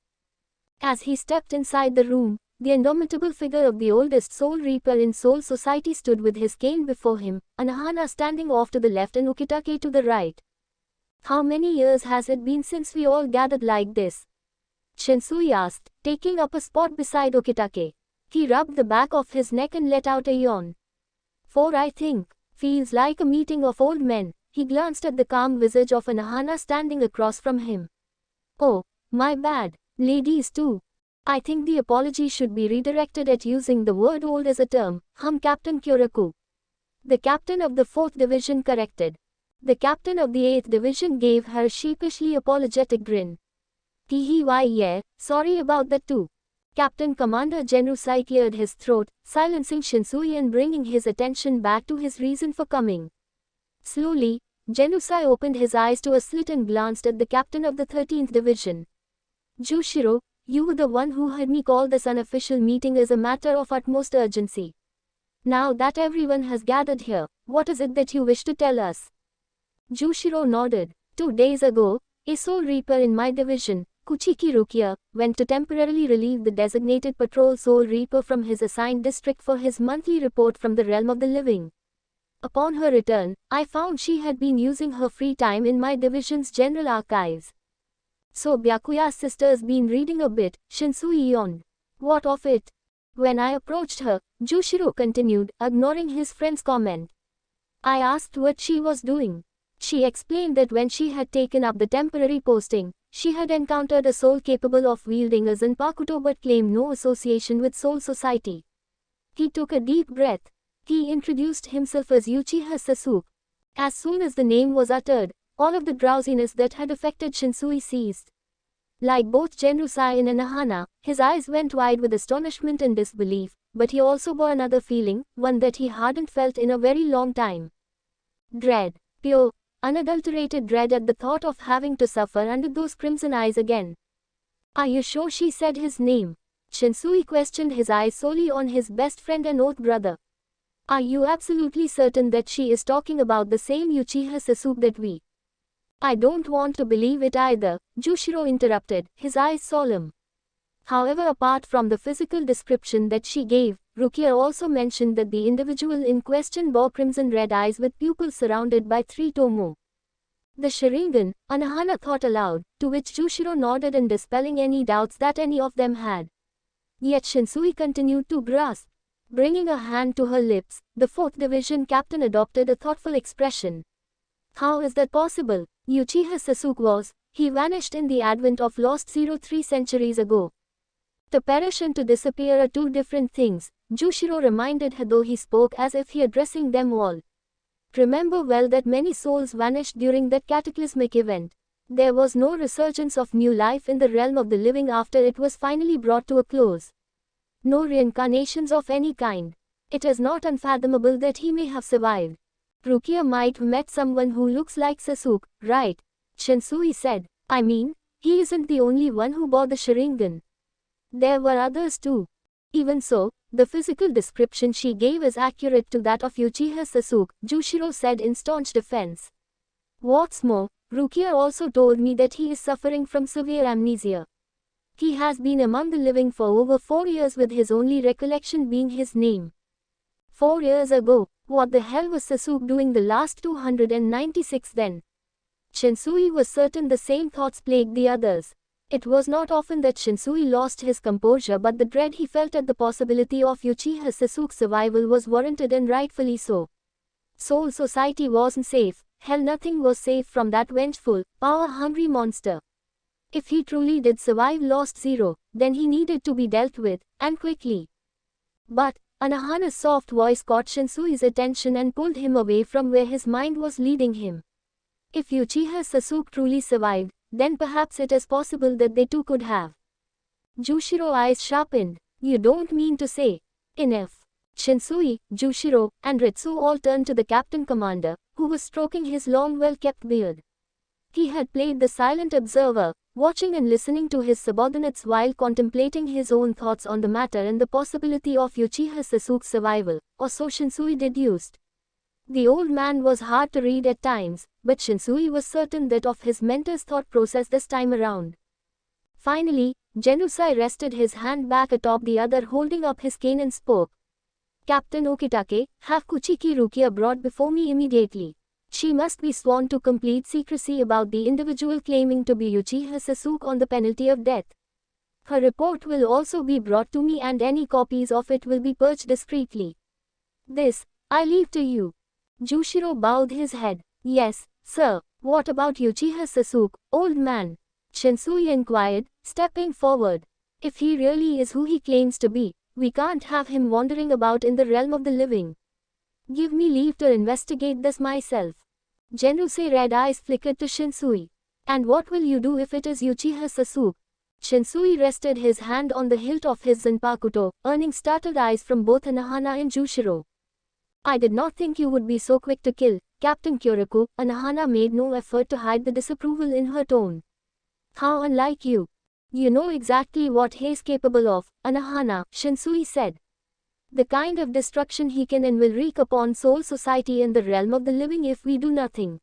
As he stepped inside the room, the indomitable figure of the oldest Soul Reaper in Soul Society stood with his cane before him, Anohana standing off to the left and Okitake to the right. How many years has it been since we all gathered like this? Shinsui asked, taking up a spot beside Okitake. He rubbed the back of his neck and let out a yawn. 4, I think. Feels like a meeting of old men. He glanced at the calm visage of Anohana standing across from him. Oh, my bad. Ladies too. I think the apology should be redirected at using the word old as a term, Captain Kyoraku. The captain of the 4th Division corrected. The captain of the 8th Division gave her a sheepishly apologetic grin. Why yeah, sorry about that too. Captain Commander Genusai cleared his throat, silencing Shinsui and bringing his attention back to his reason for coming. Slowly, Genusai opened his eyes to a slit and glanced at the captain of the 13th Division. Jushiro, you were the one who had me call this unofficial meeting as a matter of utmost urgency. Now that everyone has gathered here, what is it that you wish to tell us? Jushiro nodded. 2 days ago, a Soul Reaper in my division, Kuchiki Rukia, went to temporarily relieve the designated patrol Soul Reaper from his assigned district for his monthly report from the realm of the living. Upon her return, I found she had been using her free time in my division's general archives. So Byakuya's sister's been reading a bit, Shinsui yawned. What of it? When I approached her, Jushiro continued, ignoring his friend's comment. I asked what she was doing. She explained that when she had taken up the temporary posting, she had encountered a soul capable of wielding a Zanpakuto but claimed no association with Soul Society. He took a deep breath. He introduced himself as Uchiha Sasuke. As soon as the name was uttered, all of the drowsiness that had affected Shinsui ceased. Like both Genusai and Anohana, his eyes went wide with astonishment and disbelief, but he also bore another feeling, one that he hadn't felt in a very long time. Dread. Pure, unadulterated dread at the thought of having to suffer under those crimson eyes again. Are you sure she said his name? Shinsui questioned, his eyes solely on his best friend and oath brother. Are you absolutely certain that she is talking about the same Uchiha Sasuke that we? I don't want to believe it either, Jushiro interrupted, his eyes solemn. However, apart from the physical description that she gave, Rukia also mentioned that the individual in question bore crimson red eyes with pupils surrounded by 3 tomo. The Sharingan, Anohana thought aloud, to which Jushiro nodded and dispelling any doubts that any of them had. Yet Shinsui continued to grasp. Bringing a hand to her lips, the 4th Division captain adopted a thoughtful expression. How is that possible? Uchiha Sasuke was, he vanished in the advent of lost 03 centuries ago. To perish and to disappear are 2 different things, Jushiro reminded her, though he spoke as if he addressing them all. Remember well that many souls vanished during that cataclysmic event. There was no resurgence of new life in the realm of the living after it was finally brought to a close. No reincarnations of any kind. It is not unfathomable that he may have survived. Rukia might have met someone who looks like Sasuke, right? Shinsui said. I mean, he isn't the only one who bore the Sharingan. There were others too. Even so, the physical description she gave is accurate to that of Uchiha Sasuke, Jushiro said in staunch defense. What's more, Rukia also told me that he is suffering from severe amnesia. He has been among the living for over 4 years with his only recollection being his name. 4 years ago, what the hell was Sasuke doing the last 296 then? Shinsui was certain the same thoughts plagued the others. It was not often that Shinsui lost his composure, but the dread he felt at the possibility of Uchiha Sasuke's survival was warranted and rightfully so. Soul Society wasn't safe. Hell, nothing was safe from that vengeful, power-hungry monster. If he truly did survive Lost Zero, then he needed to be dealt with, and quickly. But Anohana's soft voice caught Shinsui's attention and pulled him away from where his mind was leading him. If Uchiha Sasuke truly survived, then perhaps it is possible that they too could have. Jushiro's eyes sharpened. You don't mean to say. Enough. Shinsui, Jushiro, and Ritsu all turned to the captain commander, who was stroking his long well-kept beard. He had played the silent observer, watching and listening to his subordinates while contemplating his own thoughts on the matter and the possibility of Uchiha Sasuke's survival, or so Shinsui deduced. The old man was hard to read at times, but Shinsui was certain that of his mentor's thought process this time around. Finally, Genusai rested his hand back atop the other, holding up his cane and spoke. Captain Okitake, have Kuchiki Rukia brought before me immediately. She must be sworn to complete secrecy about the individual claiming to be Uchiha Sasuke on the penalty of death. Her report will also be brought to me and any copies of it will be purged discreetly. This, I leave to you. Jushiro bowed his head. Yes, sir. What about Uchiha Sasuke, old man? Shinsui inquired, stepping forward. If he really is who he claims to be, we can't have him wandering about in the realm of the living. Give me leave to investigate this myself. Genusai's red eyes flickered to Shinsui. And what will you do if it is Uchiha Sasuke? Shinsui rested his hand on the hilt of his Zanpakuto, earning startled eyes from both Anohana and Jushiro. I did not think you would be so quick to kill, Captain Kyoraku. Anohana made no effort to hide the disapproval in her tone. How unlike you. You know exactly what he is capable of, Anohana, Shinsui said. The kind of destruction he can and will wreak upon Soul Society and the realm of the living if we do nothing.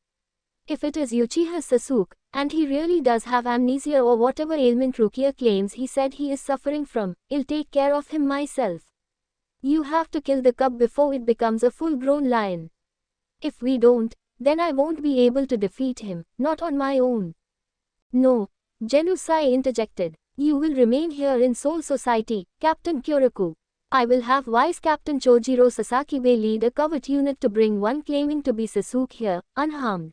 If it is Uchiha Sasuke, and he really does have amnesia or whatever ailment Rukia claims he said he is suffering from, I'll take care of him myself. You have to kill the cub before it becomes a full-grown lion. If we don't, then I won't be able to defeat him, not on my own. No, Genusai interjected. You will remain here in Soul Society, Captain Kyoraku. I will have Vice Captain Chojiro Sasakibe lead a covert unit to bring one claiming to be Sasuke here, unharmed.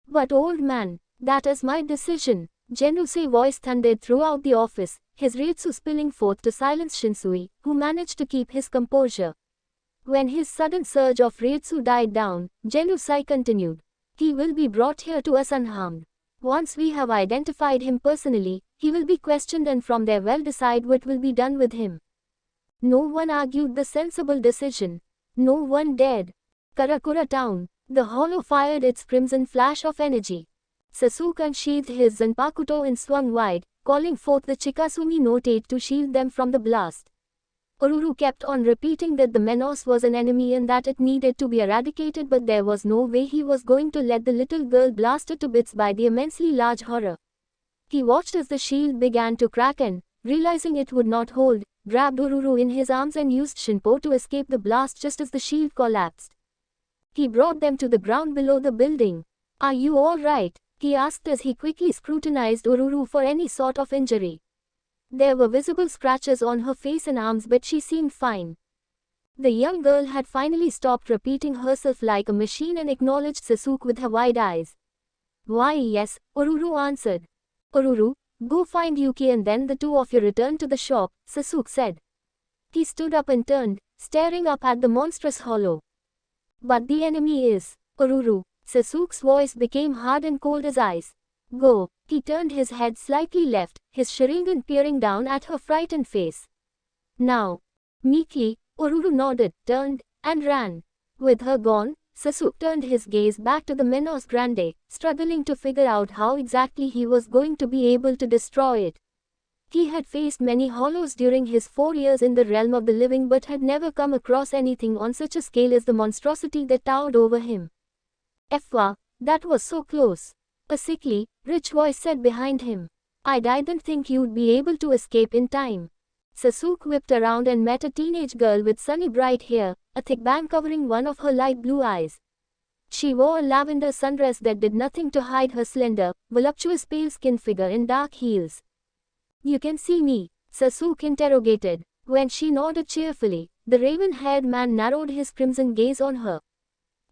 But old man, that is my decision. Genusai's voice thundered throughout the office, his Ryutsu spilling forth to silence Shinsui, who managed to keep his composure. When his sudden surge of Ryutsu died down, Genusai continued. He will be brought here to us unharmed. Once we have identified him personally, he will be questioned and from there we'll decide what will be done with him. No one argued the sensible decision. No one dared. Karakura town. The hollow fired its crimson flash of energy. Sasuke unsheathed his Zanpakuto and swung wide, calling forth the Chikasumi no Tate to shield them from the blast. Oruru kept on repeating that the Menos was an enemy and that it needed to be eradicated, but there was no way he was going to let the little girl blasted to bits by the immensely large horror. He watched as the shield began to crack and, realizing it would not hold, grabbed Oruru in his arms and used Shinpo to escape the blast just as the shield collapsed. He brought them to the ground below the building. Are you all right? He asked as he quickly scrutinized Oruru for any sort of injury. There were visible scratches on her face and arms, but she seemed fine. The young girl had finally stopped repeating herself like a machine and acknowledged Sasuke with her wide eyes. Why yes, Oruru answered. Oruru, go find Yuki and then the two of you return to the shop, Sasuke said. He stood up and turned, staring up at the monstrous hollow. But the enemy is, Oruru. Sasuke's voice became hard and cold as ice. Go. He turned his head slightly left, his Sharingan peering down at her frightened face. Now. Meekly, Oruru nodded, turned, and ran. With her gone, Sasuke turned his gaze back to the Menos Grande, struggling to figure out how exactly he was going to be able to destroy it. He had faced many hollows during his 4 years in the realm of the living but had never come across anything on such a scale as the monstrosity that towered over him. Efwa, that was so close. A sickly, rich voice said behind him. I didn't think you'd be able to escape in time. Sasuke whipped around and met a teenage girl with sunny bright hair, a thick band covering one of her light blue eyes. She wore a lavender sundress that did nothing to hide her slender, voluptuous pale-skinned figure in dark heels. You can see me? Sasuke interrogated. When she nodded cheerfully, the raven-haired man narrowed his crimson gaze on her.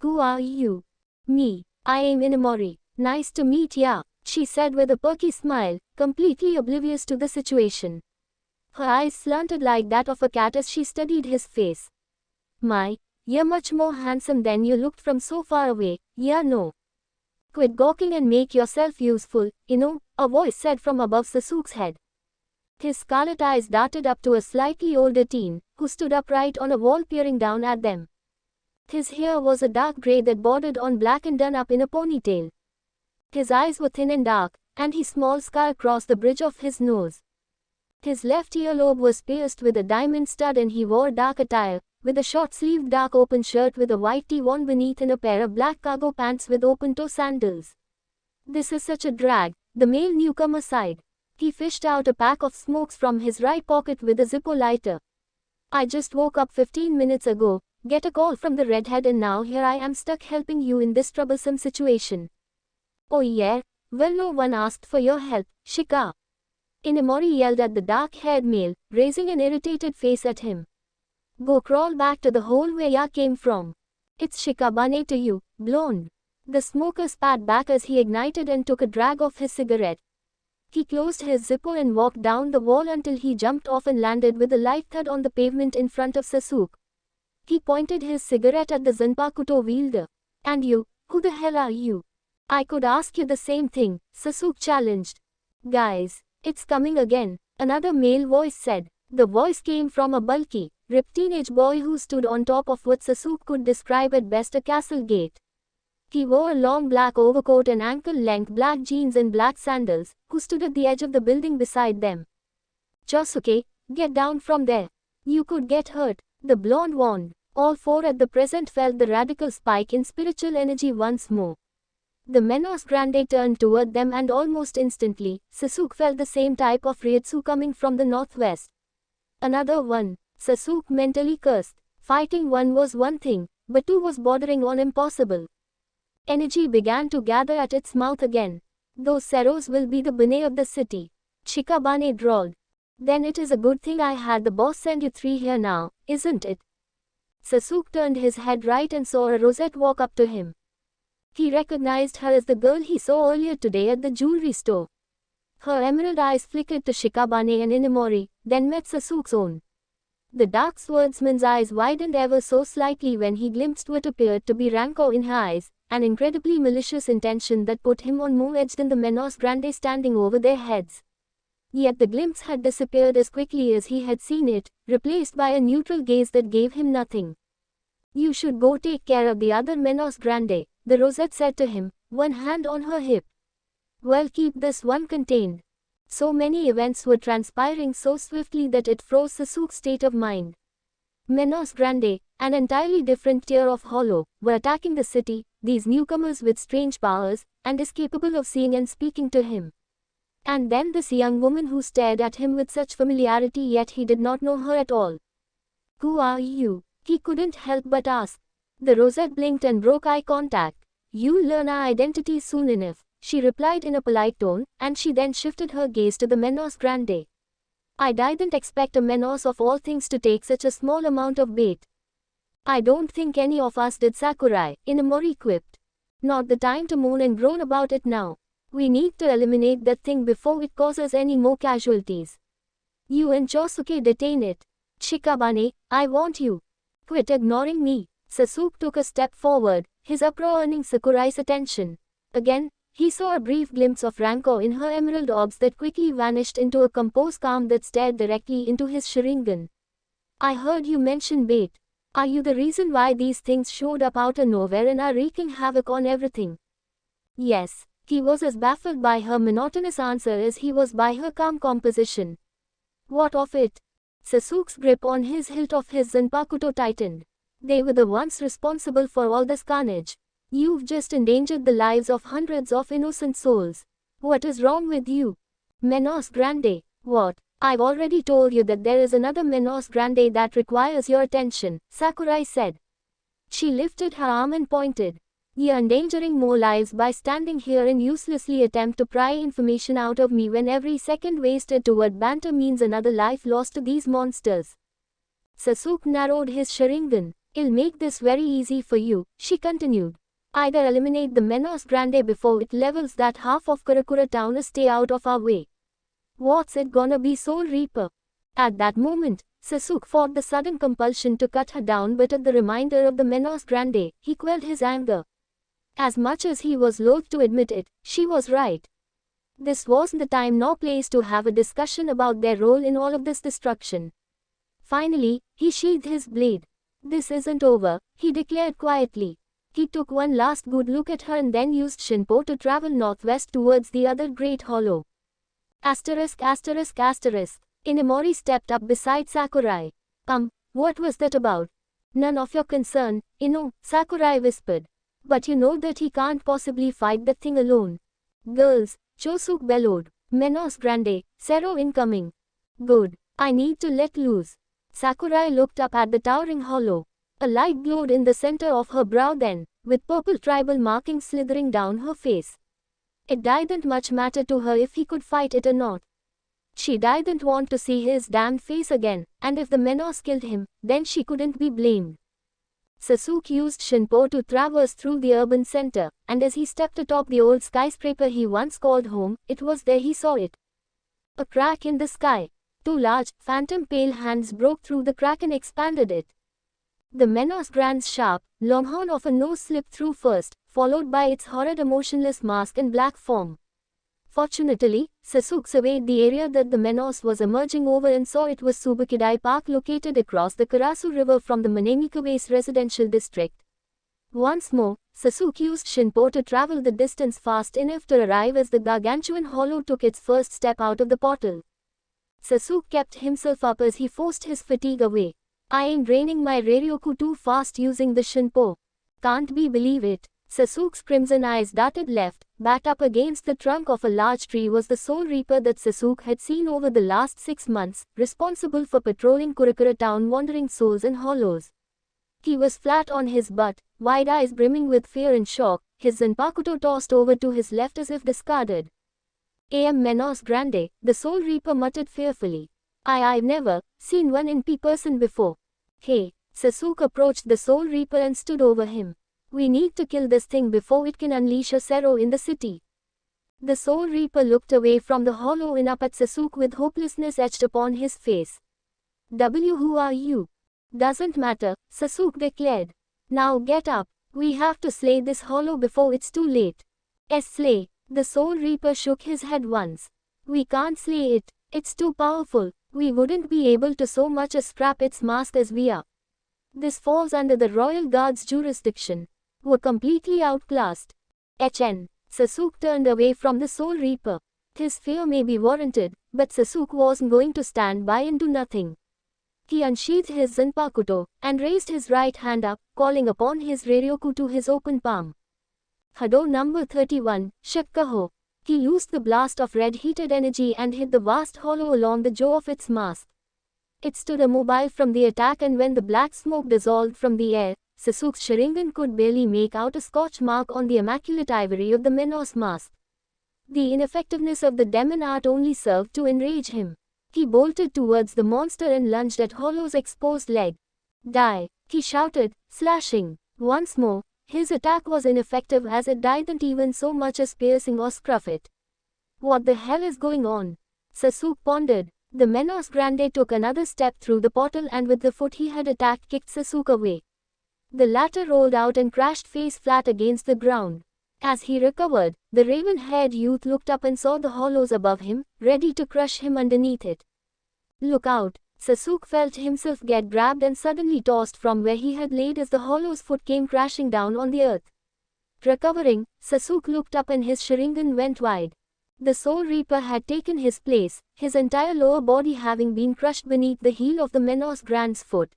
Who are you? Me. I am Inamori. Nice to meet ya, she said with a perky smile, completely oblivious to the situation. Her eyes slanted like that of a cat as she studied his face. My, you're much more handsome than you looked from so far away, yeah no. Quit gawking and make yourself useful, a voice said from above Sasuke's head. His scarlet eyes darted up to a slightly older teen, who stood upright on a wall peering down at them. His hair was a dark grey that bordered on black and done up in a ponytail. His eyes were thin and dark, and his small scar crossed the bridge of his nose. His left earlobe was pierced with a diamond stud and he wore dark attire, with a short-sleeved dark open shirt with a white tee worn beneath and a pair of black cargo pants with open-toe sandals. This is such a drag, the male newcomer sighed. He fished out a pack of smokes from his right pocket with a Zippo lighter. I just woke up 15 minutes ago, get a call from the redhead and now here I am stuck helping you in this troublesome situation. Oh yeah? Well no one asked for your help, Shika. Inamori yelled at the dark-haired male, raising an irritated face at him. Go crawl back to the hole where ya came from. It's Shikabane to you, blonde. The smoker spat back as he ignited and took a drag of his cigarette. He closed his Zippo and walked down the wall until he jumped off and landed with a light thud on the pavement in front of Sasuke. He pointed his cigarette at the Zanpakuto wielder. And you, who the hell are you? I could ask you the same thing, Sasuke challenged. Guys, it's coming again, another male voice said. The voice came from a bulky, ripped teenage boy who stood on top of what Sasuke could describe at best a castle gate. He wore a long black overcoat and ankle-length black jeans and black sandals, who stood at the edge of the building beside them. Josuke, get down from there. You could get hurt, the blonde warned. All four at the present felt the radical spike in spiritual energy once more. The Menos Grande turned toward them and almost instantly, Sasuke felt the same type of Ryutsu coming from the northwest. Another one, Sasuke mentally cursed. Fighting one was one thing, but two was bordering on impossible. Energy began to gather at its mouth again. Those Seros will be the bane of the city, Shikabane drawled. Then it is a good thing I had the boss send you three here now, isn't it? Sasuke turned his head right and saw a Rosette walk up to him. He recognized her as the girl he saw earlier today at the jewelry store. Her emerald eyes flickered to Shikabane and Inamori, then met Sasuke's own. The dark swordsman's eyes widened ever so slightly when he glimpsed what appeared to be rancor in her eyes, an incredibly malicious intention that put him on more edge than the Menos Grande standing over their heads. Yet the glimpse had disappeared as quickly as he had seen it, replaced by a neutral gaze that gave him nothing. You should go take care of the other Menos Grande, the Rosette said to him, one hand on her hip. Well, keep this one contained. So many events were transpiring so swiftly that it froze Sasuke's state of mind. Menos Grande, an entirely different tier of hollow, were attacking the city, these newcomers with strange powers, and is capable of seeing and speaking to him. And then this young woman who stared at him with such familiarity yet he did not know her at all. Who are you? He couldn't help but ask. The Rosette blinked and broke eye contact. You'll learn our identities soon enough, she replied in a polite tone, and she then shifted her gaze to the Menos Grande. I didn't expect a Menos of all things to take such a small amount of bait. I don't think any of us did, Sakurai, Inamori quipped. Not the time to moan and groan about it now. We need to eliminate that thing before it causes any more casualties. You and Josuke detain it. Shikabane, I want you. Quit ignoring me. Sasuke took a step forward, his uproar earning Sakurai's attention. Again, he saw a brief glimpse of rancor in her emerald orbs that quickly vanished into a composed calm that stared directly into his Sharingan. I heard you mention bait. Are you the reason why these things showed up out of nowhere and are wreaking havoc on everything? Yes. He was as baffled by her monotonous answer as he was by her calm composition. What of it? Sasuke's grip on his hilt of his Zanpakuto tightened. They were the ones responsible for all this carnage. You've just endangered the lives of hundreds of innocent souls. What is wrong with you? Menos Grande. What? I've already told you that there is another Menos Grande that requires your attention, Sakurai said. She lifted her arm and pointed. You're endangering more lives by standing here and uselessly attempt to pry information out of me when every second wasted toward banter means another life lost to these monsters. Sasuke narrowed his Sharingan. I'll make this very easy for you, she continued. Either eliminate the Menos Grande before it levels that half of Karakura town or stay out of our way. What's it gonna be, Soul Reaper? At that moment, Sasuke fought the sudden compulsion to cut her down, but at the reminder of the Menos Grande, he quelled his anger. As much as he was loath to admit it, she was right. This wasn't the time nor place to have a discussion about their role in all of this destruction. Finally, he sheathed his blade. This isn't over, he declared quietly. He took one last good look at her and then used Shinpo to travel northwest towards the other great hollow. Asterisk. Inemori stepped up beside Sakurai. What was that about? None of your concern, Ino, Sakurai whispered. But you know that he can't possibly fight that thing alone. Girls, Chosuke bellowed. Menos Grande, Zero incoming. Good, I need to let loose. Sakurai looked up at the towering hollow. A light glowed in the center of her brow then, with purple tribal markings slithering down her face. It didn't much matter to her if he could fight it or not. She didn't want to see his damned face again, and if the Menos killed him, then she couldn't be blamed. Sasuke used Shinpo to traverse through the urban center, and as he stepped atop the old skyscraper he once called home, it was there he saw it. A crack in the sky. Two large, phantom pale hands broke through the crack and expanded it. The Menos Grande's sharp, long horn of a nose slipped through first, followed by its horrid emotionless mask and black form. Fortunately, Sasuke surveyed the area that the Menos was emerging over and saw it was Tsubakidai Park located across the Karasu River from the Manamikawa's residential district. Once more, Sasuke used Shinpo to travel the distance fast enough to arrive as the gargantuan hollow took its first step out of the portal. Sasuke kept himself up as he forced his fatigue away. I ain't draining my Ryoryoku too fast using the Shinpo. Can't believe it. Sasuke's crimson eyes darted left. Backed up against the trunk of a large tree was the Soul Reaper that Sasuke had seen over the last 6 months, responsible for patrolling Karakura town wandering souls and hollows. He was flat on his butt, wide eyes brimming with fear and shock, his Zanpakuto tossed over to his left as if discarded. Am Menos Grande, the Soul Reaper muttered fearfully. I've never seen one in person before. Hey, Sasuke approached the Soul Reaper and stood over him. We need to kill this thing before it can unleash a Zero in the city. The Soul Reaper looked away from the hollow and up at Sasuke with hopelessness etched upon his face. Who are you? Doesn't matter, Sasuke declared. Now get up. We have to slay this hollow before it's too late. Slay. The Soul Reaper shook his head once. We can't slay it. It's too powerful. We wouldn't be able to so much as scrap its mask as we are. This falls under the Royal Guard's jurisdiction. We're completely outclassed. Sasuke turned away from the Soul Reaper. His fear may be warranted, but Sasuke wasn't going to stand by and do nothing. He unsheathed his Zanpakuto, and raised his right hand up, calling upon his Ryoryoku to his open palm. Hado number 31, Shakkaho. He used the blast of red-heated energy and hit the vast hollow along the jaw of its mask. It stood immobile from the attack, and when the black smoke dissolved from the air, Sasuke's Sharingan could barely make out a scorch mark on the immaculate ivory of the Menos mask. The ineffectiveness of the demon art only served to enrage him. He bolted towards the monster and lunged at Hollow's exposed leg. Die! He shouted, slashing. Once more, his attack was ineffective as it didn't even so much as piercing or scruff it. What the hell is going on? Sasuke pondered. The Menos Grande took another step through the portal and with the foot he had attacked kicked Sasuke away. The latter rolled out and crashed face flat against the ground. As he recovered, the raven-haired youth looked up and saw the hollows above him, ready to crush him underneath it. Look out! Sasuke felt himself get grabbed and suddenly tossed from where he had laid as the hollow's foot came crashing down on the earth. Recovering, Sasuke looked up and his Sharingan went wide. The Soul Reaper had taken his place, his entire lower body having been crushed beneath the heel of the Menos Grand's foot.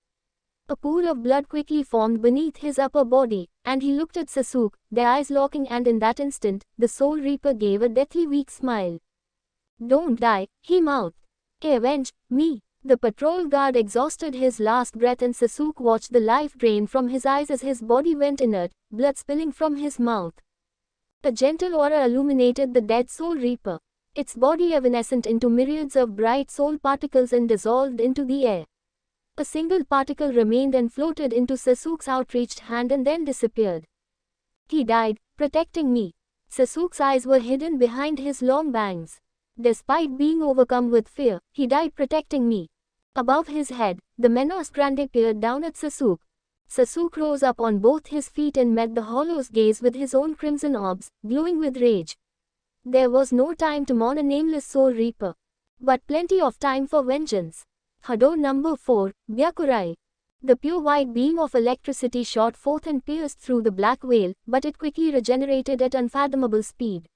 A pool of blood quickly formed beneath his upper body, and he looked at Sasuke, their eyes locking, and in that instant, the Soul Reaper gave a deathly weak smile. "Don't die," he mouthed. "Avenge me." The patrol guard exhausted his last breath, and Sasuke watched the life drain from his eyes as his body went inert, blood spilling from his mouth. A gentle aura illuminated the dead Soul Reaper, its body evanescent into myriads of bright soul particles and dissolved into the air. A single particle remained and floated into Sasuke's outreached hand and then disappeared. "He died, protecting me." Sasuke's eyes were hidden behind his long bangs. "Despite being overcome with fear, he died protecting me." Above his head, the Menos Grande peered down at Sasuke. Sasuke rose up on both his feet and met the Hollow's gaze with his own crimson orbs, glowing with rage. There was no time to mourn a nameless Soul Reaper, but plenty of time for vengeance. Hado number 4, Byakurai. The pure white beam of electricity shot forth and pierced through the black veil, but it quickly regenerated at unfathomable speed.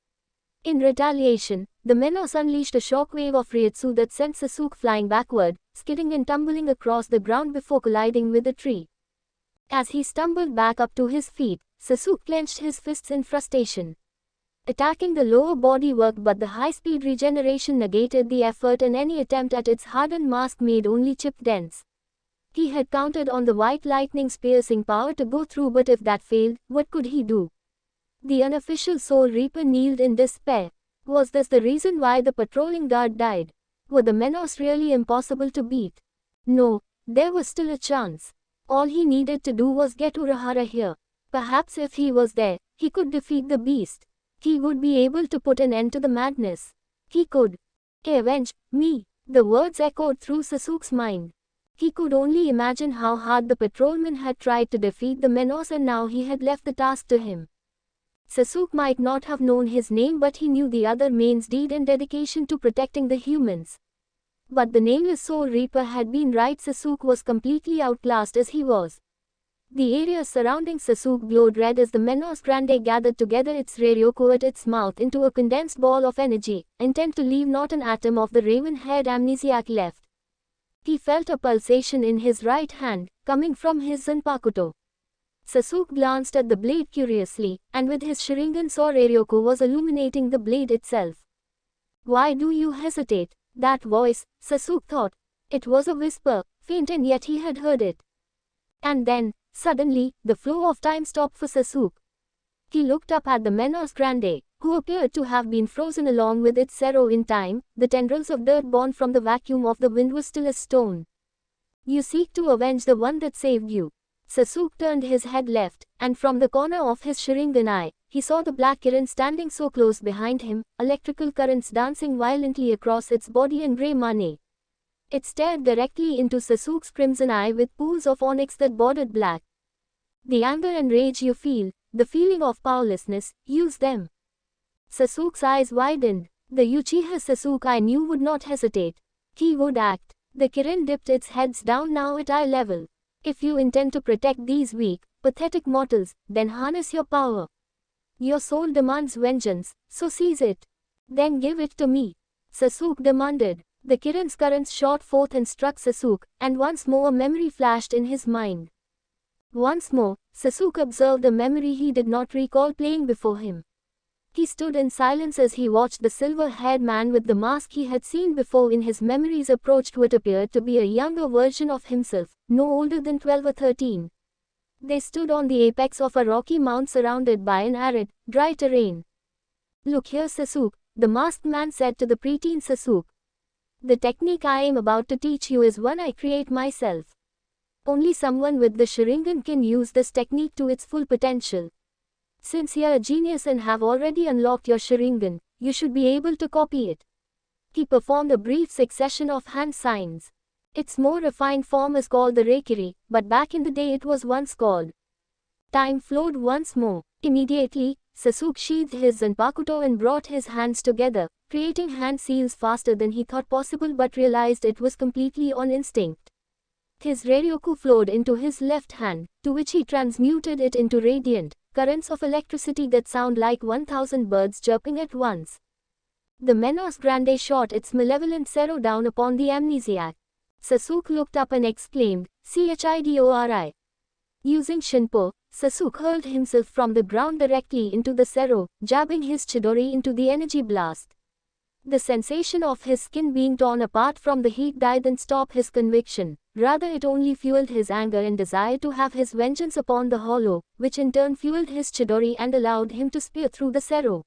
In retaliation, the Menos unleashed a shockwave of Ryutsu that sent Sasuke flying backward, skidding and tumbling across the ground before colliding with a tree. As he stumbled back up to his feet, Sasuke clenched his fists in frustration. Attacking the lower body worked, but the high-speed regeneration negated the effort, and any attempt at its hardened mask made only chip dents. He had counted on the white lightning's piercing power to go through, but if that failed, what could he do? The unofficial Soul Reaper kneeled in despair. Was this the reason why the patrolling guard died? Were the Menos really impossible to beat? No, there was still a chance. All he needed to do was get Urahara here. Perhaps if he was there, he could defeat the beast. He would be able to put an end to the madness. He could. "Avenge me." The words echoed through Sasuke's mind. He could only imagine how hard the patrolman had tried to defeat the Menos, and now he had left the task to him. Sasuke might not have known his name, but he knew the other man's deed and dedication to protecting the humans. But the nameless Soul Reaper had been right. Sasuke was completely outclassed as he was. The area surrounding Sasuke glowed red as the Menos Grande gathered together its Ryoku at its mouth into a condensed ball of energy, intent to leave not an atom of the raven-haired amnesiac left. He felt a pulsation in his right hand, coming from his Zanpakuto. Sasuke glanced at the blade curiously, and with his Sharingan saw Ryoku was illuminating the blade itself. "Why do you hesitate?" That voice, Sasuke thought. It was a whisper, faint, and yet he had heard it. And then, suddenly, the flow of time stopped for Sasuke. He looked up at the Menos Grande, who appeared to have been frozen along with its Zero in time. The tendrils of dirt born from the vacuum of the wind were still as stone. "You seek to avenge the one that saved you." Sasuke turned his head left, and from the corner of his Sharingan eye, he saw the black Kirin standing so close behind him, electrical currents dancing violently across its body and grey money. It stared directly into Sasuke's crimson eye with pools of onyx that bordered black. "The anger and rage you feel, the feeling of powerlessness, use them." Sasuke's eyes widened. The Uchiha Sasuke I knew would not hesitate. He would act. The Kirin dipped its heads down now at eye level. "If you intend to protect these weak, pathetic mortals, then harness your power. Your soul demands vengeance, so seize it. Then give it to me." Sasuke demanded. The Kirin's currents shot forth and struck Sasuke, and once more a memory flashed in his mind. Once more, Sasuke observed a memory he did not recall playing before him. He stood in silence as he watched the silver-haired man with the mask he had seen before in his memories approach what appeared to be a younger version of himself, no older than 12 or 13. They stood on the apex of a rocky mount surrounded by an arid, dry terrain. "Look here, Sasuke," the masked man said to the preteen Sasuke. "The technique I am about to teach you is one I create myself. Only someone with the Sharingan can use this technique to its full potential. Since you're a genius and have already unlocked your Sharingan, you should be able to copy it." He performed a brief succession of hand signs. Its more refined form is called the Reikiri, but back in the day it was once called. Time flowed once more. Immediately, Sasuke sheathed his Zanpakuto and brought his hands together, creating hand seals faster than he thought possible but realized it was completely on instinct. His Ryoku flowed into his left hand, to which he transmuted it into radiant currents of electricity that sound like 1,000 birds chirping at once. The Menos Grande shot its malevolent arrow down upon the amnesiac. Sasuke looked up and exclaimed, "Chidori!" Using Shinpo, Sasuke hurled himself from the ground directly into the arrow, jabbing his Chidori into the energy blast. The sensation of his skin being torn apart from the heat didn't stop his conviction, rather it only fueled his anger and desire to have his vengeance upon the Hollow, which in turn fueled his Chidori and allowed him to spear through the arrow.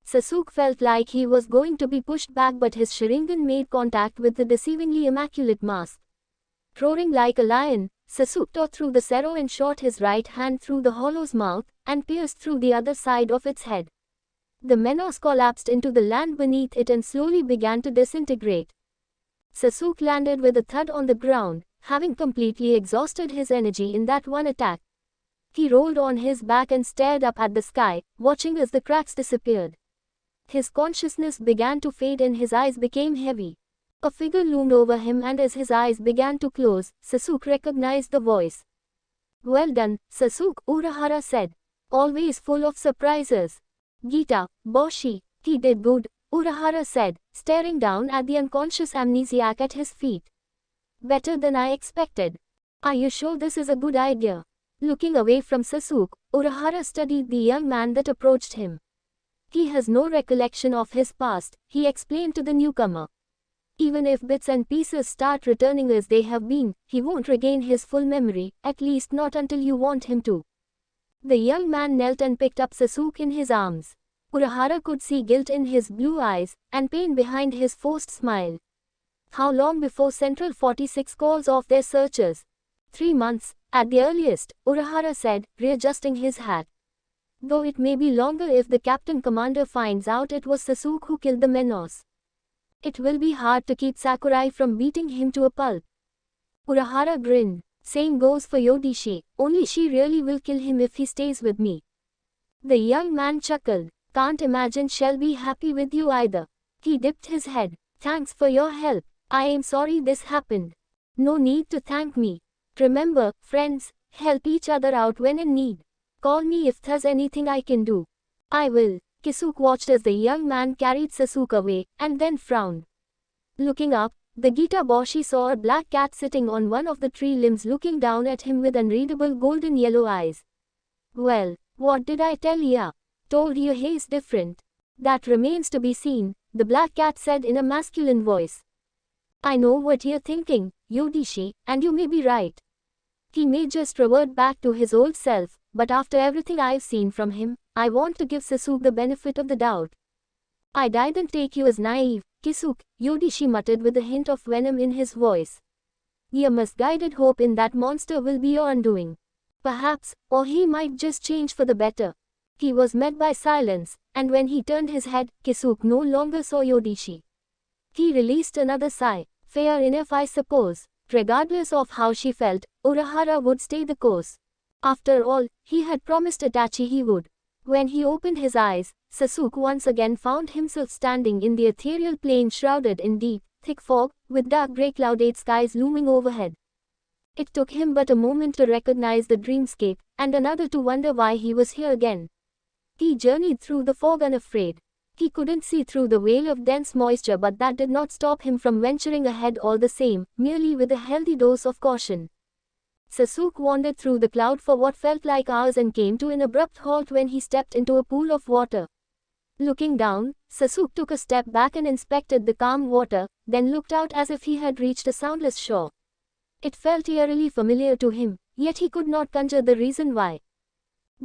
Sasuke felt like he was going to be pushed back, but his Sharingan made contact with the deceivingly immaculate mask. Roaring like a lion, Sasuke tore through the arrow and shot his right hand through the Hollow's mouth, and pierced through the other side of its head. The Menos collapsed into the land beneath it and slowly began to disintegrate. Sasuke landed with a thud on the ground, having completely exhausted his energy in that one attack. He rolled on his back and stared up at the sky, watching as the cracks disappeared. His consciousness began to fade and his eyes became heavy. A figure loomed over him, and as his eyes began to close, Sasuke recognized the voice. "Well done, Sasuke," Urahara said. "Always full of surprises." "Gita, Boshi, he did good," Urahara said, staring down at the unconscious amnesiac at his feet. "Better than I expected. Are you sure this is a good idea?" Looking away from Sasuke, Urahara studied the young man that approached him. "He has no recollection of his past," he explained to the newcomer. "Even if bits and pieces start returning as they have been, he won't regain his full memory, at least not until you want him to." The young man knelt and picked up Sasuke in his arms. Urahara could see guilt in his blue eyes, and pain behind his forced smile. "How long before Central 46 calls off their searchers?" 3 months, at the earliest," Urahara said, readjusting his hat. "Though it may be longer if the Captain Commander finds out it was Sasuke who killed the Menos. It will be hard to keep Sakurai from beating him to a pulp." Urahara grinned. "Same goes for Yodishi, only she really will kill him if he stays with me." The young man chuckled. "Can't imagine she'll be happy with you either." He dipped his head. "Thanks for your help. I am sorry this happened." "No need to thank me. Remember, friends, help each other out when in need. Call me if there's anything I can do." "I will." Kisuke watched as the young man carried Sasuke away, and then frowned. Looking up, the Gita Boshi saw a black cat sitting on one of the tree limbs looking down at him with unreadable golden yellow eyes. "Well, what did I tell ya? Told you he's different." "That remains to be seen," the black cat said in a masculine voice. "I know what you're thinking, Yodishi, and you may be right. He may just revert back to his old self, but after everything I've seen from him, I want to give Sasuke the benefit of the doubt." "I didn't take you as naive, Kisuke," Yodishi muttered with a hint of venom in his voice. "Your misguided hope in that monster will be your undoing. Perhaps, or he might just change for the better." He was met by silence, and when he turned his head, Kisuke no longer saw Yodishi. He released another sigh. "Fair enough, I suppose." Regardless of how she felt, Urahara would stay the course. After all, he had promised Itachi he would. When he opened his eyes, Sasuke once again found himself standing in the ethereal plain shrouded in deep, thick fog, with dark grey clouded skies looming overhead. It took him but a moment to recognize the dreamscape, and another to wonder why he was here again. He journeyed through the fog unafraid. He couldn't see through the veil of dense moisture, but that did not stop him from venturing ahead all the same, merely with a healthy dose of caution. Sasuke wandered through the cloud for what felt like hours and came to an abrupt halt when he stepped into a pool of water. Looking down, Sasuke took a step back and inspected the calm water, then looked out as if he had reached a soundless shore. It felt eerily familiar to him, yet he could not conjure the reason why.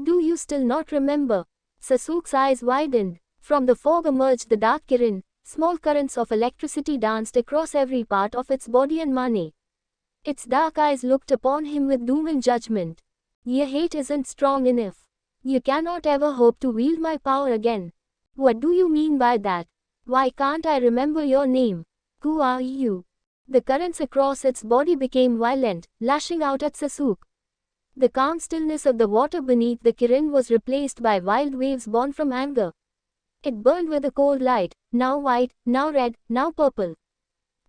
"Do you still not remember?" Sasuke's eyes widened. From the fog emerged the dark Kirin. Small currents of electricity danced across every part of its body and mane. Its dark eyes looked upon him with doom and judgment. "Your hate isn't strong enough. You cannot ever hope to wield my power again." "What do you mean by that? Why can't I remember your name? Who are you?" The currents across its body became violent, lashing out at Sasuke. The calm stillness of the water beneath the Kirin was replaced by wild waves born from anger. It burned with a cold light, now white, now red, now purple.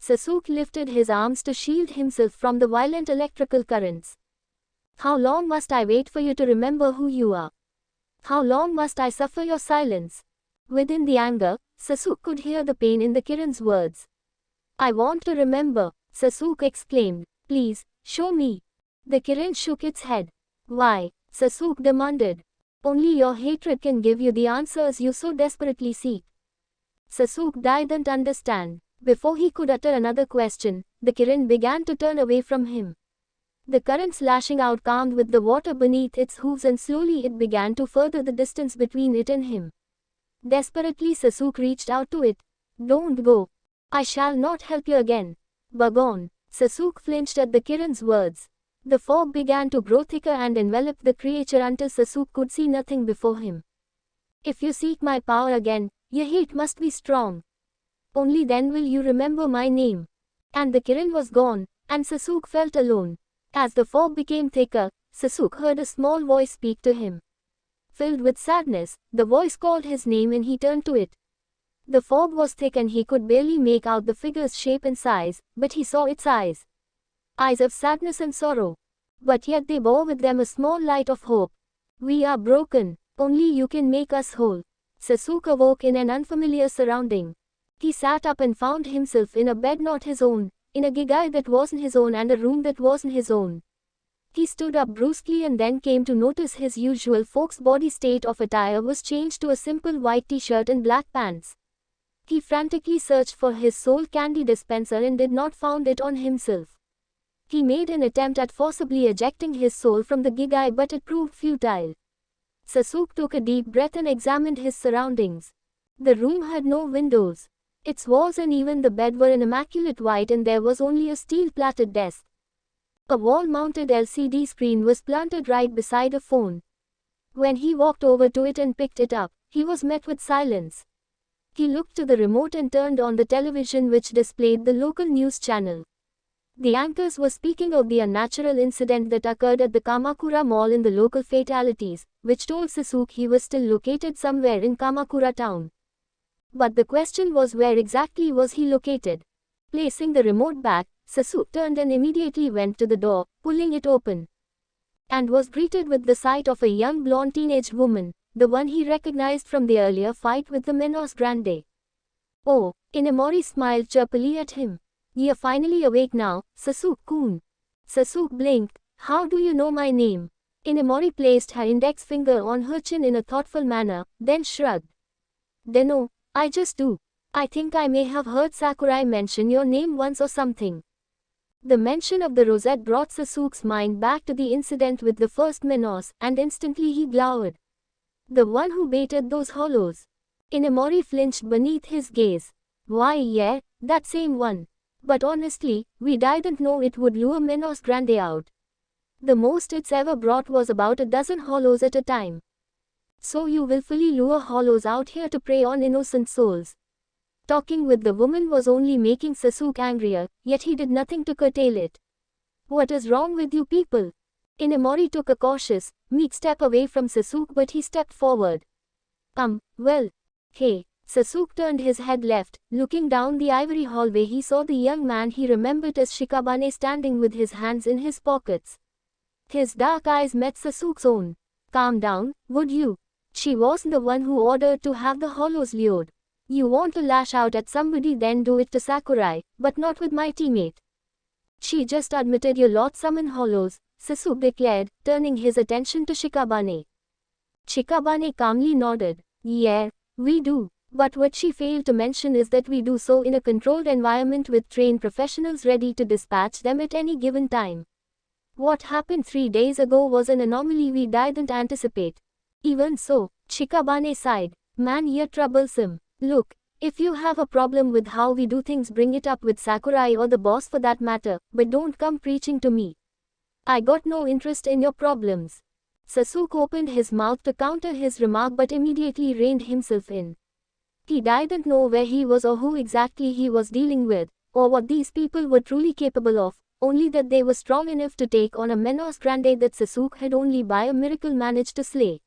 Sasuke lifted his arms to shield himself from the violent electrical currents. "How long must I wait for you to remember who you are? How long must I suffer your silence?" Within the anger, Sasuke could hear the pain in the Kirin's words. I want to remember, Sasuke exclaimed. Please, show me. The Kirin shook its head. Why? Sasuke demanded. Only your hatred can give you the answers you so desperately seek. Sasuke didn't understand. Before he could utter another question, the Kirin began to turn away from him. The current slashing out calmed with the water beneath its hooves, and slowly it began to further the distance between it and him. Desperately Sasuke reached out to it. Don't go. I shall not help you again. Begone. Sasuke flinched at the Kirin's words. The fog began to grow thicker and envelop the creature until Sasuke could see nothing before him. If you seek my power again, your hate must be strong. Only then will you remember my name. And the Kirin was gone, and Sasuke felt alone. As the fog became thicker, Sasuke heard a small voice speak to him. Filled with sadness, the voice called his name and he turned to it. The fog was thick and he could barely make out the figure's shape and size, but he saw its eyes. Eyes of sadness and sorrow. But yet they bore with them a small light of hope. We are broken. Only you can make us whole. Sasuke awoke in an unfamiliar surrounding. He sat up and found himself in a bed not his own, in a gigai that wasn't his own, and a room that wasn't his own. He stood up brusquely and then came to notice his usual folk's body state of attire was changed to a simple white t-shirt and black pants. He frantically searched for his soul candy dispenser and did not find it on himself. He made an attempt at forcibly ejecting his soul from the gigai, but it proved futile. Sasuke took a deep breath and examined his surroundings. The room had no windows. Its walls and even the bed were an immaculate white, and there was only a steel-plated desk. A wall-mounted LCD screen was planted right beside a phone. When he walked over to it and picked it up, he was met with silence. He looked to the remote and turned on the television, which displayed the local news channel. The anchors were speaking of the unnatural incident that occurred at the Kamakura Mall in the local fatalities, which told Sasuke he was still located somewhere in Kamakura town. But the question was, where exactly was he located? Placing the remote back, Sasuke turned and immediately went to the door, pulling it open. And was greeted with the sight of a young blonde teenage woman, the one he recognized from the earlier fight with the Menos Grande. Oh, Inemori smiled chirpily at him. You're finally awake now, Sasuke-kun. Sasuke blinked. How do you know my name? Inemori placed her index finger on her chin in a thoughtful manner, then shrugged. Dunno, I just do. I think I may have heard Sakurai mention your name once or something. The mention of the rosette brought Sasuke's mind back to the incident with the first Menos, and instantly he glowered. The one who baited those hollows. Inemori flinched beneath his gaze. Why yeah, that same one. But honestly, we didn't know it would lure Menos Grande out. The most it's ever brought was about a dozen hollows at a time. So you willfully lure hollows out here to prey on innocent souls. Talking with the woman was only making Sasuke angrier, yet he did nothing to curtail it. What is wrong with you people? Inemori took a cautious, meek step away from Sasuke, but he stepped forward. Well. Hey. Sasuke turned his head left. Looking down the ivory hallway, he saw the young man he remembered as Shikabane standing with his hands in his pockets. His dark eyes met Sasuke's own. Calm down, would you? She wasn't the one who ordered to have the hollows lured. You want to lash out at somebody, then do it to Sakurai, but not with my teammate. She just admitted your lot summon hollows, Sasuke declared, turning his attention to Shikabane. Shikabane calmly nodded. Yeah, we do. But what she failed to mention is that we do so in a controlled environment with trained professionals ready to dispatch them at any given time. What happened 3 days ago was an anomaly we didn't anticipate. Even so, Shikabane sighed. Man, you're troublesome. Look, if you have a problem with how we do things, bring it up with Sakurai or the boss for that matter, but don't come preaching to me. I got no interest in your problems. Sasuke opened his mouth to counter his remark but immediately reined himself in. He didn't know where he was or who exactly he was dealing with, or what these people were truly capable of, only that they were strong enough to take on a Menos Grande that Sasuke had only by a miracle managed to slay.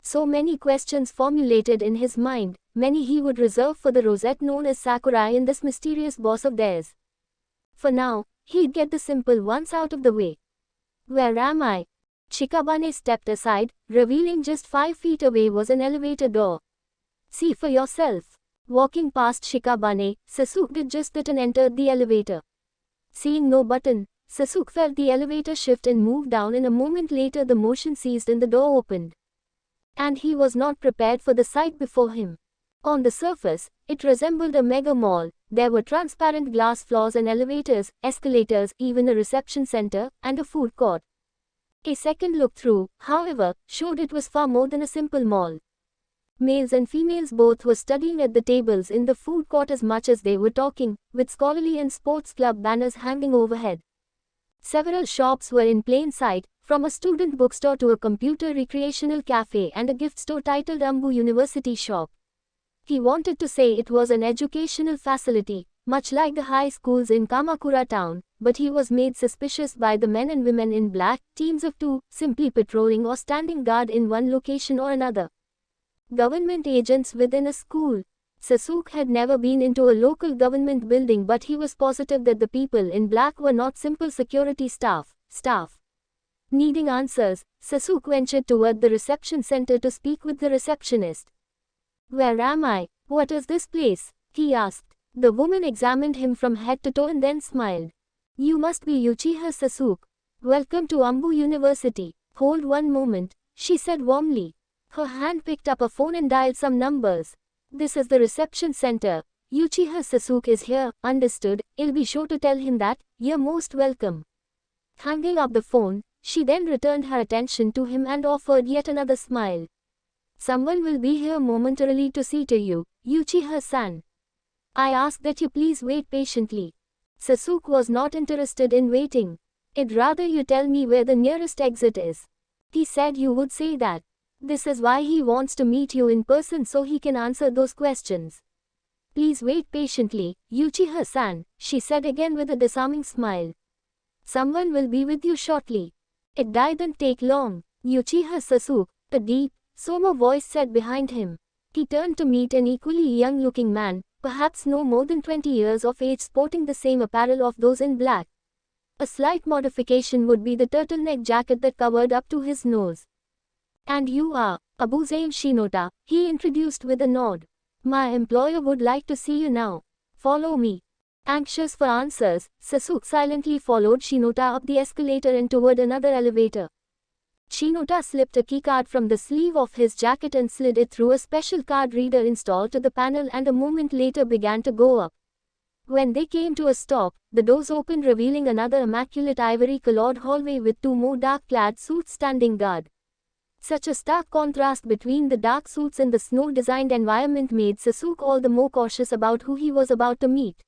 So many questions formulated in his mind, many he would reserve for the rosette known as Sakurai and this mysterious boss of theirs. For now, he'd get the simple ones out of the way. Where am I? Shikabane stepped aside, revealing just 5 feet away was an elevator door. See for yourself. Walking past Shikabane, Sasuke did just that and entered the elevator. Seeing no button, Sasuke felt the elevator shift and moved down, and a moment later the motion ceased and the door opened. And he was not prepared for the sight before him. On the surface, it resembled a mega mall. There were transparent glass floors and elevators, escalators, even a reception center, and a food court. A second look through, however, showed it was far more than a simple mall. Males and females both were studying at the tables in the food court as much as they were talking, with scholarly and sports club banners hanging overhead. Several shops were in plain sight, from a student bookstore to a computer recreational cafe and a gift store titled Ambu University Shop. He wanted to say it was an educational facility, much like the high schools in Kamakura town, but he was made suspicious by the men and women in black, teams of two, simply patrolling or standing guard in one location or another. Government agents within a school. Sasuke had never been into a local government building, but he was positive that the people in black were not simple security staff. Needing answers, Sasuke ventured toward the reception center to speak with the receptionist. "Where am I? What is this place?" he asked. The woman examined him from head to toe and then smiled. "You must be Uchiha Sasuke. Welcome to Ambu University. Hold one moment," she said warmly. Her hand picked up a phone and dialed some numbers. "This is the reception center. Uchiha Sasuke is here." "Understood, I'll be sure to tell him that. You're most welcome." Hanging up the phone, she then returned her attention to him and offered yet another smile. "Someone will be here momentarily to see to you, Uchiha-san. I ask that you please wait patiently." Sasuke was not interested in waiting. "I'd rather you tell me where the nearest exit is." He said you would say that. This is why he wants to meet you in person so he can answer those questions. "Please wait patiently, Uchiha-san," she said again with a disarming smile. "Someone will be with you shortly." It didn't take long. Uchiha Sasuke, a deep, somber voice said behind him. He turned to meet an equally young-looking man, perhaps no more than 20 years of age, sporting the same apparel of those in black. A slight modification would be the turtleneck jacket that covered up to his nose. "And you are Abuzain Shinota," he introduced with a nod. "My employer would like to see you now. Follow me." Anxious for answers, Sasuke silently followed Shinota up the escalator and toward another elevator. Shinota slipped a keycard from the sleeve of his jacket and slid it through a special card reader installed to the panel, and a moment later began to go up. When they came to a stop, the doors opened, revealing another immaculate ivory-colored hallway with two more dark-clad suits standing guard. Such a stark contrast between the dark suits and the snow-designed environment made Sasuke all the more cautious about who he was about to meet.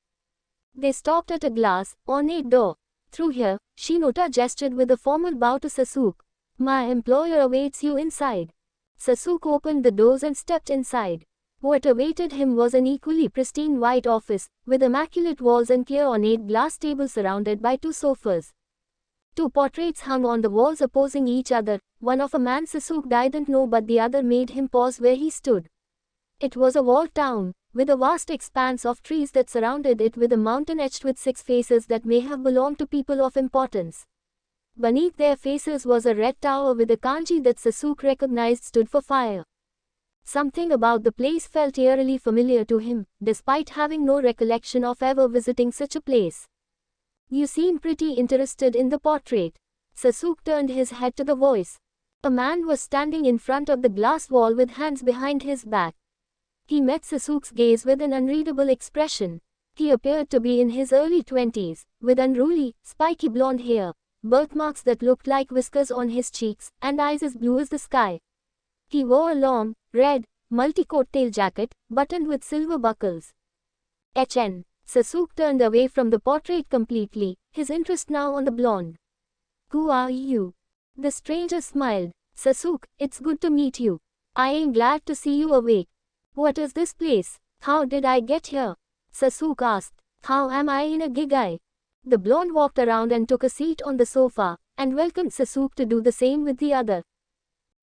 They stopped at a glass, ornate door. "Through here," Shinota gestured with a formal bow to Sasuke. "My employer awaits you inside." Sasuke opened the doors and stepped inside. What awaited him was an equally pristine white office, with immaculate walls and clear ornate glass tables surrounded by two sofas. Two portraits hung on the walls opposing each other, one of a man Sasuke didn't know, but the other made him pause where he stood. It was a walled town, with a vast expanse of trees that surrounded it, with a mountain etched with 6 faces that may have belonged to people of importance. Beneath their faces was a red tower with a kanji that Sasuke recognized stood for fire. Something about the place felt eerily familiar to him, despite having no recollection of ever visiting such a place. "You seem pretty interested in the portrait." Sasuke turned his head to the voice. A man was standing in front of the glass wall with hands behind his back. He met Sasuke's gaze with an unreadable expression. He appeared to be in his early 20s, with unruly, spiky blonde hair, birthmarks that looked like whiskers on his cheeks, and eyes as blue as the sky. He wore a long, red, multi-coat-tail jacket, buttoned with silver buckles. "HN." Sasuke turned away from the portrait completely, his interest now on the blonde. "Who are you?" The stranger smiled. "Sasuke, it's good to meet you. I am glad to see you awake." "What is this place? How did I get here?" Sasuke asked. "How am I in a gigai?" The blonde walked around and took a seat on the sofa, and welcomed Sasuke to do the same with the other.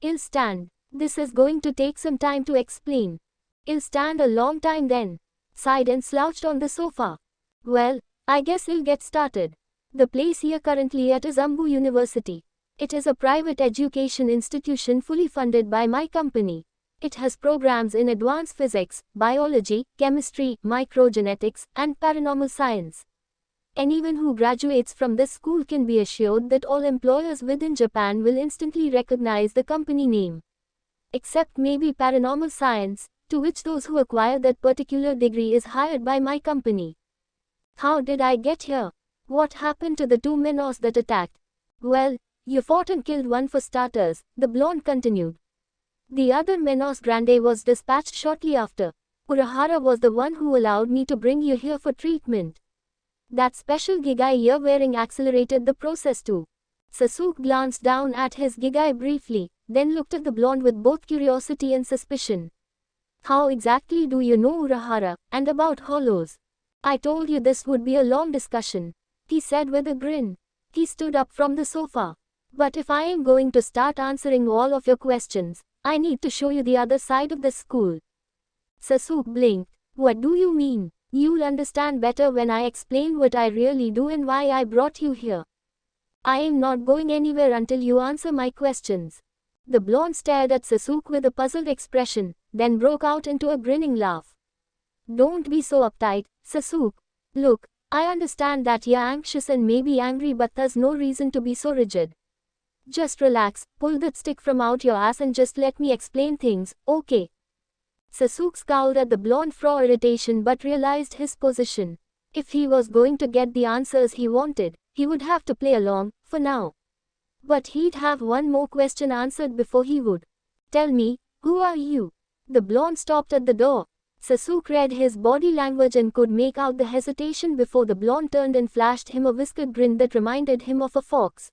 "I'll stand. This is going to take some time to explain." "I'll stand a long time then." Sighed and slouched on the sofa. "Well, I guess I'll get started. The place you're currently at is Ambu University. It is a private education institution fully funded by my company. It has programs in advanced physics, biology, chemistry, microgenetics, and paranormal science. Anyone who graduates from this school can be assured that all employers within Japan will instantly recognize the company name. Except maybe paranormal science, to which those who acquire that particular degree is hired by my company. How did I get here? What happened to the two menos that attacked? Well, you fought and killed one for starters, the blonde continued. The other Menos Grande was dispatched shortly after. Urahara was the one who allowed me to bring you here for treatment. That special gigai ear-wearing accelerated the process too. Sasuke glanced down at his gigai briefly, then looked at the blonde with both curiosity and suspicion. How exactly do you know Urahara, and about hollows? I told you this would be a long discussion, he said with a grin. He stood up from the sofa. But if I am going to start answering all of your questions, I need to show you the other side of the school. Sasuke blinked. What do you mean? You'll understand better when I explain what I really do and why I brought you here. I am not going anywhere until you answer my questions. The blonde stared at Sasuke with a puzzled expression, then broke out into a grinning laugh. Don't be so uptight, Sasuke. Look, I understand that you're anxious and maybe angry, but there's no reason to be so rigid. Just relax, pull that stick from out your ass and just let me explain things, okay? Sasuke scowled at the blonde for irritation but realized his position. If he was going to get the answers he wanted, he would have to play along, for now. But he'd have one more question answered before he would. Tell me, who are you? The blonde stopped at the door. Sasuke read his body language and could make out the hesitation before the blonde turned and flashed him a whiskered grin that reminded him of a fox.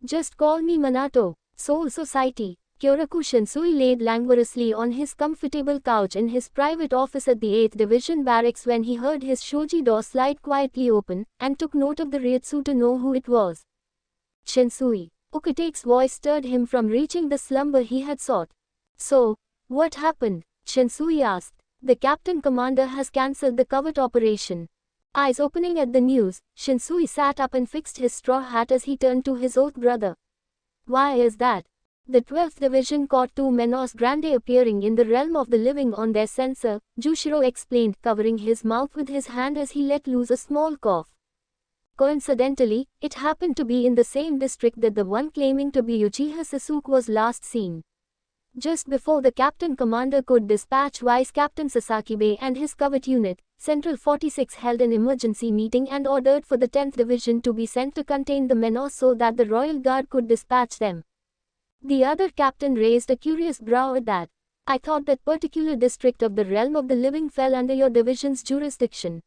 Just call me Minato, Soul Society. Kyoraku Shinsui laid languorously on his comfortable couch in his private office at the 8th Division barracks when he heard his shoji door slide quietly open, and took note of the Ryutsu to know who it was. Shinsui. Ukitake's voice stirred him from reaching the slumber he had sought. So, what happened? Shinsui asked. The captain commander has cancelled the covert operation. Eyes opening at the news, Shinsui sat up and fixed his straw hat as he turned to his oath brother. Why is that? The 12th Division caught two Menos Grande appearing in the realm of the living on their sensor, Jushiro explained, covering his mouth with his hand as he let loose a small cough. Coincidentally, it happened to be in the same district that the one claiming to be Uchiha Sasuke was last seen. Just before the captain commander could dispatch Vice Captain Sasakibe and his covert unit, Central 46 held an emergency meeting and ordered for the 10th Division to be sent to contain the Menos so that the Royal Guard could dispatch them. The other captain raised a curious brow at that. I thought that particular district of the realm of the living fell under your division's jurisdiction.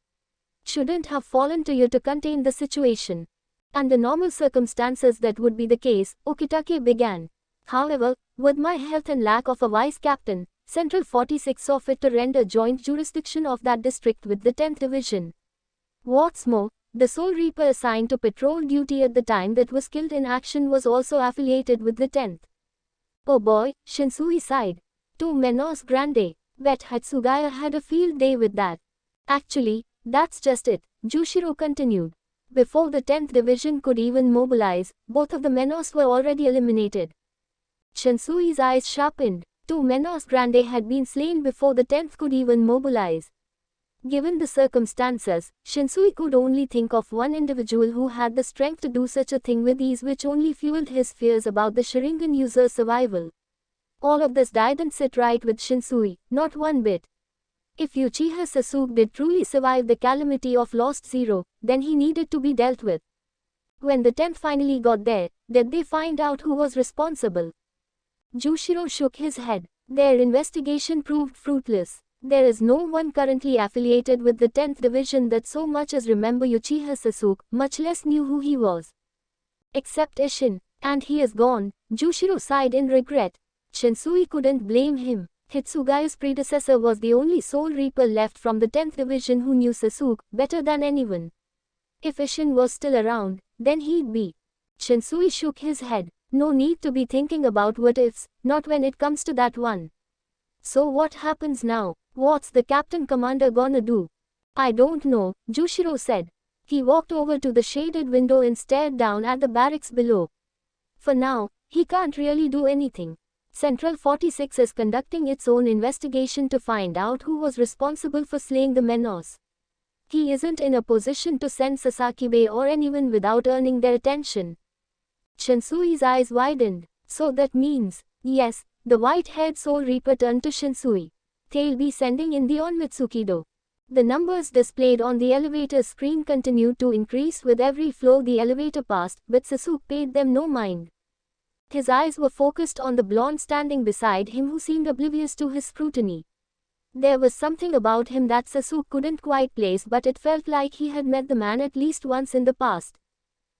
Shouldn't have fallen to you to contain the situation. Under normal circumstances that would be the case, Okitake began. However, with my health and lack of a vice captain, Central 46 saw fit to render joint jurisdiction of that district with the 10th Division. What's more, the Soul Reaper assigned to patrol duty at the time that was killed in action was also affiliated with the 10th. Oh boy, Shinsui sighed. Two Menos Grande. Bet Hatsugaya had a field day with that. Actually, that's just it, Jushiro continued. Before the 10th Division could even mobilize, both of the Menos were already eliminated. Shinsui's eyes sharpened. Two Menos Grande had been slain before the 10th could even mobilize. Given the circumstances, Shinsui could only think of one individual who had the strength to do such a thing with ease, which only fueled his fears about the Sharingan user's survival. All of this didn't sit right with Shinsui, not one bit. If Uchiha Sasuke did truly survive the calamity of Lost Zero, then he needed to be dealt with. When the 10th finally got there, did they find out who was responsible? Jushiro shook his head. Their investigation proved fruitless. There is no one currently affiliated with the 10th Division that so much as remember Uchiha Sasuke, much less knew who he was. Except Isshin, and he is gone, Jushiro sighed in regret. Shinsui couldn't blame him. Hitsugaya's predecessor was the only Soul Reaper left from the 10th Division who knew Sasuke better than anyone. If Isshin was still around, then he'd be. Shinsui shook his head. No need to be thinking about what ifs, not when it comes to that one. So what happens now? What's the captain commander gonna do? I don't know, Jushiro said. He walked over to the shaded window and stared down at the barracks below. For now, he can't really do anything. Central 46 is conducting its own investigation to find out who was responsible for slaying the menace. He isn't in a position to send Sasaki or anyone without earning their attention. Shinsui's eyes widened. So that means, yes, the white-haired Soul Reaper turned to Shinsui. They'll be sending in the Onmitsukido. The numbers displayed on the elevator screen continued to increase with every floor the elevator passed, but Sasuke paid them no mind. His eyes were focused on the blonde standing beside him who seemed oblivious to his scrutiny. There was something about him that Sasuke couldn't quite place, but it felt like he had met the man at least once in the past.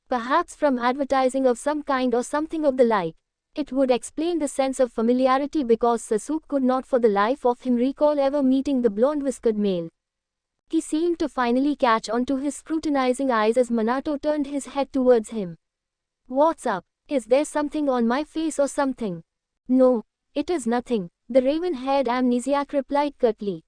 Perhaps from advertising of some kind or something of the like. It would explain the sense of familiarity because Sasuke could not for the life of him recall ever meeting the blonde-whiskered male. He seemed to finally catch on to his scrutinizing eyes as Minato turned his head towards him. "What's up? Is there something on my face or something?" "No, it is nothing," the raven-haired amnesiac replied curtly.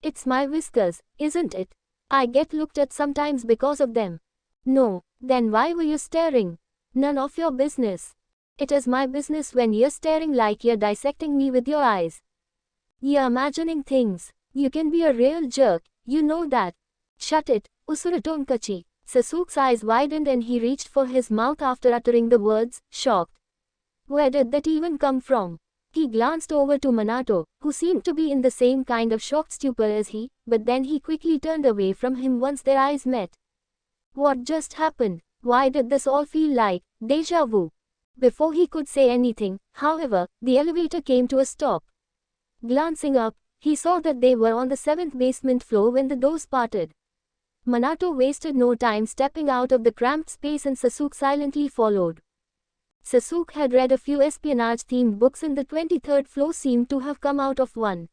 "It's my whiskers, isn't it? I get looked at sometimes because of them." "No, then why were you staring?" "None of your business." "It is my business when you're staring like you're dissecting me with your eyes. You're imagining things. You can be a real jerk, you know that." "Shut it, Usura Tonkachi." Sasuke's eyes widened and he reached for his mouth after uttering the words, shocked. Where did that even come from? He glanced over to Minato, who seemed to be in the same kind of shocked stupor as he, but then he quickly turned away from him once their eyes met. What just happened? Why did this all feel like déjà vu? Before he could say anything, however, the elevator came to a stop. Glancing up, he saw that they were on the 7th basement floor when the doors parted. Minato wasted no time stepping out of the cramped space and Sasuke silently followed. Sasuke had read a few espionage-themed books and the 23rd floor seemed to have come out of one.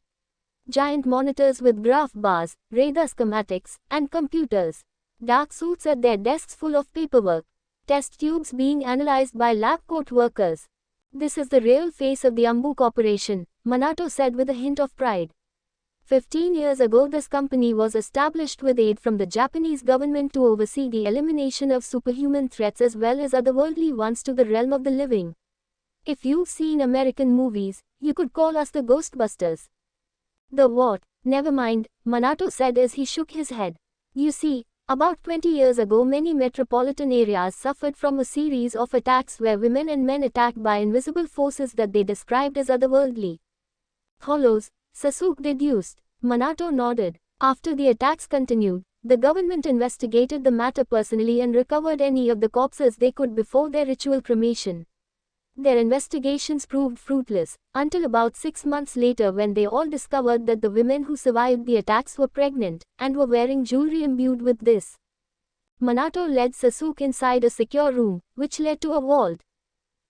Giant monitors with graph bars, radar schematics, and computers. Dark suits at their desks full of paperwork. Test tubes being analyzed by lab coat workers. "This is the real face of the Ambu Corporation," Minato said with a hint of pride. 15 years ago this company was established with aid from the Japanese government to oversee the elimination of superhuman threats as well as otherworldly ones to the realm of the living. If you've seen American movies, you could call us the Ghostbusters. "The what? Never mind," Minato said as he shook his head. "You see, about 20 years ago many metropolitan areas suffered from a series of attacks where women and men attacked by invisible forces that they described as otherworldly." "Hollows," Sasuke deduced. Minato nodded. "After the attacks continued, the government investigated the matter personally and recovered any of the corpses they could before their ritual cremation. Their investigations proved fruitless, until about 6 months later when they all discovered that the women who survived the attacks were pregnant, and were wearing jewelry imbued with this." Minato led Sasuke inside a secure room, which led to a vault.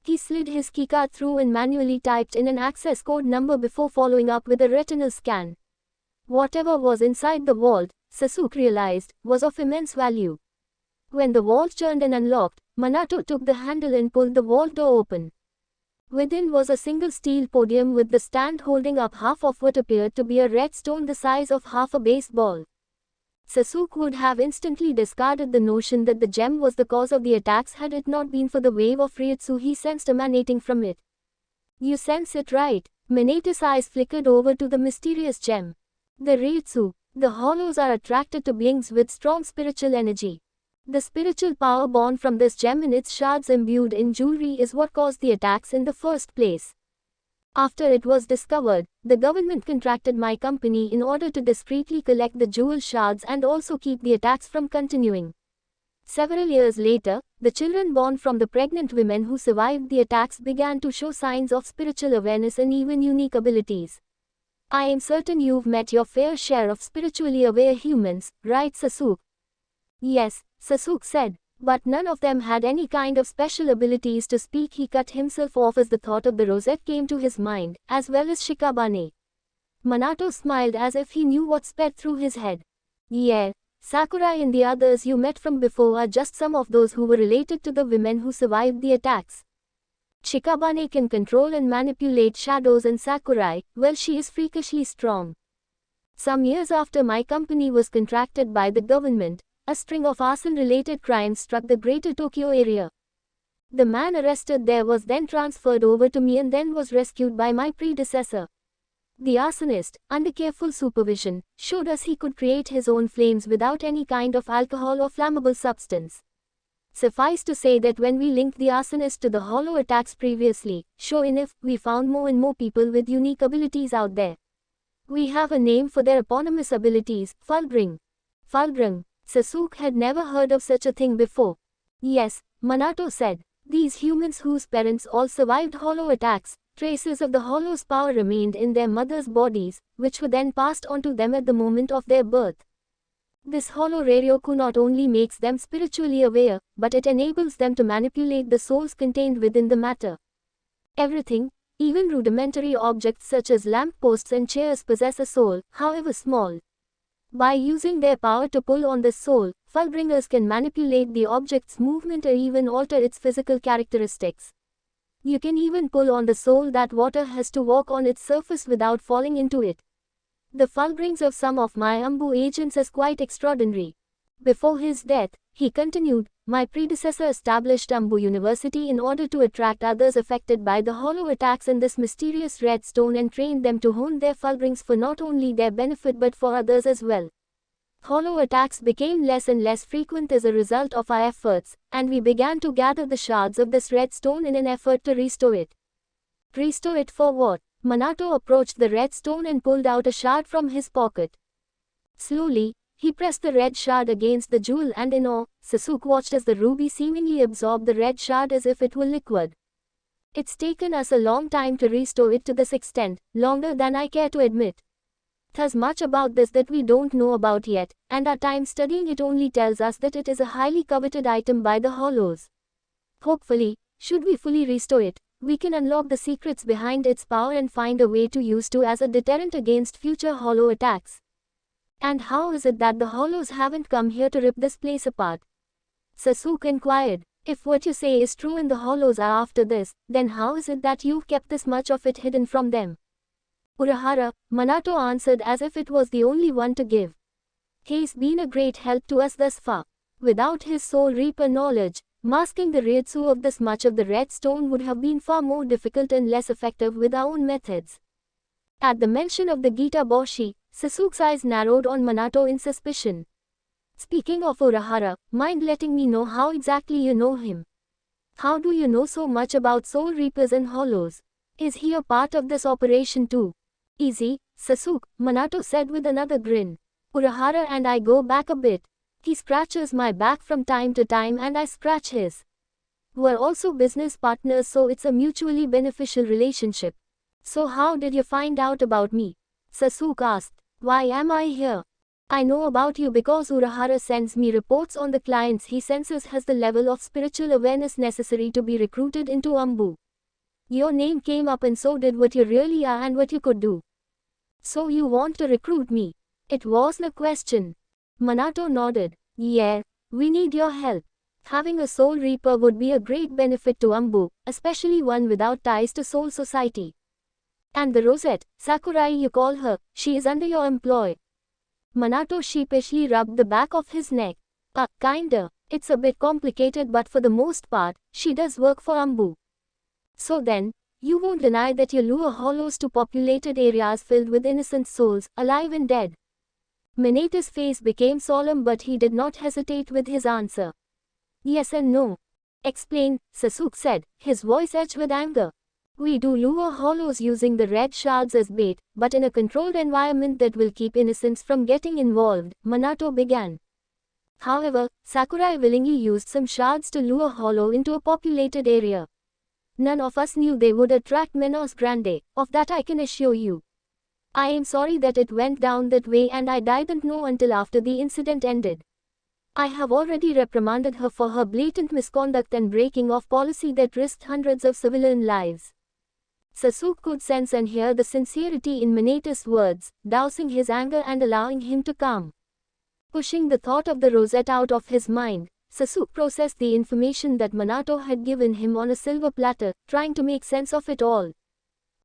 He slid his keycard through and manually typed in an access code number before following up with a retinal scan. Whatever was inside the vault, Sasuke realized, was of immense value. When the vault turned and unlocked, Minato took the handle and pulled the vault door open. Within was a single steel podium with the stand holding up half of what appeared to be a red stone the size of half a baseball. Sasuke would have instantly discarded the notion that the gem was the cause of the attacks had it not been for the wave of Ryutsu he sensed emanating from it. "You sense it, right?" Minato's eyes flickered over to the mysterious gem. "The Ryutsu, the hollows are attracted to beings with strong spiritual energy. The spiritual power born from this gem and its shards imbued in jewelry is what caused the attacks in the first place. After it was discovered, the government contracted my company in order to discreetly collect the jewel shards and also keep the attacks from continuing. Several years later, the children born from the pregnant women who survived the attacks began to show signs of spiritual awareness and even unique abilities. I am certain you've met your fair share of spiritually aware humans, right Sasuke?" "Yes," Sasuke said, "but none of them had any kind of special abilities to speak." He cut himself off as the thought of the rosette came to his mind, as well as Shikabane. Minato smiled as if he knew what sped through his head. "Yeah, Sakurai and the others you met from before are just some of those who were related to the women who survived the attacks. Shikabane can control and manipulate shadows and Sakurai, well she is freakishly strong. Some years after my company was contracted by the government, a string of arson-related crimes struck the greater Tokyo area. The man arrested there was then transferred over to me and then was rescued by my predecessor. The arsonist, under careful supervision, showed us he could create his own flames without any kind of alcohol or flammable substance. Suffice to say that when we linked the arsonist to the hollow attacks previously, sure enough, we found more and more people with unique abilities out there. We have a name for their eponymous abilities, Fulbring. Fulbrung. Sasuke had never heard of such a thing before. Yes, Minato said. These humans whose parents all survived hollow attacks, traces of the hollow's power remained in their mothers' bodies, which were then passed on to them at the moment of their birth. This hollow Ryoryoku not only makes them spiritually aware, but it enables them to manipulate the souls contained within the matter. Everything, even rudimentary objects such as lampposts and chairs possess a soul, however small. By using their power to pull on the soul, Fullbringers can manipulate the object's movement or even alter its physical characteristics. You can even pull on the soul that water has to walk on its surface without falling into it. The Fullbrings of some of my Ambu agents is quite extraordinary. Before his death, he continued, my predecessor established Ambu University in order to attract others affected by the hollow attacks in this mysterious red stone and trained them to hone their Fullbrings for not only their benefit but for others as well. Hollow attacks became less and less frequent as a result of our efforts, and we began to gather the shards of this red stone in an effort to restore it. Restore it for what? Minato approached the red stone and pulled out a shard from his pocket. Slowly, he pressed the red shard against the jewel and in awe, Sasuke watched as the ruby seemingly absorbed the red shard as if it were liquid. It's taken us a long time to restore it to this extent, longer than I care to admit. There's much about this that we don't know about yet, and our time studying it only tells us that it is a highly coveted item by the Hollows. Hopefully, should we fully restore it, we can unlock the secrets behind its power and find a way to use it as a deterrent against future Hollow attacks. And how is it that the Hollows haven't come here to rip this place apart? Sasuke inquired. If what you say is true and the Hollows are after this, then how is it that you've kept this much of it hidden from them? Urahara, Minato answered as if it was the only one to give. He's been a great help to us thus far. Without his Soul Reaper knowledge, masking the Ryutsu of this much of the red stone would have been far more difficult and less effective with our own methods. At the mention of the Gita Boshi, Sasuke's eyes narrowed on Minato in suspicion. Speaking of Urahara, mind letting me know how exactly you know him? How do you know so much about Soul Reapers and Hollows? Is he a part of this operation too? Easy, Sasuke, Minato said with another grin. Urahara and I go back a bit. He scratches my back from time to time and I scratch his. We're also business partners, so it's a mutually beneficial relationship. So how did you find out about me? Sasuke asked. Why am I here? I know about you because Urahara sends me reports on the clients he senses has the level of spiritual awareness necessary to be recruited into Ambu. Your name came up and so did what you really are and what you could do. So you want to recruit me? It wasn't a question. Minato nodded. Yeah, we need your help. Having a Soul Reaper would be a great benefit to Ambu, especially one without ties to Soul Society. And the Rosette, Sakurai you call her, she is under your employ. Minato sheepishly rubbed the back of his neck. Kinda. It's a bit complicated but for the most part, she does work for Ambu. So then, you won't deny that you lure Hollows to populated areas filled with innocent souls, alive and dead. Minato's face became solemn but he did not hesitate with his answer. Yes and no. Explain, Sasuke said, his voice edged with anger. We do lure Hollows using the red shards as bait, but in a controlled environment that will keep innocents from getting involved, Minato began. However, Sakurai willingly used some shards to lure Hollow into a populated area. None of us knew they would attract Menos Grande, of that I can assure you. I am sorry that it went down that way and I didn't know until after the incident ended. I have already reprimanded her for her blatant misconduct and breaking of policy that risked hundreds of civilian lives. Sasuke could sense and hear the sincerity in Minato's words, dousing his anger and allowing him to calm. Pushing the thought of the rosette out of his mind, Sasuke processed the information that Minato had given him on a silver platter, trying to make sense of it all.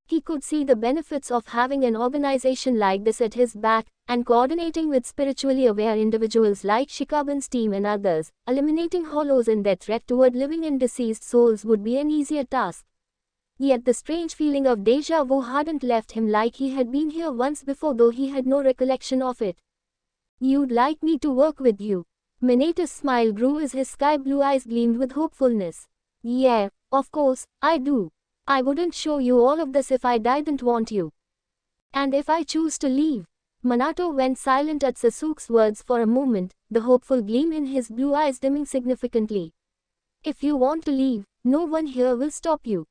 He could see the benefits of having an organization like this at his back, and coordinating with spiritually aware individuals like Shikaban's team and others. Eliminating hollows in their threat toward living and deceased souls would be an easier task. Yet the strange feeling of déjà vu hadn't left him, like he had been here once before, though he had no recollection of it. "You'd like me to work with you?" Minato's smile grew as his sky-blue eyes gleamed with hopefulness. "Yeah, of course, I do. I wouldn't show you all of this if I didn't want you. And if I choose to leave?" Minato went silent at Sasuke's words for a moment, the hopeful gleam in his blue eyes dimming significantly. "If you want to leave, no one here will stop you.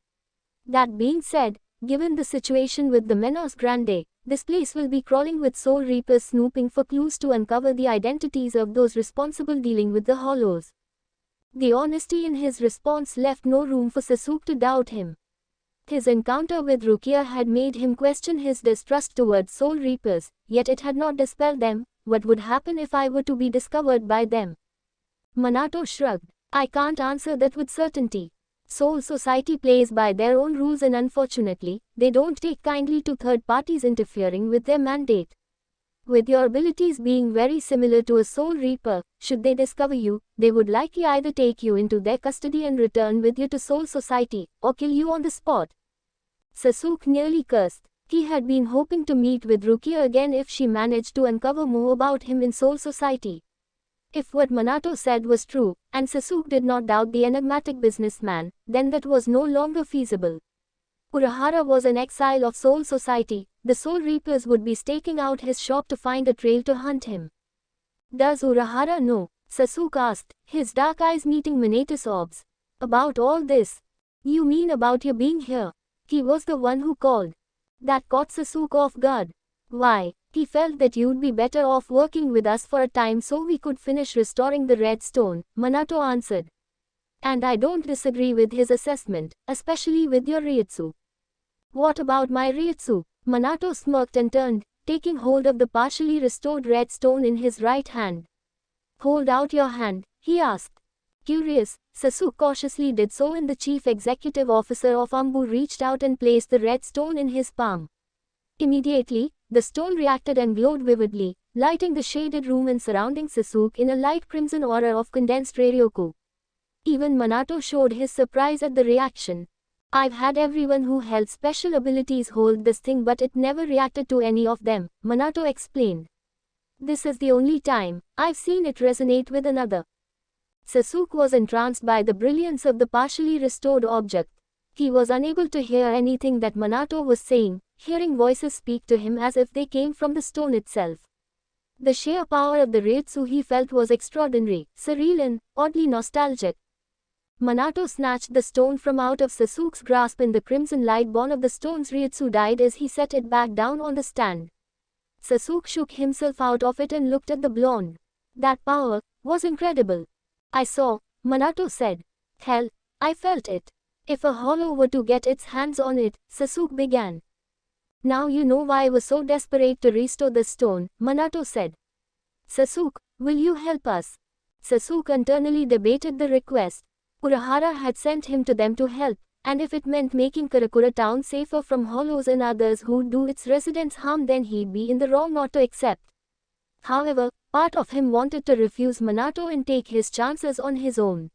That being said, given the situation with the Menos Grande, this place will be crawling with Soul Reapers snooping for clues to uncover the identities of those responsible dealing with the hollows." The honesty in his response left no room for Sasuke to doubt him. His encounter with Rukia had made him question his distrust towards Soul Reapers, yet it had not dispelled them. "What would happen if I were to be discovered by them?" Minato shrugged. "I can't answer that with certainty. Soul Society plays by their own rules, and unfortunately, they don't take kindly to third parties interfering with their mandate. With your abilities being very similar to a Soul Reaper, should they discover you, they would likely either take you into their custody and return with you to Soul Society, or kill you on the spot." Sasuke nearly cursed. He had been hoping to meet with Rukia again if she managed to uncover more about him in Soul Society. If what Minato said was true, and Sasuke did not doubt the enigmatic businessman, then that was no longer feasible. Urahara was an exile of Soul Society. The Soul Reapers would be staking out his shop to find a trail to hunt him. "Does Urahara know?" Sasuke asked, his dark eyes meeting Minato's orbs. "About all this? You mean about your being here?" He was the one who called. That caught Sasuke off guard. "Why, he felt that you'd be better off working with us for a time so we could finish restoring the Red Stone," Minato answered. "And I don't disagree with his assessment, especially with your Ryutsu." "What about my Ryutsu?" Minato smirked and turned, taking hold of the partially restored Red Stone in his right hand. "Hold out your hand," he asked. Curious, Sasuke cautiously did so, and the chief executive officer of Ambu reached out and placed the Red Stone in his palm. Immediately, the stone reacted and glowed vividly, lighting the shaded room and surrounding Sasuke in a light crimson aura of condensed Ryoku. Even Minato showed his surprise at the reaction. "I've had everyone who held special abilities hold this thing, but it never reacted to any of them," Minato explained. "This is the only time I've seen it resonate with another." Sasuke was entranced by the brilliance of the partially restored object. He was unable to hear anything that Minato was saying, hearing voices speak to him as if they came from the stone itself. The sheer power of the Ryutsu he felt was extraordinary, surreal and oddly nostalgic. Minato snatched the stone from out of Sasuke's grasp, and the crimson light born of the stone's Ryutsu died as he set it back down on the stand. Sasuke shook himself out of it and looked at the blonde. "That power was incredible." "I saw," Minato said. "Hell, I felt it. If a hollow were to get its hands on it," Sasuke began. "Now you know why I was so desperate to restore the stone," Minato said. "Sasuke, will you help us?" Sasuke internally debated the request. Urahara had sent him to them to help, and if it meant making Karakura town safer from hollows and others who'd do its residents harm, then he'd be in the wrong not to accept. However, part of him wanted to refuse Minato and take his chances on his own.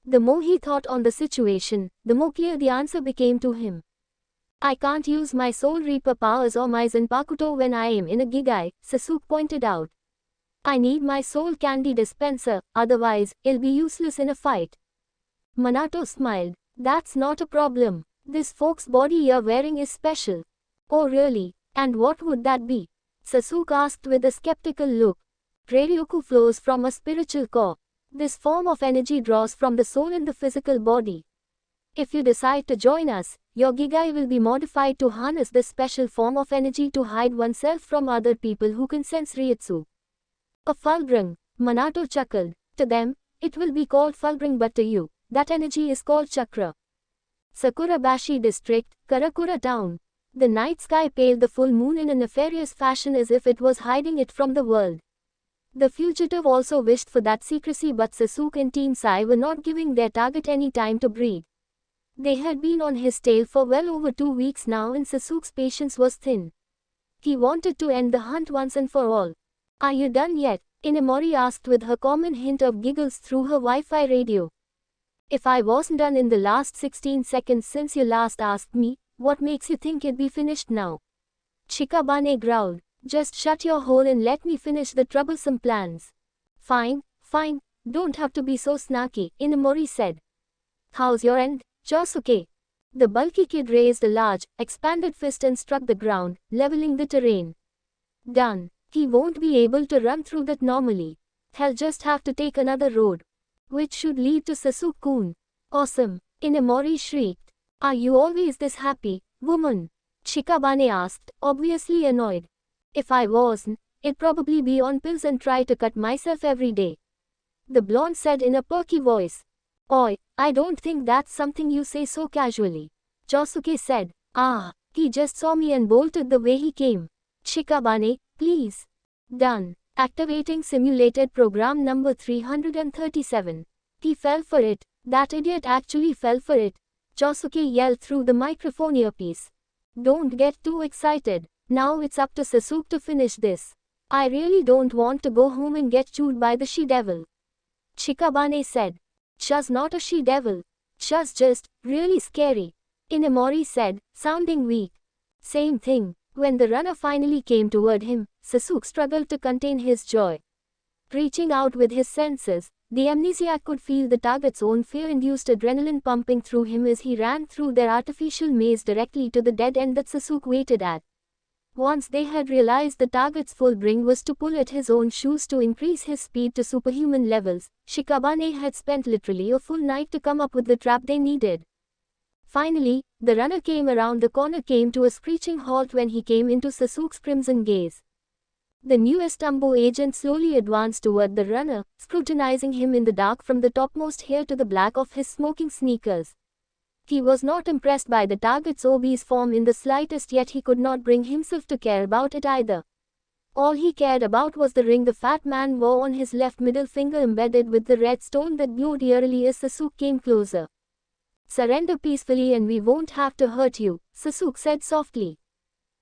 The more he thought on the situation, the more clear the answer became to him. "I can't use my Soul Reaper powers or my Zanpakuto when I am in a Gigai," Sasuke pointed out. "I need my soul candy dispenser, otherwise, it'll be useless in a fight." Minato smiled. "That's not a problem. This folk's body you're wearing is special." "Oh really? And what would that be?" Sasuke asked with a skeptical look. "Ryoku flows from a spiritual core. This form of energy draws from the soul in the physical body. If you decide to join us, your Gigai will be modified to harness this special form of energy to hide oneself from other people who can sense Ryutsu." "A fulgurang," Minato chuckled. "To them, it will be called fulgurang, but to you, that energy is called chakra." Sakurabashi District, Karakura Town. The night sky paled the full moon in a nefarious fashion as if it was hiding it from the world. The fugitive also wished for that secrecy, but Sasuke and Team Sai were not giving their target any time to breathe. They had been on his tail for well over 2 weeks now and Sasuke's patience was thin. He wanted to end the hunt once and for all. Are you done yet? Inemori asked with her common hint of giggles through her Wi-Fi radio. If I wasn't done in the last 16 seconds since you last asked me, what makes you think it'd be finished now? Shikabane growled. Just shut your hole and let me finish the troublesome plans. Fine, fine, don't have to be so snarky, Inemori said. How's your end, Josuke? The bulky kid raised a large, expanded fist and struck the ground, leveling the terrain. Done. He won't be able to run through that normally. He'll just have to take another road. Which should lead to Sasuke-kun. Awesome, Inemori shrieked. Are you always this happy, woman? Shikabane asked, obviously annoyed. If I wasn't, I'd probably be on pills and try to cut myself every day. The blonde said in a perky voice. Oi, I don't think that's something you say so casually. Josuke said. Ah, he just saw me and bolted the way he came. Shikabane, please. Done. Activating simulated program number 337. He fell for it. That idiot actually fell for it. Josuke yelled through the microphone earpiece. Don't get too excited. Now it's up to Sasuke to finish this. I really don't want to go home and get chewed by the she-devil. Shikabane said. Sha's not a she-devil. Sha's just really scary. Inemori said, sounding weak. Same thing. When the runner finally came toward him, Sasuke struggled to contain his joy. Reaching out with his senses, the amnesiac could feel the target's own fear-induced adrenaline pumping through him as he ran through their artificial maze directly to the dead end that Sasuke waited at. Once they had realized the target's full bring was to pull at his own shoes to increase his speed to superhuman levels, Shikabane had spent literally a full night to come up with the trap they needed. Finally, the runner came around the corner came to a screeching halt when he came into Sasuke's crimson gaze. The newest Umbo agent slowly advanced toward the runner, scrutinizing him in the dark from the topmost hair to the black of his smoking sneakers. He was not impressed by the target's obese form in the slightest, yet he could not bring himself to care about it either. All he cared about was the ring the fat man wore on his left middle finger embedded with the red stone that glowed eerily as Sasuke came closer. Surrender peacefully and we won't have to hurt you, Sasuke said softly.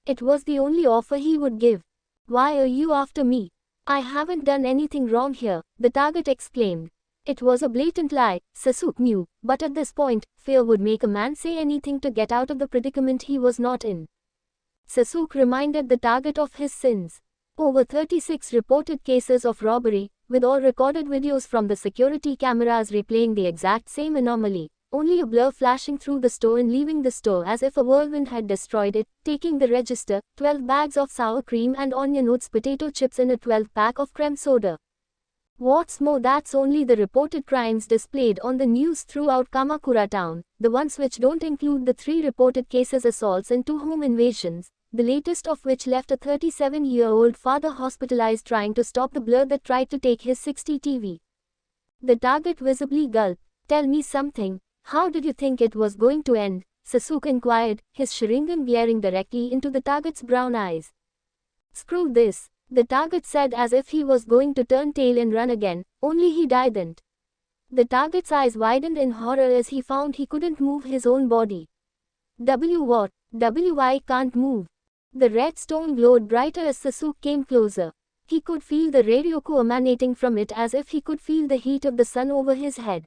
It was the only offer he would give. Why are you after me? I haven't done anything wrong here, the target exclaimed. It was a blatant lie, Sasuke knew, but at this point, fear would make a man say anything to get out of the predicament he was not in. Sasuke reminded the target of his sins. Over 36 reported cases of robbery, with all recorded videos from the security cameras replaying the exact same anomaly, only a blur flashing through the store and leaving the store as if a whirlwind had destroyed it, taking the register, 12 bags of sour cream and onion oats potato chips and a 12-pack of creme soda. What's more, that's only the reported crimes displayed on the news throughout Kamakura town, the ones which don't include the 3 reported cases assaults and 2 home invasions, the latest of which left a 37-year-old father hospitalized trying to stop the blur that tried to take his 60 TV. The target visibly gulped. Tell me something, how did you think it was going to end? Sasuke inquired, his Sharingan glaring directly into the target's brown eyes. Screw this. The target said as if he was going to turn tail and run again, only he didn't. The target's eyes widened in horror as he found he couldn't move his own body. What? I can't move. The red stone glowed brighter as Sasuke came closer. He could feel the Ryoku emanating from it as if he could feel the heat of the sun over his head.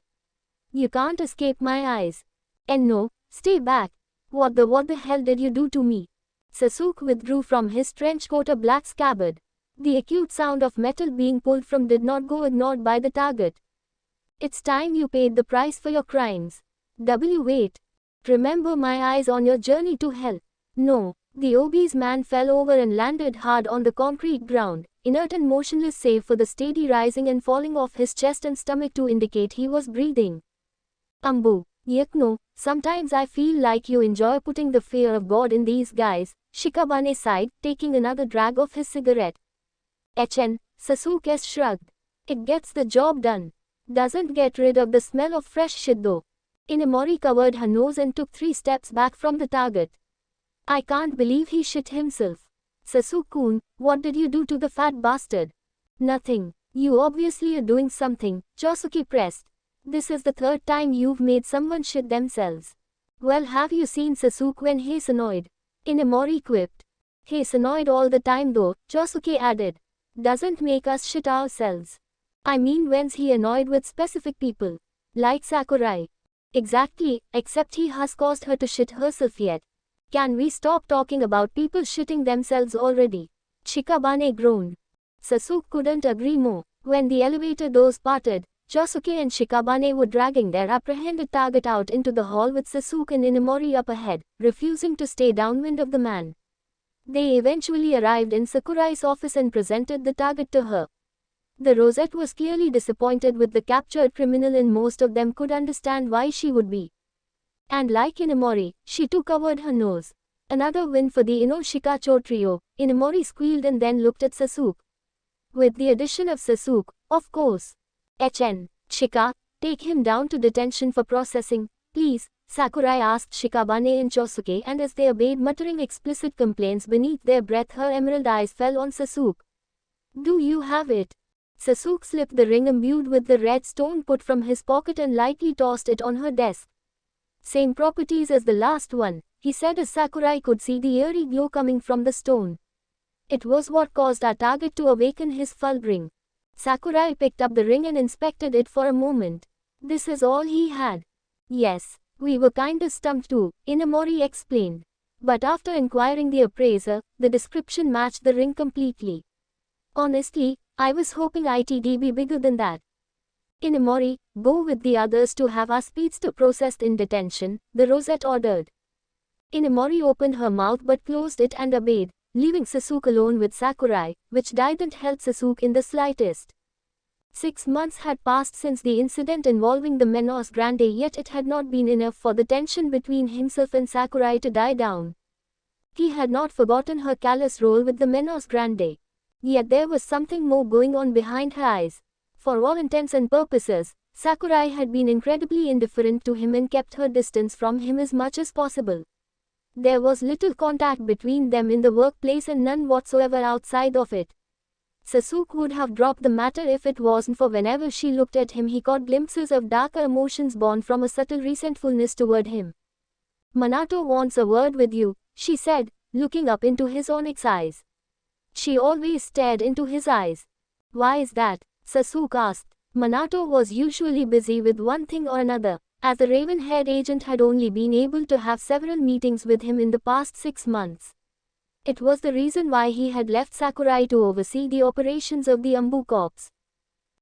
You can't escape my eyes. And no, stay back. What the hell did you do to me? Sasuke withdrew from his trench coat a black scabbard. The acute sound of metal being pulled from did not go ignored by the target. It's time you paid the price for your crimes. Wait. Remember my eyes on your journey to hell. No. The obese man fell over and landed hard on the concrete ground, inert and motionless save for the steady rising and falling of his chest and stomach to indicate he was breathing. Ambu, Yakno, sometimes I feel like you enjoy putting the fear of God in these guys, Shikabane sighed, taking another drag of his cigarette. Echen, Sasuke shrugged. It gets the job done. Doesn't get rid of the smell of fresh shit though. Inemori covered her nose and took 3 steps back from the target. I can't believe he shit himself. Sasuke-kun, what did you do to the fat bastard? Nothing. You obviously are doing something, Josuke pressed. This is the 3rd time you've made someone shit themselves. Well, have you seen Sasuke when he's annoyed? Inamori quipped. He's annoyed all the time though, Josuke added. Doesn't make us shit ourselves. I mean, when's he annoyed with specific people? Like Sakurai. Exactly, except he has caused her to shit herself yet. Can we stop talking about people shitting themselves already? Shikabane groaned. Sasuke couldn't agree more. When the elevator doors parted, Josuke and Shikabane were dragging their apprehended target out into the hall with Sasuke and Inamori up ahead, refusing to stay downwind of the man. They eventually arrived in Sakurai's office and presented the target to her. The Rosette was clearly disappointed with the captured criminal, and most of them could understand why she would be. And like Inamori, she too covered her nose. Another win for the Inoshikacho trio, Inamori squealed and then looked at Sasuke. With the addition of Sasuke, of course. HN, Shika, take him down to detention for processing, please, Sakurai asked Shikabane and Josuke, and as they obeyed, muttering explicit complaints beneath their breath, her emerald eyes fell on Sasuke. Do you have it? Sasuke slipped the ring imbued with the red stone put from his pocket and lightly tossed it on her desk. Same properties as the last one, he said as Sakurai could see the eerie glow coming from the stone. It was what caused our target to awaken his fulgrim. Sakurai picked up the ring and inspected it for a moment. This is all he had. Yes, we were kinda stumped too, Inamori explained. But after inquiring the appraiser, the description matched the ring completely. Honestly, I was hoping it'd be bigger than that. Inamori, go with the others to have our speedster processed in detention, the Rosette ordered. Inamori opened her mouth but closed it and obeyed, leaving Sasuke alone with Sakurai, which didn't help Sasuke in the slightest. 6 months had passed since the incident involving the Menos Grande, yet it had not been enough for the tension between himself and Sakurai to die down. He had not forgotten her callous role with the Menos Grande. Yet there was something more going on behind her eyes. For all intents and purposes, Sakurai had been incredibly indifferent to him and kept her distance from him as much as possible. There was little contact between them in the workplace and none whatsoever outside of it. Sasuke would have dropped the matter if it wasn't for whenever she looked at him he caught glimpses of darker emotions born from a subtle resentfulness toward him. Minato wants a word with you, she said, looking up into his onyx eyes. She always stared into his eyes. Why is that? Sasuke asked. Minato was usually busy with one thing or another, as the raven-haired agent had only been able to have several meetings with him in the past 6 months. It was the reason why he had left Sakurai to oversee the operations of the Ambu Corps.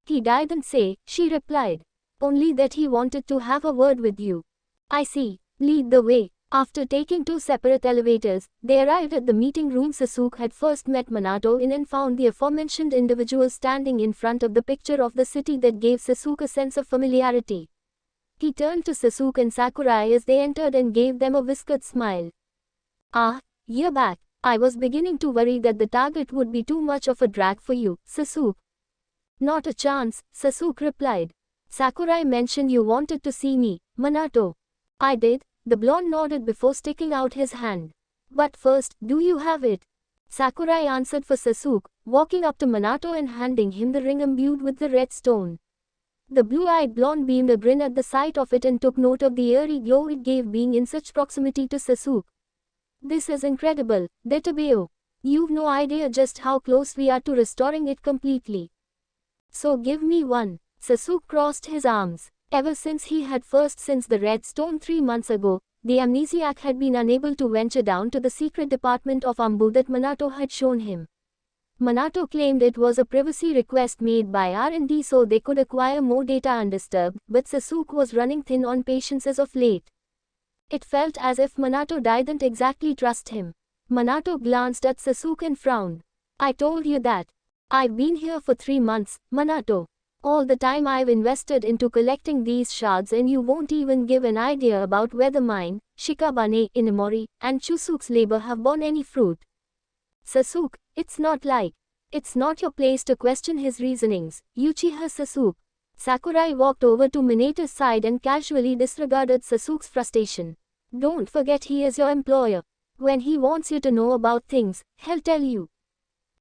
He didn't say, she replied. Only that he wanted to have a word with you. I see. Lead the way. After taking 2 separate elevators, they arrived at the meeting room Sasuke had first met Minato in and found the aforementioned individual standing in front of the picture of the city that gave Sasuke a sense of familiarity. He turned to Sasuke and Sakurai as they entered and gave them a whiskered smile. Ah, you're back. I was beginning to worry that the target would be too much of a drag for you, Sasuke. Not a chance, Sasuke replied. Sakurai mentioned you wanted to see me, Minato. I did. The blonde nodded before sticking out his hand. But first, do you have it? Sakurai answered for Sasuke, walking up to Minato and handing him the ring imbued with the red stone. The blue-eyed blonde beamed a grin at the sight of it and took note of the eerie glow it gave being in such proximity to Sasuke. This is incredible, Detabeo. You've no idea just how close we are to restoring it completely. So give me one. Sasuke crossed his arms. Ever since he had first sensed the red stone 3 months ago, the amnesiac had been unable to venture down to the secret department of Ambu that Minato had shown him. Minato claimed it was a privacy request made by R&D so they could acquire more data undisturbed, but Sasuke was running thin on patience as of late. It felt as if Minato didn't exactly trust him. Minato glanced at Sasuke and frowned. I told you that. I've been here for 3 months, Minato. All the time I've invested into collecting these shards and you won't even give an idea about whether mine, Shikabane, Inamori, and Chusuke's labor have borne any fruit. Sasuke, it's not your place to question his reasonings, Uchiha Sasuke. Sakurai walked over to Minato's side and casually disregarded Sasuke's frustration. Don't forget he is your employer. When he wants you to know about things, he'll tell you.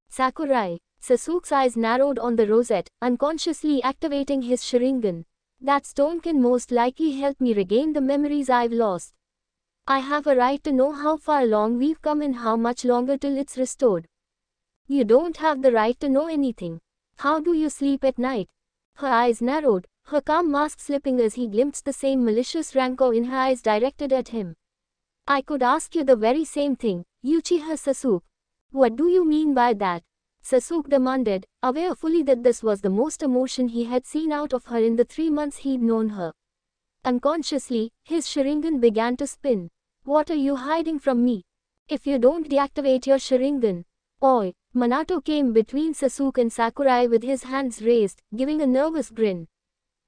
Sakurai. Sasuke's eyes narrowed on the rosette, unconsciously activating his Sharingan. That stone can most likely help me regain the memories I've lost. I have a right to know how far along we've come and how much longer till it's restored. You don't have the right to know anything. How do you sleep at night? Her eyes narrowed, her calm mask slipping as he glimpsed the same malicious rancor in her eyes directed at him. I could ask you the very same thing, Uchiha Sasuke. What do you mean by that? Sasuke demanded, aware fully that this was the most emotion he had seen out of her in the 3 months he'd known her. Unconsciously, his Sharingan began to spin. What are you hiding from me? If you don't deactivate your Sharingan. Oi! Minato came between Sasuke and Sakurai with his hands raised, giving a nervous grin.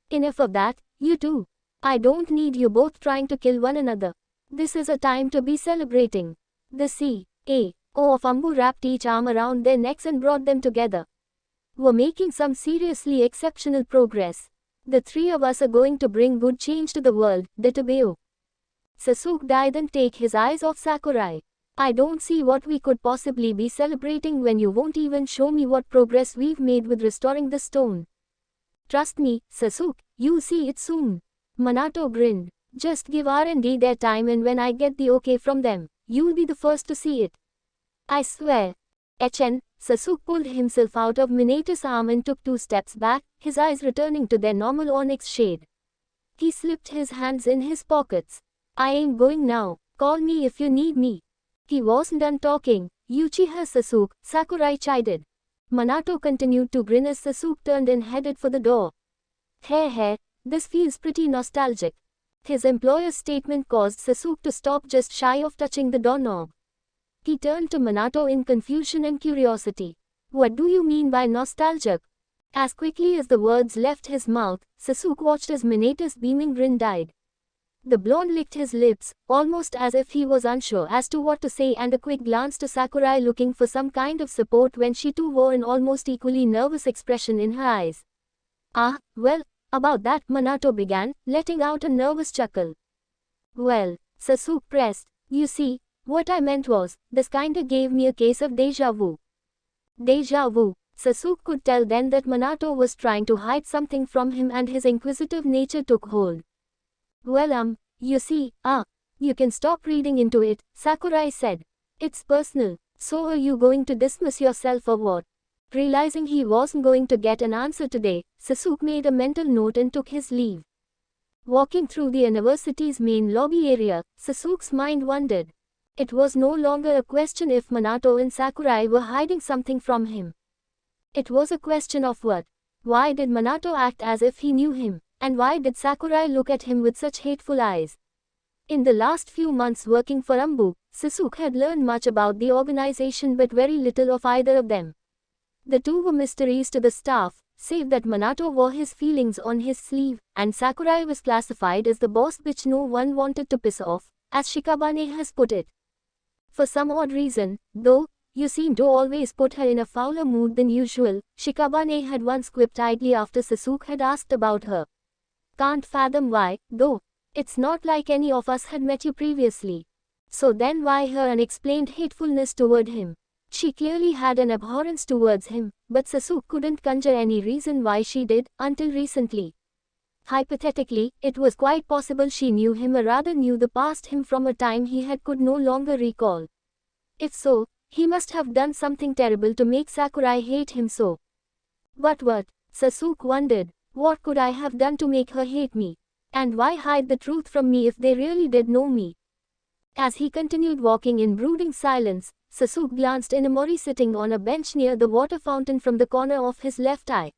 Enough of that, you two. I don't need you both trying to kill one another. This is a time to be celebrating. The C.A.O. of Ambu wrapped each arm around their necks and brought them together. We're making some seriously exceptional progress. The three of us are going to bring good change to the world, Detobeo. Sasuke didn't take his eyes off Sakurai. I don't see what we could possibly be celebrating when you won't even show me what progress we've made with restoring the stone. Trust me, Sasuke, you'll see it soon. Minato grinned. Just give R&D their time and when I get the okay from them, you'll be the first to see it. I swear. Sasuke pulled himself out of Minato's arm and took 2 steps back, his eyes returning to their normal onyx shade. He slipped his hands in his pockets. I ain't going now, call me if you need me. He wasn't done talking, Uchiha Sasuke, Sakurai chided. Minato continued to grin as Sasuke turned and headed for the door. Hey, this feels pretty nostalgic. His employer's statement caused Sasuke to stop just shy of touching the doorknob. He turned to Minato in confusion and curiosity. What do you mean by nostalgic? As quickly as the words left his mouth, Sasuke watched as Minato's beaming grin died. The blonde licked his lips, almost as if he was unsure as to what to say, and a quick glance to Sakurai looking for some kind of support when she too wore an almost equally nervous expression in her eyes. Well, about that, Minato began, letting out a nervous chuckle. Well, Sasuke pressed, you see, what I meant was, this kinda gave me a case of déjà vu. Déjà vu. Sasuke could tell then that Minato was trying to hide something from him and his inquisitive nature took hold. Well, you see, you can stop reading into it, Sakurai said. It's personal, so are you going to dismiss yourself or what? Realizing he wasn't going to get an answer today, Sasuke made a mental note and took his leave. Walking through the university's main lobby area, Sasuke's mind wandered. It was no longer a question if Minato and Sakurai were hiding something from him. It was a question of what? Why did Minato act as if he knew him? And why did Sakurai look at him with such hateful eyes? In the last few months working for Ambu, Sasuke had learned much about the organization but very little of either of them. The two were mysteries to the staff, save that Minato wore his feelings on his sleeve, and Sakurai was classified as the boss bitch no one wanted to piss off, as Shikabane has put it. For some odd reason, though, you seem to always put her in a fouler mood than usual, Shikabane had once quipped idly after Sasuke had asked about her. Can't fathom why, though. It's not like any of us had met you previously. So then why her unexplained hatefulness toward him? She clearly had an abhorrence towards him, but Sasuke couldn't conjure any reason why she did, until recently. Hypothetically, it was quite possible she knew him or rather knew the past him from a time he could no longer recall. If so, he must have done something terrible to make Sakurai hate him so. But what? Sasuke wondered. What could I have done to make her hate me? And why hide the truth from me if they really did know me? As he continued walking in brooding silence, Sasuke glanced at Mori sitting on a bench near the water fountain from the corner of his left eye.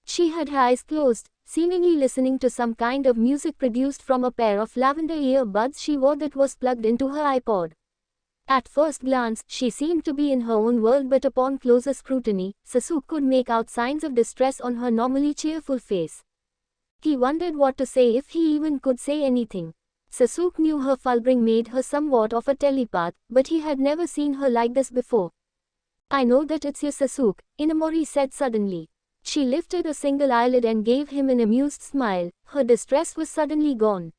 She had her eyes closed, seemingly listening to some kind of music produced from a pair of lavender earbuds she wore that was plugged into her iPod. At first glance, she seemed to be in her own world, but upon closer scrutiny, Sasuke could make out signs of distress on her normally cheerful face. He wondered what to say if he even could say anything. Sasuke knew her fulbring made her somewhat of a telepath, but he had never seen her like this before. I know that it's you, Sasuke, Inamori said suddenly. She lifted a single eyelid and gave him an amused smile. Her distress was suddenly gone.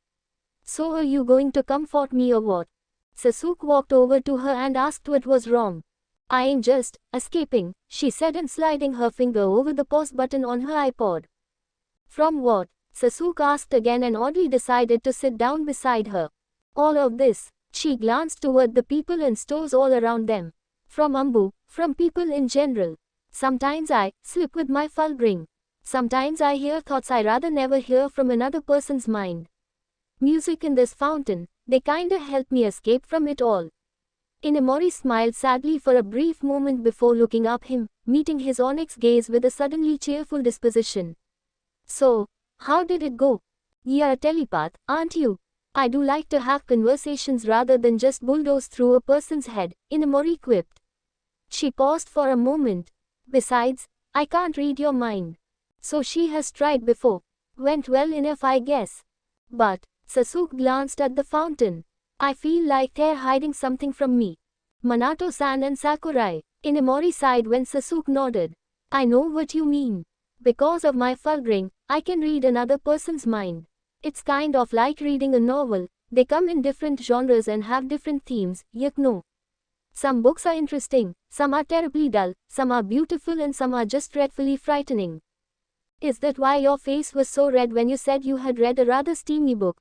So are you going to comfort me or what? Sasuke walked over to her and asked what was wrong. I ain't just escaping, she said and sliding her finger over the pause button on her iPod. From what? Sasuke asked again and oddly decided to sit down beside her. All of this. She glanced toward the people in stores all around them. From Ambu, from people in general. Sometimes I slip with my fulgrim. Sometimes I hear thoughts I rather never hear from another person's mind. Music in this fountain, they kinda help me escape from it all. Inamori smiled sadly for a brief moment before looking up him, meeting his onyx gaze with a suddenly cheerful disposition. So, how did it go? You're a telepath, aren't you? I do like to have conversations rather than just bulldoze through a person's head, Inamori quipped. She paused for a moment. Besides, I can't read your mind. So she has tried before. Went well enough, I guess. But, Sasuke glanced at the fountain. I feel like they're hiding something from me. Minato-san and Sakurai. Inamori sighed when Sasuke nodded. I know what you mean. Because of my fulgrim, I can read another person's mind. It's kind of like reading a novel. They come in different genres and have different themes, yet no. Some books are interesting, some are terribly dull, some are beautiful and some are just dreadfully frightening. Is that why your face was so red when you said you had read a rather steamy book?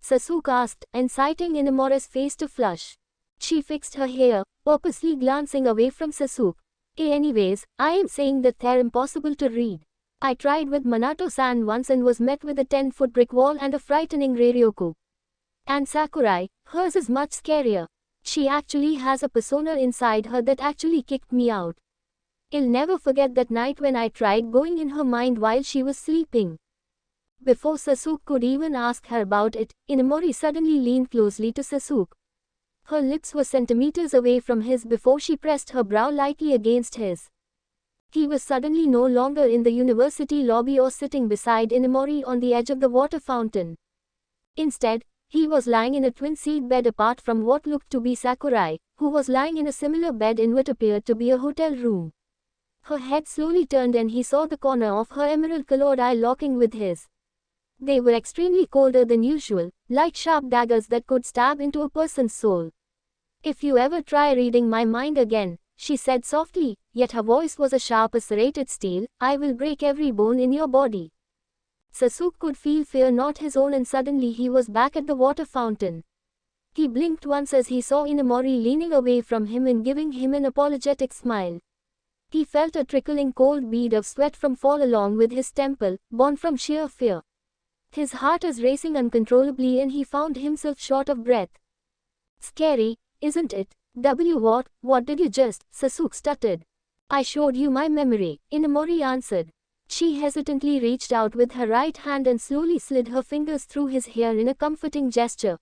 Sasuke asked, inciting Inamori's face to flush. She fixed her hair, purposely glancing away from Sasuke. Anyways, I am saying that they're impossible to read. I tried with Minato-san once and was met with a 10-foot brick wall and a frightening Reiryoku. And Sakurai, hers is much scarier. She actually has a persona inside her that actually kicked me out. I'll never forget that night when I tried going in her mind while she was sleeping. Before Sasuke could even ask her about it, Inamori suddenly leaned closely to Sasuke. Her lips were centimeters away from his before she pressed her brow lightly against his. He was suddenly no longer in the university lobby or sitting beside Inamori on the edge of the water fountain. Instead, he was lying in a twin-seat bed apart from what looked to be Sakurai, who was lying in a similar bed in what appeared to be a hotel room. Her head slowly turned and he saw the corner of her emerald-colored eye locking with his. They were extremely colder than usual, like sharp daggers that could stab into a person's soul. If you ever try reading my mind again, she said softly, yet her voice was as sharp as serrated steel, I will break every bone in your body. Sasuke could feel fear not his own and suddenly he was back at the water fountain. He blinked once as he saw Inamori leaning away from him and giving him an apologetic smile. He felt a trickling cold bead of sweat fall along with his temple, born from sheer fear. His heart was racing uncontrollably and he found himself short of breath. Scary, isn't it? What did you just? Sasuke stuttered. I showed you my memory, Inamori answered. She hesitantly reached out with her right hand and slowly slid her fingers through his hair in a comforting gesture.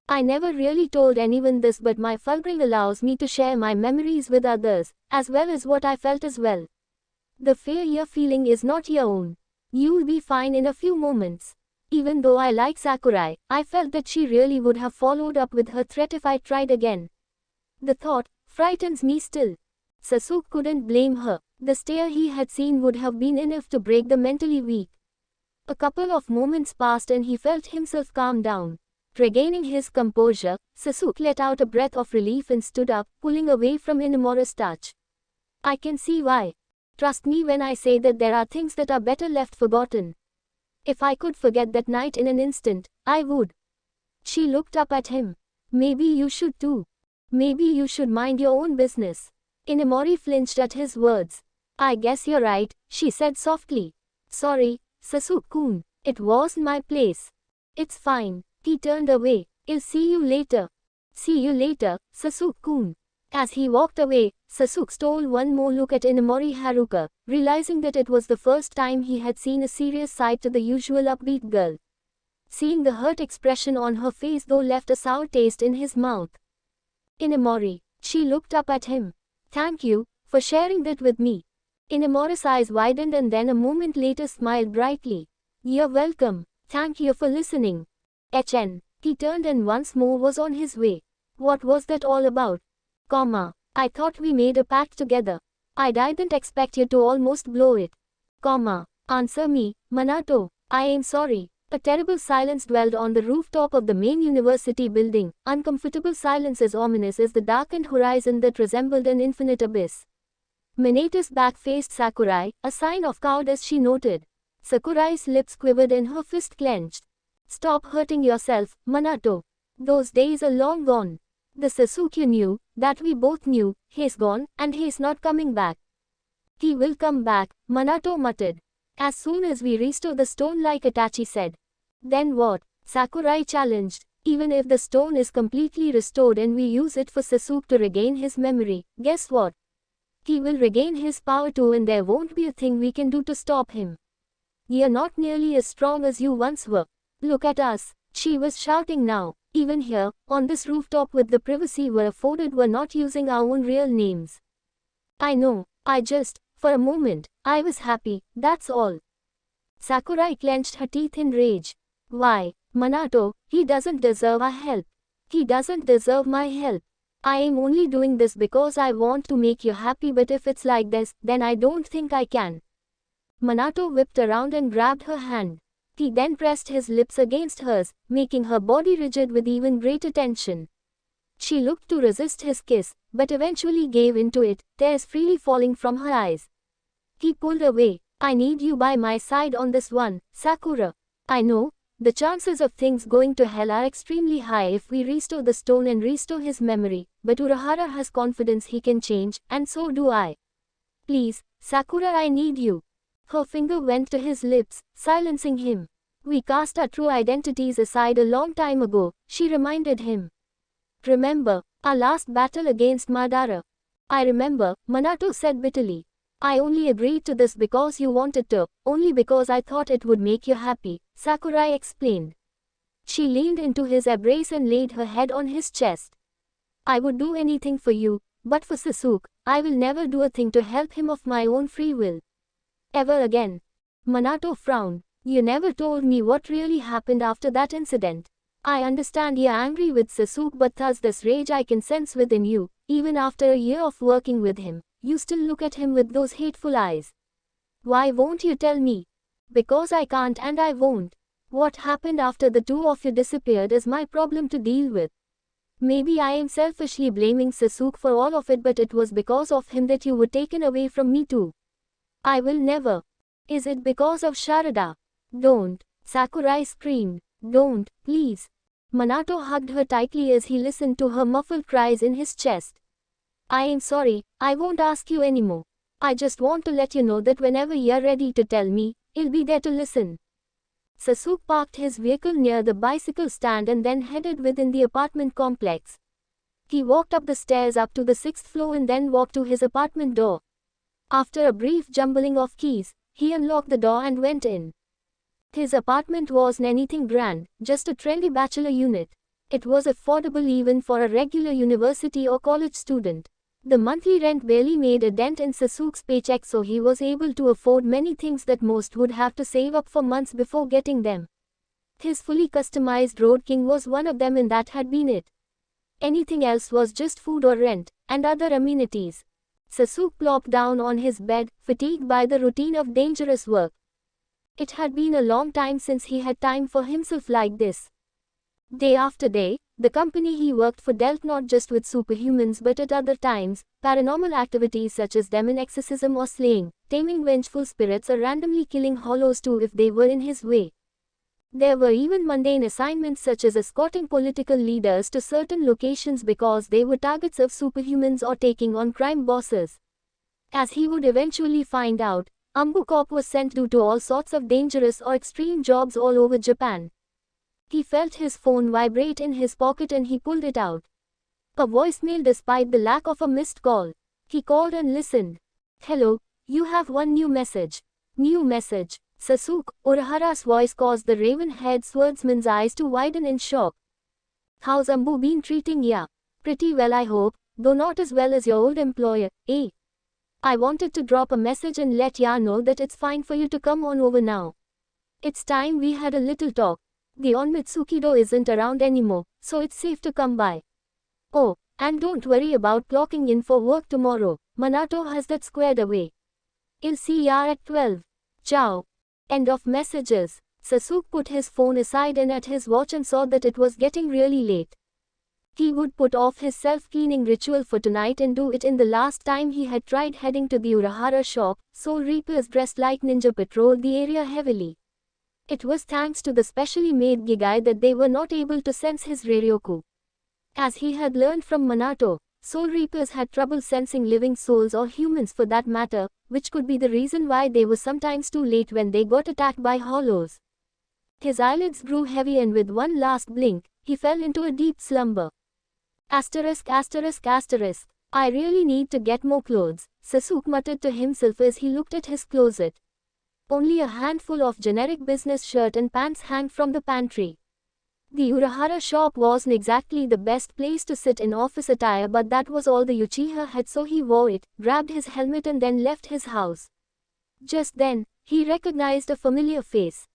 I never really told anyone this, but my fulgrim allows me to share my memories with others, as well as what I felt as well. The fear you're feeling is not your own. You'll be fine in a few moments. Even though I like Sakurai, I felt that she really would have followed up with her threat if I tried again. The thought frightens me still. Sasuke couldn't blame her. The stare he had seen would have been enough to break the mentally weak. A couple of moments passed and he felt himself calm down. Regaining his composure, Sasuke let out a breath of relief and stood up, pulling away from Inamori's touch. I can see why. Trust me when I say that there are things that are better left forgotten. If I could forget that night in an instant, I would. She looked up at him. Maybe you should too. Maybe you should mind your own business. Inamori flinched at his words. I guess you're right, she said softly. Sorry, Sasuke-kun. It wasn't my place. It's fine. He turned away. I'll see you later. See you later, Sasuke-kun. As he walked away, Sasuke stole one more look at Inamori Haruka, realizing that it was the first time he had seen a serious side to the usual upbeat girl. Seeing the hurt expression on her face though left a sour taste in his mouth. Inamori. She looked up at him. Thank you, for sharing that with me. Inamori's eyes widened and then a moment later smiled brightly. You're welcome. Thank you for listening. HN. He turned and once more was on his way. What was that all about? I thought we made a pact together. I didn't expect you to almost blow it. Answer me, Minato. I am sorry. A terrible silence dwelled on the rooftop of the main university building, uncomfortable silence as ominous as the darkened horizon that resembled an infinite abyss. Minato's back faced Sakurai, a sign of cowardice she noted. Sakurai's lips quivered and her fist clenched. Stop hurting yourself, Minato. Those days are long gone. The Sasuke you knew, that we both knew, he's gone, and he's not coming back. He will come back, Minato muttered. As soon as we restore the stone, like Itachi said. Then what? Sakurai challenged. Even if the stone is completely restored and we use it for Sasuke to regain his memory, guess what? He will regain his power too, and there won't be a thing we can do to stop him. You're not nearly as strong as you once were. Look at us, she was shouting now. Even here, on this rooftop with the privacy we're afforded, we're not using our own real names. I know, for a moment, I was happy, that's all. Sakurai clenched her teeth in rage. Why, Minato, he doesn't deserve our help. He doesn't deserve my help. I am only doing this because I want to make you happy, but if it's like this, then I don't think I can. Minato whipped around and grabbed her hand. He then pressed his lips against hers, making her body rigid with even greater tension. She looked to resist his kiss, but eventually gave in to it, tears freely falling from her eyes. He pulled away. I need you by my side on this one, Sakura. I know, the chances of things going to hell are extremely high if we restore the stone and restore his memory, but Urahara has confidence he can change, and so do I. Please, Sakura, I need you. Her finger went to his lips, silencing him. We cast our true identities aside a long time ago, she reminded him. Remember, our last battle against Madara. I remember, Minato said bitterly. I only agreed to this because you wanted to, only because I thought it would make you happy, Sakurai explained. She leaned into his embrace and laid her head on his chest. I would do anything for you, but for Sasuke, I will never do a thing to help him of my own free will. Ever again. Minato frowned. You never told me what really happened after that incident. I understand you're angry with Sasuke, but thus this rage I can sense within you, even after a year of working with him. You still look at him with those hateful eyes. Why won't you tell me? Because I can't and I won't. What happened after the two of you disappeared is my problem to deal with. Maybe I am selfishly blaming Sasuke for all of it, but it was because of him that you were taken away from me too. I will never. Is it because of Sharada? Don't. Sakurai screamed. Don't, please. Minato hugged her tightly as he listened to her muffled cries in his chest. I am sorry, I won't ask you anymore. I just want to let you know that whenever you're ready to tell me, I'll be there to listen. Sasuke parked his vehicle near the bicycle stand and then headed within the apartment complex. He walked up the stairs up to the 6th floor and then walked to his apartment door. After a brief jumbling of keys, he unlocked the door and went in. His apartment wasn't anything grand, just a trendy bachelor unit. It was affordable even for a regular university or college student. The monthly rent barely made a dent in Sasuke's paycheck, so he was able to afford many things that most would have to save up for months before getting them. His fully customized Road King was one of them, and that had been it. Anything else was just food or rent, and other amenities. Sasuke plopped down on his bed, fatigued by the routine of dangerous work. It had been a long time since he had time for himself like this. Day after day, the company he worked for dealt not just with superhumans but at other times, paranormal activities such as demon exorcism or slaying, taming vengeful spirits or randomly killing hollows too if they were in his way. There were even mundane assignments such as escorting political leaders to certain locations because they were targets of superhumans or taking on crime bosses. As he would eventually find out, Ambu was sent to do all sorts of dangerous or extreme jobs all over Japan. He felt his phone vibrate in his pocket and he pulled it out. A voicemail despite the lack of a missed call. He called and listened. Hello, you have one new message. New message. Sasuke, Urahara's voice caused the raven-haired swordsman's eyes to widen in shock. How's Ambu been treating ya? Pretty well, I hope, though not as well as your old employer, eh? I wanted to drop a message and let ya know that it's fine for you to come on over now. It's time we had a little talk. The Onmitsukido isn't around anymore, so it's safe to come by. Oh, and don't worry about clocking in for work tomorrow. Minato has that squared away. I'll see ya at 12. Ciao. End of messages. Sasuke put his phone aside and at his watch and saw that it was getting really late. He would put off his self-cleaning ritual for tonight and do it in the last time he had tried heading to the Urahara shop. Soul Reapers dressed like ninja patrolled the area heavily. It was thanks to the specially made Gigai that they were not able to sense his Ryoryoku. As he had learned from Minato, Soul Reapers had trouble sensing living souls or humans for that matter, which could be the reason why they were sometimes too late when they got attacked by hollows. His eyelids grew heavy and with one last blink, he fell into a deep slumber. Asterisk asterisk asterisk. I really need to get more clothes, Sasuke muttered to himself as he looked at his closet. Only a handful of generic business shirt and pants hang from the pantry. The Urahara shop wasn't exactly the best place to sit in office attire, but that was all the Uchiha had, so he wore it, grabbed his helmet and then left his house. Just then, he recognized a familiar face.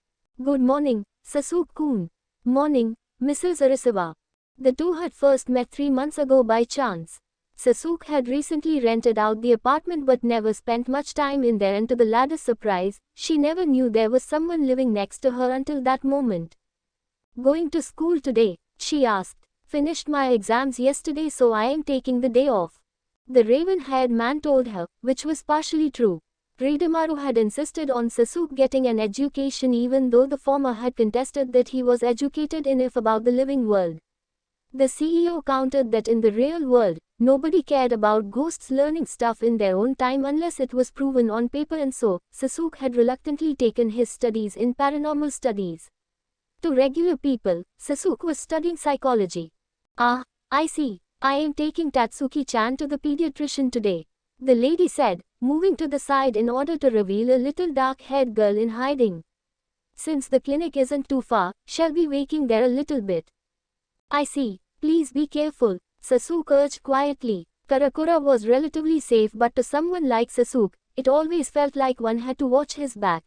Good morning, Sasuke-kun. Morning, Mrs. Arisuwa. The two had first met 3 months ago by chance. Sasuke had recently rented out the apartment but never spent much time in there, and to the ladder's surprise, she never knew there was someone living next to her until that moment. Going to school today? She asked. Finished my exams yesterday, so I am taking the day off. The raven-haired man told her, which was partially true. Ridamaru had insisted on Sasuke getting an education even though the former had contested that he was educated enough about the living world. The CEO countered that in the real world, nobody cared about ghosts learning stuff in their own time unless it was proven on paper, and so, Sasuke had reluctantly taken his studies in paranormal studies. To regular people, Sasuke was studying psychology. Ah, I see. I am taking Tatsuki-chan to the pediatrician today, the lady said, moving to the side in order to reveal a little dark-haired girl in hiding. Since the clinic isn't too far, shall be waking there a little bit. I see. Please be careful, Sasuke urged quietly. Karakura was relatively safe, but to someone like Sasuke, it always felt like one had to watch his back.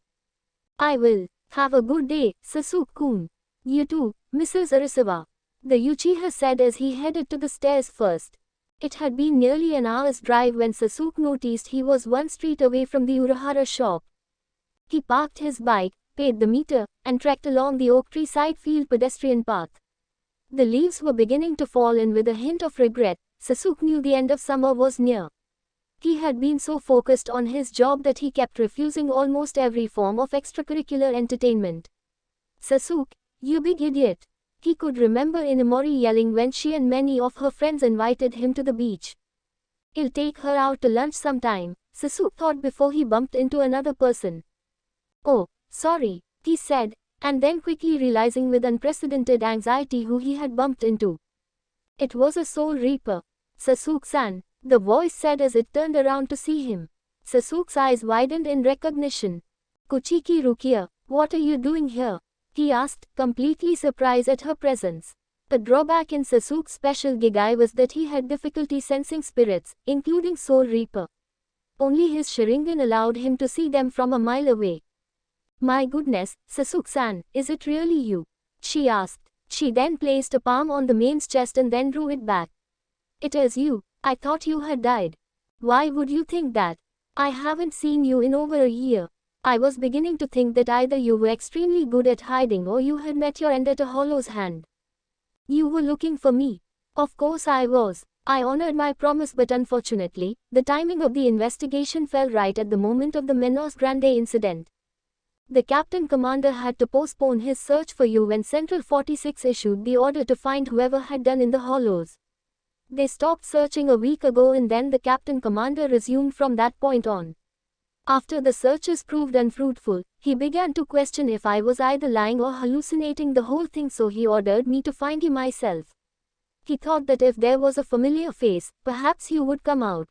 I will. Have a good day, Sasuke-kun. You too, Mrs. Arisuwa. The Uchiha said as he headed to the stairs first. It had been nearly an hour's drive when Sasuke noticed he was one street away from the Urahara shop. He parked his bike, paid the meter, and trekked along the oak tree side field pedestrian path. The leaves were beginning to fall, and with a hint of regret, Sasuke knew the end of summer was near. He had been so focused on his job that he kept refusing almost every form of extracurricular entertainment. Sasuke, you big idiot. He could remember Inamori yelling when she and many of her friends invited him to the beach. I'll take her out to lunch sometime, Sasuke thought before he bumped into another person. Oh, sorry, he said, and then quickly realizing with unprecedented anxiety who he had bumped into. It was a Soul Reaper. Sasuke-san, the voice said as it turned around to see him. Sasuke's eyes widened in recognition. Kuchiki Rukia, what are you doing here? He asked, completely surprised at her presence. The drawback in Sasuke's special Gigai was that he had difficulty sensing spirits, including Soul Reaper. Only his Sharingan allowed him to see them from a mile away. My goodness, Sasuke-san, is it really you? She asked. She then placed a palm on the man's chest and then drew it back. It is you. I thought you had died. Why would you think that? I haven't seen you in over a year. I was beginning to think that either you were extremely good at hiding or you had met your end at a hollow's hand. You were looking for me. Of course I was. I honored my promise, but unfortunately, the timing of the investigation fell right at the moment of the Menos Grande incident. The Captain Commander had to postpone his search for you when Central 46 issued the order to find whoever had done in the hollows. They stopped searching a week ago, and then the Captain Commander resumed from that point on. After the searches proved unfruitful, he began to question if I was either lying or hallucinating the whole thing, so he ordered me to find you myself. He thought that if there was a familiar face, perhaps you would come out.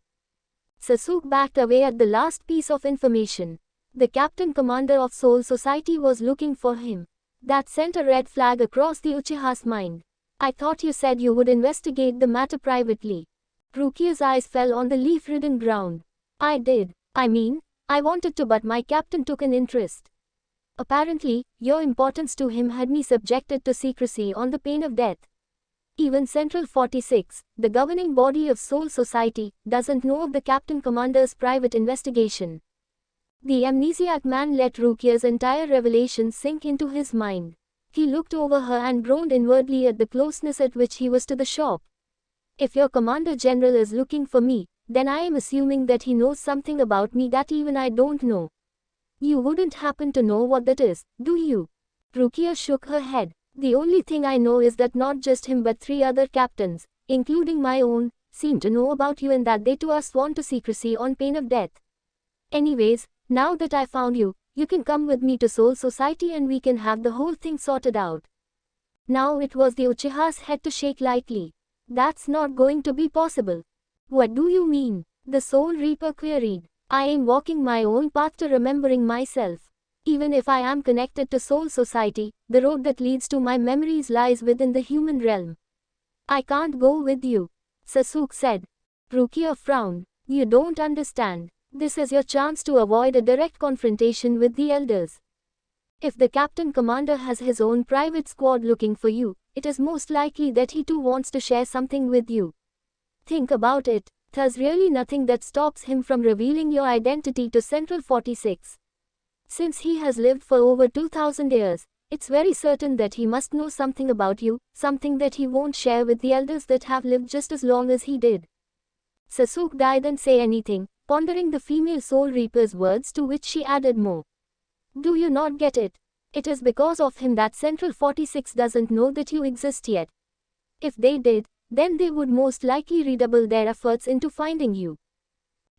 Sasuke backed away at the last piece of information. The Captain Commander of Soul Society was looking for him. That sent a red flag across the Uchiha's mind. I thought you said you would investigate the matter privately. Rukia's eyes fell on the leaf-ridden ground. I did. I wanted to, but my captain took an interest. Apparently, your importance to him had me subjected to secrecy on the pain of death. Even Central 46, the governing body of Soul Society, doesn't know of the Captain Commander's private investigation. The amnesiac man let Rukia's entire revelation sink into his mind. He looked over her and groaned inwardly at the closeness at which he was to the shop. If your Commander General is looking for me, then I am assuming that he knows something about me that even I don't know. You wouldn't happen to know what that is, do you? Rukia shook her head. The only thing I know is that not just him but 3 other captains, including my own, seem to know about you and that they too are sworn to secrecy on pain of death. Anyways, now that I found you, you can come with me to Soul Society and we can have the whole thing sorted out. Now it was the Uchiha's head to shake lightly. That's not going to be possible. What do you mean? The Soul Reaper queried. I am walking my own path to remembering myself. Even if I am connected to Soul Society, the road that leads to my memories lies within the human realm. I can't go with you, Sasuke said. Rukia frowned. You don't understand. This is your chance to avoid a direct confrontation with the elders. If the captain commander has his own private squad looking for you, it is most likely that he too wants to share something with you. Think about it. There's really nothing that stops him from revealing your identity to Central 46. Since he has lived for over 2000 years, it's very certain that he must know something about you, something that he won't share with the elders that have lived just as long as he did. Sasuke didn't say anything, pondering the female Soul Reaper's words, to which she added more. Do you not get it? It is because of him that Central 46 doesn't know that you exist yet. If they did, then they would most likely redouble their efforts into finding you.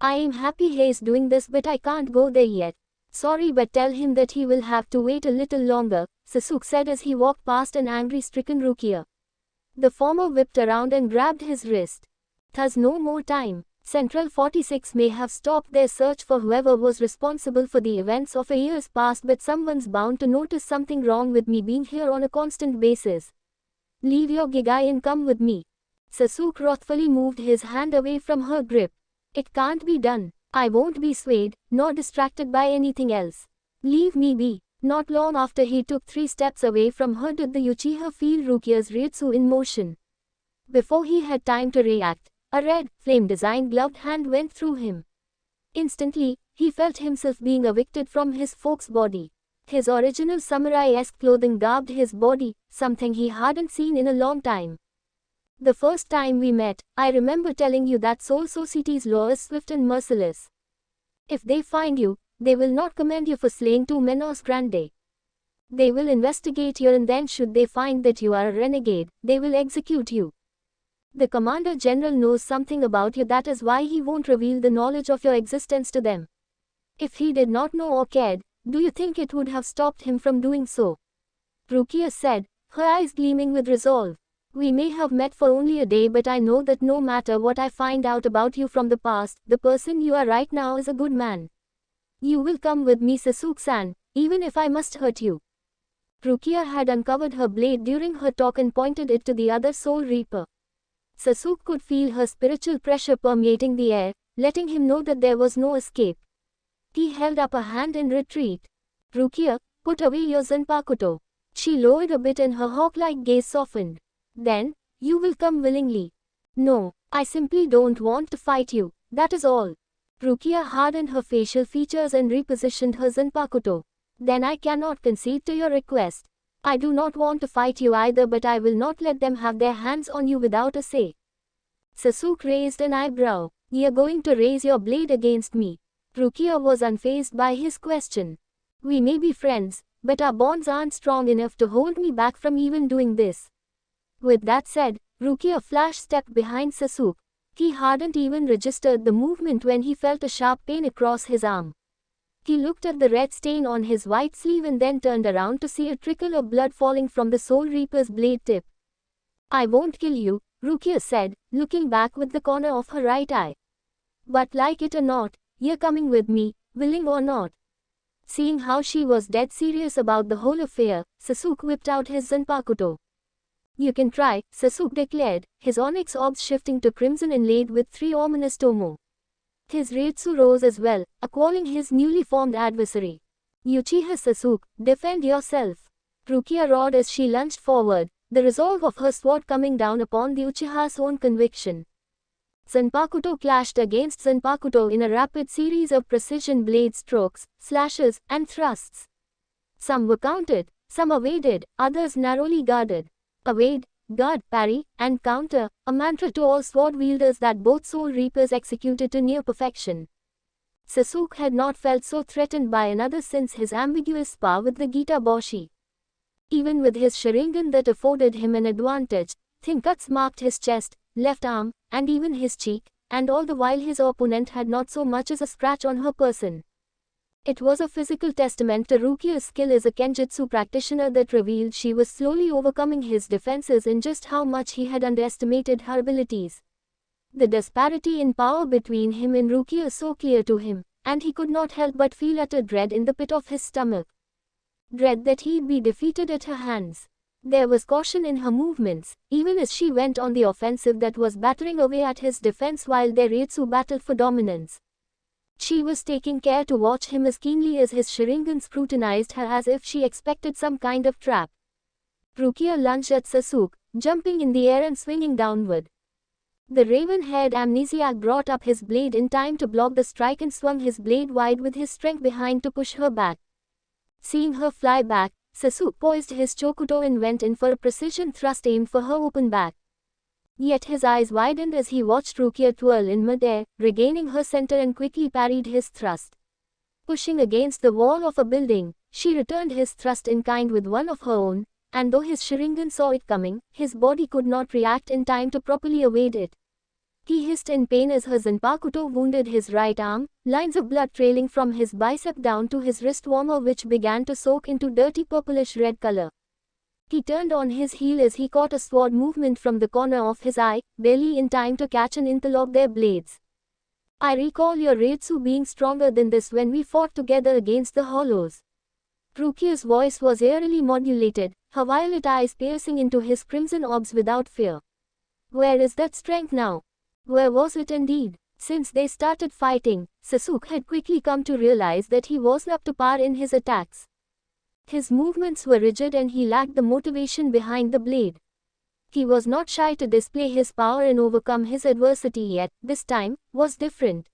I am happy he is doing this but I can't go there yet. Sorry but tell him that he will have to wait a little longer, Sasuke said as he walked past an angry-stricken Rukia. The former whipped around and grabbed his wrist. There's no more time. Central 46 may have stopped their search for whoever was responsible for the events of a years past, but someone's bound to notice something wrong with me being here on a constant basis. Leave your gigai and come with me. Sasuke wrathfully moved his hand away from her grip. It can't be done. I won't be swayed, nor distracted by anything else. Leave me be. Not long after he took 3 steps away from her did the Uchiha feel Rukia's Ryutsu in motion. Before he had time to react, a red, flame-designed gloved hand went through him. Instantly, he felt himself being evicted from his folk's body. His original samurai-esque clothing garbed his body, something he hadn't seen in a long time. The first time we met, I remember telling you that Soul Society's law is swift and merciless. If they find you, they will not commend you for slaying 2 Menos Grande. They will investigate you and then should they find that you are a renegade, they will execute you. The Commander General knows something about you, that is why he won't reveal the knowledge of your existence to them. If he did not know or cared, do you think it would have stopped him from doing so? Rukia said, her eyes gleaming with resolve. We may have met for only a day but I know that no matter what I find out about you from the past, the person you are right now is a good man. You will come with me, Sasuke-san, even if I must hurt you. Rukia had uncovered her blade during her talk and pointed it to the other Soul Reaper. Sasuke could feel her spiritual pressure permeating the air, letting him know that there was no escape. He held up a hand in retreat. Rukia, put away your Zanpakuto. She lowered a bit and her hawk-like gaze softened. Then, you will come willingly. No, I simply don't want to fight you, that is all. Rukia hardened her facial features and repositioned her Zanpakuto. Then I cannot concede to your request. I do not want to fight you either, but I will not let them have their hands on you without a say. Sasuke raised an eyebrow. You're going to raise your blade against me. Rukia was unfazed by his question. We may be friends, but our bonds aren't strong enough to hold me back from even doing this. With that said, Rukia flash-stepped behind Sasuke. He hadn't even registered the movement when he felt a sharp pain across his arm. He looked at the red stain on his white sleeve and then turned around to see a trickle of blood falling from the Soul Reaper's blade tip. I won't kill you, Rukia said, looking back with the corner of her right eye. But like it or not, you're coming with me, willing or not. Seeing how she was dead serious about the whole affair, Sasuke whipped out his Zanpakuto. You can try, Sasuke declared, his onyx orbs shifting to crimson inlaid with 3 ominous tomo. His Ryutsu rose as well, appalling his newly formed adversary. Uchiha Sasuke, defend yourself. Rukia roared as she lunged forward, the resolve of her sword coming down upon the Uchiha's own conviction. Zanpakuto clashed against Zanpakuto in a rapid series of precision blade strokes, slashes, and thrusts. Some were countered, some evaded, others narrowly guarded. Evade, guard, parry, and counter, a mantra to all sword wielders that both Soul Reapers executed to near perfection. Sasuke had not felt so threatened by another since his ambiguous spar with the Gita Boshi. Even with his Sharingan that afforded him an advantage, thin cuts marked his chest, left arm, and even his cheek, and all the while his opponent had not so much as a scratch on her person. It was a physical testament to Rukia's skill as a Kenjutsu practitioner that revealed she was slowly overcoming his defenses and just how much he had underestimated her abilities. The disparity in power between him and Rukia is so clear to him, and he could not help but feel utter dread in the pit of his stomach. Dread that he'd be defeated at her hands. There was caution in her movements, even as she went on the offensive that was battering away at his defense while their Ryutsu battled for dominance. She was taking care to watch him as keenly as his Sharingan scrutinized her as if she expected some kind of trap. Rukia lunged at Sasuke, jumping in the air and swinging downward. The raven-haired amnesiac brought up his blade in time to block the strike and swung his blade wide with his strength behind to push her back. Seeing her fly back, Sasuke poised his Chokuto and went in for a precision thrust aimed for her open back. Yet his eyes widened as he watched Rukia twirl in mid-air, regaining her center and quickly parried his thrust. Pushing against the wall of a building, she returned his thrust in kind with one of her own, and though his Sharingan saw it coming, his body could not react in time to properly evade it. He hissed in pain as her Zanpakuto wounded his right arm, lines of blood trailing from his bicep down to his wrist warmer which began to soak into dirty purplish red color. He turned on his heel as he caught a sword movement from the corner of his eye, barely in time to catch and interlock their blades. I recall your Ryutsu being stronger than this when we fought together against the Hollows. Rukia's voice was eerily modulated, her violet eyes piercing into his crimson orbs without fear. Where is that strength now? Where was it indeed? Since they started fighting, Sasuke had quickly come to realize that he wasn't up to par in his attacks. His movements were rigid and he lacked the motivation behind the blade. He was not shy to display his power and overcome his adversity yet, this time, was different.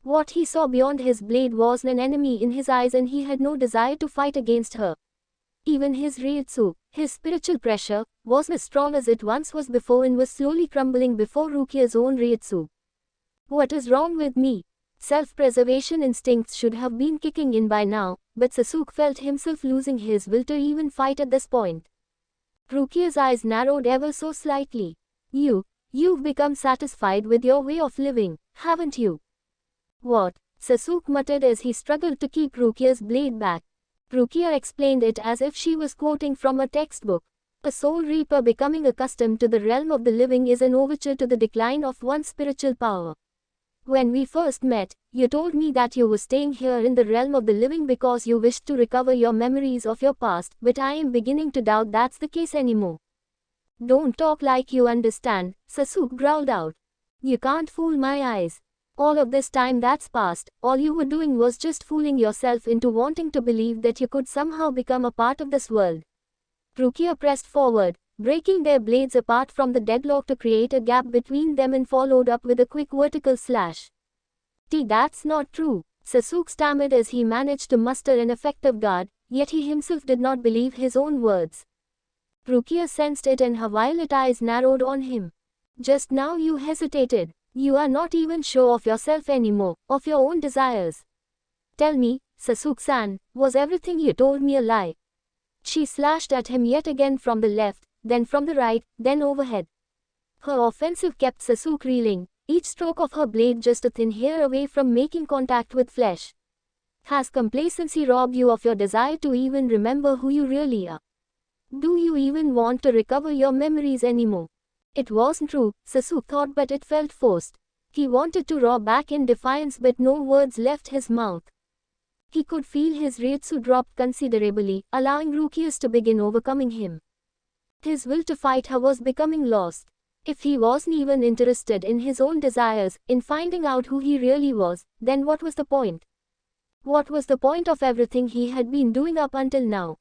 What he saw beyond his blade was an enemy in his eyes and he had no desire to fight against her. Even his Ryutsu, his spiritual pressure, wasn't as strong as it once was before and was slowly crumbling before Rukia's own Ryutsu. What is wrong with me? Self-preservation instincts should have been kicking in by now, but Sasuke felt himself losing his will to even fight at this point. Rukia's eyes narrowed ever so slightly. You've become satisfied with your way of living, haven't you? What? Sasuke muttered as he struggled to keep Rukia's blade back. Rukia explained it as if she was quoting from a textbook. A soul reaper becoming accustomed to the realm of the living is an overture to the decline of one's spiritual power. When we first met, you told me that you were staying here in the realm of the living because you wished to recover your memories of your past, but I am beginning to doubt that's the case anymore. Don't talk like you understand, Sasuke growled out. You can't fool my eyes. All of this time that's passed, all you were doing was just fooling yourself into wanting to believe that you could somehow become a part of this world. Rukia pressed forward, breaking their blades apart from the deadlock to create a gap between them and followed up with a quick vertical slash. That's not true, Sasuke stammered as he managed to muster an effective guard, yet he himself did not believe his own words. Rukia sensed it and her violet eyes narrowed on him. Just now you hesitated. You are not even sure of yourself anymore, of your own desires. Tell me, Sasuke-san, was everything you told me a lie? She slashed at him yet again from the left, then from the right, then overhead. Her offensive kept Sasuke reeling, each stroke of her blade just a thin hair away from making contact with flesh. Has complacency robbed you of your desire to even remember who you really are? Do you even want to recover your memories anymore? It wasn't true, Sasuke thought, but it felt forced. He wanted to roar back in defiance but no words left his mouth. He could feel his Ryutsu drop considerably, allowing Rukia's to begin overcoming him. His will to fight her was becoming lost. If he wasn't even interested in his own desires, in finding out who he really was, then what was the point? What was the point of everything he had been doing up until now?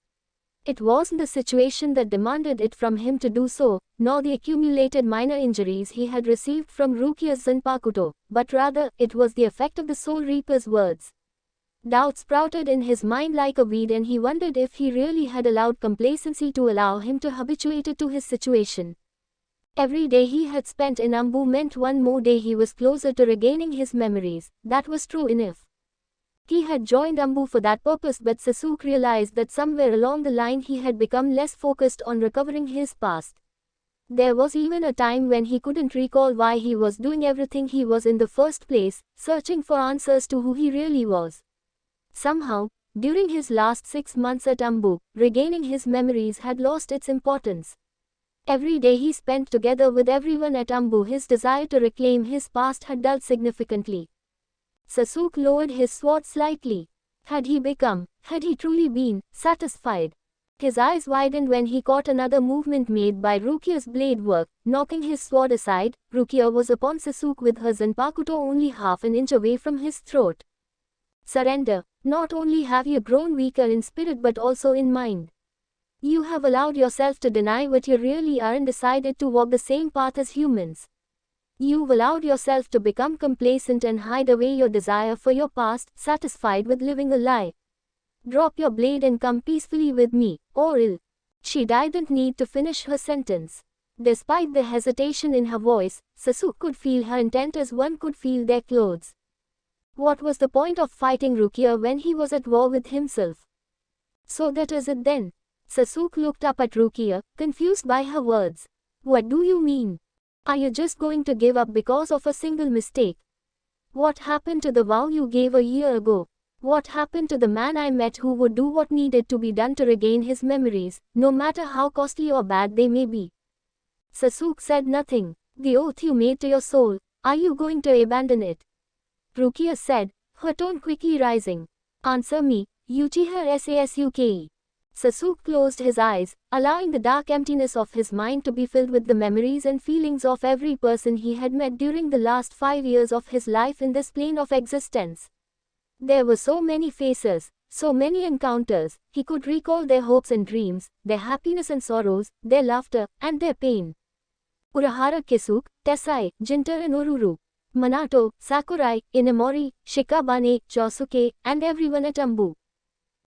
It wasn't the situation that demanded it from him to do so, nor the accumulated minor injuries he had received from Rukia's Zanpakuto, but rather, it was the effect of the Soul Reaper's words. Doubt sprouted in his mind like a weed and he wondered if he really had allowed complacency to allow him to habituate it to his situation. Every day he had spent in Ambu meant one more day he was closer to regaining his memories. That was true enough. He had joined Ambu for that purpose, but Sasuke realized that somewhere along the line he had become less focused on recovering his past. There was even a time when he couldn't recall why he was doing everything he was in the first place, searching for answers to who he really was. Somehow, during his last 6 months at Ambu, regaining his memories had lost its importance. Every day he spent together with everyone at Ambu, his desire to reclaim his past had dulled significantly. Sasuke lowered his sword slightly. Had he truly been, satisfied? His eyes widened when he caught another movement made by Rukia's blade work. Knocking his sword aside, Rukia was upon Sasuke with her Zanpakuto only half an inch away from his throat. Surrender. Not only have you grown weaker in spirit but also in mind. You have allowed yourself to deny what you really are and decided to walk the same path as humans. You've allowed yourself to become complacent and hide away your desire for your past, satisfied with living a lie. Drop your blade and come peacefully with me, or ill. She didn't need to finish her sentence. Despite the hesitation in her voice, Sasuke could feel her intent as one could feel their clothes. What was the point of fighting Rukia when he was at war with himself? So that is it then. Sasuke looked up at Rukia, confused by her words. What do you mean? Are you just going to give up because of a single mistake? What happened to the vow you gave a year ago? What happened to the man I met who would do what needed to be done to regain his memories, no matter how costly or bad they may be? Sasuke said nothing. The oath you made to your soul, are you going to abandon it? Rukia said, her tone quickly rising. Answer me, Uchiha Sasuke. Sasuke closed his eyes, allowing the dark emptiness of his mind to be filled with the memories and feelings of every person he had met during the last 5 years of his life in this plane of existence. There were so many faces, so many encounters. He could recall their hopes and dreams, their happiness and sorrows, their laughter, and their pain. Urahara Kisuke, Tessai, Jinter and Ururu. Minato, Sakurai, Inemori, Shikabane, Josuke, and everyone at Ambu.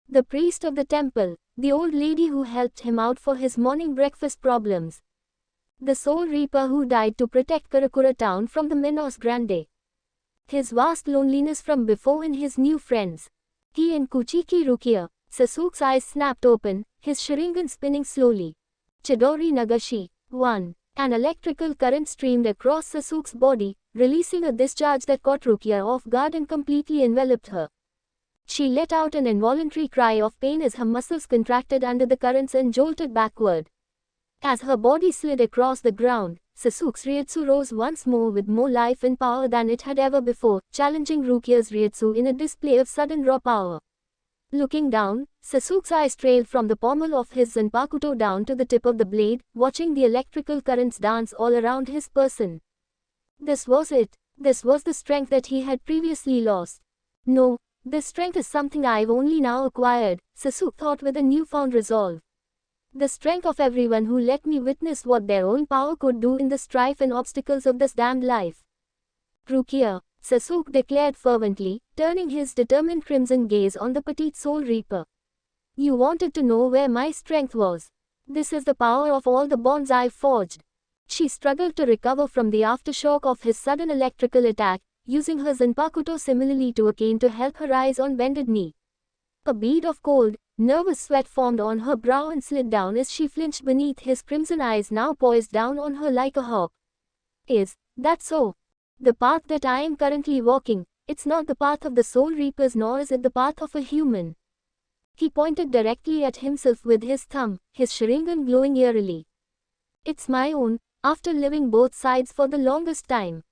The priest of the temple, the old lady who helped him out for his morning breakfast problems. The Soul Reaper who died to protect Karakura town from the Menos Grande. His vast loneliness from before and his new friends. He and Kuchiki Rukia. Sasuke's eyes snapped open, his Sharingan spinning slowly. Chidori Nagashi. 1. An electrical current streamed across Sasuke's body, releasing a discharge that caught Rukia off guard and completely enveloped her. She let out an involuntary cry of pain as her muscles contracted under the currents and jolted backward. As her body slid across the ground, Sasuke's Ryutsu rose once more with more life and power than it had ever before, challenging Rukia's Ryutsu in a display of sudden raw power. Looking down, Sasuke's eyes trailed from the pommel of his Zanpakuto down to the tip of the blade, watching the electrical currents dance all around his person. This was it. This was the strength that he had previously lost. No, this strength is something I've only now acquired, Sasuke thought with a newfound resolve. The strength of everyone who let me witness what their own power could do in the strife and obstacles of this damned life. Rukia, Sasuke declared fervently, turning his determined crimson gaze on the petite Soul Reaper. You wanted to know where my strength was. This is the power of all the bonds I've forged. She struggled to recover from the aftershock of his sudden electrical attack, using her Zanpakuto similarly to a cane to help her rise on bended knee. A bead of cold, nervous sweat formed on her brow and slid down as she flinched beneath his crimson eyes now poised down on her like a hawk. Is that so? The path that I am currently walking, it's not the path of the Soul Reapers nor is it the path of a human. He pointed directly at himself with his thumb, his Sharingan glowing eerily. It's my own, after living both sides for the longest time.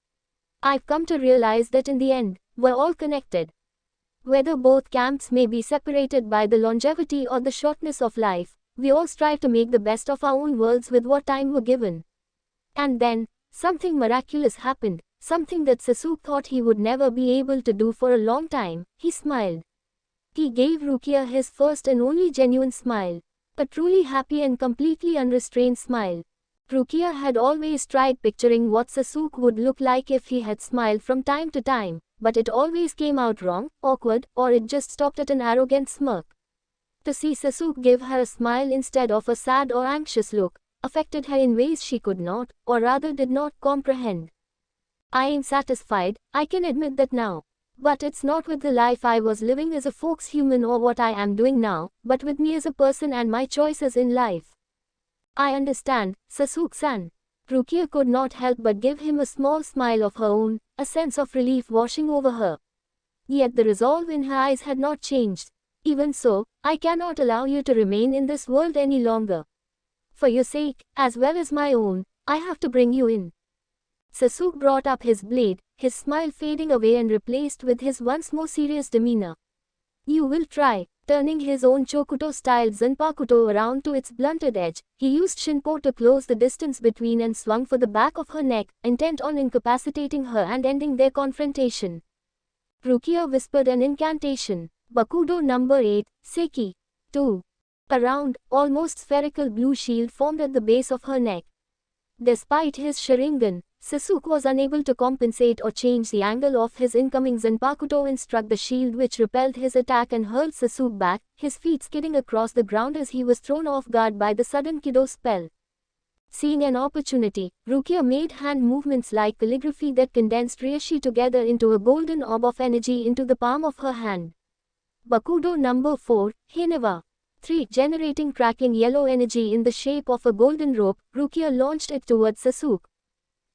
I've come to realize that in the end, we're all connected. Whether both camps may be separated by the longevity or the shortness of life, we all strive to make the best of our own worlds with what time we're given. And then, something miraculous happened, something that Sasuke thought he would never be able to do for a long time. He smiled. He gave Rukia his first and only genuine smile. A truly happy and completely unrestrained smile. Rukia had always tried picturing what Sasuke would look like if he had smiled from time to time, but it always came out wrong, awkward, or it just stopped at an arrogant smirk. To see Sasuke give her a smile instead of a sad or anxious look, affected her in ways she could not, or rather did not comprehend. I am satisfied, I can admit that now. But it's not with the life I was living as a folks human or what I am doing now, but with me as a person and my choices in life. I understand, Sasuke-san. Rukia could not help but give him a small smile of her own, a sense of relief washing over her. Yet the resolve in her eyes had not changed. Even so, I cannot allow you to remain in this world any longer. For your sake, as well as my own, I have to bring you in. Sasuke brought up his blade, his smile fading away and replaced with his once more serious demeanor. You will try. Turning his own Chokuto-style Zanpakuto around to its blunted edge, he used Shinpo to close the distance between and swung for the back of her neck, intent on incapacitating her and ending their confrontation. Rukia whispered an incantation. Bakudo number 8, Seki. 2. A round, almost spherical blue shield formed at the base of her neck. Despite his Sharingan, Sasuke was unable to compensate or change the angle of his incoming Zanpakuto and struck the shield, which repelled his attack and hurled Sasuke back, his feet skidding across the ground as he was thrown off guard by the sudden Kido spell. Seeing an opportunity, Rukia made hand movements like calligraphy that condensed Reishi together into a golden orb of energy into the palm of her hand. Bakudo number 4, Hineva. 3. Generating crackling yellow energy in the shape of a golden rope, Rukia launched it towards Sasuke.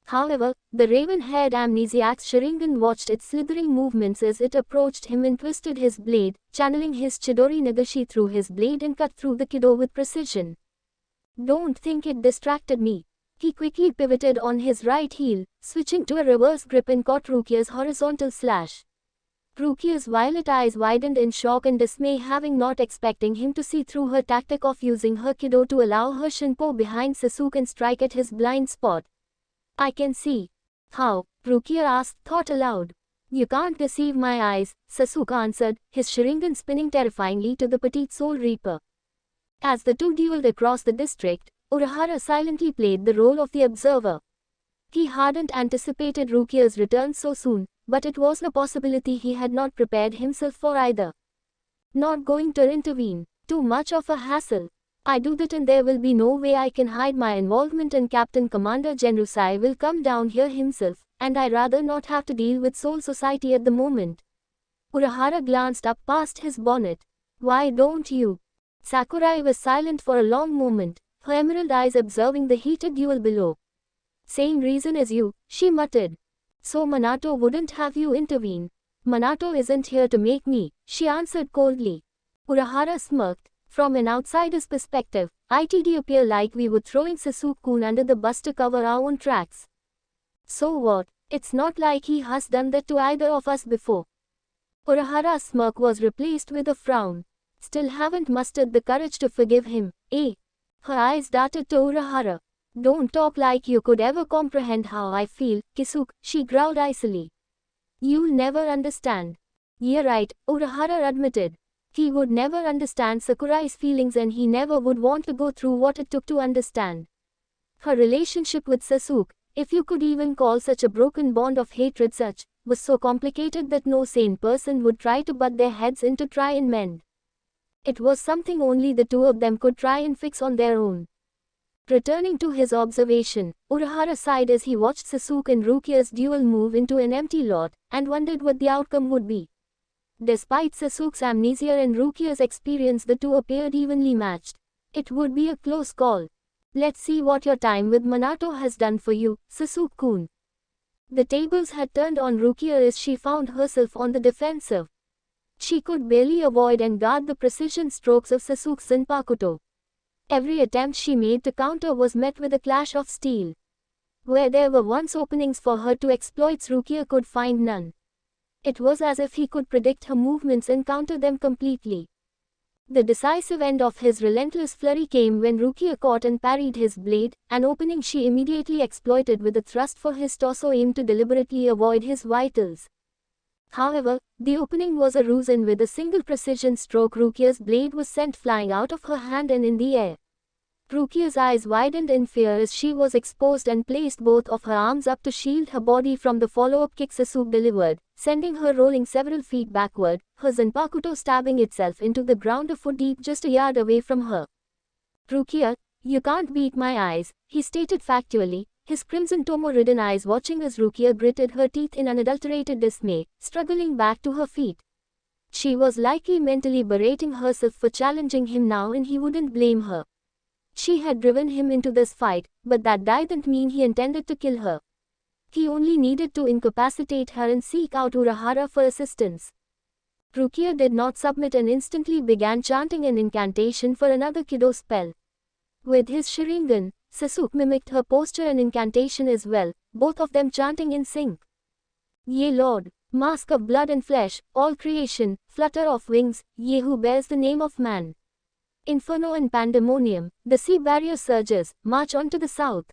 However, the raven-haired amnesiac's Sharingan watched its slithering movements as it approached him and twisted his blade, channeling his Chidori Nagashi through his blade and cut through the Kido with precision. Don't think it distracted me. He quickly pivoted on his right heel, switching to a reverse grip and caught Rukia's horizontal slash. Rukia's violet eyes widened in shock and dismay, having not expecting him to see through her tactic of using her Kido to allow her Shinpo behind Sasuke and strike at his blind spot. I can see. How? Rukia asked, thought aloud. You can't deceive my eyes, Sasuke answered, his Sharingan spinning terrifyingly to the petite Soul Reaper. As the two dueled across the district, Urahara silently played the role of the observer. He hadn't anticipated Rukia's return so soon, but it was a possibility he had not prepared himself for either. Not going to intervene. Too much of a hassle. I do that and there will be no way I can hide my involvement, and Captain Commander Genrusai will come down here himself, and I rather not have to deal with Soul Society at the moment. Urahara glanced up past his bonnet. Why don't you? Sakurai was silent for a long moment, her emerald eyes observing the heated duel below. Same reason as you, she muttered. So Minato wouldn't have you intervene. Minato isn't here to make me, she answered coldly. Urahara smirked. From an outsider's perspective, it'd appear like we were throwing Sasuke-kun under the bus to cover our own tracks. So what? It's not like he has done that to either of us before. Urahara's smirk was replaced with a frown. Still haven't mustered the courage to forgive him, eh? Her eyes darted to Urahara. Don't talk like you could ever comprehend how I feel, Kisuke, she growled icily. You'll never understand. Yeah right, Urahara admitted. He would never understand Sakurai's feelings, and he never would want to go through what it took to understand her relationship with Sasuke, if you could even call such a broken bond of hatred such, was so complicated that no sane person would try to butt their heads in to try and mend. It was something only the two of them could try and fix on their own. Returning to his observation, Urahara sighed as he watched Sasuke and Rukia's duel move into an empty lot, and wondered what the outcome would be. Despite Sasuke's amnesia and Rukia's experience, the two appeared evenly matched. It would be a close call. Let's see what your time with Minato has done for you, Sasuke-kun. The tables had turned on Rukia as she found herself on the defensive. She could barely avoid and guard the precision strokes of Sasuke's Zanpakuto. Every attempt she made to counter was met with a clash of steel. Where there were once openings for her to exploit, Rukia could find none. It was as if he could predict her movements and counter them completely. The decisive end of his relentless flurry came when Rukia caught and parried his blade, an opening she immediately exploited with a thrust for his torso aimed to deliberately avoid his vitals. However, the opening was a ruse, and with a single precision stroke Rukia's blade was sent flying out of her hand and in the air. Rukia's eyes widened in fear as she was exposed and placed both of her arms up to shield her body from the follow-up kick Sasuke delivered, sending her rolling several feet backward, her Zanpakuto stabbing itself into the ground a foot deep just a yard away from her. Rukia, you can't beat my eyes, he stated factually, his crimson tomo-ridden eyes watching as Rukia gritted her teeth in unadulterated dismay, struggling back to her feet. She was likely mentally berating herself for challenging him now, and he wouldn't blame her. She had driven him into this fight, but that didn't mean he intended to kill her. He only needed to incapacitate her and seek out Urahara for assistance. Rukia did not submit and instantly began chanting an incantation for another Kido spell. With his Sharingan, Sasuke mimicked her posture and incantation as well, both of them chanting in sync. Ye Lord, mask of blood and flesh, all creation, flutter of wings, ye who bears the name of man. Inferno and pandemonium, the sea barrier surges, march on to the south.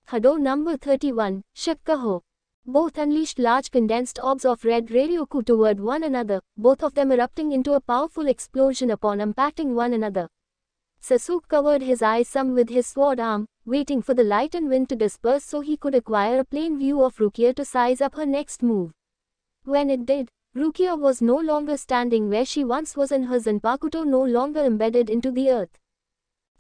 Hado number 31, Shakkaho. Both unleashed large condensed orbs of red Ryoku toward one another, both of them erupting into a powerful explosion upon impacting one another. Sasuke covered his eyes some with his sword arm, waiting for the light and wind to disperse so he could acquire a plain view of Rukia to size up her next move. When it did, Rukia was no longer standing where she once was and her Zanpakuto no longer embedded into the earth.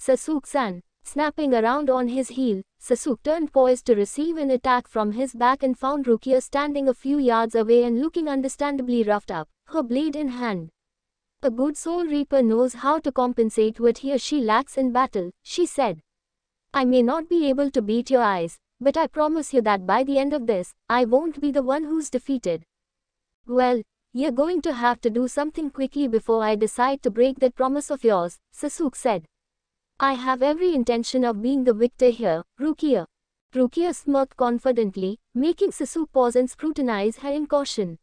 Sasuke-san. Snapping around on his heel, Sasuke turned poised to receive an attack from his back and found Rukia standing a few yards away and looking understandably roughed up, her blade in hand. A good soul reaper knows how to compensate what he or she lacks in battle, she said. I may not be able to beat your eyes, but I promise you that by the end of this, I won't be the one who's defeated. Well, you're going to have to do something quickly before I decide to break that promise of yours, Sasuke said. I have every intention of being the victor here, Rukia. Rukia smirked confidently, making Sasuke pause and scrutinize her in caution.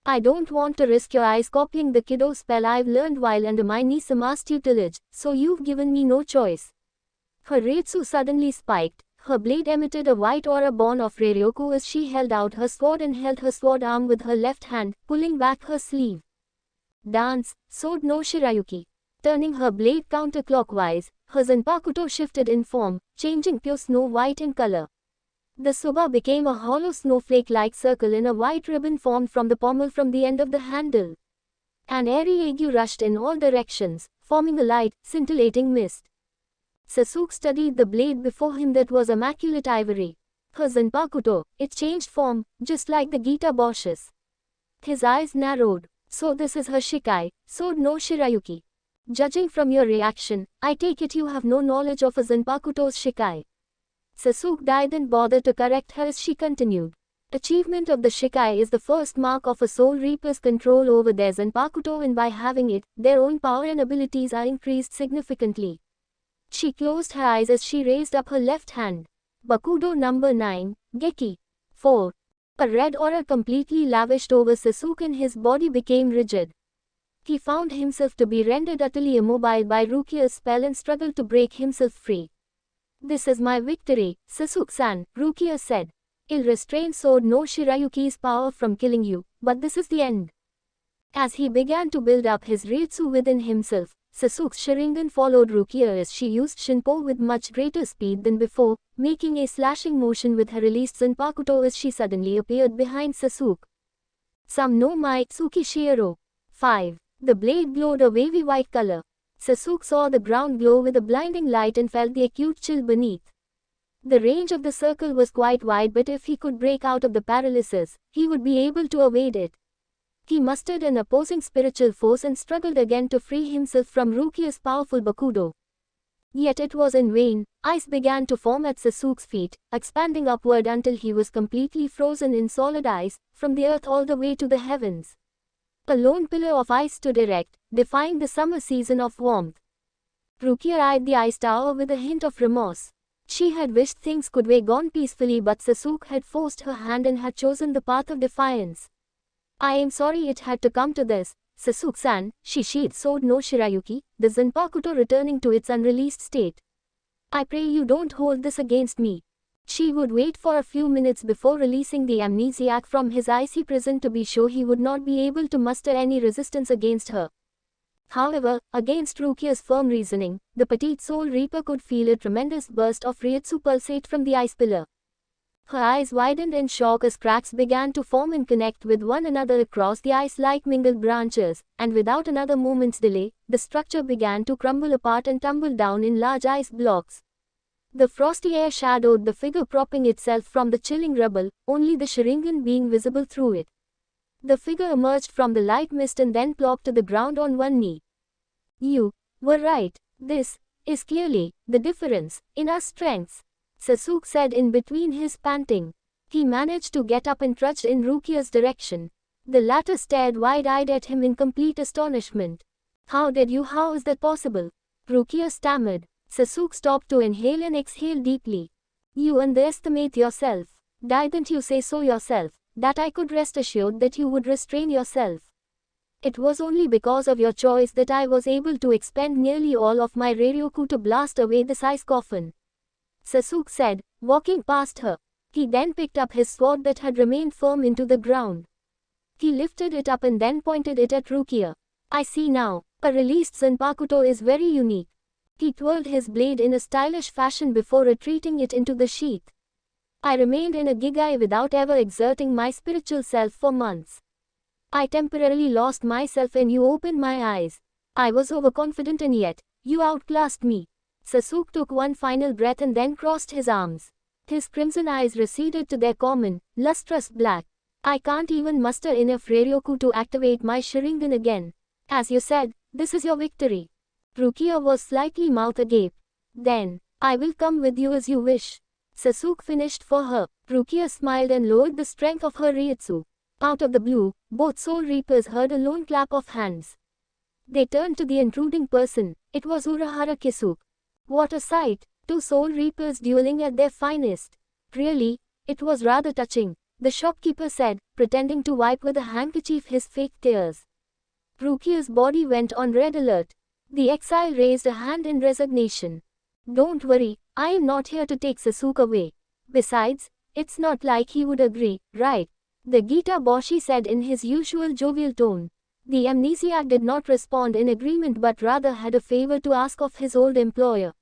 I don't want to risk your eyes copying the Kido spell I've learned while under my Nisama's tutelage, so you've given me no choice. Her Reitsu suddenly spiked, her blade emitted a white aura born of Ryoku as she held out her sword and held her sword arm with her left hand, pulling back her sleeve. Dance, Sword no Shirayuki. Turning her blade counterclockwise, her Zanpakuto shifted in form, changing pure snow white in color. The Soba became a hollow snowflake-like circle in a white ribbon formed from the pommel from the end of the handle. An airy ague rushed in all directions, forming a light, scintillating mist. Sasuke studied the blade before him that was immaculate ivory. Her Zanpakuto, it changed form, just like the Gita Bosch's. His eyes narrowed. So this is her Shikai, Sword no Shirayuki. Judging from your reaction, I take it you have no knowledge of a Zanpakuto's Shikai. Sasuke didn't bother to correct her as she continued. Achievement of the Shikai is the first mark of a Soul Reaper's control over their Zanpakuto, and by having it, their own power and abilities are increased significantly. She closed her eyes as she raised up her left hand. Bakudo number 9, Geki. 4. A red aura completely lavished over Sasuke and his body became rigid. He found himself to be rendered utterly immobile by Rukia's spell and struggled to break himself free. This is my victory, Sasuke-san, Rukia said. I'll restrain Sword no Shirayuki's power from killing you, but this is the end. As he began to build up his Reitsu within himself, Sasuke's Sharingan followed Rukia as she used Shinpo with much greater speed than before, making a slashing motion with her released Zanpakuto as she suddenly appeared behind Sasuke. Some no Mai Tsuki Shiero. 5. The blade glowed a wavy white color. Sasuke saw the ground glow with a blinding light and felt the acute chill beneath. The range of the circle was quite wide, but if he could break out of the paralysis, he would be able to evade it. He mustered an opposing spiritual force and struggled again to free himself from Rukia's powerful Bakudo. Yet it was in vain. Ice began to form at Sasuke's feet, expanding upward until he was completely frozen in solid ice, from the earth all the way to the heavens. A lone pillar of ice stood erect, defying the summer season of warmth. Rukia eyed the ice tower with a hint of remorse. She had wished things could go on peacefully, but Sasuke had forced her hand and had chosen the path of defiance. I am sorry it had to come to this, Sasuke-san, she sheathed Sword no Shirayuki, the Zanpakuto returning to its unreleased state. I pray you don't hold this against me. She would wait for a few minutes before releasing the amnesiac from his icy prison to be sure he would not be able to muster any resistance against her. However, against Rukia's firm reasoning, the petite Soul Reaper could feel a tremendous burst of Reitsu pulsate from the ice pillar. Her eyes widened in shock as cracks began to form and connect with one another across the ice-like mingled branches, and without another moment's delay, the structure began to crumble apart and tumble down in large ice blocks. The frosty air shadowed the figure propping itself from the chilling rubble, only the Sharingan being visible through it. The figure emerged from the light mist and then plopped to the ground on one knee. You were right. This is clearly the difference in our strengths, Sasuke said in between his panting. He managed to get up and trudged in Rukia's direction. The latter stared wide-eyed at him in complete astonishment. How is that possible? Rukia stammered. Sasuke stopped to inhale and exhale deeply. You underestimate yourself. Didn't you say so yourself, that I could rest assured that you would restrain yourself? It was only because of your choice that I was able to expend nearly all of my Ryoku to blast away this ice coffin, Sasuke said, walking past her. He then picked up his sword that had remained firm into the ground. He lifted it up and then pointed it at Rukia. I see now, a released Zanpakuto is very unique. He twirled his blade in a stylish fashion before retreating it into the sheath. I remained in a Gigai without ever exerting my spiritual self for months. I temporarily lost myself and you opened my eyes. I was overconfident and yet, you outclassed me. Sasuke took one final breath and then crossed his arms. His crimson eyes receded to their common, lustrous black. I can't even muster enough Ryoku to activate my Sharingan again. As you said, this is your victory. Rukia was slightly mouth agape. Then, I will come with you as you wish. Sasuke finished for her. Rukia smiled and lowered the strength of her Ryutsu. Out of the blue, both Soul Reapers heard a lone clap of hands. They turned to the intruding person. It was Urahara Kisuke. What a sight! Two Soul Reapers dueling at their finest. Really, it was rather touching, the shopkeeper said, pretending to wipe with a handkerchief his fake tears. Rukia's body went on red alert. The exile raised a hand in resignation. Don't worry, I am not here to take Sasuke away. Besides, it's not like he would agree, right? The Gita Boshi said in his usual jovial tone. The amnesiac did not respond in agreement but rather had a favor to ask of his old employer.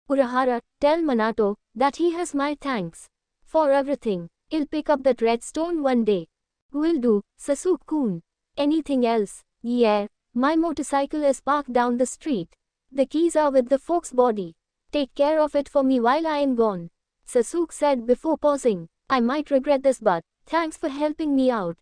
Urahara, tell Minato that he has my thanks for everything. He'll pick up that red stone one day. Will do, Sasuke-kun. Anything else? Yeah, my motorcycle is parked down the street. The keys are with the folks' body. Take care of it for me while I am gone. Sasuke said before pausing. I might regret this but, thanks for helping me out.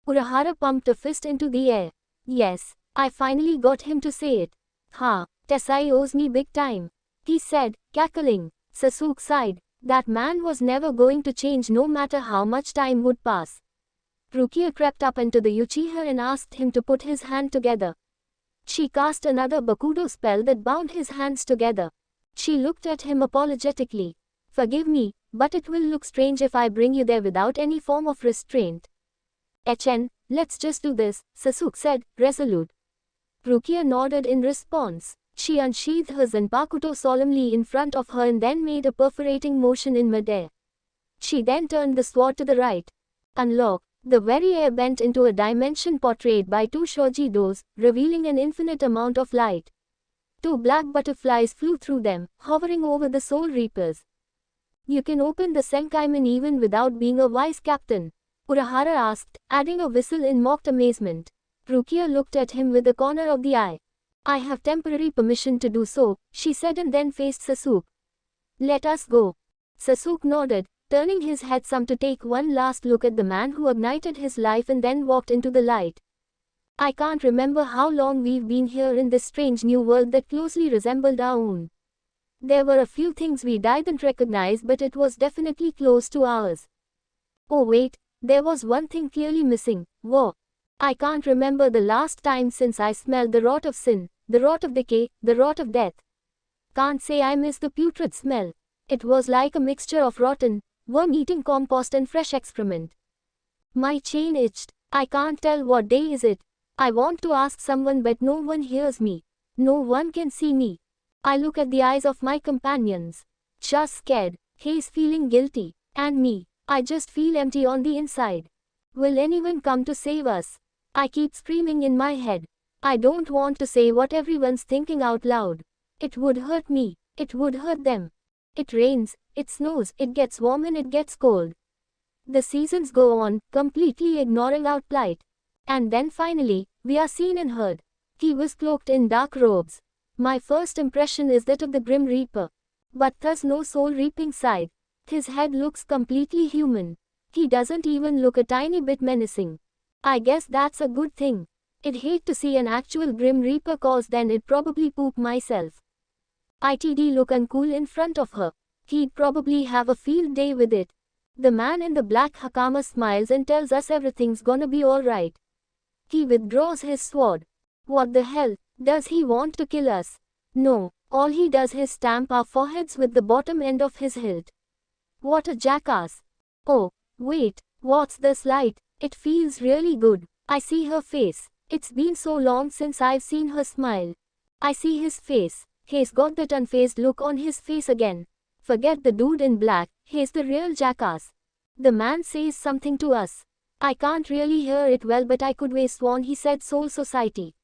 Urahara pumped a fist into the air. Yes, I finally got him to say it. Ha, Tessai owes me big time. He said, cackling. Sasuke sighed. That man was never going to change no matter how much time would pass. Rukia crept up into the Uchiha and asked him to put his hand together. She cast another Bakudo spell that bound his hands together. She looked at him apologetically. Forgive me, but it will look strange if I bring you there without any form of restraint. Echen, let's just do this, Sasuke said, resolute. Rukia nodded in response. She unsheathed her Zanpakuto solemnly in front of her and then made a perforating motion in midair. She then turned the sword to the right. Unlock. The very air bent into a dimension portrayed by two shoji doors, revealing an infinite amount of light. Two black butterflies flew through them, hovering over the Soul Reapers. You can open the Senkaiman even without being a wise captain, Urahara asked, adding a whistle in mocked amazement. Rukia looked at him with a corner of the eye. I have temporary permission to do so, she said and then faced Sasuke. Let us go. Sasuke nodded, turning his head some to take one last look at the man who ignited his life and then walked into the light. I can't remember how long we've been here in this strange new world that closely resembled our own. There were a few things we didn't recognize but it was definitely close to ours. Oh wait, there was one thing clearly missing. Whoa. I can't remember the last time since I smelled the rot of sin, the rot of decay, the rot of death. Can't say I miss the putrid smell. It was like a mixture of rotten, worm-eating compost and fresh excrement. My chain itched. I can't tell what day is it. I want to ask someone but no one hears me. No one can see me. I look at the eyes of my companions. Just scared. He's feeling guilty. And me. I just feel empty on the inside. Will anyone come to save us? I keep screaming in my head. I don't want to say what everyone's thinking out loud. It would hurt me. It would hurt them. It rains, it snows, it gets warm and it gets cold. The seasons go on, completely ignoring our plight. And then finally, we are seen and heard. He was cloaked in dark robes. My first impression is that of the Grim Reaper. But thus no soul-reaping side. His head looks completely human. He doesn't even look a tiny bit menacing. I guess that's a good thing. I'd hate to see an actual Grim Reaper cause then I'd probably poop myself. It'd look uncool in front of her. He'd probably have a field day with it. The man in the black hakama smiles and tells us everything's gonna be alright. He withdraws his sword. What the hell, does he want to kill us? No, all he does is stamp our foreheads with the bottom end of his hilt. What a jackass. Oh, wait, what's this light? It feels really good. I see her face. It's been so long since I've seen her smile. I see his face. He's got that unfazed look on his face again. Forget the dude in black, he's the real jackass. The man says something to us. I can't really hear it well, but I could have sworn he said Soul Society.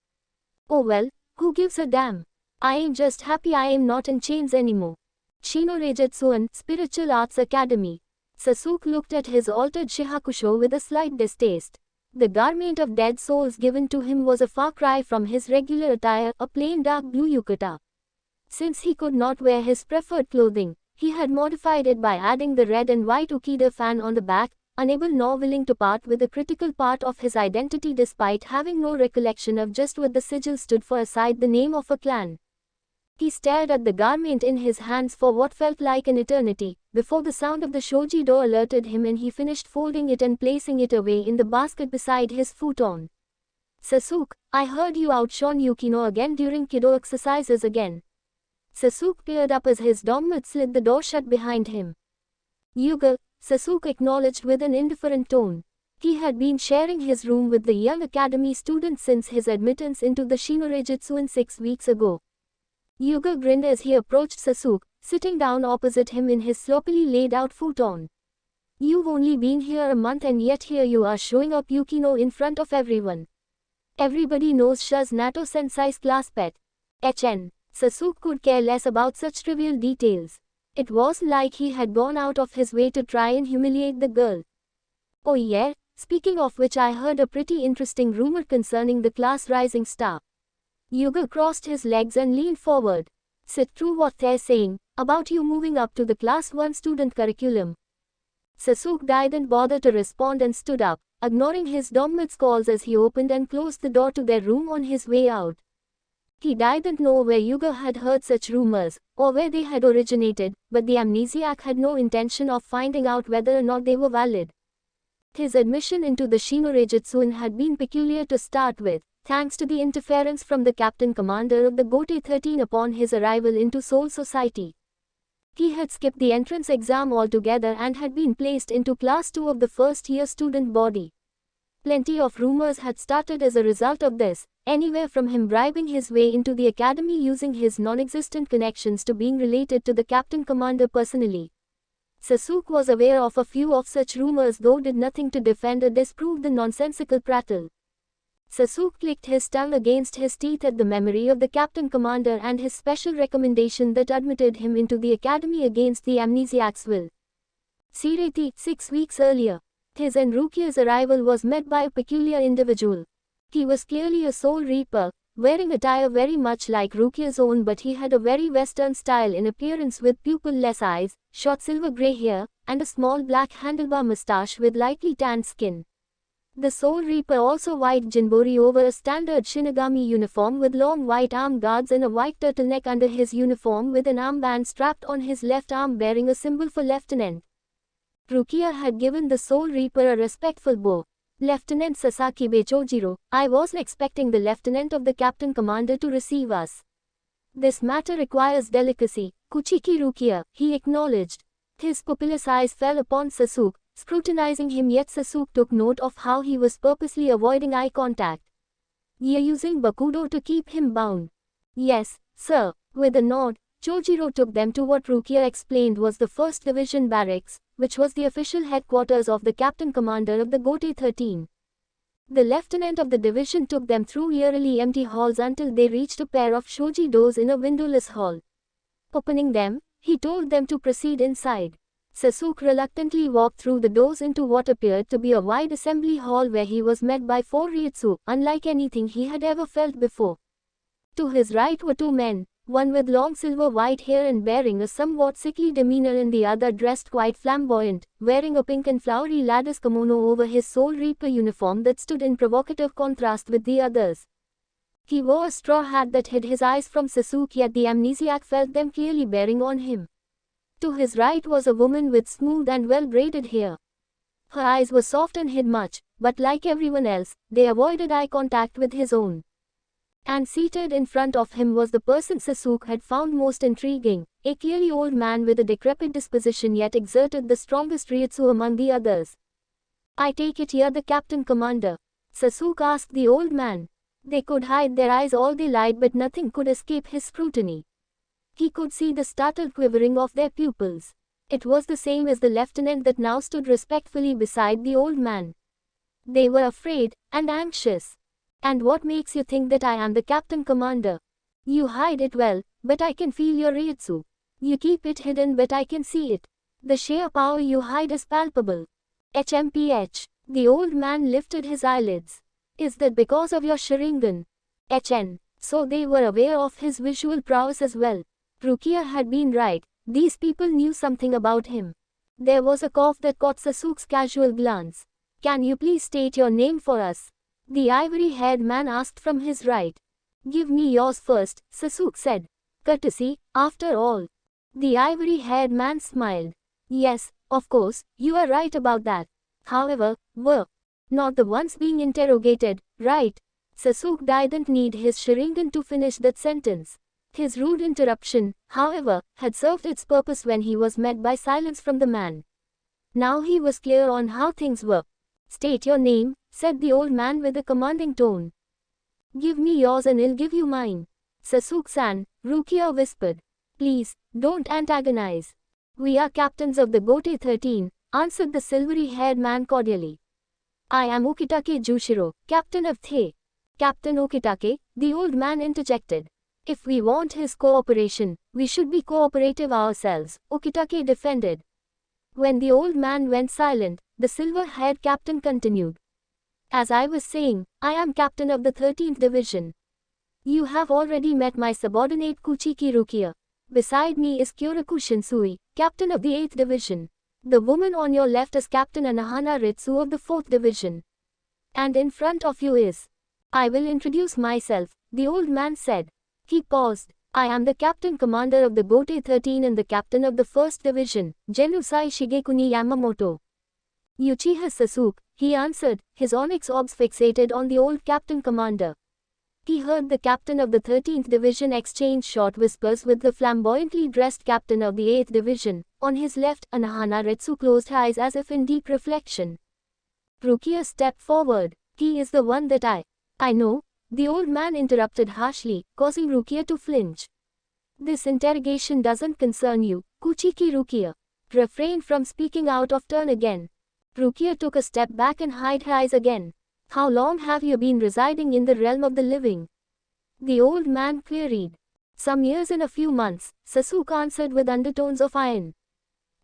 Oh well, who gives a damn? I am just happy I am not in chains anymore. Shinoreijutsuan, Spiritual Arts Academy. Sasuke looked at his altered Shihakusho with a slight distaste. The garment of dead souls given to him was a far cry from his regular attire, a plain dark blue yukata. Since he could not wear his preferred clothing, he had modified it by adding the red and white Ukida fan on the back, unable nor willing to part with a critical part of his identity despite having no recollection of just what the sigil stood for aside the name of a clan. He stared at the garment in his hands for what felt like an eternity, before the sound of the shoji door alerted him and he finished folding it and placing it away in the basket beside his futon. Sasuke, I heard you outshone Yukino again during Kido exercises again. Sasuke peered up as his dominate slid the door shut behind him. Yuga, Sasuke acknowledged with an indifferent tone. He had been sharing his room with the young academy student since his admittance into the Shinoreijutsuan 6 weeks ago. Yuga grinned as he approached Sasuke, sitting down opposite him in his sloppily laid out futon. You've only been here a month and yet here you are showing up Yukino in front of everyone. Everybody knows Shuz Nato-sensei's class pet. HN. Sasuke could care less about such trivial details. It wasn't like he had gone out of his way to try and humiliate the girl. Oh yeah, speaking of which I heard a pretty interesting rumor concerning the class rising star. Yuga crossed his legs and leaned forward. Sit through what they're saying, about you moving up to the class 1 student curriculum. Sasuke didn't bother to respond and stood up, ignoring his dominate's calls as he opened and closed the door to their room on his way out. He didn't know where Yuga had heard such rumors, or where they had originated, but the amnesiac had no intention of finding out whether or not they were valid. His admission into the Shinoreijutsuan had been peculiar to start with, thanks to the interference from the captain commander of the Gote 13 upon his arrival into Soul Society. He had skipped the entrance exam altogether and had been placed into class 2 of the first-year student body. Plenty of rumors had started as a result of this, anywhere from him bribing his way into the academy using his non-existent connections to being related to the captain commander personally. Sasuke was aware of a few of such rumors though did nothing to defend or disprove the nonsensical prattle. Sasuke clicked his tongue against his teeth at the memory of the captain commander and his special recommendation that admitted him into the academy against the amnesiac's will. Sireti, 6 weeks earlier. His and Rukia's arrival was met by a peculiar individual. He was clearly a soul reaper, wearing attire very much like Rukia's own, but he had a very western style in appearance with pupil-less eyes, short silver grey hair, and a small black handlebar moustache with lightly tanned skin. The Soul Reaper also wore Jinbori over a standard Shinigami uniform with long white arm guards and a white turtleneck under his uniform with an armband strapped on his left arm bearing a symbol for lieutenant. Rukia had given the Soul Reaper a respectful bow. Lieutenant Sasakibe Chojiro, I wasn't expecting the lieutenant of the captain commander to receive us. This matter requires delicacy, Kuchiki Rukia, he acknowledged. His pupilless eyes fell upon Sasuke, scrutinizing him, yet Sasuke took note of how he was purposely avoiding eye contact. You're using Bakudo to keep him bound. Yes, sir. With a nod, Chojiro took them to what Rukia explained was the 1st Division barracks, which was the official headquarters of the captain commander of the Gote 13. The lieutenant of the division took them through eerily empty halls until they reached a pair of shoji doors in a windowless hall. Opening them, he told them to proceed inside. Sasuke reluctantly walked through the doors into what appeared to be a wide assembly hall where he was met by 4 Ryutsu, unlike anything he had ever felt before. To his right were 2 men, one with long silver white hair and bearing a somewhat sickly demeanor, and the other dressed quite flamboyant, wearing a pink and flowery lattice kimono over his Soul Reaper uniform that stood in provocative contrast with the others. He wore a straw hat that hid his eyes from Sasuke, yet the amnesiac felt them clearly bearing on him. To his right was a woman with smooth and well-braided hair. Her eyes were soft and hid much, but like everyone else, they avoided eye contact with his own. And seated in front of him was the person Sasuke had found most intriguing, a clearly old man with a decrepit disposition yet exerted the strongest ryutsu among the others. "I take it you're the Captain Commander?" Sasuke asked the old man. They could hide their eyes all they liked, but nothing could escape his scrutiny. He could see the startled quivering of their pupils. It was the same as the lieutenant that now stood respectfully beside the old man. They were afraid and anxious. "And what makes you think that I am the Captain Commander?" "You hide it well, but I can feel your ryutsu. You keep it hidden, but I can see it. The sheer power you hide is palpable." HMPH. The old man lifted his eyelids. "Is that because of your Sharingan?" HN. So they were aware of his visual prowess as well. Rukia had been right, these people knew something about him. There was a cough that caught Sasuke's casual glance. "Can you please state your name for us?" the ivory-haired man asked from his right. "Give me yours first," Sasuke said. "Courtesy, after all." The ivory-haired man smiled. "Yes, of course, you are right about that. However, we're not the ones being interrogated, right?" Sasuke didn't need his Sharingan to finish that sentence. His rude interruption, however, had served its purpose when he was met by silence from the man. Now he was clear on how things were. "State your name," said the old man with a commanding tone. "Give me yours and I'll give you mine." "Sasuke-san," Rukia whispered. "Please, don't antagonize." "We are captains of the Gote 13, answered the silvery-haired man cordially. "I am Okitake Jushiro, captain of The." "Captain Okitake," the old man interjected. "If we want his cooperation, we should be cooperative ourselves," Okitake defended. When the old man went silent, the silver-haired captain continued. "As I was saying, I am captain of the 13th Division. You have already met my subordinate Kuchiki Rukia. Beside me is Kyoraku Shinsui, captain of the 8th Division. The woman on your left is Captain Anohana Ritsu of the 4th Division. And in front of you is—" "I will introduce myself," the old man said. He paused. "I am the Captain Commander of the Gote 13 and the Captain of the 1st Division, Genusai Shigekuni Yamamoto." "Uchiha Sasuke," he answered, his onyx orbs fixated on the old Captain Commander. He heard the captain of the 13th Division exchange short whispers with the flamboyantly dressed captain of the 8th Division. On his left, Anohana Ritsu closed her eyes as if in deep reflection. Rukia stepped forward. "He is the one that I know," the old man interrupted harshly, causing Rukia to flinch. "This interrogation doesn't concern you, Kuchiki Rukia. Refrain from speaking out of turn again." Rukia took a step back and hid her eyes again. "How long have you been residing in the realm of the living?" the old man queried. "Some years and a few months," Sasuke answered with undertones of iron.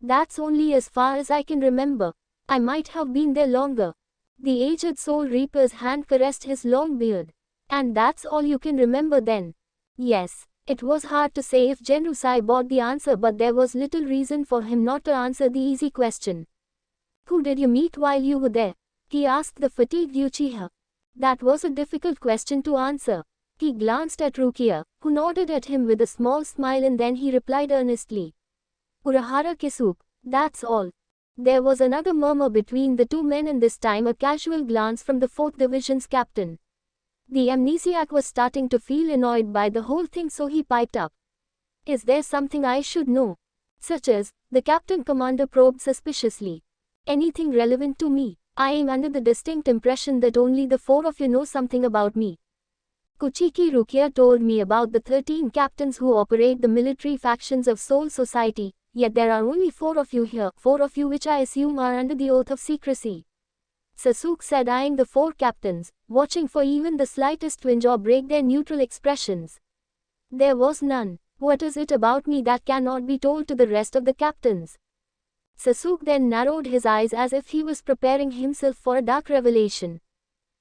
"That's only as far as I can remember. I might have been there longer." The aged Soul Reaper's hand caressed his long beard. "And that's all you can remember then?" Yes. It was hard to say if Genusai bought the answer, but there was little reason for him not to answer the easy question. "Who did you meet while you were there?" he asked the fatigued Uchiha. That was a difficult question to answer. He glanced at Rukia, who nodded at him with a small smile, and then he replied earnestly. "Urahara Kisuke, that's all." There was another murmur between the two men, and this time a casual glance from the 4th Division's captain. The amnesiac was starting to feel annoyed by the whole thing, so he piped up. "Is there something I should know?" "Such as?" the captain commander probed suspiciously. "Anything relevant to me. I am under the distinct impression that only the 4 of you know something about me. Kuchiki Rukia told me about the 13 captains who operate the military factions of Soul Society, yet there are only 4 of you here, 4 of you which I assume are under the oath of secrecy." Sasuke said, eyeing the 4 captains, watching for even the slightest twinge or break their neutral expressions. There was none. "What is it about me that cannot be told to the rest of the captains?" Sasuke then narrowed his eyes as if he was preparing himself for a dark revelation.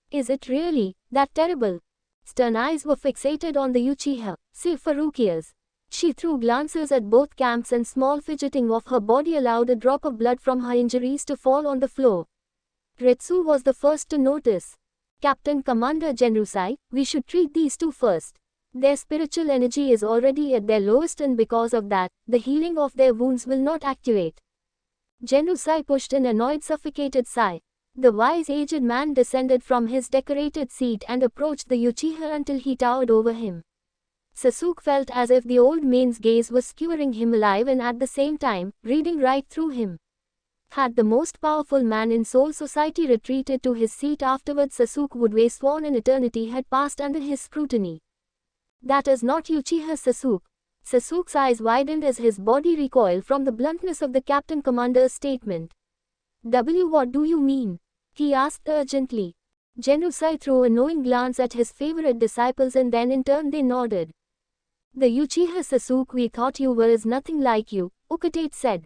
"Is it really that terrible?" stern eyes were fixated on the Uchiha, save for Rukia's. She threw glances at both camps and small fidgeting of her body allowed a drop of blood from her injuries to fall on the floor. Ritsu was the first to notice. Captain Commander Genrusai, we should treat these two first. Their spiritual energy is already at their lowest and because of that, the healing of their wounds will not activate. Genrusai pushed an annoyed suffocated sigh. The wise aged man descended from his decorated seat and approached the Uchiha until he towered over him. Sasuke felt as if the old man's gaze was skewering him alive and at the same time, reading right through him. Had the most powerful man in Soul Society retreated to his seat afterwards, Sasuke would have sworn an eternity had passed under his scrutiny. That is not Uchiha Sasuke. Sasuke's eyes widened as his body recoiled from the bluntness of the Captain Commander's statement. What do you mean? He asked urgently. Genrusai threw a knowing glance at his favorite disciples and then in turn they nodded. The Uchiha Sasuke we thought you were is nothing like you, Ukatate said.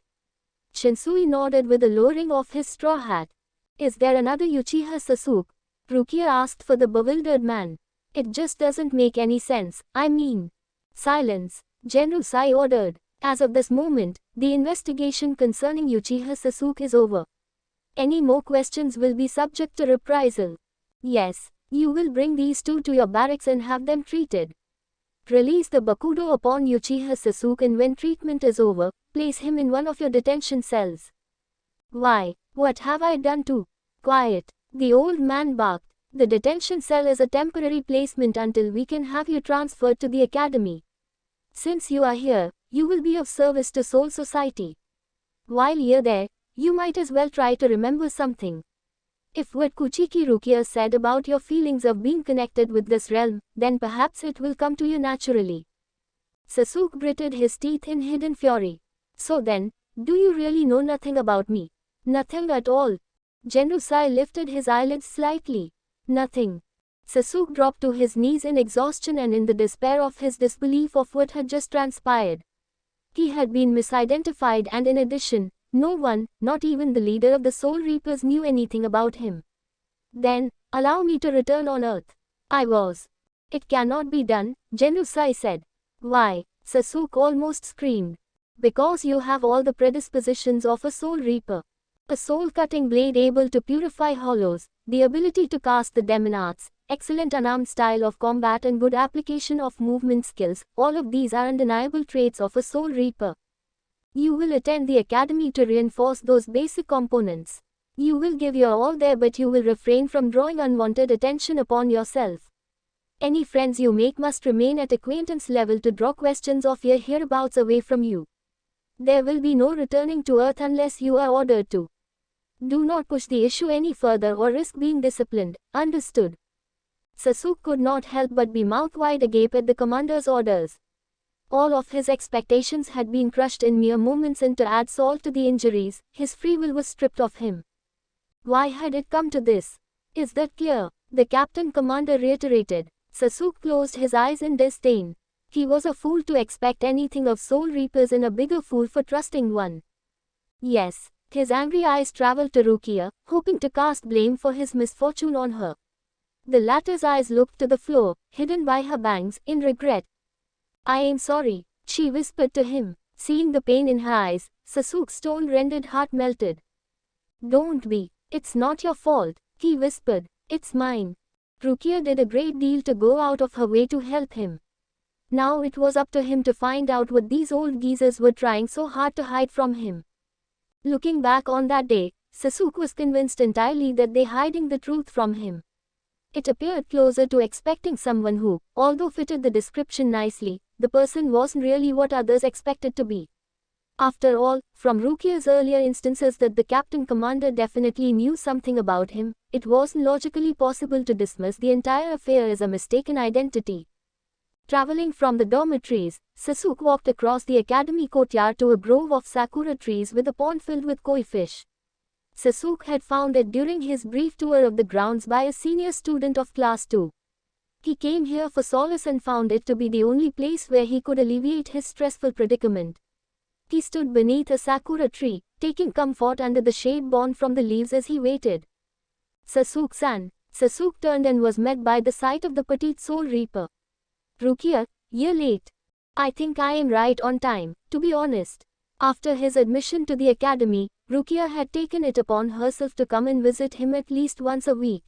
Shinsui nodded with a lowering of his straw hat. Is there another Uchiha Sasuke? Rukia asked for the bewildered man. It just doesn't make any sense, I mean. Silence, Genrusai ordered. As of this moment, the investigation concerning Uchiha Sasuke is over. Any more questions will be subject to reprisal. Yes, you will bring these two to your barracks and have them treated. Release the Bakudo upon Uchiha Sasuke and when treatment is over, place him in one of your detention cells. Why, what have I done to? Quiet, the old man barked. The detention cell is a temporary placement until we can have you transferred to the academy. Since you are here, you will be of service to Soul Society. While you're there, you might as well try to remember something. If what Kuchiki Rukia said about your feelings of being connected with this realm, then perhaps it will come to you naturally. Sasuke gritted his teeth in hidden fury. So then, do you really know nothing about me? Nothing at all. Genrusai lifted his eyelids slightly. Nothing. Sasuke dropped to his knees in exhaustion and in the despair of his disbelief of what had just transpired. He had been misidentified and in addition, no one, not even the leader of the Soul Reapers, knew anything about him. Then, allow me to return on Earth. I was. It cannot be done, Genrusai said. Why? Sasuke almost screamed. Because you have all the predispositions of a Soul Reaper. A soul-cutting blade able to purify hollows, the ability to cast the demon arts, excellent unarmed style of combat and good application of movement skills, all of these are undeniable traits of a Soul Reaper. You will attend the academy to reinforce those basic components. You will give your all there but you will refrain from drawing unwanted attention upon yourself. Any friends you make must remain at acquaintance level to draw questions of your hereabouts away from you. There will be no returning to Earth unless you are ordered to. Do not push the issue any further or risk being disciplined, understood? Sasuke could not help but be mouth wide agape at the commander's orders. All of his expectations had been crushed in mere moments and to add salt to the injuries, his free will was stripped of him. Why had it come to this? Is that clear? The Captain Commander reiterated. Sasuke closed his eyes in disdain. He was a fool to expect anything of Soul Reapers and a bigger fool for trusting one. Yes, his angry eyes traveled to Rukia, hoping to cast blame for his misfortune on her. The latter's eyes looked to the floor, hidden by her bangs, in regret. I am sorry, she whispered to him. Seeing the pain in her eyes, Sasuke's stone-rendered heart melted. Don't be. It's not your fault, he whispered. It's mine. Rukia did a great deal to go out of her way to help him. Now it was up to him to find out what these old geezers were trying so hard to hide from him. Looking back on that day, Sasuke was convinced entirely that they hiding the truth from him. It appeared closer to expecting someone who, although fitted the description nicely, the person wasn't really what others expected to be. After all, from Rukia's earlier instances that the Captain Commander definitely knew something about him, it wasn't logically possible to dismiss the entire affair as a mistaken identity. Traveling from the dormitories, Sasuke walked across the academy courtyard to a grove of sakura trees with a pond filled with koi fish. Sasuke had found it during his brief tour of the grounds by a senior student of class 2. He came here for solace and found it to be the only place where he could alleviate his stressful predicament. He stood beneath a sakura tree, taking comfort under the shade born from the leaves as he waited. Sasuke-san, Sasuke turned and was met by the sight of the petite Soul Reaper. Rukia, you're late. I think I am right on time, to be honest. After his admission to the academy, Rukia had taken it upon herself to come and visit him at least once a week.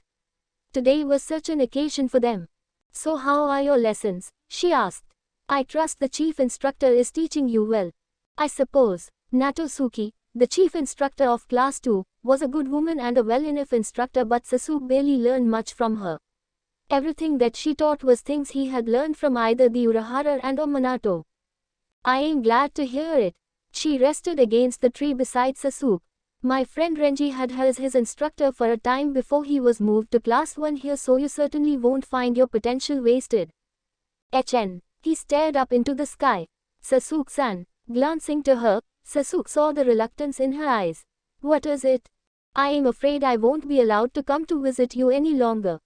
Today was such an occasion for them. So how are your lessons? She asked. I trust the chief instructor is teaching you well. I suppose. Natsuki, the chief instructor of class 2, was a good woman and a well-enough instructor, but Sasuke barely learned much from her. Everything that she taught was things he had learned from either the Urahara and or Minato. I am glad to hear it. She rested against the tree beside Sasuke. My friend Renji had her as his instructor for a time before he was moved to class 1 here, so you certainly won't find your potential wasted. HN. He stared up into the sky. Sasuke-san. Glancing to her, Sasuke saw the reluctance in her eyes. What is it? I am afraid I won't be allowed to come to visit you any longer.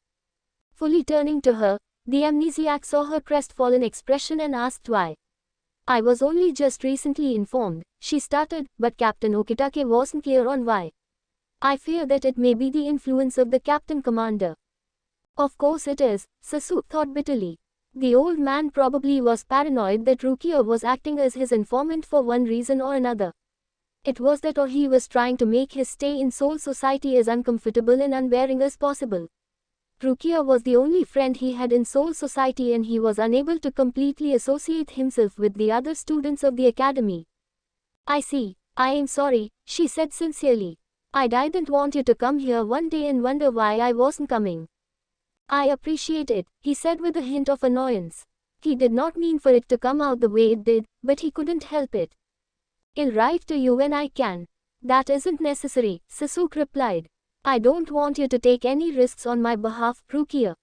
Fully turning to her, the amnesiac saw her crestfallen expression and asked why. I was only just recently informed, she started, but Captain Okitake wasn't clear on why. I fear that it may be the influence of the captain commander. Of course it is, Sasuke thought bitterly. The old man probably was paranoid that Rukia was acting as his informant for one reason or another. It was that, or he was trying to make his stay in Soul Society as uncomfortable and unbearing as possible. Rukia was the only friend he had in Soul Society, and he was unable to completely associate himself with the other students of the academy. I see. I am sorry, she said sincerely. I didn't want you to come here one day and wonder why I wasn't coming. I appreciate it, he said with a hint of annoyance. He did not mean for it to come out the way it did, but he couldn't help it. I'll write to you when I can. That isn't necessary, Sasuke replied. I don't want you to take any risks on my behalf, Rukia.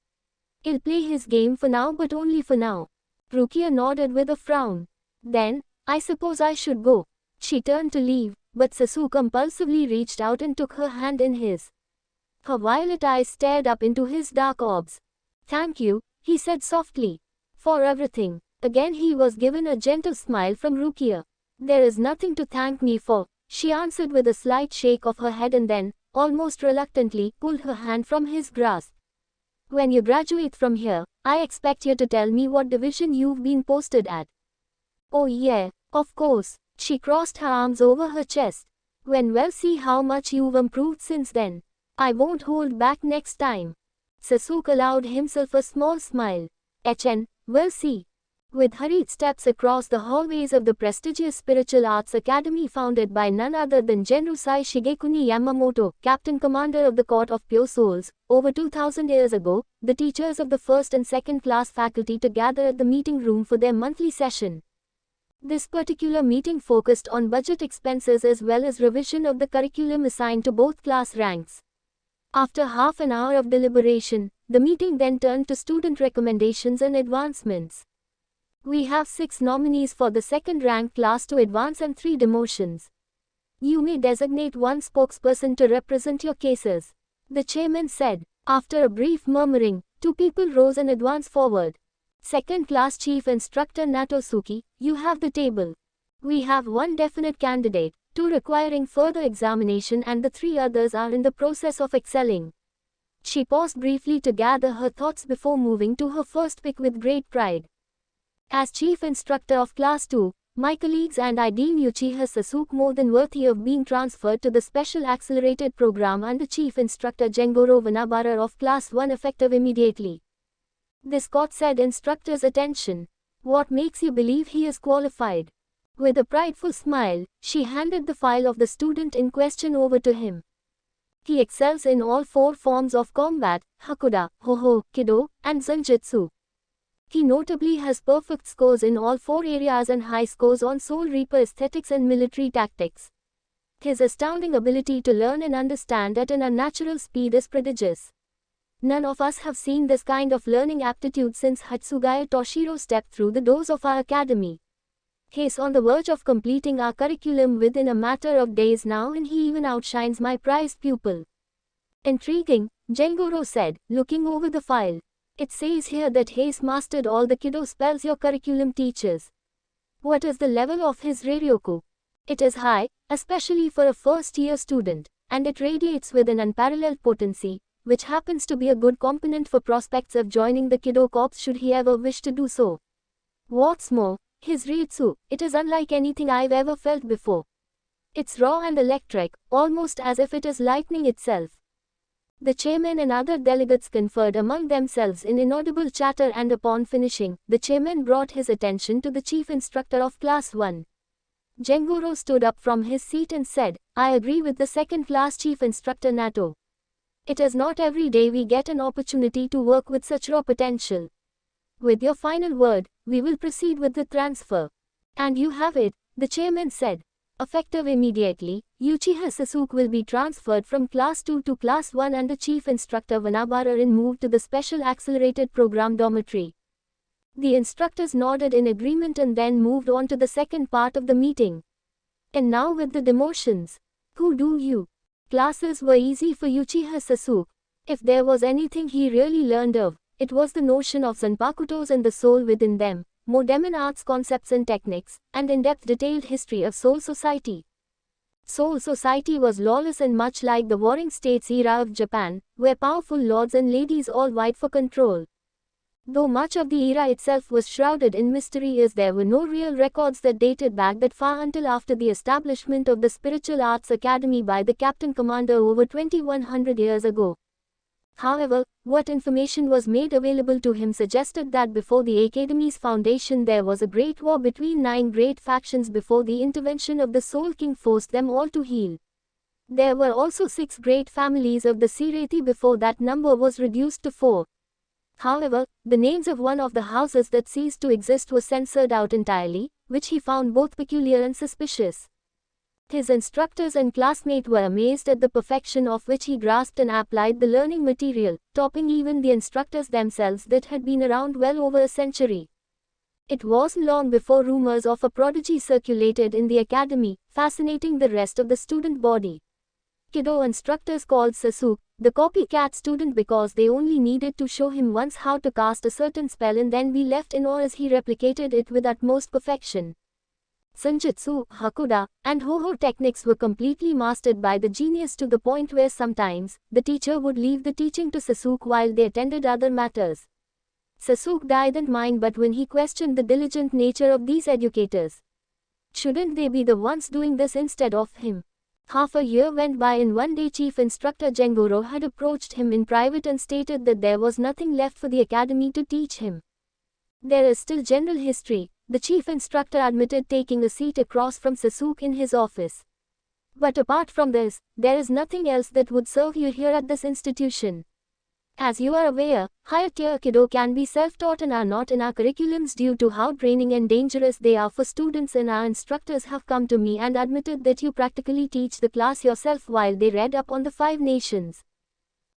I'll play his game for now, but only for now. Rukia nodded with a frown. Then, I suppose I should go. She turned to leave, but Sasuke impulsively reached out and took her hand in his. Her violet eyes stared up into his dark orbs. Thank you, he said softly. For everything. Again he was given a gentle smile from Rukia. There is nothing to thank me for, she answered with a slight shake of her head, and then, almost reluctantly, pulled her hand from his grasp. When you graduate from here, I expect you to tell me what division you've been posted at. Oh yeah, of course. She crossed her arms over her chest. We'll see how much you've improved since then. I won't hold back next time. Sasuke allowed himself a small smile. We'll see. With hurried steps across the hallways of the prestigious Spiritual Arts Academy founded by none other than Genrusai Shigekuni Yamamoto, Captain Commander of the Court of Pure Souls, over 2000 years ago, the teachers of the first and second class faculty to gather at the meeting room for their monthly session. This particular meeting focused on budget expenses as well as revision of the curriculum assigned to both class ranks. After half an hour of deliberation, the meeting then turned to student recommendations and advancements. We have 6 nominees for the second rank class to advance and 3 demotions. You may designate one spokesperson to represent your cases. The chairman said. After a brief murmuring, 2 people rose and advanced forward. Second class chief instructor Natsuki, you have the table. We have 1 definite candidate, 2 requiring further examination, and the 3 others are in the process of excelling. She paused briefly to gather her thoughts before moving to her first pick with great pride. As chief instructor of class 2, my colleagues and I deem Uchiha Sasuke more than worthy of being transferred to the special accelerated program under chief instructor Gengoro Vanabara of class 1 effective immediately. This caught said instructor's attention. What makes you believe he is qualified? With a prideful smile, she handed the file of the student in question over to him. He excels in all 4 forms of combat, Hakuda, Hoho, Kido, and Zanjutsu. He notably has perfect scores in all 4 areas and high scores on Soul Reaper aesthetics and military tactics. His astounding ability to learn and understand at an unnatural speed is prodigious. None of us have seen this kind of learning aptitude since Hatsugaya Toshiro stepped through the doors of our academy. He is on the verge of completing our curriculum within a matter of days now, and he even outshines my prized pupil. Intriguing, Gengoro said, looking over the file. It says here that he's mastered all the Kido spells your curriculum teaches. What is the level of his Reiryoku? It is high, especially for a first-year student, and it radiates with an unparalleled potency. which happens to be a good component for prospects of joining the Kido Corps should he ever wish to do so. What's more, his Ryutsu, it is unlike anything I've ever felt before. It's raw and electric, almost as if it is lightning itself. The chairman and other delegates conferred among themselves in inaudible chatter, and upon finishing, the chairman brought his attention to the chief instructor of Class 1. Jengoro stood up from his seat and said, "I agree with the second-class chief instructor Nato. It is not every day we get an opportunity to work with such raw potential. With your final word, we will proceed with the transfer." "And you have it," the chairman said. "Effective immediately, Uchiha Sasuke will be transferred from Class 2 to Class 1 under Chief Instructor Wanabara and moved to the Special Accelerated Program Dormitory." The instructors nodded in agreement and then moved on to the second part of the meeting. And now with the demotions. Who do you? Classes were easy for Uchiha Sasuke. If there was anything he really learned of, it was the notion of Zanpakutos and the soul within them, more demon arts concepts and techniques, and in-depth detailed history of Soul Society. Soul Society was lawless and much like the Warring States era of Japan, where powerful lords and ladies all vied for control. Though much of the era itself was shrouded in mystery, as there were no real records that dated back that far until after the establishment of the Spiritual Arts Academy by the Captain Commander over 2100 years ago. However, what information was made available to him suggested that before the Academy's foundation there was a great war between 9 great factions before the intervention of the Soul King forced them all to heel. There were also 6 great families of the Sireti before that number was reduced to 4. However, the names of one of the houses that ceased to exist was censored out entirely, which he found both peculiar and suspicious. His instructors and classmates were amazed at the perfection of which he grasped and applied the learning material, topping even the instructors themselves that had been around well over a century. It wasn't long before rumors of a prodigy circulated in the academy, fascinating the rest of the student body. Kido instructors called Sasuke the copycat student because they only needed to show him once how to cast a certain spell and then be left in awe as he replicated it with utmost perfection. Senjutsu, Hakuda, and Ho-Ho techniques were completely mastered by the genius to the point where sometimes, the teacher would leave the teaching to Sasuke while they attended other matters. Sasuke didn't mind, but when he questioned the diligent nature of these educators, shouldn't they be the ones doing this instead of him? Half a year went by and one day Chief Instructor Jengoro had approached him in private and stated that there was nothing left for the academy to teach him. There is still general history, the chief instructor admitted, taking a seat across from Sasuke in his office. But apart from this, there is nothing else that would serve you here at this institution. As you are aware, higher tier Kido can be self-taught and are not in our curriculums due to how draining and dangerous they are for students, and our instructors have come to me and admitted that you practically teach the class yourself while they read up on the 5 nations.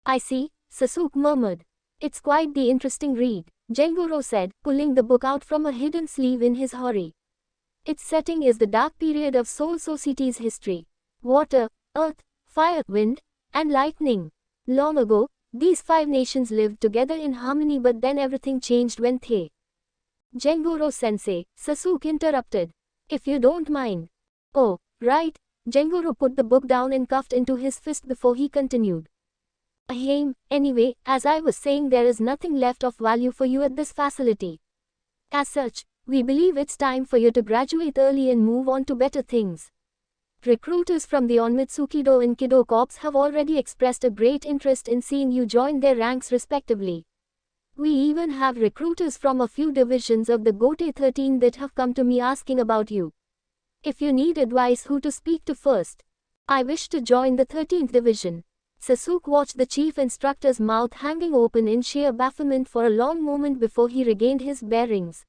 I see, Sasuke murmured. It's quite the interesting read, Jengoro said, pulling the book out from a hidden sleeve in his hurry. Its setting is the dark period of Soul Society's history. Water, earth, fire, wind, and lightning. Long ago, these 5 nations lived together in harmony, but then everything changed when they... Jengoro-sensei, Sasuke interrupted. If you don't mind. Oh, right. Jengoro put the book down and cuffed into his fist before he continued. Ahem, anyway, as I was saying, there is nothing left of value for you at this facility. As such, we believe it's time for you to graduate early and move on to better things. Recruiters from the Onmitsu Kido and Kido Corps have already expressed a great interest in seeing you join their ranks respectively. We even have recruiters from a few divisions of the Gote 13 that have come to me asking about you. If you need advice who to speak to first. I wish to join the 13th division. Sasuke watched the chief instructor's mouth hanging open in sheer bafflement for a long moment before he regained his bearings.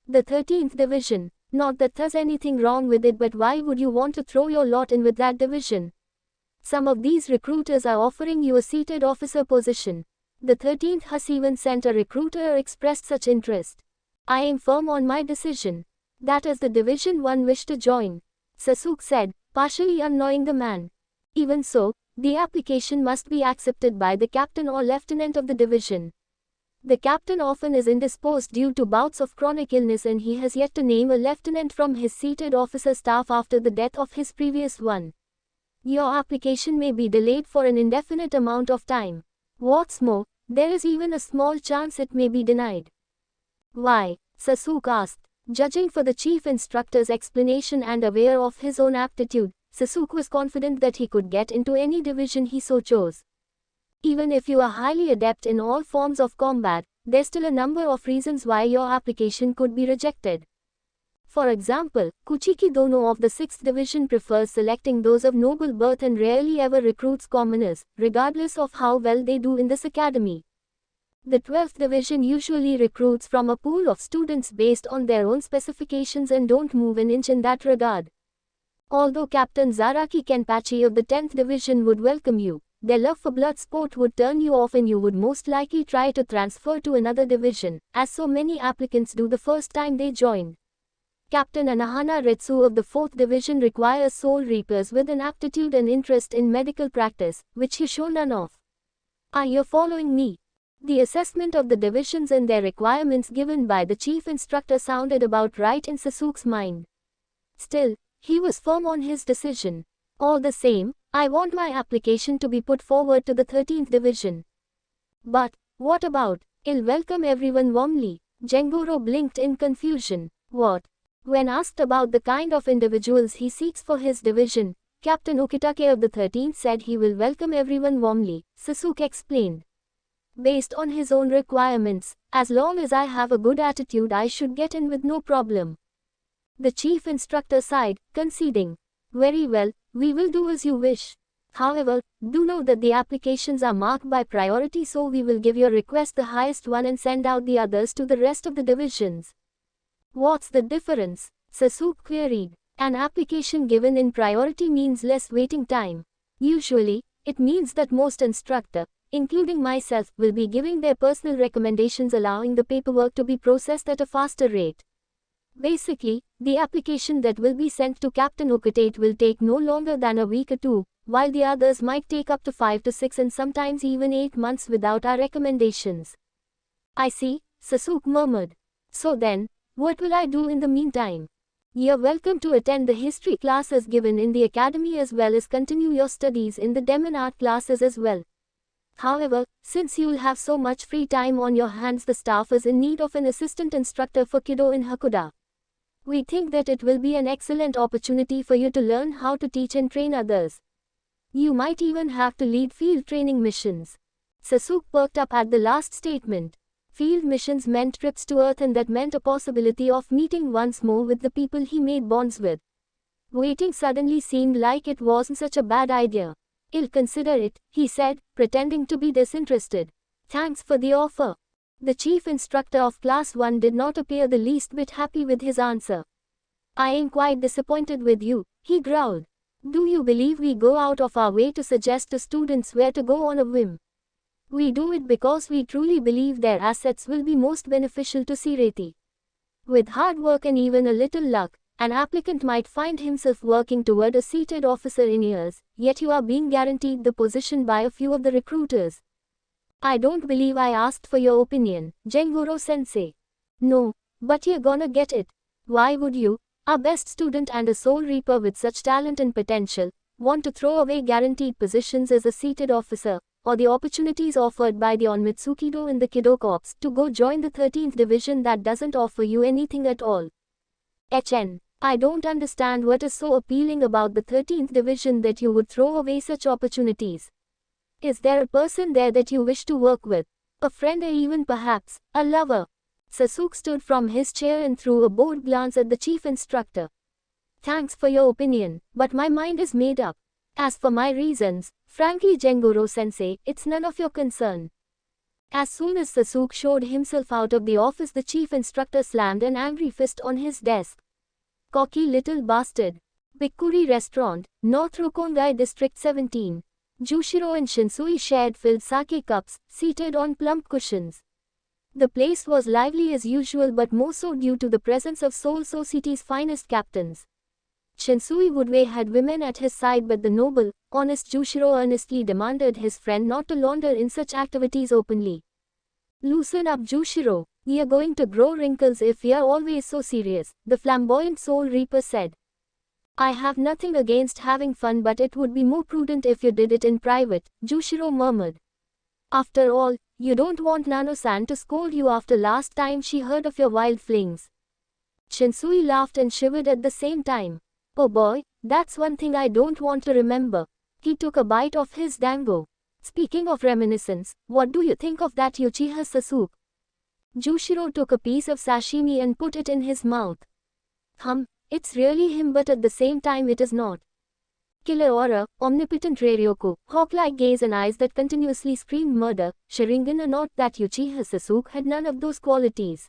The 13th division. Not that there's anything wrong with it, but why would you want to throw your lot in with that division? Some of these recruiters are offering you a seated officer position. The 13th has even sent a recruiter expressed such interest. I am firm on my decision. That is the division one wish to join, Sasuke said, partially annoying the man. Even so, the application must be accepted by the captain or lieutenant of the division. The captain often is indisposed due to bouts of chronic illness, and he has yet to name a lieutenant from his seated officer staff after the death of his previous one. Your application may be delayed for an indefinite amount of time. What's more, there is even a small chance it may be denied. Why? Sasuke asked. Judging for the chief instructor's explanation and aware of his own aptitude, Sasuke was confident that he could get into any division he so chose. Even if you are highly adept in all forms of combat, there's still a number of reasons why your application could be rejected. For example, Kuchiki Dono of the 6th Division prefers selecting those of noble birth and rarely ever recruits commoners, regardless of how well they do in this academy. The 12th Division usually recruits from a pool of students based on their own specifications and don't move an inch in that regard. Although Captain Zaraki Kenpachi of the 10th Division would welcome you, their love for blood sport would turn you off and you would most likely try to transfer to another division, as so many applicants do the first time they join. Captain Anahana Retsu of the 4th Division requires Soul Reapers with an aptitude and interest in medical practice, which he shows none of. Are you following me? The assessment of the divisions and their requirements given by the chief instructor sounded about right in Sasuke's mind. Still, he was firm on his decision. All the same, I want my application to be put forward to the 13th Division. But, what about? I'll welcome everyone warmly. Jengoro blinked in confusion. What? When asked about the kind of individuals he seeks for his division, Captain Okitake of the 13th said he will welcome everyone warmly, Sasuke explained. Based on his own requirements, as long as I have a good attitude I should get in with no problem. The chief instructor sighed, conceding. Very well, we will do as you wish. However, do know that the applications are marked by priority, so we will give your request the highest one and send out the others to the rest of the divisions. What's the difference? Sasuke queried. An application given in priority means less waiting time. Usually, it means that most instructor, including myself, will be giving their personal recommendations, allowing the paperwork to be processed at a faster rate. Basically, the application that will be sent to Captain Okitake will take no longer than a week or two, while the others might take up to 5 to 6 and sometimes even 8 months without our recommendations. I see, Sasuke murmured. So then, what will I do in the meantime? You're welcome to attend the history classes given in the academy as well as continue your studies in the demon art classes as well. However, since you'll have so much free time on your hands, the staff is in need of an assistant instructor for Kido in Hakuda. We think that it will be an excellent opportunity for you to learn how to teach and train others. You might even have to lead field training missions. Sasuke perked up at the last statement. Field missions meant trips to Earth, and that meant a possibility of meeting once more with the people he made bonds with. Waiting suddenly seemed like it wasn't such a bad idea. I'll consider it, he said, pretending to be disinterested. Thanks for the offer. The chief instructor of Class 1 did not appear the least bit happy with his answer. I am quite disappointed with you, he growled. Do you believe we go out of our way to suggest to students where to go on a whim? We do it because we truly believe their assets will be most beneficial to Sireti. With hard work and even a little luck, an applicant might find himself working toward a seated officer in years, yet you are being guaranteed the position by a few of the recruiters. I don't believe I asked for your opinion, Jengoro-sensei. No, but you're gonna get it. Why would you, our best student and a soul reaper with such talent and potential, want to throw away guaranteed positions as a seated officer, or the opportunities offered by the Onmitsukido in the Kido Corps to go join the 13th Division that doesn't offer you anything at all? HN, I don't understand what is so appealing about the 13th Division that you would throw away such opportunities. Is there a person there that you wish to work with? A friend or even perhaps, a lover? Sasuke stood from his chair and threw a bored glance at the chief instructor. Thanks for your opinion, but my mind is made up. As for my reasons, frankly Jengoro-sensei, it's none of your concern. As soon as Sasuke showed himself out of the office, the chief instructor slammed an angry fist on his desk. Cocky little bastard. Bikkuri Restaurant, North Rokongai District 17. Jushiro and Shinsui shared filled sake cups, seated on plump cushions. The place was lively as usual, but more so due to the presence of Soul Society's finest captains. Shinsui Woodway had women at his side, but the noble, honest Jushiro earnestly demanded his friend not to launder in such activities openly. Loosen up, Jushiro. You're going to grow wrinkles if you're always so serious, the flamboyant Soul Reaper said. I have nothing against having fun, but it would be more prudent if you did it in private, Jushiro murmured. After all, you don't want Nano-san to scold you after last time she heard of your wild flings. Shinsui laughed and shivered at the same time. Oh boy, that's one thing I don't want to remember. He took a bite of his dango. Speaking of reminiscence, what do you think of that Uchiha Sasuke? Jushiro took a piece of sashimi and put it in his mouth. It's really him, but at the same time it is not. Killer aura, omnipotent Ryoriko, hawk-like gaze and eyes that continuously screamed murder, Sharingan or not, that Uchiha Sasuke had none of those qualities.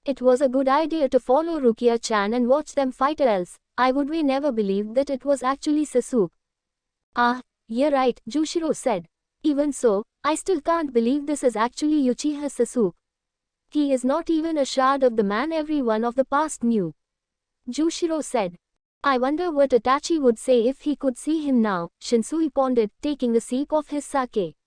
It was a good idea to follow Rukia-chan and watch them fight, or else I would never believed that it was actually Sasuke. Ah, you're right, Jushiro said. Even so, I still can't believe this is actually Uchiha Sasuke. He is not even a shard of the man everyone of the past knew. Jushiro said. I wonder what Itachi would say if he could see him now, Shinsui pondered, taking a sip of his sake.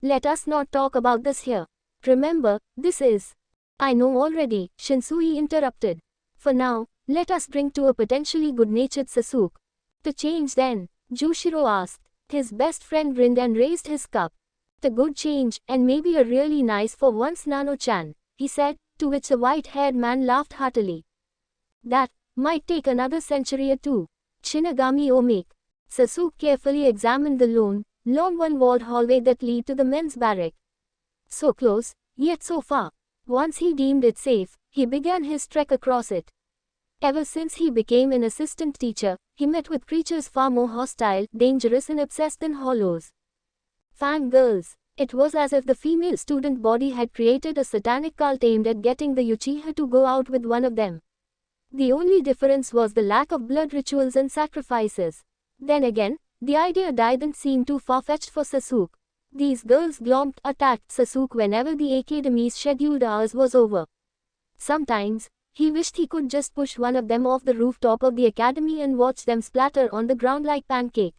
Let us not talk about this here. Remember, this is... I know already, Shinsui interrupted. For now, let us drink to a potentially good-natured Sasuke. To change then, Jushiro asked. His best friend grinned and raised his cup. The good change, and maybe a really nice for once Nano-chan, he said, to which the white-haired man laughed heartily. That might take another century or two. Shinigami Omake. Sasuke carefully examined the long one-walled hallway that led to the men's barrack. So close, yet so far. Once he deemed it safe, he began his trek across it. Ever since he became an assistant teacher, he met with creatures far more hostile, dangerous and obsessed than hollows. Fangirls. It was as if the female student body had created a satanic cult aimed at getting the Uchiha to go out with one of them. The only difference was the lack of blood rituals and sacrifices. Then again, the idea didn't seem too far-fetched for Sasuke. These girls glommed, attacked Sasuke whenever the academy's scheduled hours was over. Sometimes, he wished he could just push one of them off the rooftop of the academy and watch them splatter on the ground like pancake.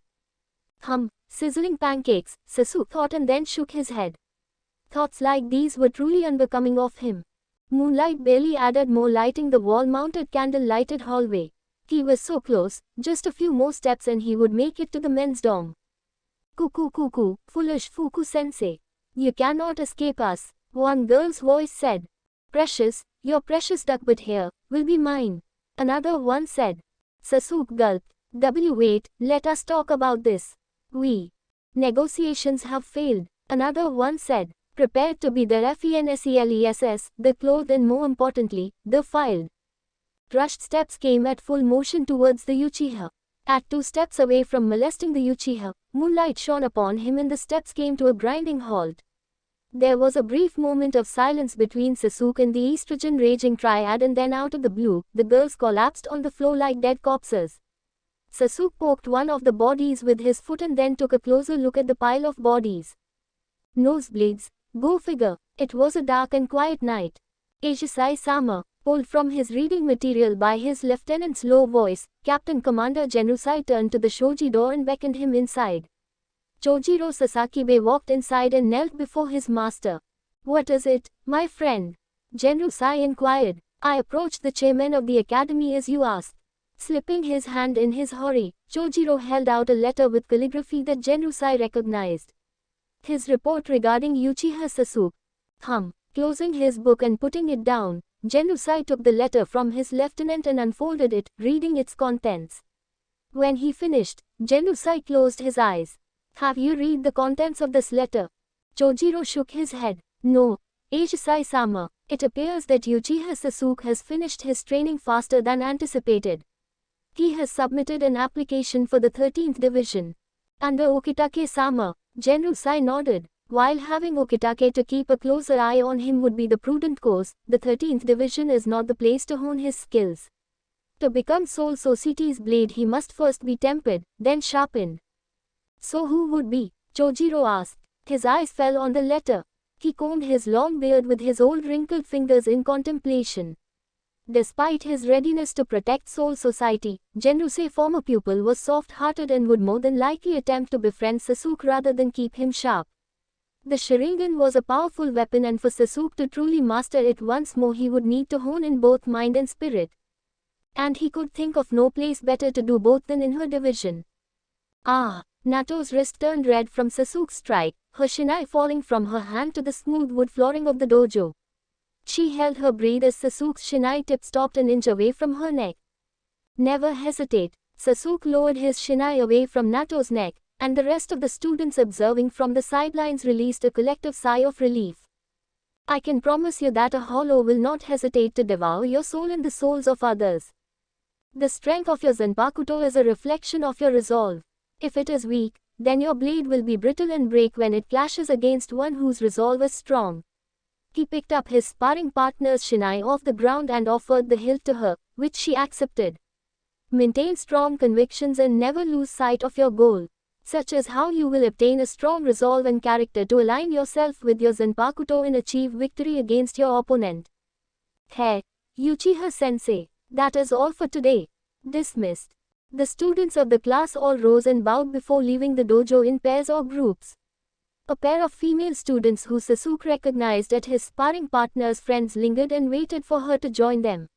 Sizzling pancakes, Sasuke thought and then shook his head. Thoughts like these were truly unbecoming of him. Moonlight barely added more, lighting the wall-mounted candle-lighted hallway. He was so close, just a few more steps and he would make it to the men's dorm. Cuckoo, foolish Fuku-sensei. You cannot escape us, one girl's voice said. Precious, your precious duckbit hair, will be mine, another one said. Sasuke gulped. Wait, let us talk about this. Negotiations have failed, another one said. Prepared to be the FENSELESS, the clothed and more importantly, the filed. Rushed steps came at full motion towards the Uchiha. At 2 steps away from molesting the Uchiha, moonlight shone upon him and the steps came to a grinding halt. There was a brief moment of silence between Sasuke and the estrogen-raging triad, and then out of the blue, the girls collapsed on the floor like dead corpses. Sasuke poked one of the bodies with his foot and then took a closer look at the pile of bodies. Nosebleeds. Go figure. It was a dark and quiet night. Eijisai-sama, pulled from his reading material by his lieutenant's low voice, Captain Commander Genusai turned to the shoji door and beckoned him inside. Chojiro Sasakibe walked inside and knelt before his master. What is it, my friend? Genusai inquired. I approached the chairman of the academy as you asked. Slipping his hand in his hori, Chojiro held out a letter with calligraphy that Genusai recognized. His report regarding Uchiha Sasuke. Closing his book and putting it down, Genusai took the letter from his lieutenant and unfolded it, reading its contents. When he finished, Genusai closed his eyes. Have you read the contents of this letter? Chojiro shook his head. No, Eijisai-sama. It appears that Uchiha Sasuke has finished his training faster than anticipated. He has submitted an application for the 13th division. Under Okitake-sama. Genusai nodded. While having Okitake to keep a closer eye on him would be the prudent course, the 13th division is not the place to hone his skills. To become Soul Society's blade he must first be tempered, then sharpened. So who would be? Chojiro asked. His eyes fell on the letter. He combed his long beard with his old wrinkled fingers in contemplation. Despite his readiness to protect Soul Society, Genusai's former pupil was soft-hearted and would more than likely attempt to befriend Sasuke rather than keep him sharp. The Sharingan was a powerful weapon, and for Sasuke to truly master it once more he would need to hone in both mind and spirit. And he could think of no place better to do both than in her division. Nato's wrist turned red from Sasuke's strike, her shinai falling from her hand to the smooth wood flooring of the dojo. She held her breath as Sasuke's shinai tip stopped an inch away from her neck. Never hesitate. Sasuke lowered his shinai away from Nato's neck, and the rest of the students observing from the sidelines released a collective sigh of relief. I can promise you that a hollow will not hesitate to devour your soul and the souls of others. The strength of your Zanpakuto is a reflection of your resolve. If it is weak, then your blade will be brittle and break when it clashes against one whose resolve is strong. He picked up his sparring partner's shinai off the ground and offered the hilt to her, which she accepted. Maintain strong convictions and never lose sight of your goal. Such is how you will obtain a strong resolve and character to align yourself with your Zanpakuto and achieve victory against your opponent. Hey, Uchiha Sensei, that is all for today. Dismissed. The students of the class all rose and bowed before leaving the dojo in pairs or groups. A pair of female students who Sasuke recognized as his sparring partner's friends lingered and waited for her to join them.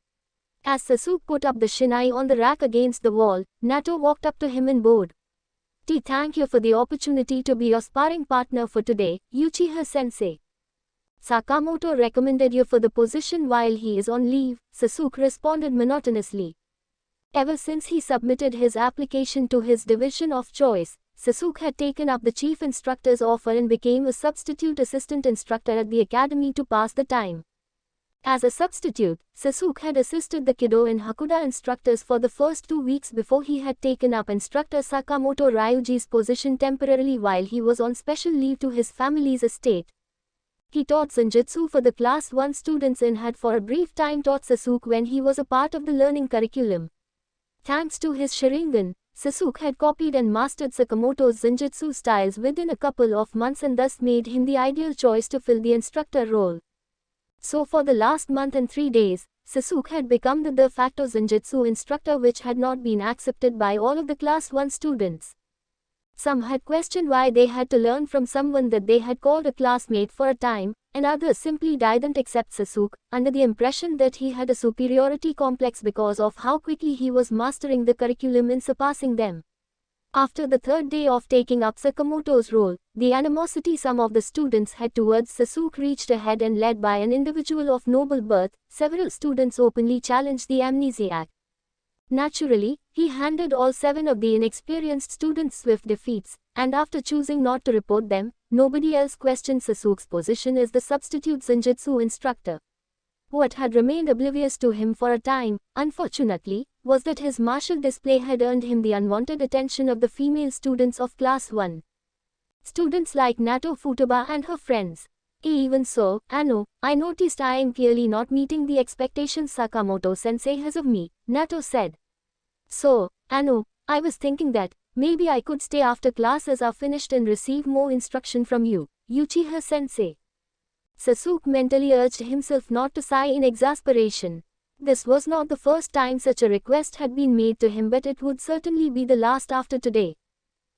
As Sasuke put up the shinai on the rack against the wall, Nato walked up to him and bowed. Thank you for the opportunity to be your sparring partner for today, Uchiha Sensei. Sakamoto recommended you for the position while he is on leave, Sasuke responded monotonously. Ever since he submitted his application to his division of choice, Sasuke had taken up the chief instructor's offer and became a substitute assistant instructor at the academy to pass the time. As a substitute, Sasuke had assisted the Kido and Hakuda instructors for the first 2 weeks before he had taken up instructor Sakamoto Ryuji's position temporarily while he was on special leave to his family's estate. He taught Zanjutsu for the class 1 students and had for a brief time taught Sasuke when he was a part of the learning curriculum. Thanks to his Sharingan, Sasuke had copied and mastered Sakamoto's Zanjutsu styles within a couple of months and thus made him the ideal choice to fill the instructor role. So for the last month and 3 days, Sasuke had become the de facto Zanjutsu instructor, which had not been accepted by all of the class 1 students. Some had questioned why they had to learn from someone that they had called a classmate for a time, and others simply didn't accept Sasuke, under the impression that he had a superiority complex because of how quickly he was mastering the curriculum and surpassing them. After the 3rd day of taking up Sakamoto's role, the animosity some of the students had towards Sasuke reached a head, and led by an individual of noble birth, several students openly challenged the amnesiac. Naturally, he handed all 7 of the inexperienced students swift defeats, and after choosing not to report them, nobody else questioned Sasuke's position as the substitute Zanjutsu instructor. What had remained oblivious to him for a time, unfortunately, was that his martial display had earned him the unwanted attention of the female students of Class 1. Students like Nato Futaba and her friends. Even so, Anno, I noticed I am clearly not meeting the expectations Sakamoto-sensei has of me, Nato said. So, Anno, I was thinking that, maybe I could stay after classes are finished and receive more instruction from you, Uchiha-sensei. Sasuke mentally urged himself not to sigh in exasperation. This was not the first time such a request had been made to him, but it would certainly be the last after today.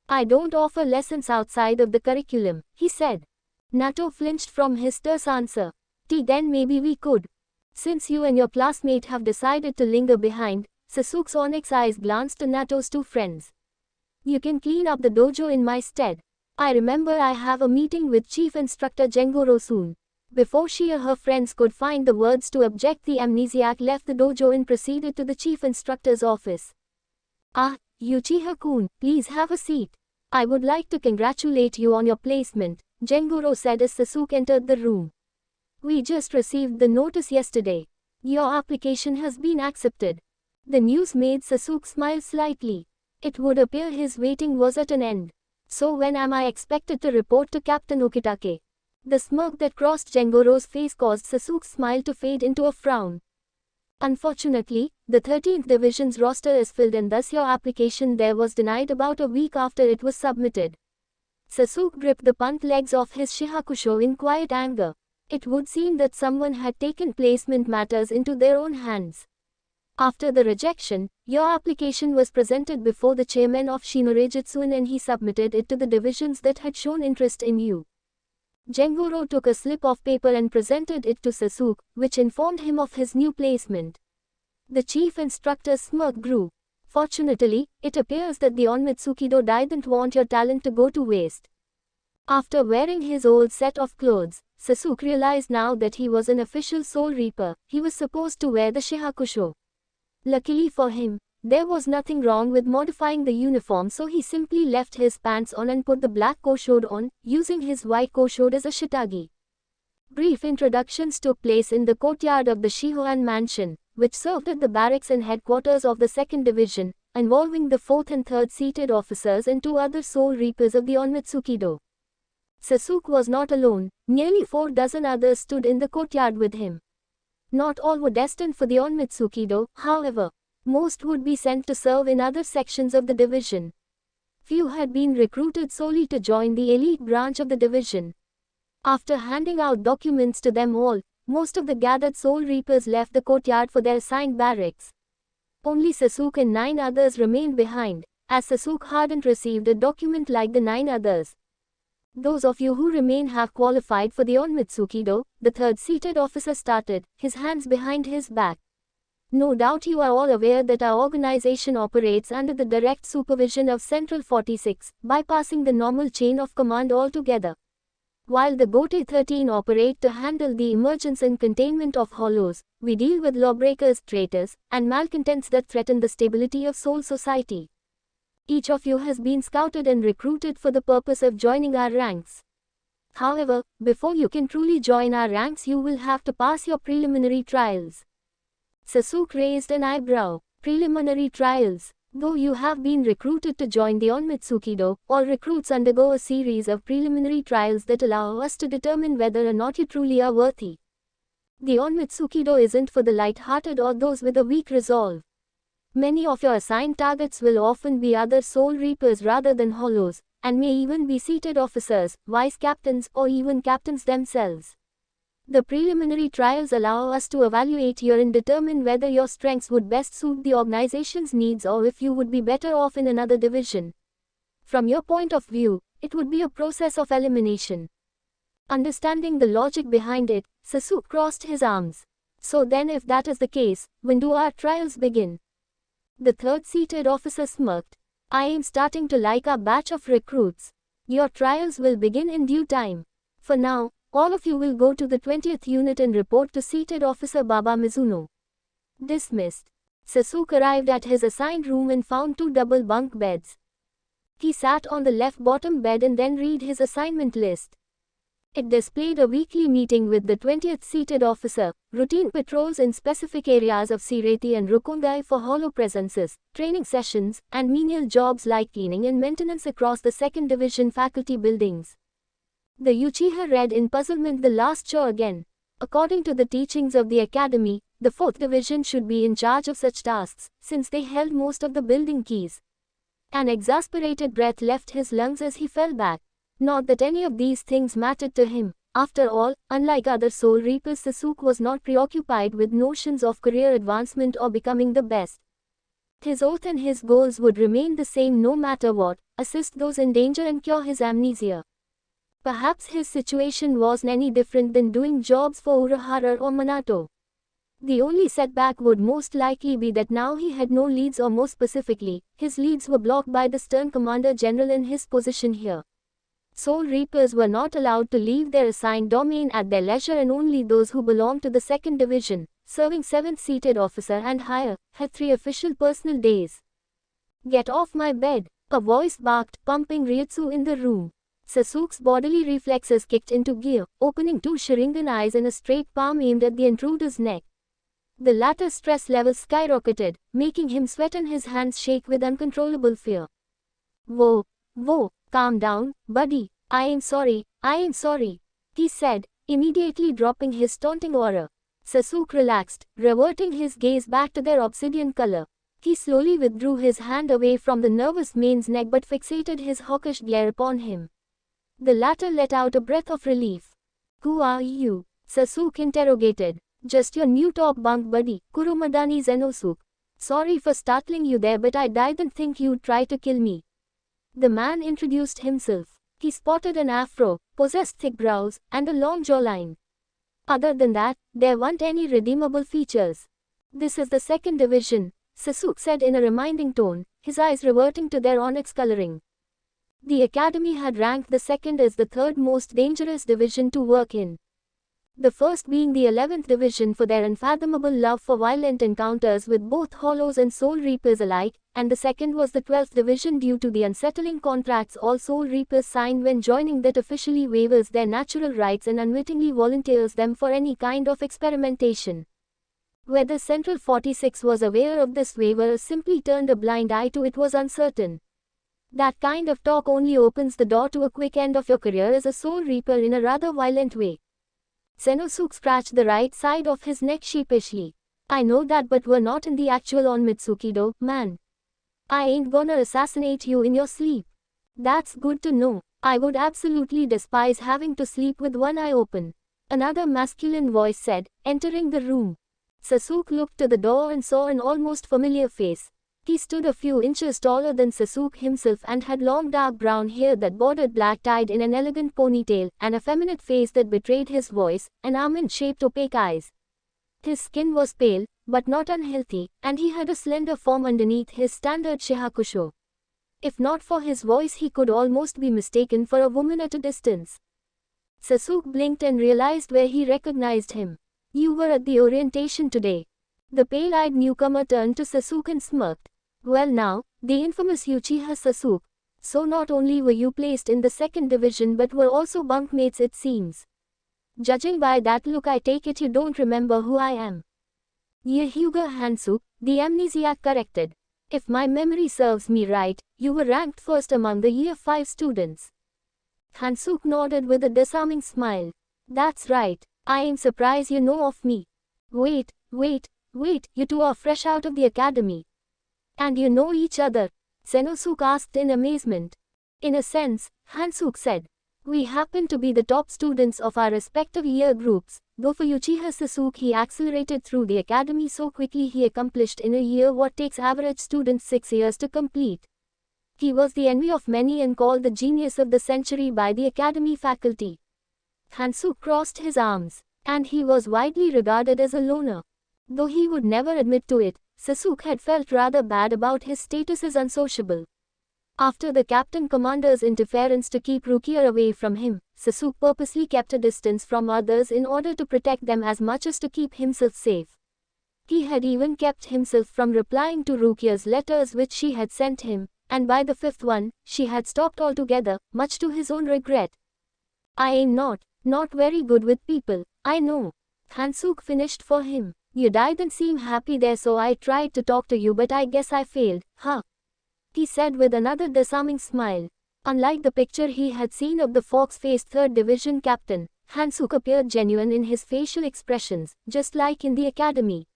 I don't offer lessons outside of the curriculum, he said. Nato flinched from his terse answer. Then maybe we could. Since you and your classmate have decided to linger behind, Sasuke's onyx eyes glanced to Nato's 2 friends. You can clean up the dojo in my stead. I remember I have a meeting with Chief Instructor Jengoro soon. Before she or her friends could find the words to object, the amnesiac left the dojo and proceeded to the chief instructor's office. Ah, Uchiha-kun, please have a seat. I would like to congratulate you on your placement, Jengoro said as Sasuke entered the room. We just received the notice yesterday. Your application has been accepted. The news made Sasuke smile slightly. It would appear his waiting was at an end. So when am I expected to report to Captain Ukitake? The smirk that crossed Jengoro's face caused Sasuke's smile to fade into a frown. Unfortunately, the 13th Division's roster is filled and thus your application there was denied about a week after it was submitted. Sasuke gripped the punt legs of his Shihakusho in quiet anger. It would seem that someone had taken placement matters into their own hands. After the rejection, your application was presented before the chairman of Shinoreijutsu and he submitted it to the divisions that had shown interest in you. Jengoro took a slip of paper and presented it to Sasuke, which informed him of his new placement. The chief instructor's smirk grew. Fortunately, it appears that the Onmitsukido didn't want your talent to go to waste. After wearing his old set of clothes, Sasuke realized now that he was an official Soul Reaper. He was supposed to wear the Shihakusho. Luckily for him, there was nothing wrong with modifying the uniform, so he simply left his pants on and put the black koshode on, using his white koshode as a shitagi. Brief introductions took place in the courtyard of the Shihoan mansion, which served as the barracks and headquarters of the 2nd Division, involving the 4th and 3rd seated officers and 2 other Soul Reapers of the Onmitsukido. Sasuke was not alone, nearly 4 dozen others stood in the courtyard with him. Not all were destined for the Onmitsukido, however. Most would be sent to serve in other sections of the division. Few had been recruited solely to join the elite branch of the division. After handing out documents to them all, most of the gathered Soul Reapers left the courtyard for their assigned barracks. Only Sasuke and 9 others remained behind, as Sasuke hadn't received a document like the 9 others. Those of you who remain have qualified for the Onmitsukido, the 3rd seated officer started, his hands behind his back. No doubt you are all aware that our organization operates under the direct supervision of Central 46, bypassing the normal chain of command altogether. While the Gote 13 operate to handle the emergence and containment of hollows, we deal with lawbreakers, traitors, and malcontents that threaten the stability of Soul Society. Each of you has been scouted and recruited for the purpose of joining our ranks. However, before you can truly join our ranks, you will have to pass your preliminary trials. Sasuke raised an eyebrow. Preliminary trials. Though you have been recruited to join the Onmitsukido, all recruits undergo a series of preliminary trials that allow us to determine whether or not you truly are worthy. The Onmitsukido isn't for the light-hearted or those with a weak resolve. Many of your assigned targets will often be other Soul Reapers rather than hollows, and may even be seated officers, vice captains, or even captains themselves. The preliminary trials allow us to evaluate you and determine whether your strengths would best suit the organization's needs or if you would be better off in another division. From your point of view, it would be a process of elimination. Understanding the logic behind it, Sasuke crossed his arms. So then, if that is the case, when do our trials begin? The 3rd seated officer smirked. I am starting to like our batch of recruits. Your trials will begin in due time. For now, all of you will go to the 20th unit and report to seated officer Baba Mizuno. Dismissed. Sasuke arrived at his assigned room and found 2 double bunk beds. He sat on the left bottom bed and then read his assignment list. It displayed a weekly meeting with the 20th seated officer, routine patrols in specific areas of Sireti and Rukongai for hollow presences, training sessions, and menial jobs like cleaning and maintenance across the 2nd Division faculty buildings. The Uchiha read in puzzlement the last chore again. According to the teachings of the academy, the 4th Division should be in charge of such tasks, since they held most of the building keys. An exasperated breath left his lungs as he fell back. Not that any of these things mattered to him. After all, unlike other Soul Reapers, Sasuke was not preoccupied with notions of career advancement or becoming the best. His oath and his goals would remain the same no matter what: assist those in danger and cure his amnesia. Perhaps his situation wasn't any different than doing jobs for Urahara or Minato. The only setback would most likely be that now he had no leads, or more specifically, his leads were blocked by the stern Commander General in his position here. Soul Reapers were not allowed to leave their assigned domain at their leisure, and only those who belonged to the 2nd Division, serving 7th seated officer and higher, had 3 official personal days. Get off my bed, a voice barked, pumping Ryutsu in the room. Sasuke's bodily reflexes kicked into gear, opening 2 Sharingan eyes and a straight palm aimed at the intruder's neck. The latter's stress levels skyrocketed, making him sweat and his hands shake with uncontrollable fear. Whoa, calm down, buddy. I am sorry, he said, immediately dropping his taunting aura. Sasuke relaxed, reverting his gaze back to their obsidian color. He slowly withdrew his hand away from the nervous man's neck but fixated his hawkish glare upon him. The latter let out a breath of relief. Who are you? Sasuke interrogated. Just your new top bunk buddy, Kurumadani Zenosuke. Sorry for startling you there, but I didn't think you'd try to kill me. The man introduced himself. He sported an afro, possessed thick brows, and a long jawline. Other than that, there weren't any redeemable features. This is the 2nd Division. Sasuke said in a reminding tone, his eyes reverting to their onyx coloring. The academy had ranked the second as the third most dangerous division to work in. The first being the 11th division for their unfathomable love for violent encounters with both Hollows and Soul Reapers alike, and the second was the 12th division due to the unsettling contracts all Soul Reapers sign when joining that officially waivers their natural rights and unwittingly volunteers them for any kind of experimentation. Whether Central 46 was aware of this waiver or simply turned a blind eye to it was uncertain. That kind of talk only opens the door to a quick end of your career as a Soul Reaper in a rather violent way. Zenosuke scratched the right side of his neck sheepishly. I know that, but we're not in the actual on Mitsukido, man. I ain't gonna assassinate you in your sleep. That's good to know. I would absolutely despise having to sleep with one eye open. Another masculine voice said, entering the room. Sasuke looked to the door and saw an almost familiar face. He stood a few inches taller than Sasuke himself and had long dark brown hair that bordered black tied in an elegant ponytail, an effeminate face that betrayed his voice, and almond-shaped opaque eyes. His skin was pale, but not unhealthy, and he had a slender form underneath his standard shihakusho. If not for his voice, he could almost be mistaken for a woman at a distance. Sasuke blinked and realized where he recognized him. You were at the orientation today. The pale-eyed newcomer turned to Sasuke and smirked. Well now, the infamous Uchiha Sasuke. So not only were you placed in the second division but were also bunkmates it seems. Judging by that look, I take it you don't remember who I am. Hyuga Hansu, the amnesiac corrected. If my memory serves me right, you were ranked first among the Year 5 students. Hansuke nodded with a disarming smile. That's right, I am surprised you know of me. Wait, you two are fresh out of the academy. And you know each other? Zenosuke asked in amazement. In a sense, Hansuke said. We happen to be the top students of our respective year groups, though for Uchiha Sasuke he accelerated through the academy so quickly he accomplished in a year what takes average students 6 years to complete. He was the envy of many and called the genius of the century by the academy faculty. Hansuke crossed his arms, and he was widely regarded as a loner. Though he would never admit to it, Sasuke had felt rather bad about his status as unsociable. After the captain commander's interference to keep Rukia away from him, Sasuke purposely kept a distance from others in order to protect them as much as to keep himself safe. He had even kept himself from replying to Rukia's letters which she had sent him, and by the 5th one, she had stopped altogether, much to his own regret. I am not very good with people, I know. Hansuke finished for him. You didn't seem happy there, so I tried to talk to you, but I guess I failed, huh? He said with another disarming smile. Unlike the picture he had seen of the fox-faced 3rd Division captain, Hansuke appeared genuine in his facial expressions, just like in the academy.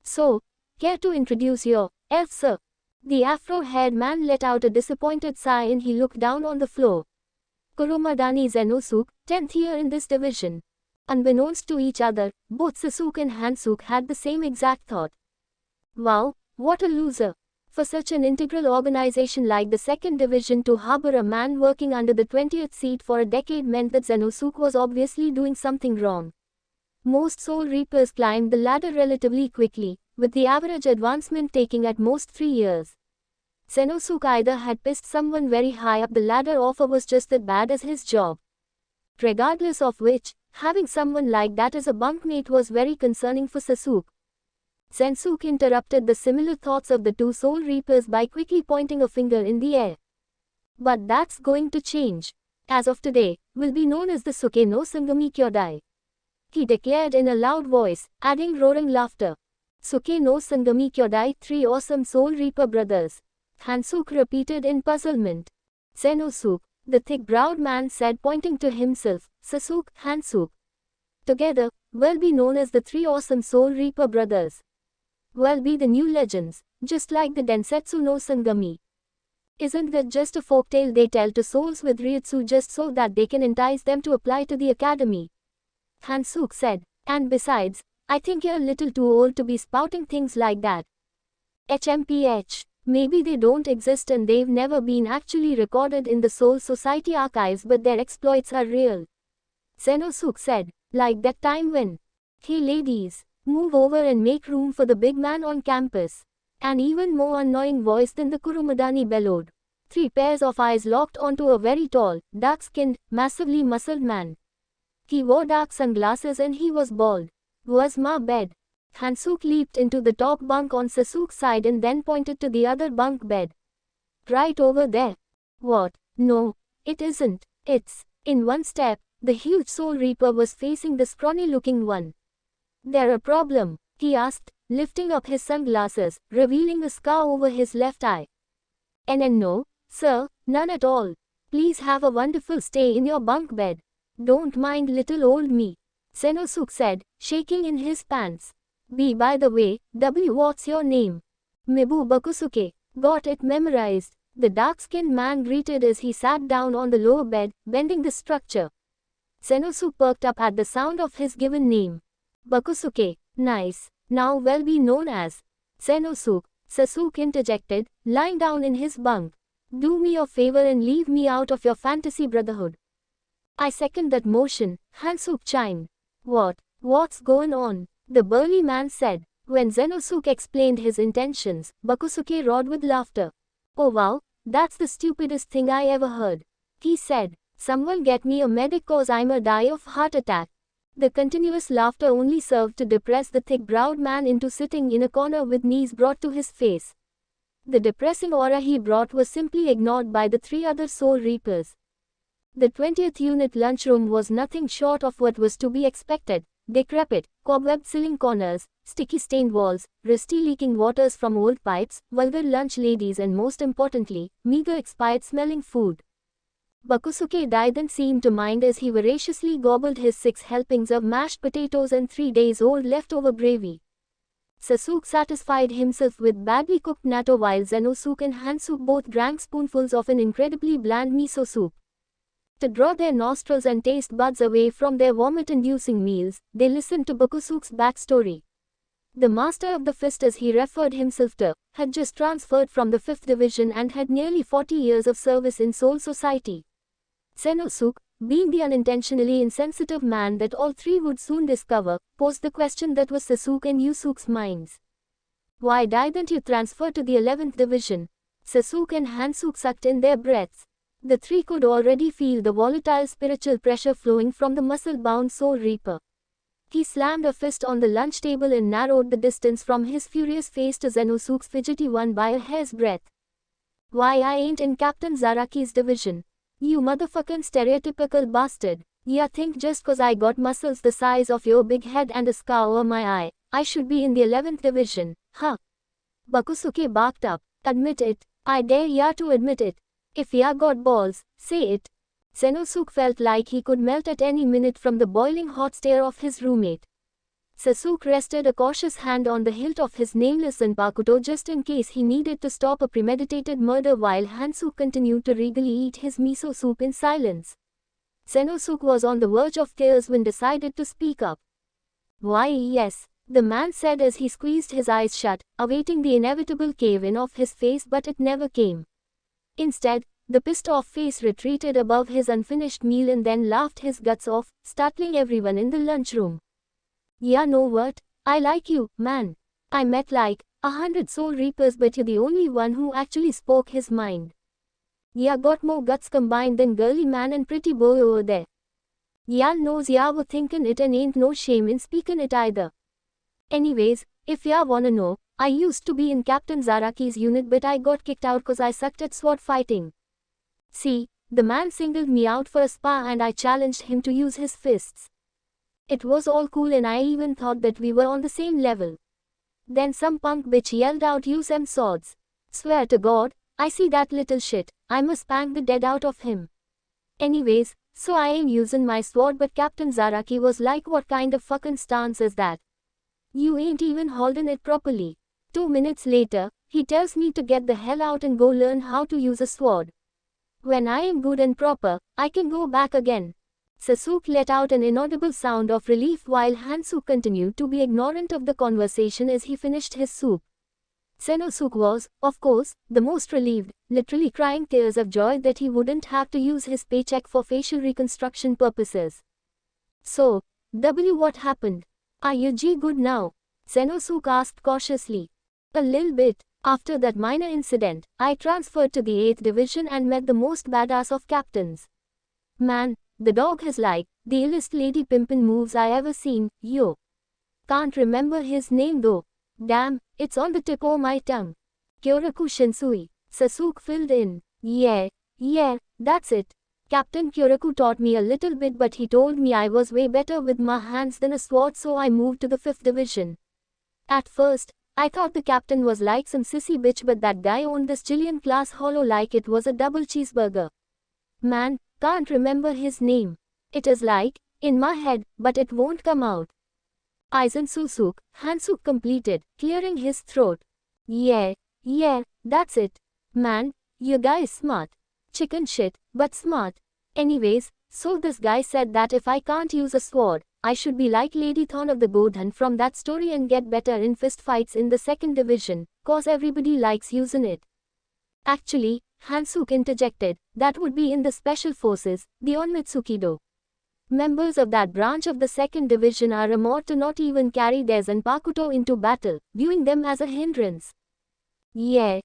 So, care to introduce yourself, sir? The afro-haired man let out a disappointed sigh and he looked down on the floor. Kuromadani Zenosuke, 10th year in this division. Unbeknownst to each other, both Sasuke and Hansuke had the same exact thought. Wow, what a loser. For such an integral organization like the 2nd Division to harbor a man working under the 20th seat for a decade meant that Zenosuke was obviously doing something wrong. Most Soul Reapers climbed the ladder relatively quickly, with the average advancement taking at most 3 years. Zenosuke either had pissed someone very high up the ladder or was just as bad as his job. Regardless of which, having someone like that as a bunkmate was very concerning for Sasuke. Zenosuke interrupted the similar thoughts of the two Soul Reapers by quickly pointing a finger in the air. But that's going to change. As of today, will be known as the Suke no Sangami Kyodai. He declared in a loud voice, adding roaring laughter. Suke no Sangami Kyodai, 3 awesome Soul Reaper brothers. Hansuke repeated in puzzlement. Zenosuke, the thick-browed man said pointing to himself, Sasuke, Hansuke. Together, we'll be known as the 3 awesome Soul Reaper brothers. We'll be the new legends, just like the Densetsu no Sangami. Isn't that just a folktale they tell to souls with Ryutsu just so that they can entice them to apply to the academy? Hansuke said, and besides, I think you're a little too old to be spouting things like that. HMPH. Maybe they don't exist and they've never been actually recorded in the Soul Society archives, but their exploits are real. Zenosuke said, like that time when, hey ladies, move over and make room for the big man on campus. An even more annoying voice than the Kurumadani bellowed. 3 pairs of eyes locked onto a very tall, dark-skinned, massively muscled man. He wore dark sunglasses and he was bald. "Where's my bed?" Hansuk leaped into the top bunk on Sasuke's side and then pointed to the other bunk bed. "Right over there." "What? No, it isn't. It's..." In one step, the huge Soul Reaper was facing the scrawny-looking one. "There a problem?" he asked, lifting up his sunglasses, revealing a scar over his left eye. "And no, sir, none at all. Please have a wonderful stay in your bunk bed. Don't mind little old me," Senosuke said, shaking in his pants. By the way, what's your name?" "Mibu Bakusuke." "Got it memorized," the dark-skinned man greeted as he sat down on the lower bed, bending the structure. Senosuke perked up at the sound of his given name. "Bakusuke, nice. Now well be known as Senosuke," Sasuke interjected, lying down in his bunk. "Do me a favor and leave me out of your fantasy brotherhood." "I second that motion," Hansuke chimed. What's going on?" the burly man said. When Zenosuke explained his intentions, Bakusuke roared with laughter. "Oh wow, that's the stupidest thing I ever heard," he said. "Someone get me a medic cause I'ma die of heart attack." The continuous laughter only served to depress the thick-browed man into sitting in a corner with knees brought to his face. The depressing aura he brought was simply ignored by the 3 other Soul Reapers. The 20th unit lunchroom was nothing short of what was to be expected: decrepit, cobweb-ceiling corners, sticky-stained walls, rusty-leaking waters from old pipes, vulgar lunch ladies and most importantly, meager expired-smelling food. Bakusuke didn't seem to mind as he voraciously gobbled his 6 helpings of mashed potatoes and 3 days-old leftover gravy. Sasuke satisfied himself with badly cooked natto while Zenosuke and Hansuke both drank spoonfuls of an incredibly bland miso soup. To draw their nostrils and taste buds away from their vomit-inducing meals, they listened to Bakusuke's backstory. The Master of the Fist, as he referred himself to, had just transferred from the 5th Division and had nearly 40 years of service in Soul Society. Senosuke, being the unintentionally insensitive man that all 3 would soon discover, posed the question that was Sasuke and Yusuke's minds. "Why didn't you transfer to the 11th Division?" Sasuke and Hansuke sucked in their breaths. The 3 could already feel the volatile spiritual pressure flowing from the muscle-bound Soul Reaper. He slammed a fist on the lunch table and narrowed the distance from his furious face to Zenosuke's fidgety one by a hair's breadth. "Why I ain't in Captain Zaraki's division? You motherfucking stereotypical bastard. Ya think just cause I got muscles the size of your big head and a scar over my eye, I should be in the 11th Division, huh?" Bakusuke barked up. "Admit it. I dare ya to admit it. If ya got balls, say it." Senosuke felt like he could melt at any minute from the boiling hot stare of his roommate. Sasuke rested a cautious hand on the hilt of his nameless zanpakuto just in case he needed to stop a premeditated murder while Hansuke continued to regally eat his miso soup in silence. Senosuke was on the verge of tears when decided to speak up. "Why yes," the man said as he squeezed his eyes shut, awaiting the inevitable cave-in of his face, but it never came. Instead, the pissed-off face retreated above his unfinished meal and then laughed his guts off, startling everyone in the lunchroom. "Ya know what? I like you, man. I met like 100 Soul Reapers but you're the only one who actually spoke his mind. Ya got more guts combined than girly man and pretty boy over there. Ya knows ya were thinking it and ain't no shame in speaking it either. Anyways, if ya wanna know, I used to be in Captain Zaraki's unit but I got kicked out cause I sucked at sword fighting. See, the man singled me out for a spar and I challenged him to use his fists. It was all cool and I even thought that we were on the same level. Then some punk bitch yelled out, 'Use them swords.' Swear to God, I see that little shit, I'ma spank the dead out of him. Anyways, so I am using my sword but Captain Zaraki was like, 'What kind of fucking stance is that? You ain't even holding it properly.' 2 minutes later, he tells me to get the hell out and go learn how to use a sword. When I am good and proper, I can go back again." Sasuke let out an inaudible sound of relief while Hansuke continued to be ignorant of the conversation as he finished his soup. Senosuke was, of course, the most relieved, literally crying tears of joy that he wouldn't have to use his paycheck for facial reconstruction purposes. "So, what happened? Are you good now?" Senosuke asked cautiously. "A little bit," After that minor incident, I transferred to the 8th division and met the most badass of captains. Man, the dog has like, the illest lady pimpin' moves I ever seen, yo. Can't remember his name though. Damn, it's on the tip of my tongue. Kyoraku Shinsui. Sasuke filled in. Yeah, that's it. Captain Kyoraku taught me a little bit, but he told me I was way better with my hands than a sword, so I moved to the 5th division. At first, I thought the captain was like some sissy bitch, but that guy owned this Jillian class hollow like it was a double cheeseburger. Man, can't remember his name. It is like, in my head, but it won't come out. Aizen Susuke, Hansuke completed, clearing his throat. Yeah, that's it. Man, your guy is smart. Chicken shit, but smart. Anyways, so this guy said that if I can't use a sword, I should be like Lady Thorn of the Godhan from that story and get better in fist fights in the 2nd division, cause everybody likes using it. Actually, Hansuke interjected, that would be in the special forces, the Onmitsukido. Members of that branch of the 2nd division are more to not even carry their Zanpakuto into battle, viewing them as a hindrance. Yeah,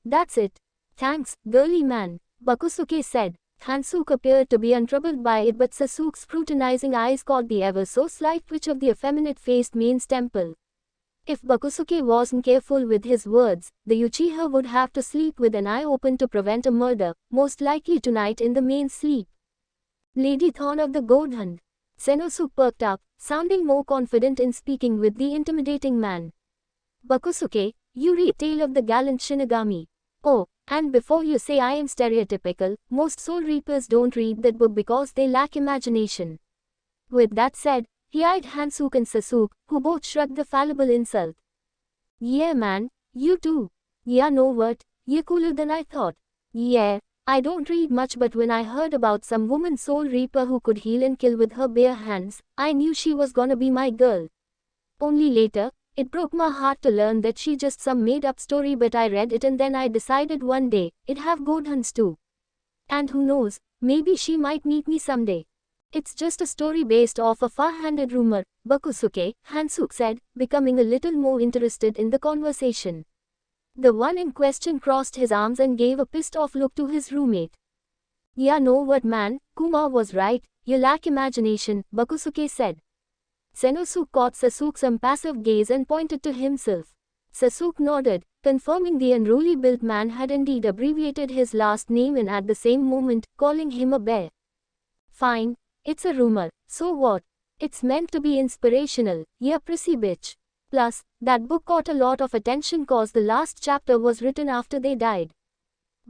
that's it. Thanks, girly man, Bakusuke said. Hansuke appeared to be untroubled by it, but Sasuke's scrutinizing eyes caught the ever so slight twitch of the effeminate-faced man's temple. If Bakusuke wasn't careful with his words, the Uchiha would have to sleep with an eye open to prevent a murder, most likely tonight in the main sleep. Lady Thorn of the Godhan. Senosuke perked up, sounding more confident in speaking with the intimidating man. Bakusuke, you read Tale of the Gallant Shinigami. Oh, and before you say I am stereotypical, most Soul Reapers don't read that book because they lack imagination. With that said, he eyed Hansuke and Sasuke, who both shrugged the fallible insult. Yeah man, you too. Yeah, know what, you're cooler than I thought. Yeah, I don't read much, but when I heard about some woman Soul Reaper who could heal and kill with her bare hands, I knew she was gonna be my girl. Only later, it broke my heart to learn that she just some made-up story, but I read it and then I decided one day, it'd have Godhans too. And who knows, maybe she might meet me someday. It's just a story based off a far-handed rumor, Bakusuke, Hansuke said, becoming a little more interested in the conversation. The one in question crossed his arms and gave a pissed-off look to his roommate. Yeah, know what man, Kuma was right, you lack imagination, Bakusuke said. Senosuke caught Sasuke's impassive gaze and pointed to himself. Sasuke nodded, confirming the unruly built man had indeed abbreviated his last name in at the same moment, calling him a bear. Fine, it's a rumor, so what? It's meant to be inspirational, yeah prissy bitch. Plus, that book caught a lot of attention cause the last chapter was written after they died.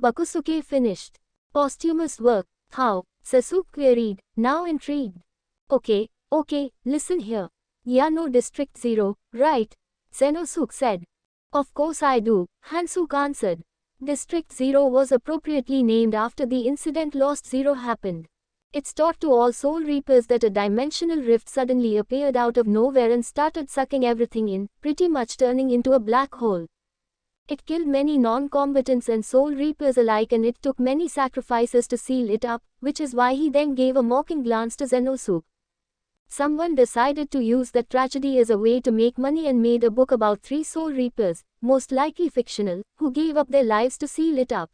Bakusuke finished. Posthumous work, how? Sasuke queried, now intrigued. Okay, listen here. Yeah, no District 0, right? Senosuke said. Of course I do, Hansuke answered. District 0 was appropriately named after the incident Lost Zero happened. It's taught to all Soul Reapers that a dimensional rift suddenly appeared out of nowhere and started sucking everything in, pretty much turning into a black hole. It killed many non-combatants and Soul Reapers alike, and it took many sacrifices to seal it up, which is why he then gave a mocking glance to Senosuke. Someone decided to use that tragedy as a way to make money and made a book about 3 Soul Reapers, most likely fictional, who gave up their lives to seal it up.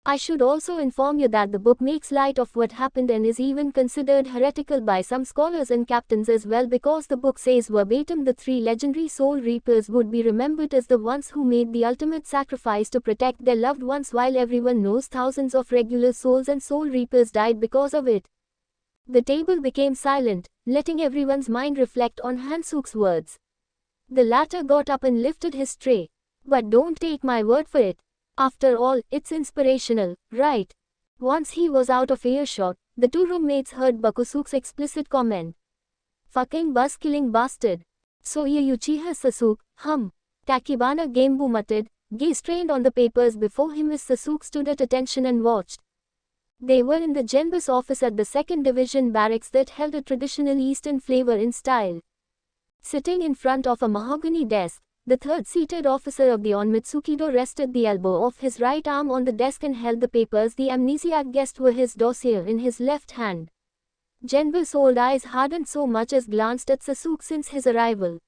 I should also inform you that the book makes light of what happened and is even considered heretical by some scholars and captains as well, because the book says verbatim the 3 legendary Soul Reapers would be remembered as the ones who made the ultimate sacrifice to protect their loved ones, while everyone knows thousands of regular souls and Soul Reapers died because of it. The table became silent, letting everyone's mind reflect on Hansuke's words. The latter got up and lifted his tray. But don't take my word for it. After all, it's inspirational, right? Once he was out of earshot, the 2 roommates heard Bakusuke's explicit comment. Fucking bus-killing bastard. So ye Uchiha Sasuke, Takibana Gambu muttered, gaze trained on the papers before him as Sasuke stood at attention and watched. They were in the Genbus office at the 2nd Division barracks that held a traditional Eastern flavor in style. Sitting in front of a mahogany desk, the third-seated officer of the Onmitsukido rested the elbow of his right arm on the desk and held the papers the amnesiac guessed were his dossier in his left hand. Genbus' old eyes hardened so much as glanced at Sasuke since his arrival.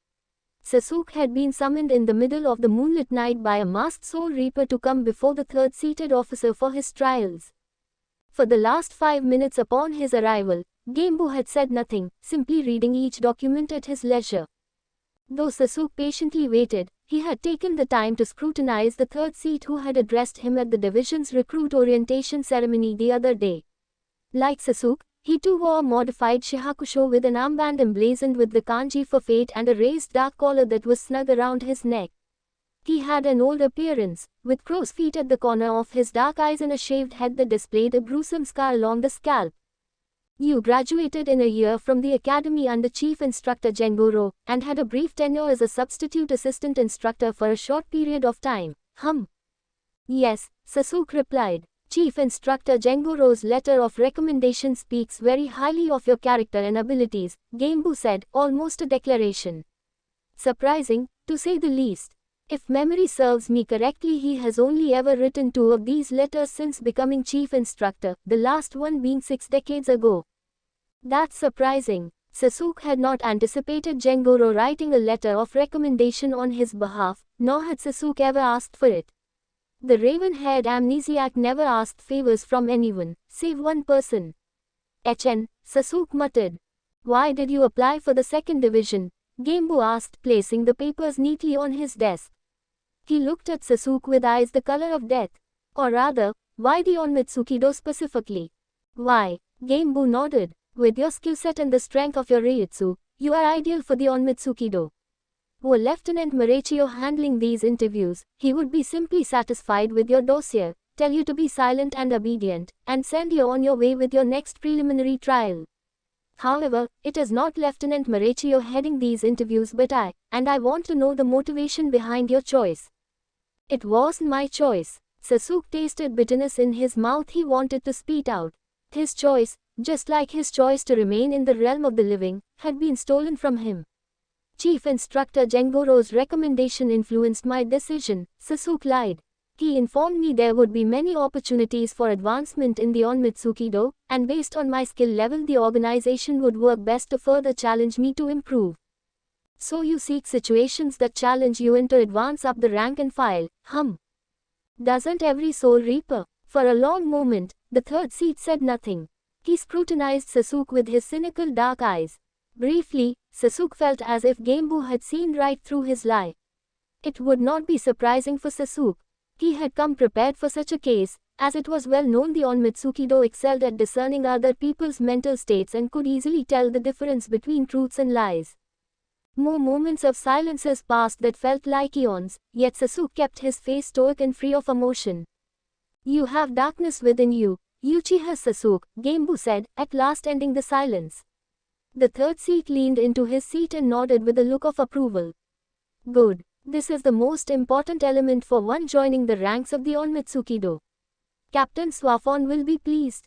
Sasuke had been summoned in the middle of the moonlit night by a masked Soul Reaper to come before the third-seated officer for his trials. For the last 5 minutes upon his arrival, Genbu had said nothing, simply reading each document at his leisure. Though Sasuke patiently waited, he had taken the time to scrutinize the third seat who had addressed him at the division's recruit orientation ceremony the other day. Like Sasuke, he too wore a modified shihakusho with an armband emblazoned with the kanji for fate and a raised dark collar that was snug around his neck. He had an old appearance, with crow's feet at the corner of his dark eyes and a shaved head that displayed a gruesome scar along the scalp. You graduated in a year from the academy under Chief Instructor Gengoro, and had a brief tenure as a substitute assistant instructor for a short period of time. Yes, Sasuke replied. Chief Instructor Gengoro's letter of recommendation speaks very highly of your character and abilities, Genbu said, almost a declaration. Surprising, to say the least. If memory serves me correctly, he has only ever written 2 of these letters since becoming chief instructor, the last one being 6 decades ago. That's surprising. Sasuke had not anticipated Gengoro writing a letter of recommendation on his behalf, nor had Sasuke ever asked for it. The raven-haired amnesiac never asked favors from anyone, save one person. Sasuke muttered. Why did you apply for the second division? Genbu asked, placing the papers neatly on his desk. He looked at Sasuke with eyes the color of death. Or rather, why the Onmitsukido specifically? Why? Genbu nodded. With your skill set and the strength of your Reitsu, you are ideal for the Onmitsukido. Were Lieutenant Marechio handling these interviews, he would be simply satisfied with your dossier, tell you to be silent and obedient, and send you on your way with your next preliminary trial. However, it is not Lieutenant Marechio heading these interviews but I, and I want to know the motivation behind your choice. It wasn't my choice. Sasuke tasted bitterness in his mouth. He wanted to spit out. His choice, just like his choice to remain in the realm of the living, had been stolen from him. Chief Instructor Gengoro's recommendation influenced my decision, Sasuke lied. He informed me there would be many opportunities for advancement in the Onmitsukido, and based on my skill level the organization would work best to further challenge me to improve. So you seek situations that challenge you and to advance up the rank and file, Doesn't every Soul Reaper? For a long moment, the third seat said nothing. He scrutinized Sasuke with his cynical dark eyes. Briefly, Sasuke felt as if Genbu had seen right through his lie. It would not be surprising for Sasuke. He had come prepared for such a case, as it was well known the Onmitsukido excelled at discerning other people's mental states and could easily tell the difference between truths and lies. More moments of silences passed that felt like eons, yet Sasuke kept his face stoic and free of emotion. You have darkness within you, Uchiha Sasuke, Genbu said, at last ending the silence. The third seat leaned into his seat and nodded with a look of approval. Good. This is the most important element for one joining the ranks of the Onmitsukido. Captain Swaffon will be pleased.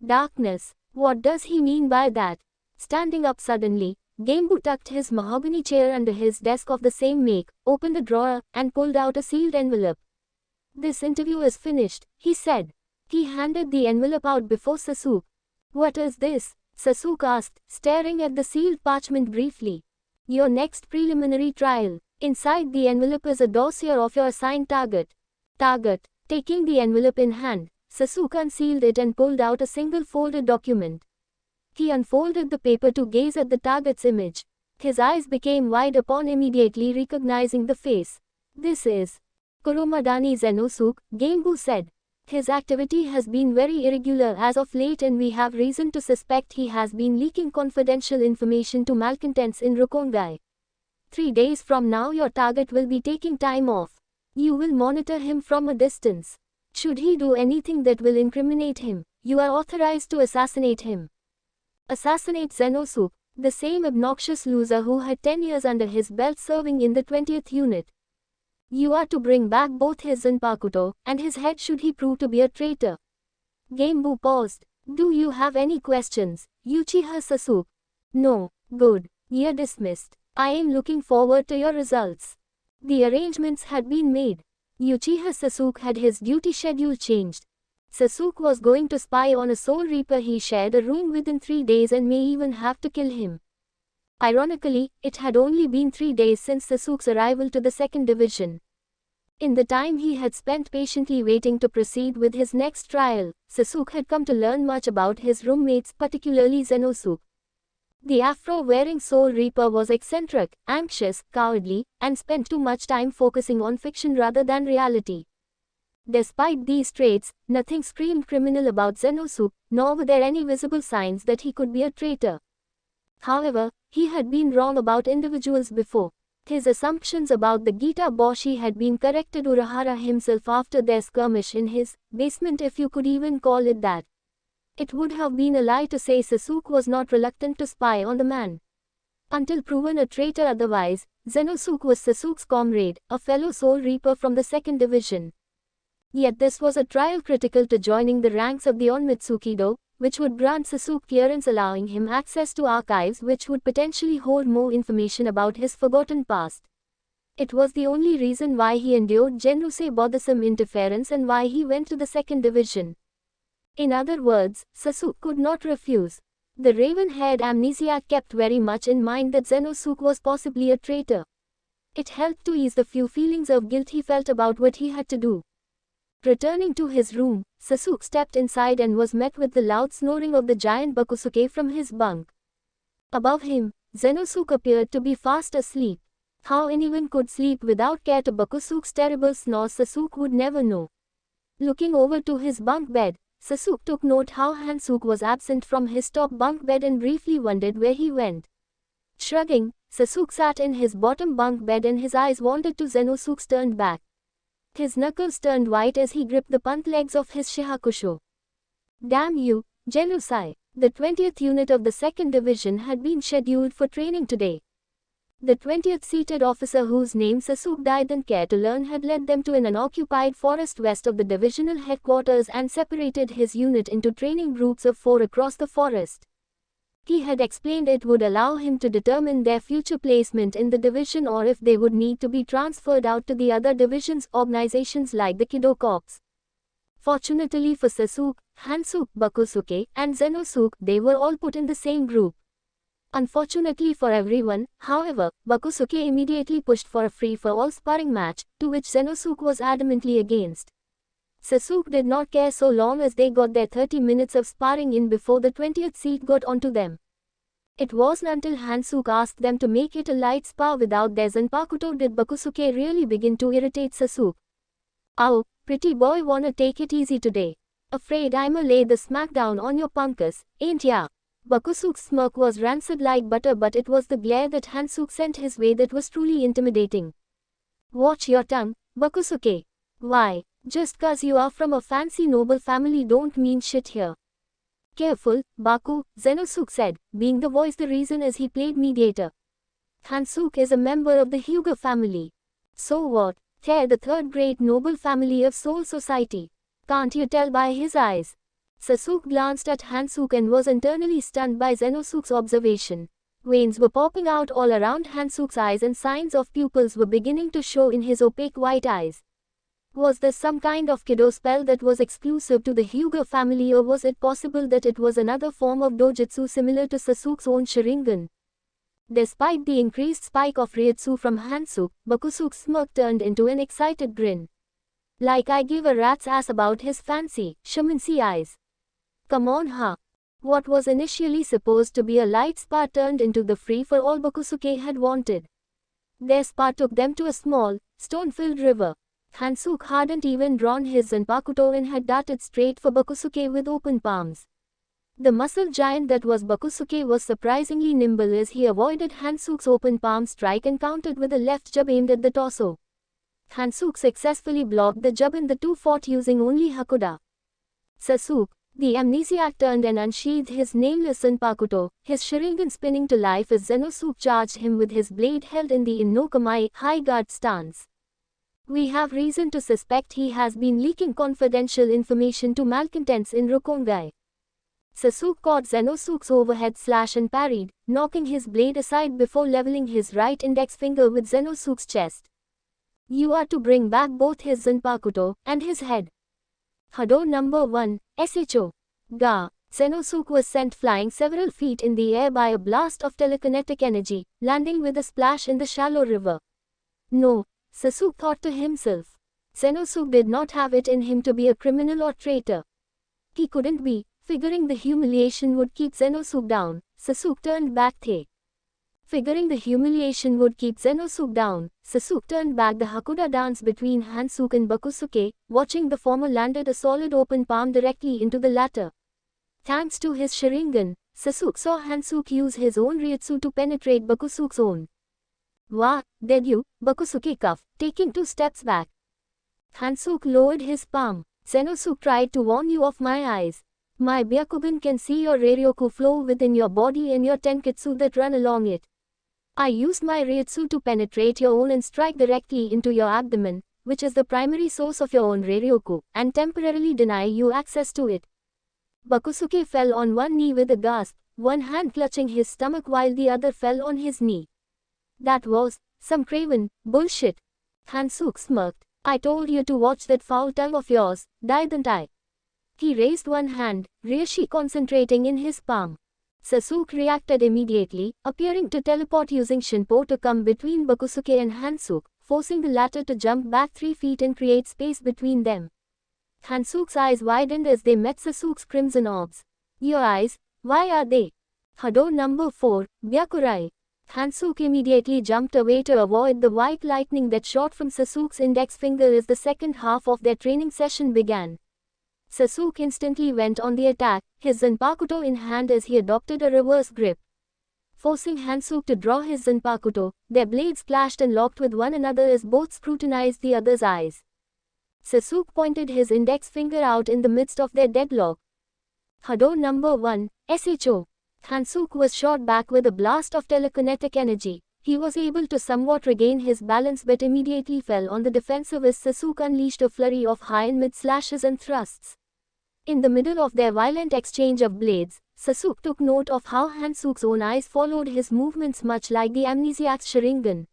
Darkness. What does he mean by that? Standing up suddenly, Genbu tucked his mahogany chair under his desk of the same make, opened a drawer, and pulled out a sealed envelope. This interview is finished, he said. He handed the envelope out before Sasuke. What is this? Sasuke asked, staring at the sealed parchment briefly. Your next preliminary trial. Inside the envelope is a dossier of your assigned target. Taking the envelope in hand, Sasuke unsealed it and pulled out a single folded document. He unfolded the paper to gaze at the target's image. His eyes became wide upon immediately recognizing the face. This is Kuromadani Zenosuke, Genbu said. His activity has been very irregular as of late and we have reason to suspect he has been leaking confidential information to malcontents in Rokongai. 3 days from now your target will be taking time off. You will monitor him from a distance. Should he do anything that will incriminate him, you are authorized to assassinate him. Assassinate Zenosuke, the same obnoxious loser who had 10 years under his belt serving in the 20th unit. You are to bring back both his Zanpakuto and his head should he prove to be a traitor. Genbu paused. Do you have any questions, Uchiha Sasuke? No. Good. You're dismissed. I am looking forward to your results. The arrangements had been made. Uchiha Sasuke had his duty schedule changed. Sasuke was going to spy on a Soul Reaper he shared a room with in 3 days and may even have to kill him. Ironically, it had only been 3 days since Sasuke's arrival to the second division. In the time he had spent patiently waiting to proceed with his next trial, Sasuke had come to learn much about his roommates, particularly Zenosuke. The afro-wearing Soul Reaper was eccentric, anxious, cowardly, and spent too much time focusing on fiction rather than reality. Despite these traits, nothing screamed criminal about Zenosuke, nor were there any visible signs that he could be a traitor. However, he had been wrong about individuals before. His assumptions about the Gita Boshi had been corrected Urahara himself after their skirmish in his basement, if you could even call it that. It would have been a lie to say Sasuke was not reluctant to spy on the man. Until proven a traitor otherwise, Zenosuke was Sasuke's comrade, a fellow Soul Reaper from the second division. Yet this was a trial critical to joining the ranks of the Onmitsukido, which would grant Sasuke clearance, allowing him access to archives which would potentially hold more information about his forgotten past. It was the only reason why he endured Genrusei bothersome interference and why he went to the second division. In other words, Sasuke could not refuse. The raven-haired amnesiac kept very much in mind that Zenosuke was possibly a traitor. It helped to ease the few feelings of guilt he felt about what he had to do. Returning to his room, Sasuke stepped inside and was met with the loud snoring of the giant Bakusuke from his bunk. Above him, Zenosuke appeared to be fast asleep. How anyone could sleep without care to Bakusuke's terrible snores Sasuke would never know. Looking over to his bunk bed, Sasuke took note how Hansuke was absent from his top bunk bed and briefly wondered where he went. Shrugging, Sasuke sat in his bottom bunk bed and his eyes wandered to Zenosuke's turned back. His knuckles turned white as he gripped the punt legs of his Shihakusho. Damn you, Genrusei! The 20th unit of the 2nd Division had been scheduled for training today. The 20th seated officer, whose name Sasuke didn't care to learn, had led them to an unoccupied forest west of the divisional headquarters and separated his unit into training groups of 4 across the forest. He had explained it would allow him to determine their future placement in the division, or if they would need to be transferred out to the other divisions' organizations like the Kido Corps. Fortunately for Sasuke, Hansuke, Bakusuke, and Zenosuke, they were all put in the same group. Unfortunately for everyone, however, Bakusuke immediately pushed for a free-for-all sparring match, to which Zenosuke was adamantly against. Sasuke did not care so long as they got their 30 minutes of sparring in before the 20th seat got onto them. It wasn't until Hansuke asked them to make it a light spar without their Zanpakuto did Bakusuke really begin to irritate Sasuke. "Ow, pretty boy, wanna take it easy today? Afraid I'ma lay the smackdown on your punkus, ain't ya?" Bakusuke's smirk was rancid like butter, but it was the glare that Hansuke sent his way that was truly intimidating. "Watch your tongue, Bakusuke. Why, just 'cause you are from a fancy noble family don't mean shit here." "Careful, Baku," Zenosuke said, being the voice the reason as he played mediator. "Hansuke is a member of the Hyuga family." "So what? They're the third great noble family of Soul Society. Can't you tell by his eyes?" Sasuke glanced at Hansuke and was internally stunned by Zenosuke's observation. Veins were popping out all around Hansuke's eyes and signs of pupils were beginning to show in his opaque white eyes. Was this some kind of Kido spell that was exclusive to the Hyuga family, or was it possible that it was another form of dojutsu similar to Sasuke's own Sharingan? Despite the increased spike of Ryutsu from Hansuke, Bakusuke's smirk turned into an excited grin. "Like I give a rat's ass about his fancy, shamancy eyes. Come on, huh?" What was initially supposed to be a light spar turned into the free-for-all Bakusuke had wanted. Their spar took them to a small, stone-filled river. Hansuke hadn't even drawn his Zanpakuto and had darted straight for Bakusuke with open palms. The muscle giant that was Bakusuke was surprisingly nimble as he avoided Hansuke's open palm strike and countered with a left jab aimed at the torso. Hansuke successfully blocked the jab and the two fought using only Hakuda. Sasuke, the amnesiac, turned and unsheathed his nameless Zanpakuto, his Sharingan spinning to life as Zenosuke charged him with his blade held in the Innokamai high guard stance. "We have reason to suspect he has been leaking confidential information to malcontents in Rokongai." Sasuke caught Zenosuke's overhead slash and parried, knocking his blade aside before leveling his right index finger with Zenosuke's chest. "You are to bring back both his Zanpakuto and his head. Hado number 1, SHO. Ga." Senosuke was sent flying several feet in the air by a blast of telekinetic energy, landing with a splash in the shallow river. No, Sasuke thought to himself. Senosuke did not have it in him to be a criminal or traitor. He couldn't be. Figuring the humiliation would keep Senosuke down, Sasuke turned back the Hakuda dance between Hansuke and Bakusuke, watching the former landed a solid open palm directly into the latter. Thanks to his Sharingan, Sasuke saw Hansuke use his own Ryutsu to penetrate Bakusuke's own. Wah, did you? Bakusuke coughed, taking 2 steps back. Hansuke lowered his palm. Senosuke tried to warn you of my eyes. My Byakugan can see your Reiryoku flow within your body and your Tenketsu that run along it. I used my Ryutsu to penetrate your own and strike directly into your abdomen, which is the primary source of your own Reiryoku, and temporarily deny you access to it. Bakusuke fell on one knee with a gasp, one hand clutching his stomach while the other fell on his knee. That was some craven bullshit. Hansuke smirked. I told you to watch that foul tongue of yours, didn't I? He raised one hand, Reishi concentrating in his palm. Sasuke reacted immediately, appearing to teleport using Shinpo to come between Bakusuke and Hansuke, forcing the latter to jump back 3 feet and create space between them. Hansuke's eyes widened as they met Sasuke's crimson orbs. Your eyes, why are they? Hado number 4, Byakurai. Hansuke immediately jumped away to avoid the white lightning that shot from Sasuke's index finger as the second half of their training session began. Sasuke instantly went on the attack, his Zanpakuto in hand as he adopted a reverse grip. Forcing Hansuke to draw his Zanpakuto, their blades clashed and locked with one another as both scrutinized the other's eyes. Sasuke pointed his index finger out in the midst of their deadlock. Hado number 1, SHO. Hansuke was shot back with a blast of telekinetic energy. He was able to somewhat regain his balance but immediately fell on the defensive as Sasuke unleashed a flurry of high and mid slashes and thrusts. In the middle of their violent exchange of blades, Sasuke took note of how Hansuke's own eyes followed his movements much like the amnesiac's Sharingan.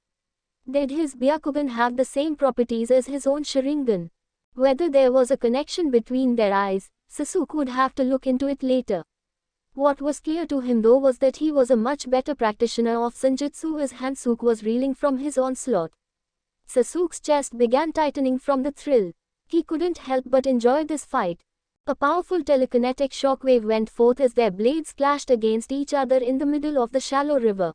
Did his Byakugan have the same properties as his own Sharingan? Whether there was a connection between their eyes, Sasuke would have to look into it later. What was clear to him though was that he was a much better practitioner of Senjutsu as Hansuke was reeling from his onslaught. Sasuke's chest began tightening from the thrill. He couldn't help but enjoy this fight. A powerful telekinetic shockwave went forth as their blades clashed against each other in the middle of the shallow river.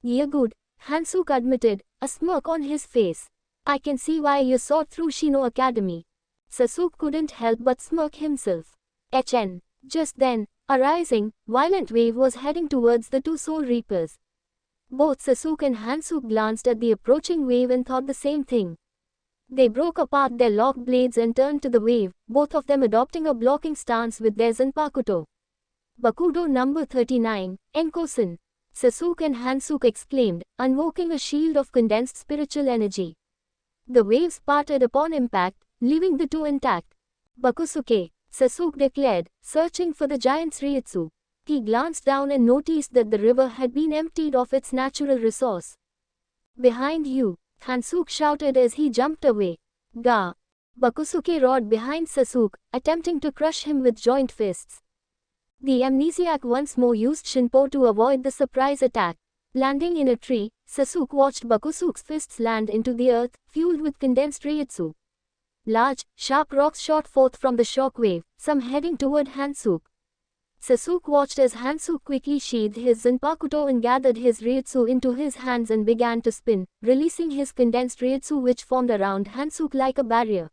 Yeah good, Hansuke admitted, a smirk on his face. I can see why you sought through Shino Academy. Sasuke couldn't help but smirk himself. HN. Just then, a rising, violent wave was heading towards the 2 Soul Reapers. Both Sasuke and Hansuke glanced at the approaching wave and thought the same thing. They broke apart their locked blades and turned to the wave, both of them adopting a blocking stance with their Zanpakuto. Bakudo number 39, Enkosen. Sasuke and Hansuke exclaimed, invoking a shield of condensed spiritual energy. The waves parted upon impact, leaving the 2 intact. Bakusuke, Sasuke declared, searching for the giant's Ryutsu. He glanced down and noticed that the river had been emptied of its natural resource. Behind you, Hansuke shouted as he jumped away. Ga! Bakusuke roared behind Sasuke, attempting to crush him with joint fists. The amnesiac once more used Shinpo to avoid the surprise attack. Landing in a tree, Sasuke watched Bakusuke's fists land into the earth, fueled with condensed Ryutsu. Large, sharp rocks shot forth from the shockwave, some heading toward Hansuke. Sasuke watched as Hansuke quickly sheathed his Zanpakuto and gathered his Ryutsu into his hands and began to spin, releasing his condensed Ryutsu which formed around Hansuke like a barrier.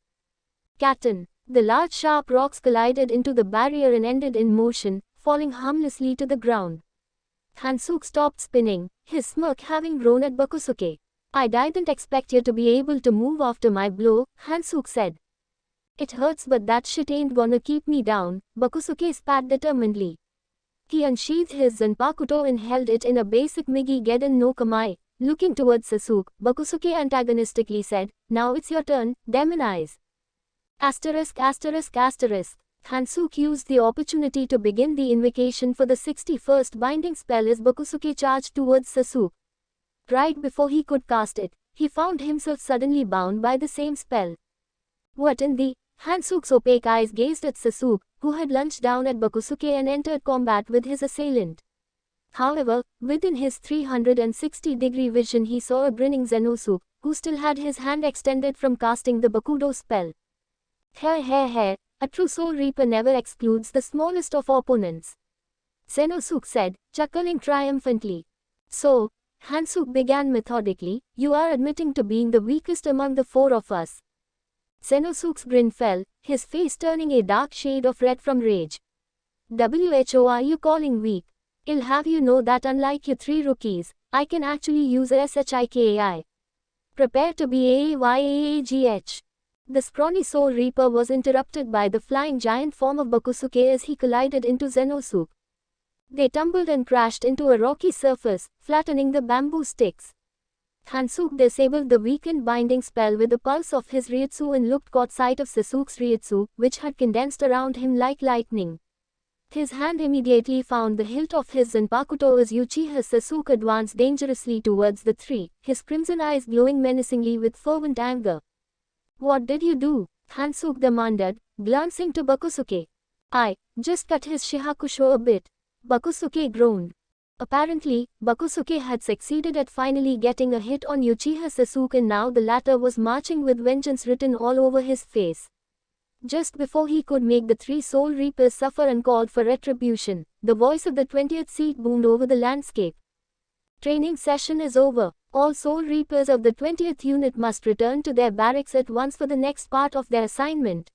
Katten. The large sharp rocks collided into the barrier and ended in motion, falling harmlessly to the ground. Hansuke stopped spinning, his smirk having grown at Bakusuke. I didn't expect you to be able to move after my blow, Hansuke said. It hurts but that shit ain't gonna keep me down, Bakusuke spat determinedly. He unsheathed his Zanpakuto and held it in a basic Migi Gedan no Kamae. Looking towards Sasuke, Bakusuke antagonistically said, now it's your turn, demon eyes. Asterisk. Hansuke used the opportunity to begin the invocation for the 61st binding spell as Bakusuke charged towards Sasuke. Right before he could cast it, he found himself suddenly bound by the same spell. What in the? Hansuke's opaque eyes gazed at Sasuke, who had lunged down at Bakusuke and entered combat with his assailant. However, within his 360-degree vision he saw a grinning Zenosuke, who still had his hand extended from casting the Bakudo spell. A true Soul Reaper never excludes the smallest of opponents, Zenosuke said, chuckling triumphantly. So, Hansuke began methodically, you are admitting to being the weakest among the four of us. Zenosuke's grin fell, his face turning a dark shade of red from rage. Who are you calling weak? I'll have you know that unlike you three rookies, I can actually use a SHIKAI. Prepare to be AAYAAGH. The scrawny Soul Reaper was interrupted by the flying giant form of Bakusuke as he collided into Zenosuke. They tumbled and crashed into a rocky surface, flattening the bamboo sticks. Hansuke disabled the weakened binding spell with the pulse of his Ryutsu and caught sight of Sasuke's Ryutsu, which had condensed around him like lightning. His hand immediately found the hilt of his Zanpakuto as Uchiha Sasuke advanced dangerously towards the three, his crimson eyes glowing menacingly with fervent anger. What did you do? Hansuke demanded, glancing to Bakusuke. I just cut his Shihakusho a bit. Bakusuke groaned. Apparently, Bakusuke had succeeded at finally getting a hit on Uchiha Sasuke and now the latter was marching with vengeance written all over his face. Just before he could make the three Soul Reapers suffer uncalled for retribution, the voice of the 20th seat boomed over the landscape. Training session is over. All Soul Reapers of the 20th unit must return to their barracks at once for the next part of their assignment.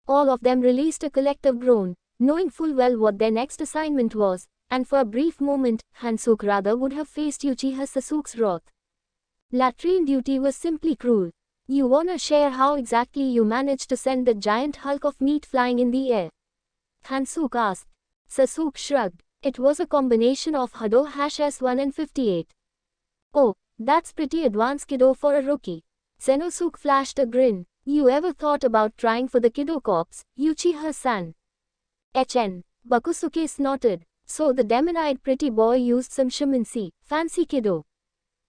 All of them released a collective groan, knowing full well what their next assignment was, and for a brief moment, Hansuke rather would have faced Uchiha Sasuke's wrath. Latrine duty was simply cruel. You wanna share how exactly you managed to send that giant hulk of meat flying in the air? Hansuke asked. Sasuke shrugged. It was a combination of Hado S1 and 58. Oh, that's pretty advanced kiddo for a rookie. Zenosuke flashed a grin. You ever thought about trying for the Kiddo Corps, Uchiha-san? Bakusuke snorted. So the demon-eyed pretty boy used some shamancy, fancy kiddo.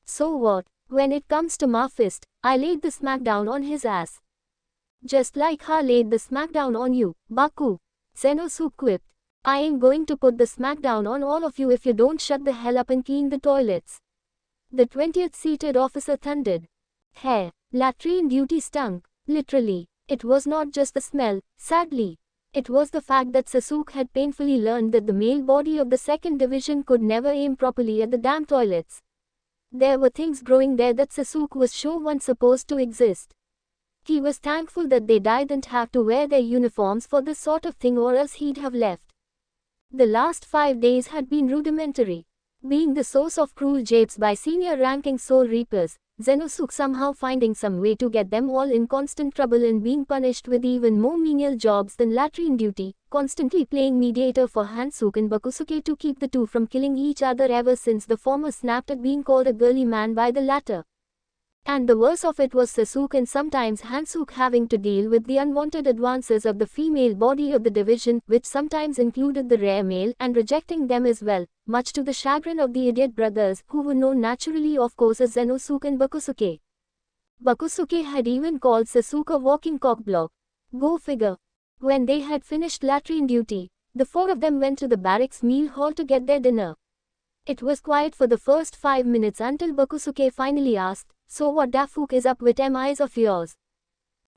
So what? When it comes to my fist, I laid the smackdown on his ass. Just like Ha laid the smackdown on you, Baku. Zenosuke quipped. I ain't going to put the smackdown on all of you if you don't shut the hell up and clean the toilets. The 20th seated officer thundered. Hair, latrine duty stunk, literally. It was not just the smell, sadly. It was the fact that Sasuke had painfully learned that the male body of the 2nd division could never aim properly at the damn toilets. There were things growing there that Sasuke was sure weren't supposed to exist. He was thankful that they didn't have to wear their uniforms for this sort of thing or else he'd have left. The last 5 days had been rudimentary. Being the source of cruel japes by senior-ranking Soul Reapers, Zenosuke somehow finding some way to get them all in constant trouble and being punished with even more menial jobs than latrine duty, constantly playing mediator for Hansuke and Bakusuke to keep the two from killing each other ever since the former snapped at being called a girly man by the latter. And the worst of it was Sasuke and sometimes Hansuke having to deal with the unwanted advances of the female body of the division, which sometimes included the rare male, and rejecting them as well, much to the chagrin of the idiot brothers, who were known naturally of course as Zenosuke and Bakusuke. Bakusuke had even called Sasuke a walking cockblock. Go figure. When they had finished latrine duty, the four of them went to the barracks meal hall to get their dinner. It was quiet for the first 5 minutes until Bakusuke finally asked, so what the fuck is up with them eyes of yours?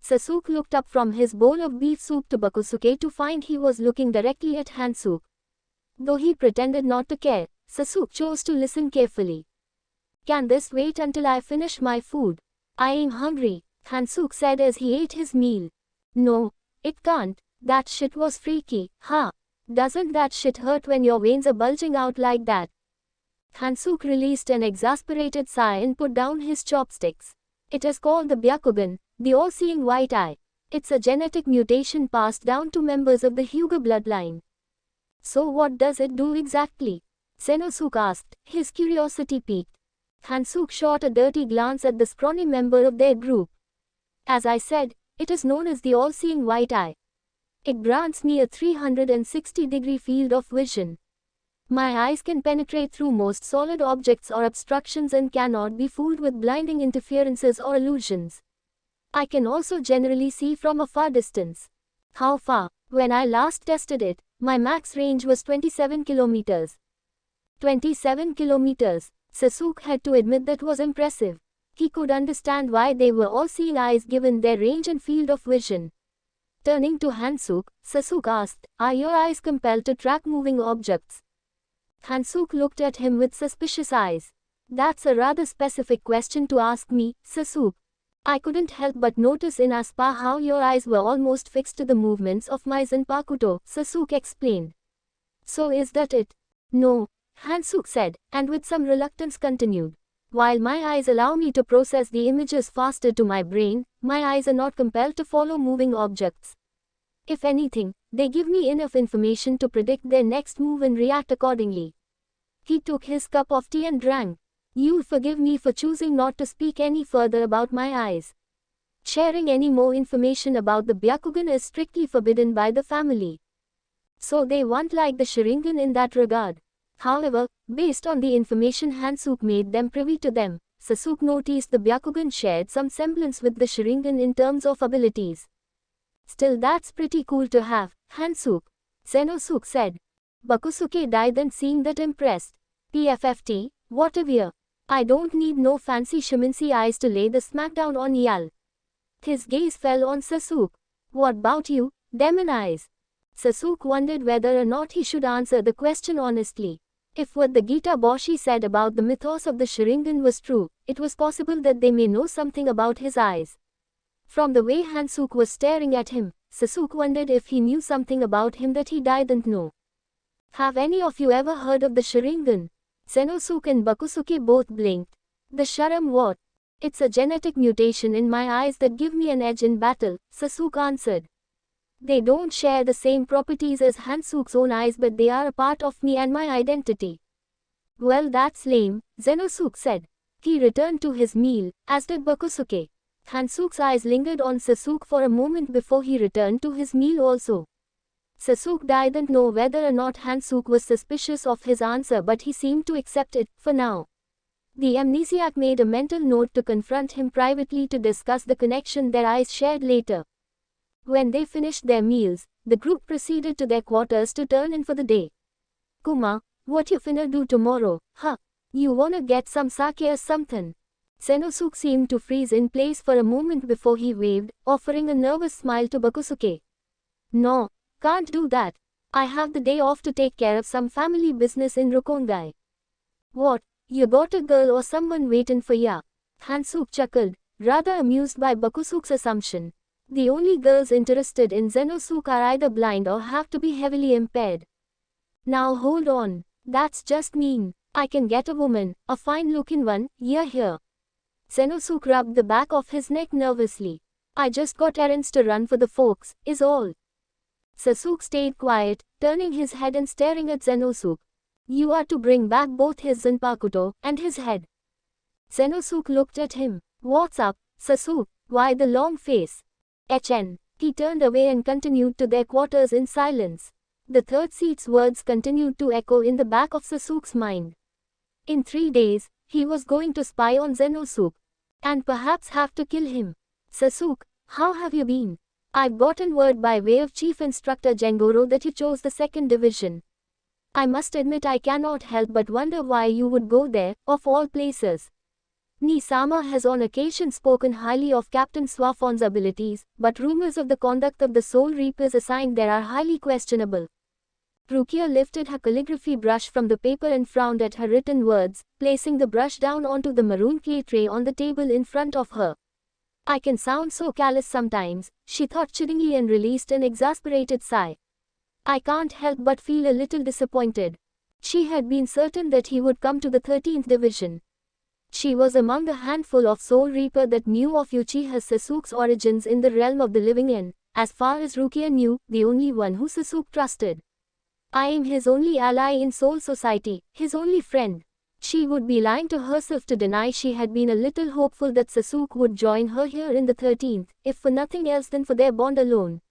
Sasuke looked up from his bowl of beef soup to Bakusuke to find he was looking directly at Hansuke. Though he pretended not to care, Sasuke chose to listen carefully. Can this wait until I finish my food? I am hungry, Hansuke said as he ate his meal. No, it can't. That shit was freaky, huh? Doesn't that shit hurt when your veins are bulging out like that? Hansuke released an exasperated sigh and put down his chopsticks. It is called the Byakugan, the all-seeing white eye. It's a genetic mutation passed down to members of the Hyuga bloodline. So what does it do exactly? Zenosuke asked, his curiosity piqued. Hansuke shot a dirty glance at the scrawny member of their group. As I said, it is known as the all-seeing white eye. It grants me a 360-degree field of vision. My eyes can penetrate through most solid objects or obstructions and cannot be fooled with blinding interferences or illusions. I can also generally see from a far distance. How far? When I last tested it, my max range was 27 kilometers. 27 kilometers. Sasuke had to admit that was impressive. He could understand why they were all seeing eyes given their range and field of vision. Turning to Hansuke, Sasuke asked, "Are your eyes compelled to track moving objects?" Hansuke looked at him with suspicious eyes. "That's a rather specific question to ask me, Sasuke. I couldn't help but notice in our spa how your eyes were almost fixed to the movements of my Zanpakuto," Sasuke explained. "So is that it?" "No," Hansuke said, and with some reluctance continued. "While my eyes allow me to process the images faster to my brain, my eyes are not compelled to follow moving objects. If anything, they give me enough information to predict their next move and react accordingly." He took his cup of tea and drank. "You'll forgive me for choosing not to speak any further about my eyes. Sharing any more information about the Byakugan is strictly forbidden by the family. So they weren't like the Sharingan in that regard." However, based on the information Hansuke made them privy to them, Sasuke noticed the Byakugan shared some semblance with the Sharingan in terms of abilities. "Still, that's pretty cool to have, Hansuke," Zenosuke said. Bakusuke died and seemed that impressed. "PFFT, what a weir. I don't need no fancy shamancy eyes to lay the smackdown on y'all." His gaze fell on Sasuke. "What about you, demon eyes?" Sasuke wondered whether or not he should answer the question honestly. If what the Gita Boshi said about the mythos of the Sharingan was true, it was possible that they may know something about his eyes. From the way Hansuke was staring at him, Sasuke wondered if he knew something about him that he didn't know. "Have any of you ever heard of the Sharingan?" Zenosuke and Bakusuke both blinked. "The Sharam what?" "It's a genetic mutation in my eyes that give me an edge in battle," Sasuke answered. "They don't share the same properties as Hansuke's own eyes, but they are a part of me and my identity." "Well, that's lame," Zenosuke said. He returned to his meal, as did Bakusuke. Hansuke's eyes lingered on Sasuke for a moment before he returned to his meal also. Sasuke didn't know whether or not Hansuke was suspicious of his answer, but he seemed to accept it, for now. The amnesiac made a mental note to confront him privately to discuss the connection their eyes shared later. When they finished their meals, the group proceeded to their quarters to turn in for the day. "Kuma, what you finna do tomorrow, huh? You wanna get some sake or somethin'?" Zenosuke seemed to freeze in place for a moment before he waved, offering a nervous smile to Bakusuke. "No, can't do that. I have the day off to take care of some family business in Rukongai." "What, you got a girl or someone waitin' for ya?" Hansuke chuckled, rather amused by Bakusuke's assumption. The only girls interested in Zenosuke are either blind or have to be heavily impaired. "Now hold on, that's just mean. I can get a woman, a fine-looking one, here. Zenosuke rubbed the back of his neck nervously. "I just got errands to run for the folks, is all." Sasuke stayed quiet, turning his head and staring at Zenosuke. "You are to bring back both his Zanpakuto and his head." Zenosuke looked at him. "What's up, Sasuke? Why the long face?" "HN." He turned away and continued to their quarters in silence. The third seat's words continued to echo in the back of Sasuke's mind. In 3 days, he was going to spy on Zenosuke. And perhaps have to kill him. "Sasuke, how have you been? I've gotten word by way of Chief Instructor Jengoro that you chose the 2nd Division. I must admit I cannot help but wonder why you would go there, of all places. Nisama has on occasion spoken highly of Captain Swafon's abilities, but rumors of the conduct of the Soul Reapers assigned there are highly questionable." Rukia lifted her calligraphy brush from the paper and frowned at her written words, placing the brush down onto the maroon clay tray on the table in front of her. "I can sound so callous sometimes," she thought chillingly and released an exasperated sigh. "I can't help but feel a little disappointed." She had been certain that he would come to the 13th Division. She was among the handful of Soul Reaper that knew of Uchiha Sasuke's origins in the realm of the living and, as far as Rukia knew, the only one who Sasuke trusted. I am his only ally in Soul Society, his only friend. She would be lying to herself to deny she had been a little hopeful that Sasuke would join her here in the 13th, if for nothing else than for their bond alone.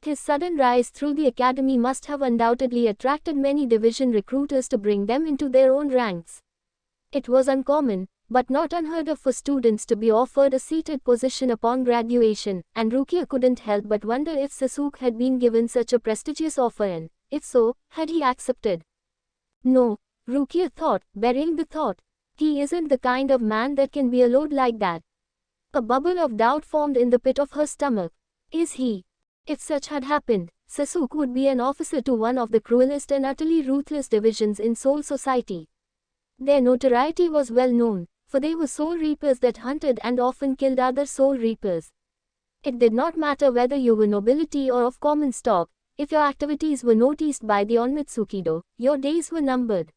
His sudden rise through the academy must have undoubtedly attracted many division recruiters to bring them into their own ranks. It was uncommon, but not unheard of for students to be offered a seated position upon graduation, and Rukia couldn't help but wonder if Sasuke had been given such a prestigious offer and, if so, had he accepted. No, Rukia thought, burying the thought. He isn't the kind of man that can be allowed like that. A bubble of doubt formed in the pit of her stomach. Is he? If such had happened, Sasuke would be an officer to one of the cruelest and utterly ruthless divisions in Soul Society. Their notoriety was well known, for they were Soul Reapers that hunted and often killed other Soul Reapers. It did not matter whether you were nobility or of common stock, if your activities were noticed by the Onmitsukido, your days were numbered.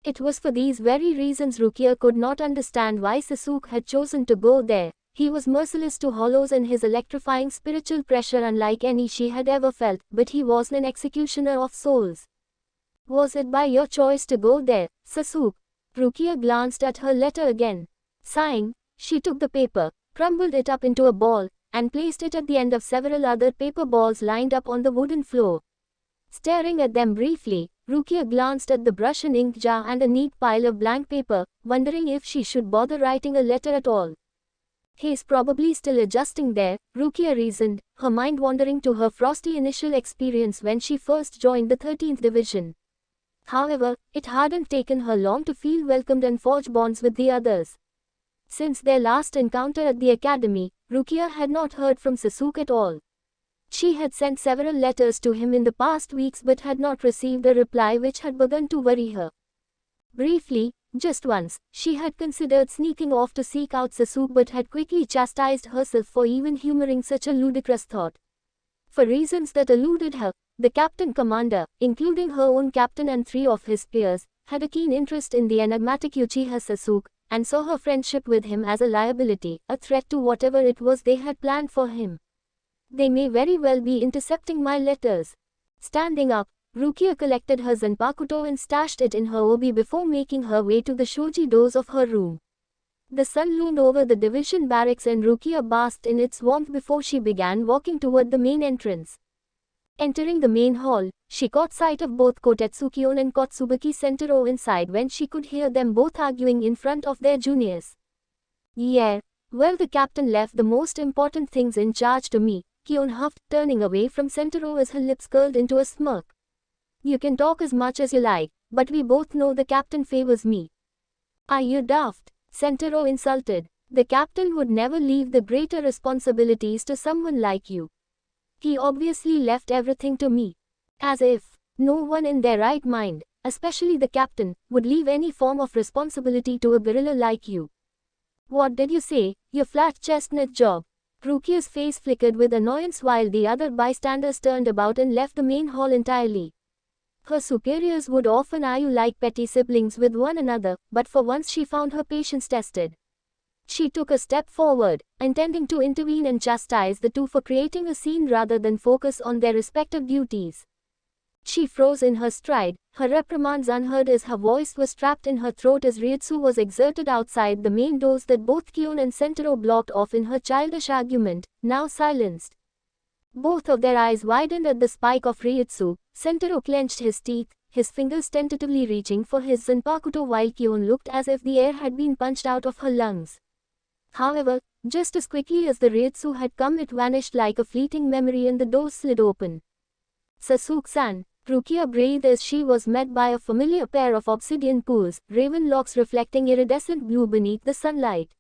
It was for these very reasons Rukia could not understand why Sasuke had chosen to go there. He was merciless to hollows and his electrifying spiritual pressure unlike any she had ever felt, but he was an executioner of souls. Was it by your choice to go there, Sasuke? Rukia glanced at her letter again. Sighing, she took the paper, crumbled it up into a ball, and placed it at the end of several other paper balls lined up on the wooden floor. Staring at them briefly, Rukia glanced at the brush and ink jar and a neat pile of blank paper, wondering if she should bother writing a letter at all. He's probably still adjusting there, Rukia reasoned, her mind wandering to her frosty initial experience when she first joined the 13th Division. However, it hadn't taken her long to feel welcomed and forge bonds with the others. Since their last encounter at the academy, Rukia had not heard from Sasuke at all. She had sent several letters to him in the past weeks but had not received a reply which had begun to worry her. Briefly, just once, she had considered sneaking off to seek out Sasuke but had quickly chastised herself for even humoring such a ludicrous thought. For reasons that eluded her, the captain commander, including her own captain and 3 of his peers, had a keen interest in the enigmatic Uchiha Sasuke, and saw her friendship with him as a liability, a threat to whatever it was they had planned for him. They may very well be intercepting my letters. Standing up, Rukia collected her Zanpakuto and stashed it in her obi before making her way to the shoji doors of her room. The sun loomed over the division barracks and Rukia basked in its warmth before she began walking toward the main entrance. Entering the main hall, she caught sight of both Kotetsukion and Kotsubuki Sentaro inside when she could hear them both arguing in front of their juniors. Yeah, well, the captain left the most important things in charge to me, Kion huffed, turning away from Sentaro as her lips curled into a smirk. You can talk as much as you like, but we both know the captain favors me. Are you daft? Sentaro insulted. The captain would never leave the greater responsibilities to someone like you. He obviously left everything to me. As if no one in their right mind, especially the captain, would leave any form of responsibility to a guerrilla like you. What did you say, you flat chestnut job? Rukia's face flickered with annoyance while the other bystanders turned about and left the main hall entirely. Her superiors would often argue like petty siblings with one another, but for once she found her patience tested. She took a step forward, intending to intervene and chastise the two for creating a scene rather than focus on their respective duties. She froze in her stride, her reprimands unheard as her voice was trapped in her throat as Ryutsu was exerted outside the main doors that both Kion and Sentaro blocked off in her childish argument, now silenced. Both of their eyes widened at the spike of Ryutsu. Sentaro clenched his teeth, his fingers tentatively reaching for his Zanpakuto while Kion looked as if the air had been punched out of her lungs. However, just as quickly as the Ryutsu had come it vanished like a fleeting memory and the door slid open. Sasuke-san, Rukia breathed as she was met by a familiar pair of obsidian pools, raven locks reflecting iridescent blue beneath the sunlight.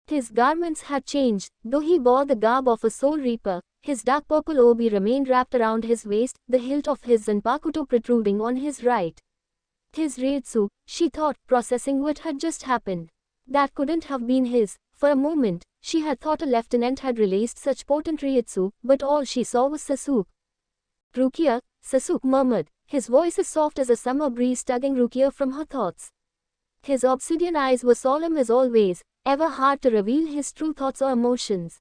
His garments had changed, though he bore the garb of a soul reaper. His dark purple obi remained wrapped around his waist, the hilt of his Zanpakuto protruding on his right. His Ryutsu, she thought, processing what had just happened. That couldn't have been his. For a moment, she had thought a lieutenant had released such potent Ryutsu, but all she saw was Sasuke. Rukia, Sasuke murmured, his voice as soft as a summer breeze tugging Rukia from her thoughts. His obsidian eyes were solemn as always, ever hard to reveal his true thoughts or emotions.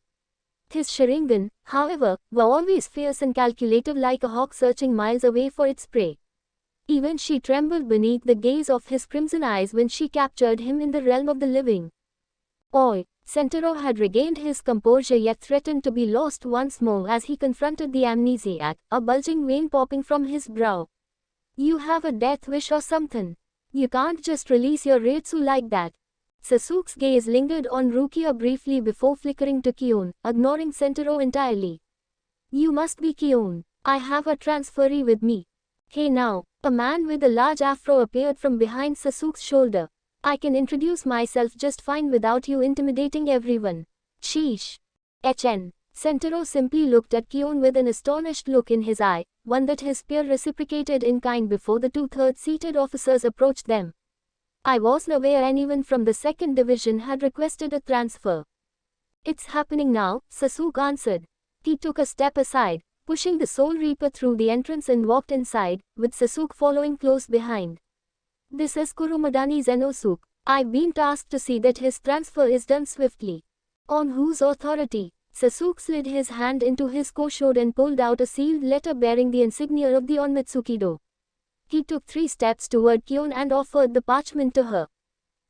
His Sharingan, however, were always fierce and calculative like a hawk searching miles away for its prey. Even she trembled beneath the gaze of his crimson eyes when she captured him in the realm of the living. Oi! Sentaro had regained his composure yet threatened to be lost once more as he confronted the amnesiac, a bulging vein popping from his brow. You have a death wish or something. You can't just release your Ryutsu like that. Sasuke's gaze lingered on Rukia briefly before flickering to Kion, ignoring Sentaro entirely. You must be Kion. I have a transferee with me. Hey now, a man with a large afro appeared from behind Sasuke's shoulder. I can introduce myself just fine without you intimidating everyone. Sheesh. HN. Sentaro simply looked at Kion with an astonished look in his eye, one that his peer reciprocated in kind before the two-thirds seated officers approached them. I wasn't aware anyone from the second division had requested a transfer. It's happening now, Sasuke answered. He took a step aside, pushing the Soul Reaper through the entrance and walked inside, with Sasuke following close behind. This is Kurumadani Zenosuke. I've been tasked to see that his transfer is done swiftly. On whose authority? Sasuke slid his hand into his koshode and pulled out a sealed letter bearing the insignia of the Onmitsukido. He took 3 steps toward Kion and offered the parchment to her.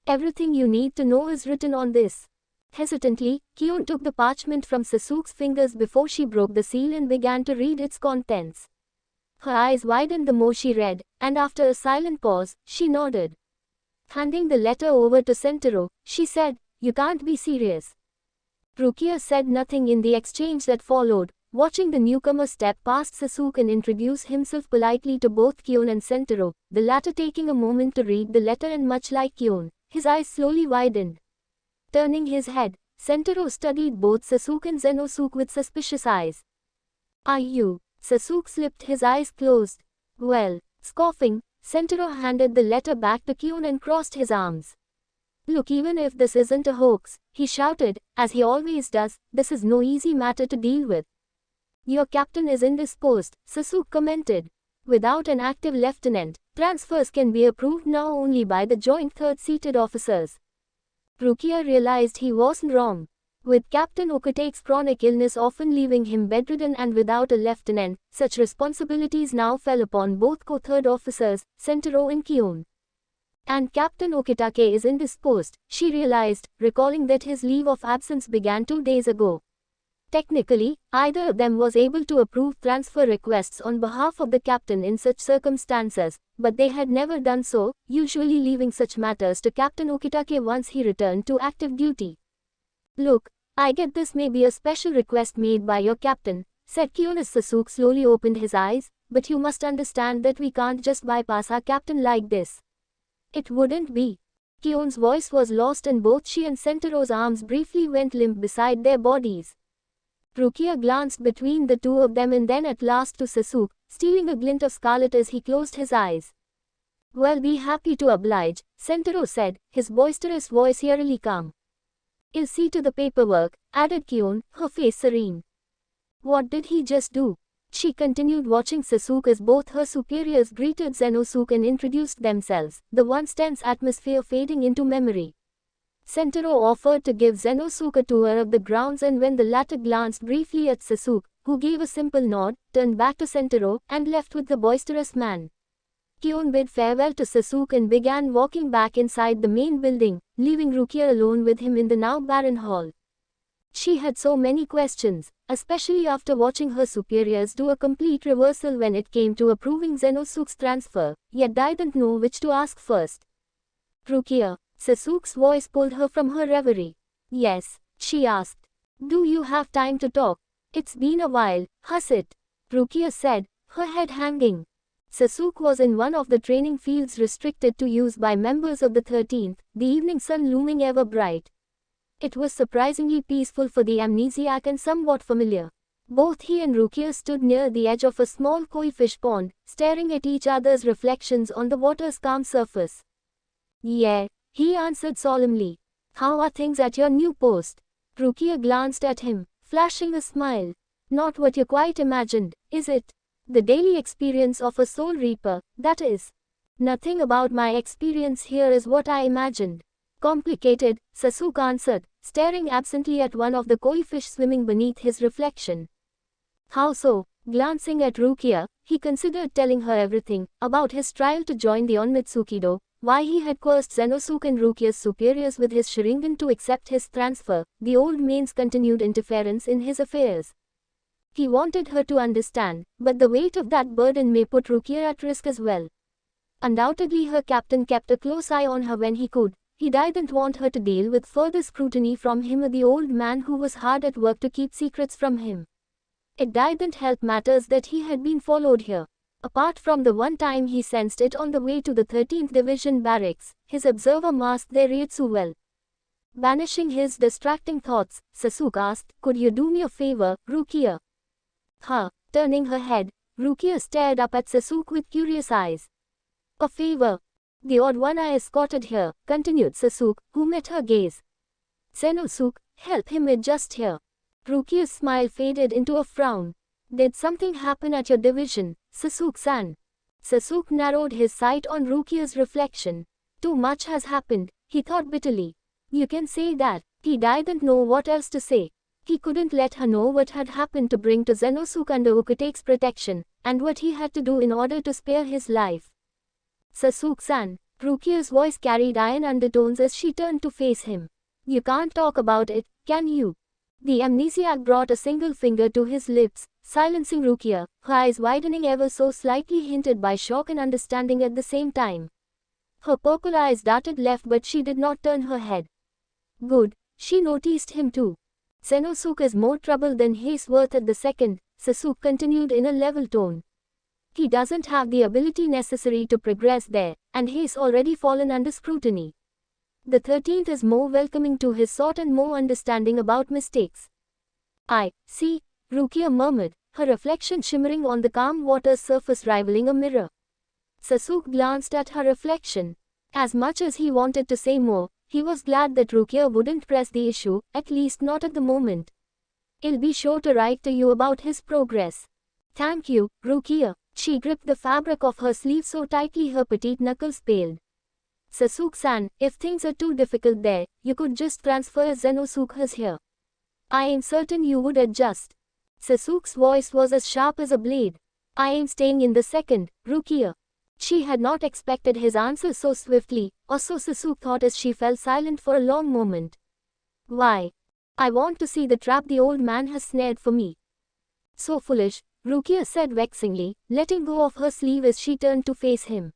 Everything you need to know is written on this. Hesitantly, Kion took the parchment from Sasuke's fingers before she broke the seal and began to read its contents. Her eyes widened the more she read, and after a silent pause, she nodded. Handing the letter over to Sentaro, she said, "You can't be serious." Rukia said nothing in the exchange that followed, watching the newcomer step past Sasuke and introduce himself politely to both Kion and Sentaro, the latter taking a moment to read the letter and much like Kion, his eyes slowly widened. Turning his head, Sentaro studied both Sasuke and Zenosuke with suspicious eyes. Are you? Sasuke slipped his eyes closed. Well, scoffing, Sentaro handed the letter back to Kion and crossed his arms. Look, even if this isn't a hoax, he shouted, as he always does, this is no easy matter to deal with. Your captain is indisposed, Sasuke commented. Without an active lieutenant, transfers can be approved now only by the joint third-seated officers. Rukia realized he wasn't wrong. With Captain Okate's chronic illness often leaving him bedridden and without a lieutenant, such responsibilities now fell upon both co-third officers, Sentaro and Kion. And Captain Okitake is indisposed, she realized, recalling that his leave of absence began 2 days ago. Technically, either of them was able to approve transfer requests on behalf of the captain in such circumstances, but they had never done so, usually leaving such matters to Captain Okitake once he returned to active duty. Look, I get this may be a special request made by your captain, said Kion as Sasuke slowly opened his eyes, but you must understand that we can't just bypass our captain like this. It wouldn't be. Kion's voice was lost and both she and Sentaro's arms briefly went limp beside their bodies. Rukia glanced between the two of them and then at last to Sasuke, stealing a glint of scarlet as he closed his eyes. Well, be happy to oblige, Sentaro said, his boisterous voice eerily calm. I'll see to the paperwork, added Kion, her face serene. What did he just do? She continued watching Sasuke as both her superiors greeted Zenosuke and introduced themselves, the once tense atmosphere fading into memory. Sentaro offered to give Zenosuke a tour of the grounds, and when the latter glanced briefly at Sasuke, who gave a simple nod, turned back to Sentaro, and left with the boisterous man. Kion bid farewell to Sasuke and began walking back inside the main building, leaving Rukia alone with him in the now barren hall. She had so many questions, especially after watching her superiors do a complete reversal when it came to approving Zenosuke's transfer, yet didn't know which to ask first. Rukia. Sasuke's voice pulled her from her reverie. Yes, she asked. Do you have time to talk? It's been a while, has it? Rukia said, her head hanging. Sasuke was in one of the training fields restricted to use by members of the 13th, the evening sun looming ever bright. It was surprisingly peaceful for the amnesiac and somewhat familiar. Both he and Rukia stood near the edge of a small koi fish pond, staring at each other's reflections on the water's calm surface. Yeah, he answered solemnly. How are things at your new post? Rukia glanced at him, flashing a smile. Not what you quite imagined, is it? The daily experience of a soul reaper, that is. Nothing about my experience here is what I imagined. Complicated, Sasuke answered, staring absently at one of the koi fish swimming beneath his reflection. How so? Glancing at Rukia, he considered telling her everything, about his trial to join the Onmitsukido, why he had cursed Zenosuke and Rukia's superiors with his Sharingan to accept his transfer, the old man's continued interference in his affairs. He wanted her to understand, but the weight of that burden may put Rukia at risk as well. Undoubtedly her captain kept a close eye on her when he could, He didn't want her to deal with further scrutiny from him, the old man who was hard at work to keep secrets from him. It didn't help matters that he had been followed here. Apart from the one time he sensed it on the way to the 13th Division barracks, his observer masked their Ryutsu well. Banishing his distracting thoughts, Sasuke asked, "Could you do me a favor, Rukia?" Turning her head, Rukia stared up at Sasuke with curious eyes. "A favor? The odd one I escorted here," continued Sasuke, who met her gaze. "Zenosuke, help him with just here." Rukia's smile faded into a frown. "Did something happen at your division, Sasuke-san?" Sasuke narrowed his sight on Rukia's reflection. "Too much has happened," he thought bitterly. "You can say that." He didn't know what else to say. He couldn't let her know what had happened to bring to Zenosuke under Ukitake's protection, and what he had to do in order to spare his life. "Sasuke-san," Rukia's voice carried iron undertones as she turned to face him. "You can't talk about it, can you?" The amnesiac brought a single finger to his lips, silencing Rukia, her eyes widening ever so slightly, hinted by shock and understanding at the same time. Her purple eyes darted left, but she did not turn her head. "Good." She noticed him too. "Zenosuke is more trouble than he's worth at the second," Sasuke continued in a level tone. "He doesn't have the ability necessary to progress there, and he's already fallen under scrutiny. The 13th is more welcoming to his sort and more understanding about mistakes." "I see," Rukia murmured, her reflection shimmering on the calm water's surface rivaling a mirror. Sasuke glanced at her reflection. As much as he wanted to say more, he was glad that Rukia wouldn't press the issue, at least not at the moment. "I'll be sure to write to you about his progress." "Thank you, Rukia." She gripped the fabric of her sleeve so tightly her petite knuckles paled. "Sasuke-san, if things are too difficult there, you could just transfer Zenosuke here. I am certain you would adjust." Sasuke's voice was as sharp as a blade. "I am staying in the second, Rukia." She had not expected his answer so swiftly, or so Sasuke thought as she fell silent for a long moment. "Why?" "I want to see the trap the old man has snared for me." "So foolish," Rukia said vexingly, letting go of her sleeve as she turned to face him.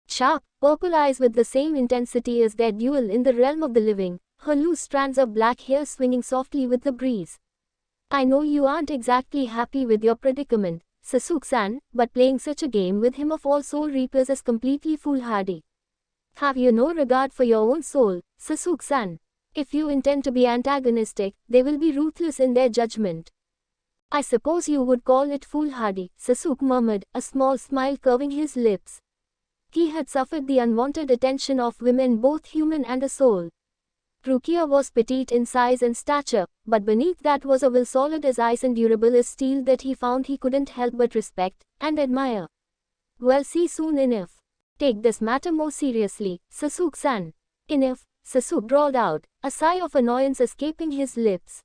Sharp, purple eyes with the same intensity as their duel in the realm of the living, her loose strands of black hair swinging softly with the breeze. "I know you aren't exactly happy with your predicament, Sasuke-san, but playing such a game with him of all soul reapers is completely foolhardy. Have you no regard for your own soul, Sasuke-san? If you intend to be antagonistic, they will be ruthless in their judgment." "I suppose you would call it foolhardy," Sasuke murmured, a small smile curving his lips. He had suffered the unwanted attention of women, both human and a soul. Rukia was petite in size and stature, but beneath that was a will solid as ice and durable as steel that he found he couldn't help but respect and admire. "We'll see soon enough. Take this matter more seriously, Sasuke-san." "Enough," Sasuke drawled out, a sigh of annoyance escaping his lips.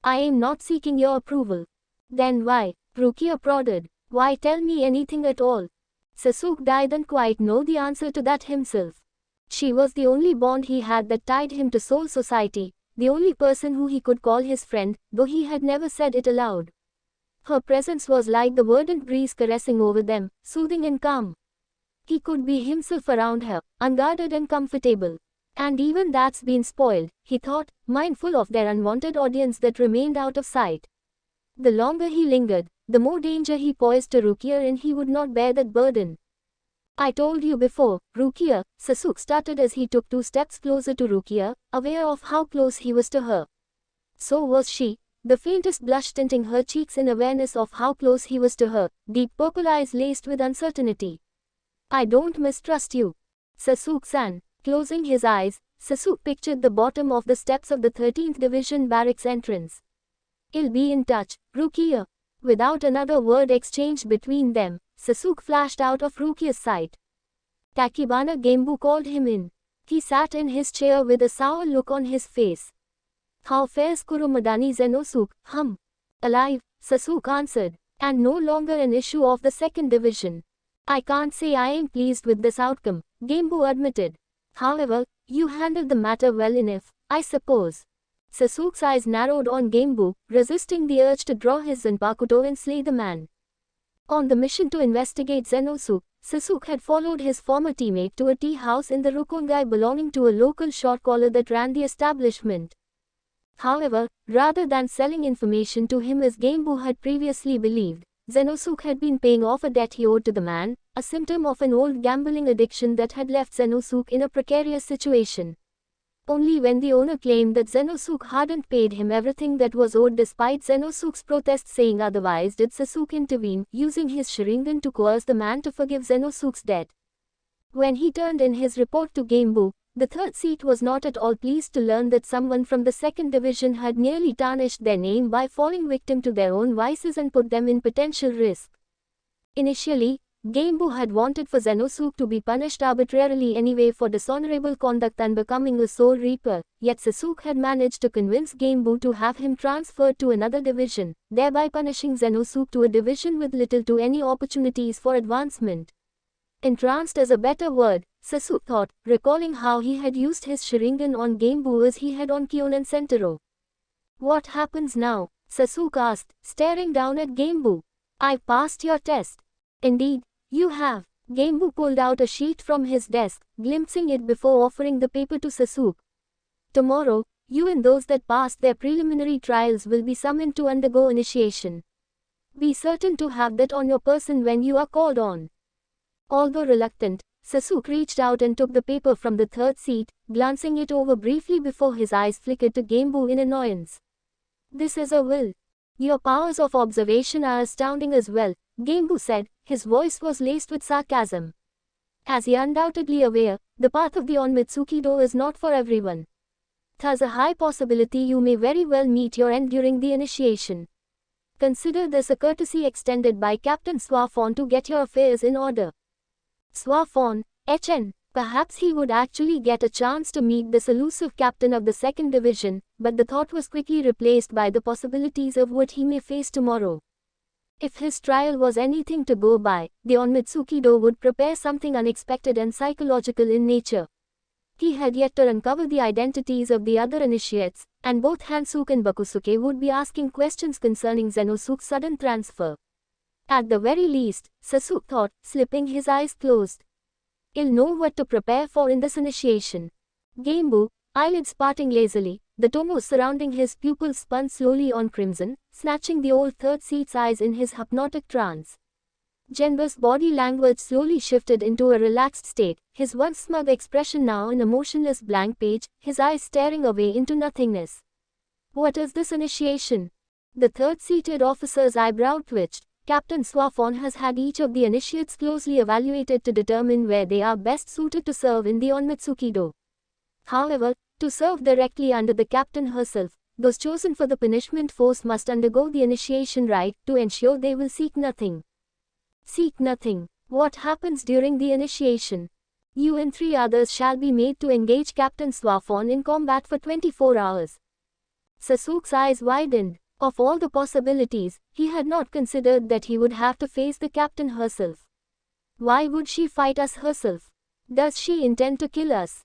"I am not seeking your approval." "Then why?" Rukia prodded. "Why tell me anything at all?" Sasuke didn't quite know the answer to that himself. She was the only bond he had that tied him to soul society, the only person who he could call his friend, though he had never said it aloud. Her presence was like the verdant breeze caressing over them, soothing and calm. He could be himself around her, unguarded and comfortable. And even that's been spoiled, he thought, mindful of their unwanted audience that remained out of sight. The longer he lingered, the more danger he posed to Rukia, and he would not bear that burden. "I told you before, Rukia," Sasuke stuttered as he took 2 steps closer to Rukia, aware of how close he was to her. So was she, the faintest blush tinting her cheeks in awareness of how close he was to her, deep purple eyes laced with uncertainty. "I don't mistrust you, Sasuke-san." Closing his eyes, Sasuke pictured the bottom of the steps of the 13th Division barracks entrance. "I'll be in touch, Rukia." Without another word exchanged between them, Sasuke flashed out of Rukia's sight. Takibana Genbu called him in. He sat in his chair with a sour look on his face. "How fares Kuromadani Zenosuke, hum?" "Alive," Sasuke answered, "and no longer an issue of the 2nd Division." "I can't say I am pleased with this outcome," Genbu admitted. "However, you handled the matter well enough, I suppose." Sasuke's eyes narrowed on Genbu, resisting the urge to draw his Zanpakuto and slay the man. On the mission to investigate Zenosuke, Sasuke had followed his former teammate to a tea house in the Rukongai belonging to a local short caller that ran the establishment. However, rather than selling information to him as Gambu had previously believed, Zenosuke had been paying off a debt he owed to the man, a symptom of an old gambling addiction that had left Zenosuke in a precarious situation. Only when the owner claimed that Zenosuke hadn't paid him everything that was owed despite Zenosuke's protests saying otherwise did Sasuke intervene, using his Sharingan to coerce the man to forgive Zenosuke's debt. When he turned in his report to Gambu, the third seat was not at all pleased to learn that someone from the second division had nearly tarnished their name by falling victim to their own vices and put them in potential risk. Initially, Gambu had wanted for Zenosuke to be punished arbitrarily anyway for dishonorable conduct and becoming a Soul Reaper, yet Sasuke had managed to convince Gambu to have him transferred to another division, thereby punishing Zenosuke to a division with little to any opportunities for advancement. Entranced is a better word, Sasuke thought, recalling how he had used his Sharingan on Gambu as he had on Kion and Sentaro. What happens now? Sasuke asked, staring down at Gambu. I passed your test. Indeed, you have. Gambu pulled out a sheet from his desk, glimpsing it before offering the paper to Sasuke. Tomorrow, you and those that passed their preliminary trials will be summoned to undergo initiation. Be certain to have that on your person when you are called on. Although reluctant, Sasuke reached out and took the paper from the third seat, glancing it over briefly before his eyes flickered to Gambu in annoyance. This is a will. Your powers of observation are astounding as well, Gambu said, his voice was laced with sarcasm. As he undoubtedly aware, the path of the Onmitsukido is not for everyone. Thus a high possibility you may very well meet your end during the initiation. Consider this a courtesy extended by Captain Swaphon to get your affairs in order. Swaphon, HN. Perhaps he would actually get a chance to meet this elusive captain of the second division, but the thought was quickly replaced by the possibilities of what he may face tomorrow. If his trial was anything to go by, the Onmitsukido would prepare something unexpected and psychological in nature. He had yet to uncover the identities of the other initiates, and both Hansuke and Bakusuke would be asking questions concerning Zenosuke's sudden transfer. At the very least, Sasuke thought, slipping his eyes closed. He'll know what to prepare for in this initiation. Gambu, eyelids parting lazily, the tomos surrounding his pupils spun slowly on crimson, snatching the old third seat's eyes in his hypnotic trance. Genba's body language slowly shifted into a relaxed state, his once smug expression now an emotionless blank page, his eyes staring away into nothingness. What is this initiation? The third-seated officer's eyebrow twitched. Captain Swaphon has had each of the initiates closely evaluated to determine where they are best suited to serve in the Onmitsukido. However, to serve directly under the captain herself, those chosen for the punishment force must undergo the initiation rite to ensure they will seek nothing. Seek nothing. What happens during the initiation? You and 3 others shall be made to engage Captain Swaphon in combat for 24 hours. Sasuke's eyes widened. Of all the possibilities, he had not considered that he would have to face the captain herself. Why would she fight us herself? Does she intend to kill us?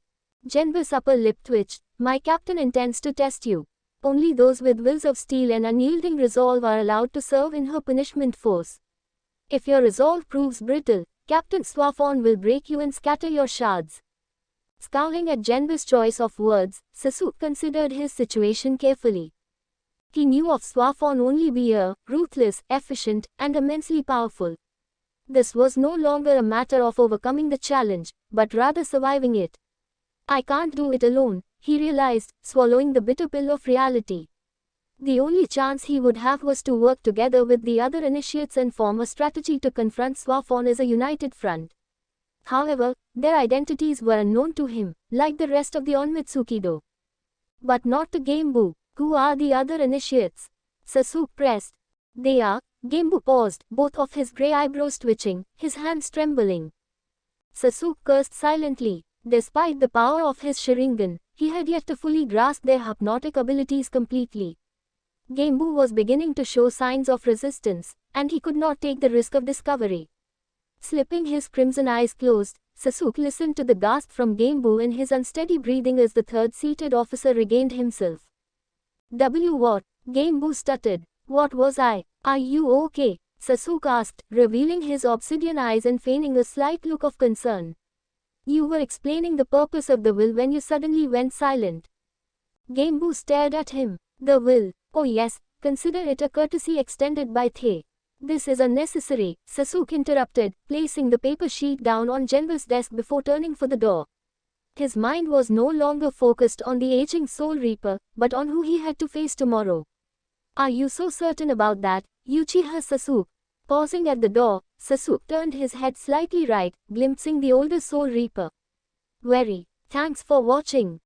Genba's upper lip twitched. My captain intends to test you. Only those with wills of steel and unyielding resolve are allowed to serve in her punishment force. If your resolve proves brittle, Captain Swaphon will break you and scatter your shards. Scowling at Genba's choice of words, Sasuke considered his situation carefully. He knew of Swaphon only being ruthless, efficient, and immensely powerful. This was no longer a matter of overcoming the challenge, but rather surviving it. I can't do it alone, he realized, swallowing the bitter pill of reality. The only chance he would have was to work together with the other initiates and form a strategy to confront Swaphon as a united front. However, their identities were unknown to him, like the rest of the Onmitsukido. But not to Gambu. Who are the other initiates? Sasuke pressed. They are. Gambu paused, both of his grey eyebrows twitching, his hands trembling. Sasuke cursed silently. Despite the power of his Sharingan, he had yet to fully grasp their hypnotic abilities completely. Gambu was beginning to show signs of resistance, and he could not take the risk of discovery. Slipping his crimson eyes closed, Sasuke listened to the gasp from Gambu and his unsteady breathing as the third-seated officer regained himself. What? Gambu stuttered. What was I? Are you okay? Sasuke asked, revealing his obsidian eyes and feigning a slight look of concern. You were explaining the purpose of the will when you suddenly went silent. Genbu stared at him. The will. Oh yes, consider it a courtesy extended by Thay. This is unnecessary, Sasuke interrupted, placing the paper sheet down on Genbu's desk before turning for the door. His mind was no longer focused on the aging Soul Reaper, but on who he had to face tomorrow. Are you so certain about that, Uchiha Sasuke? Pausing at the door, Sasuke turned his head slightly right, glimpsing the older Soul Reaper. Very. Thanks for watching.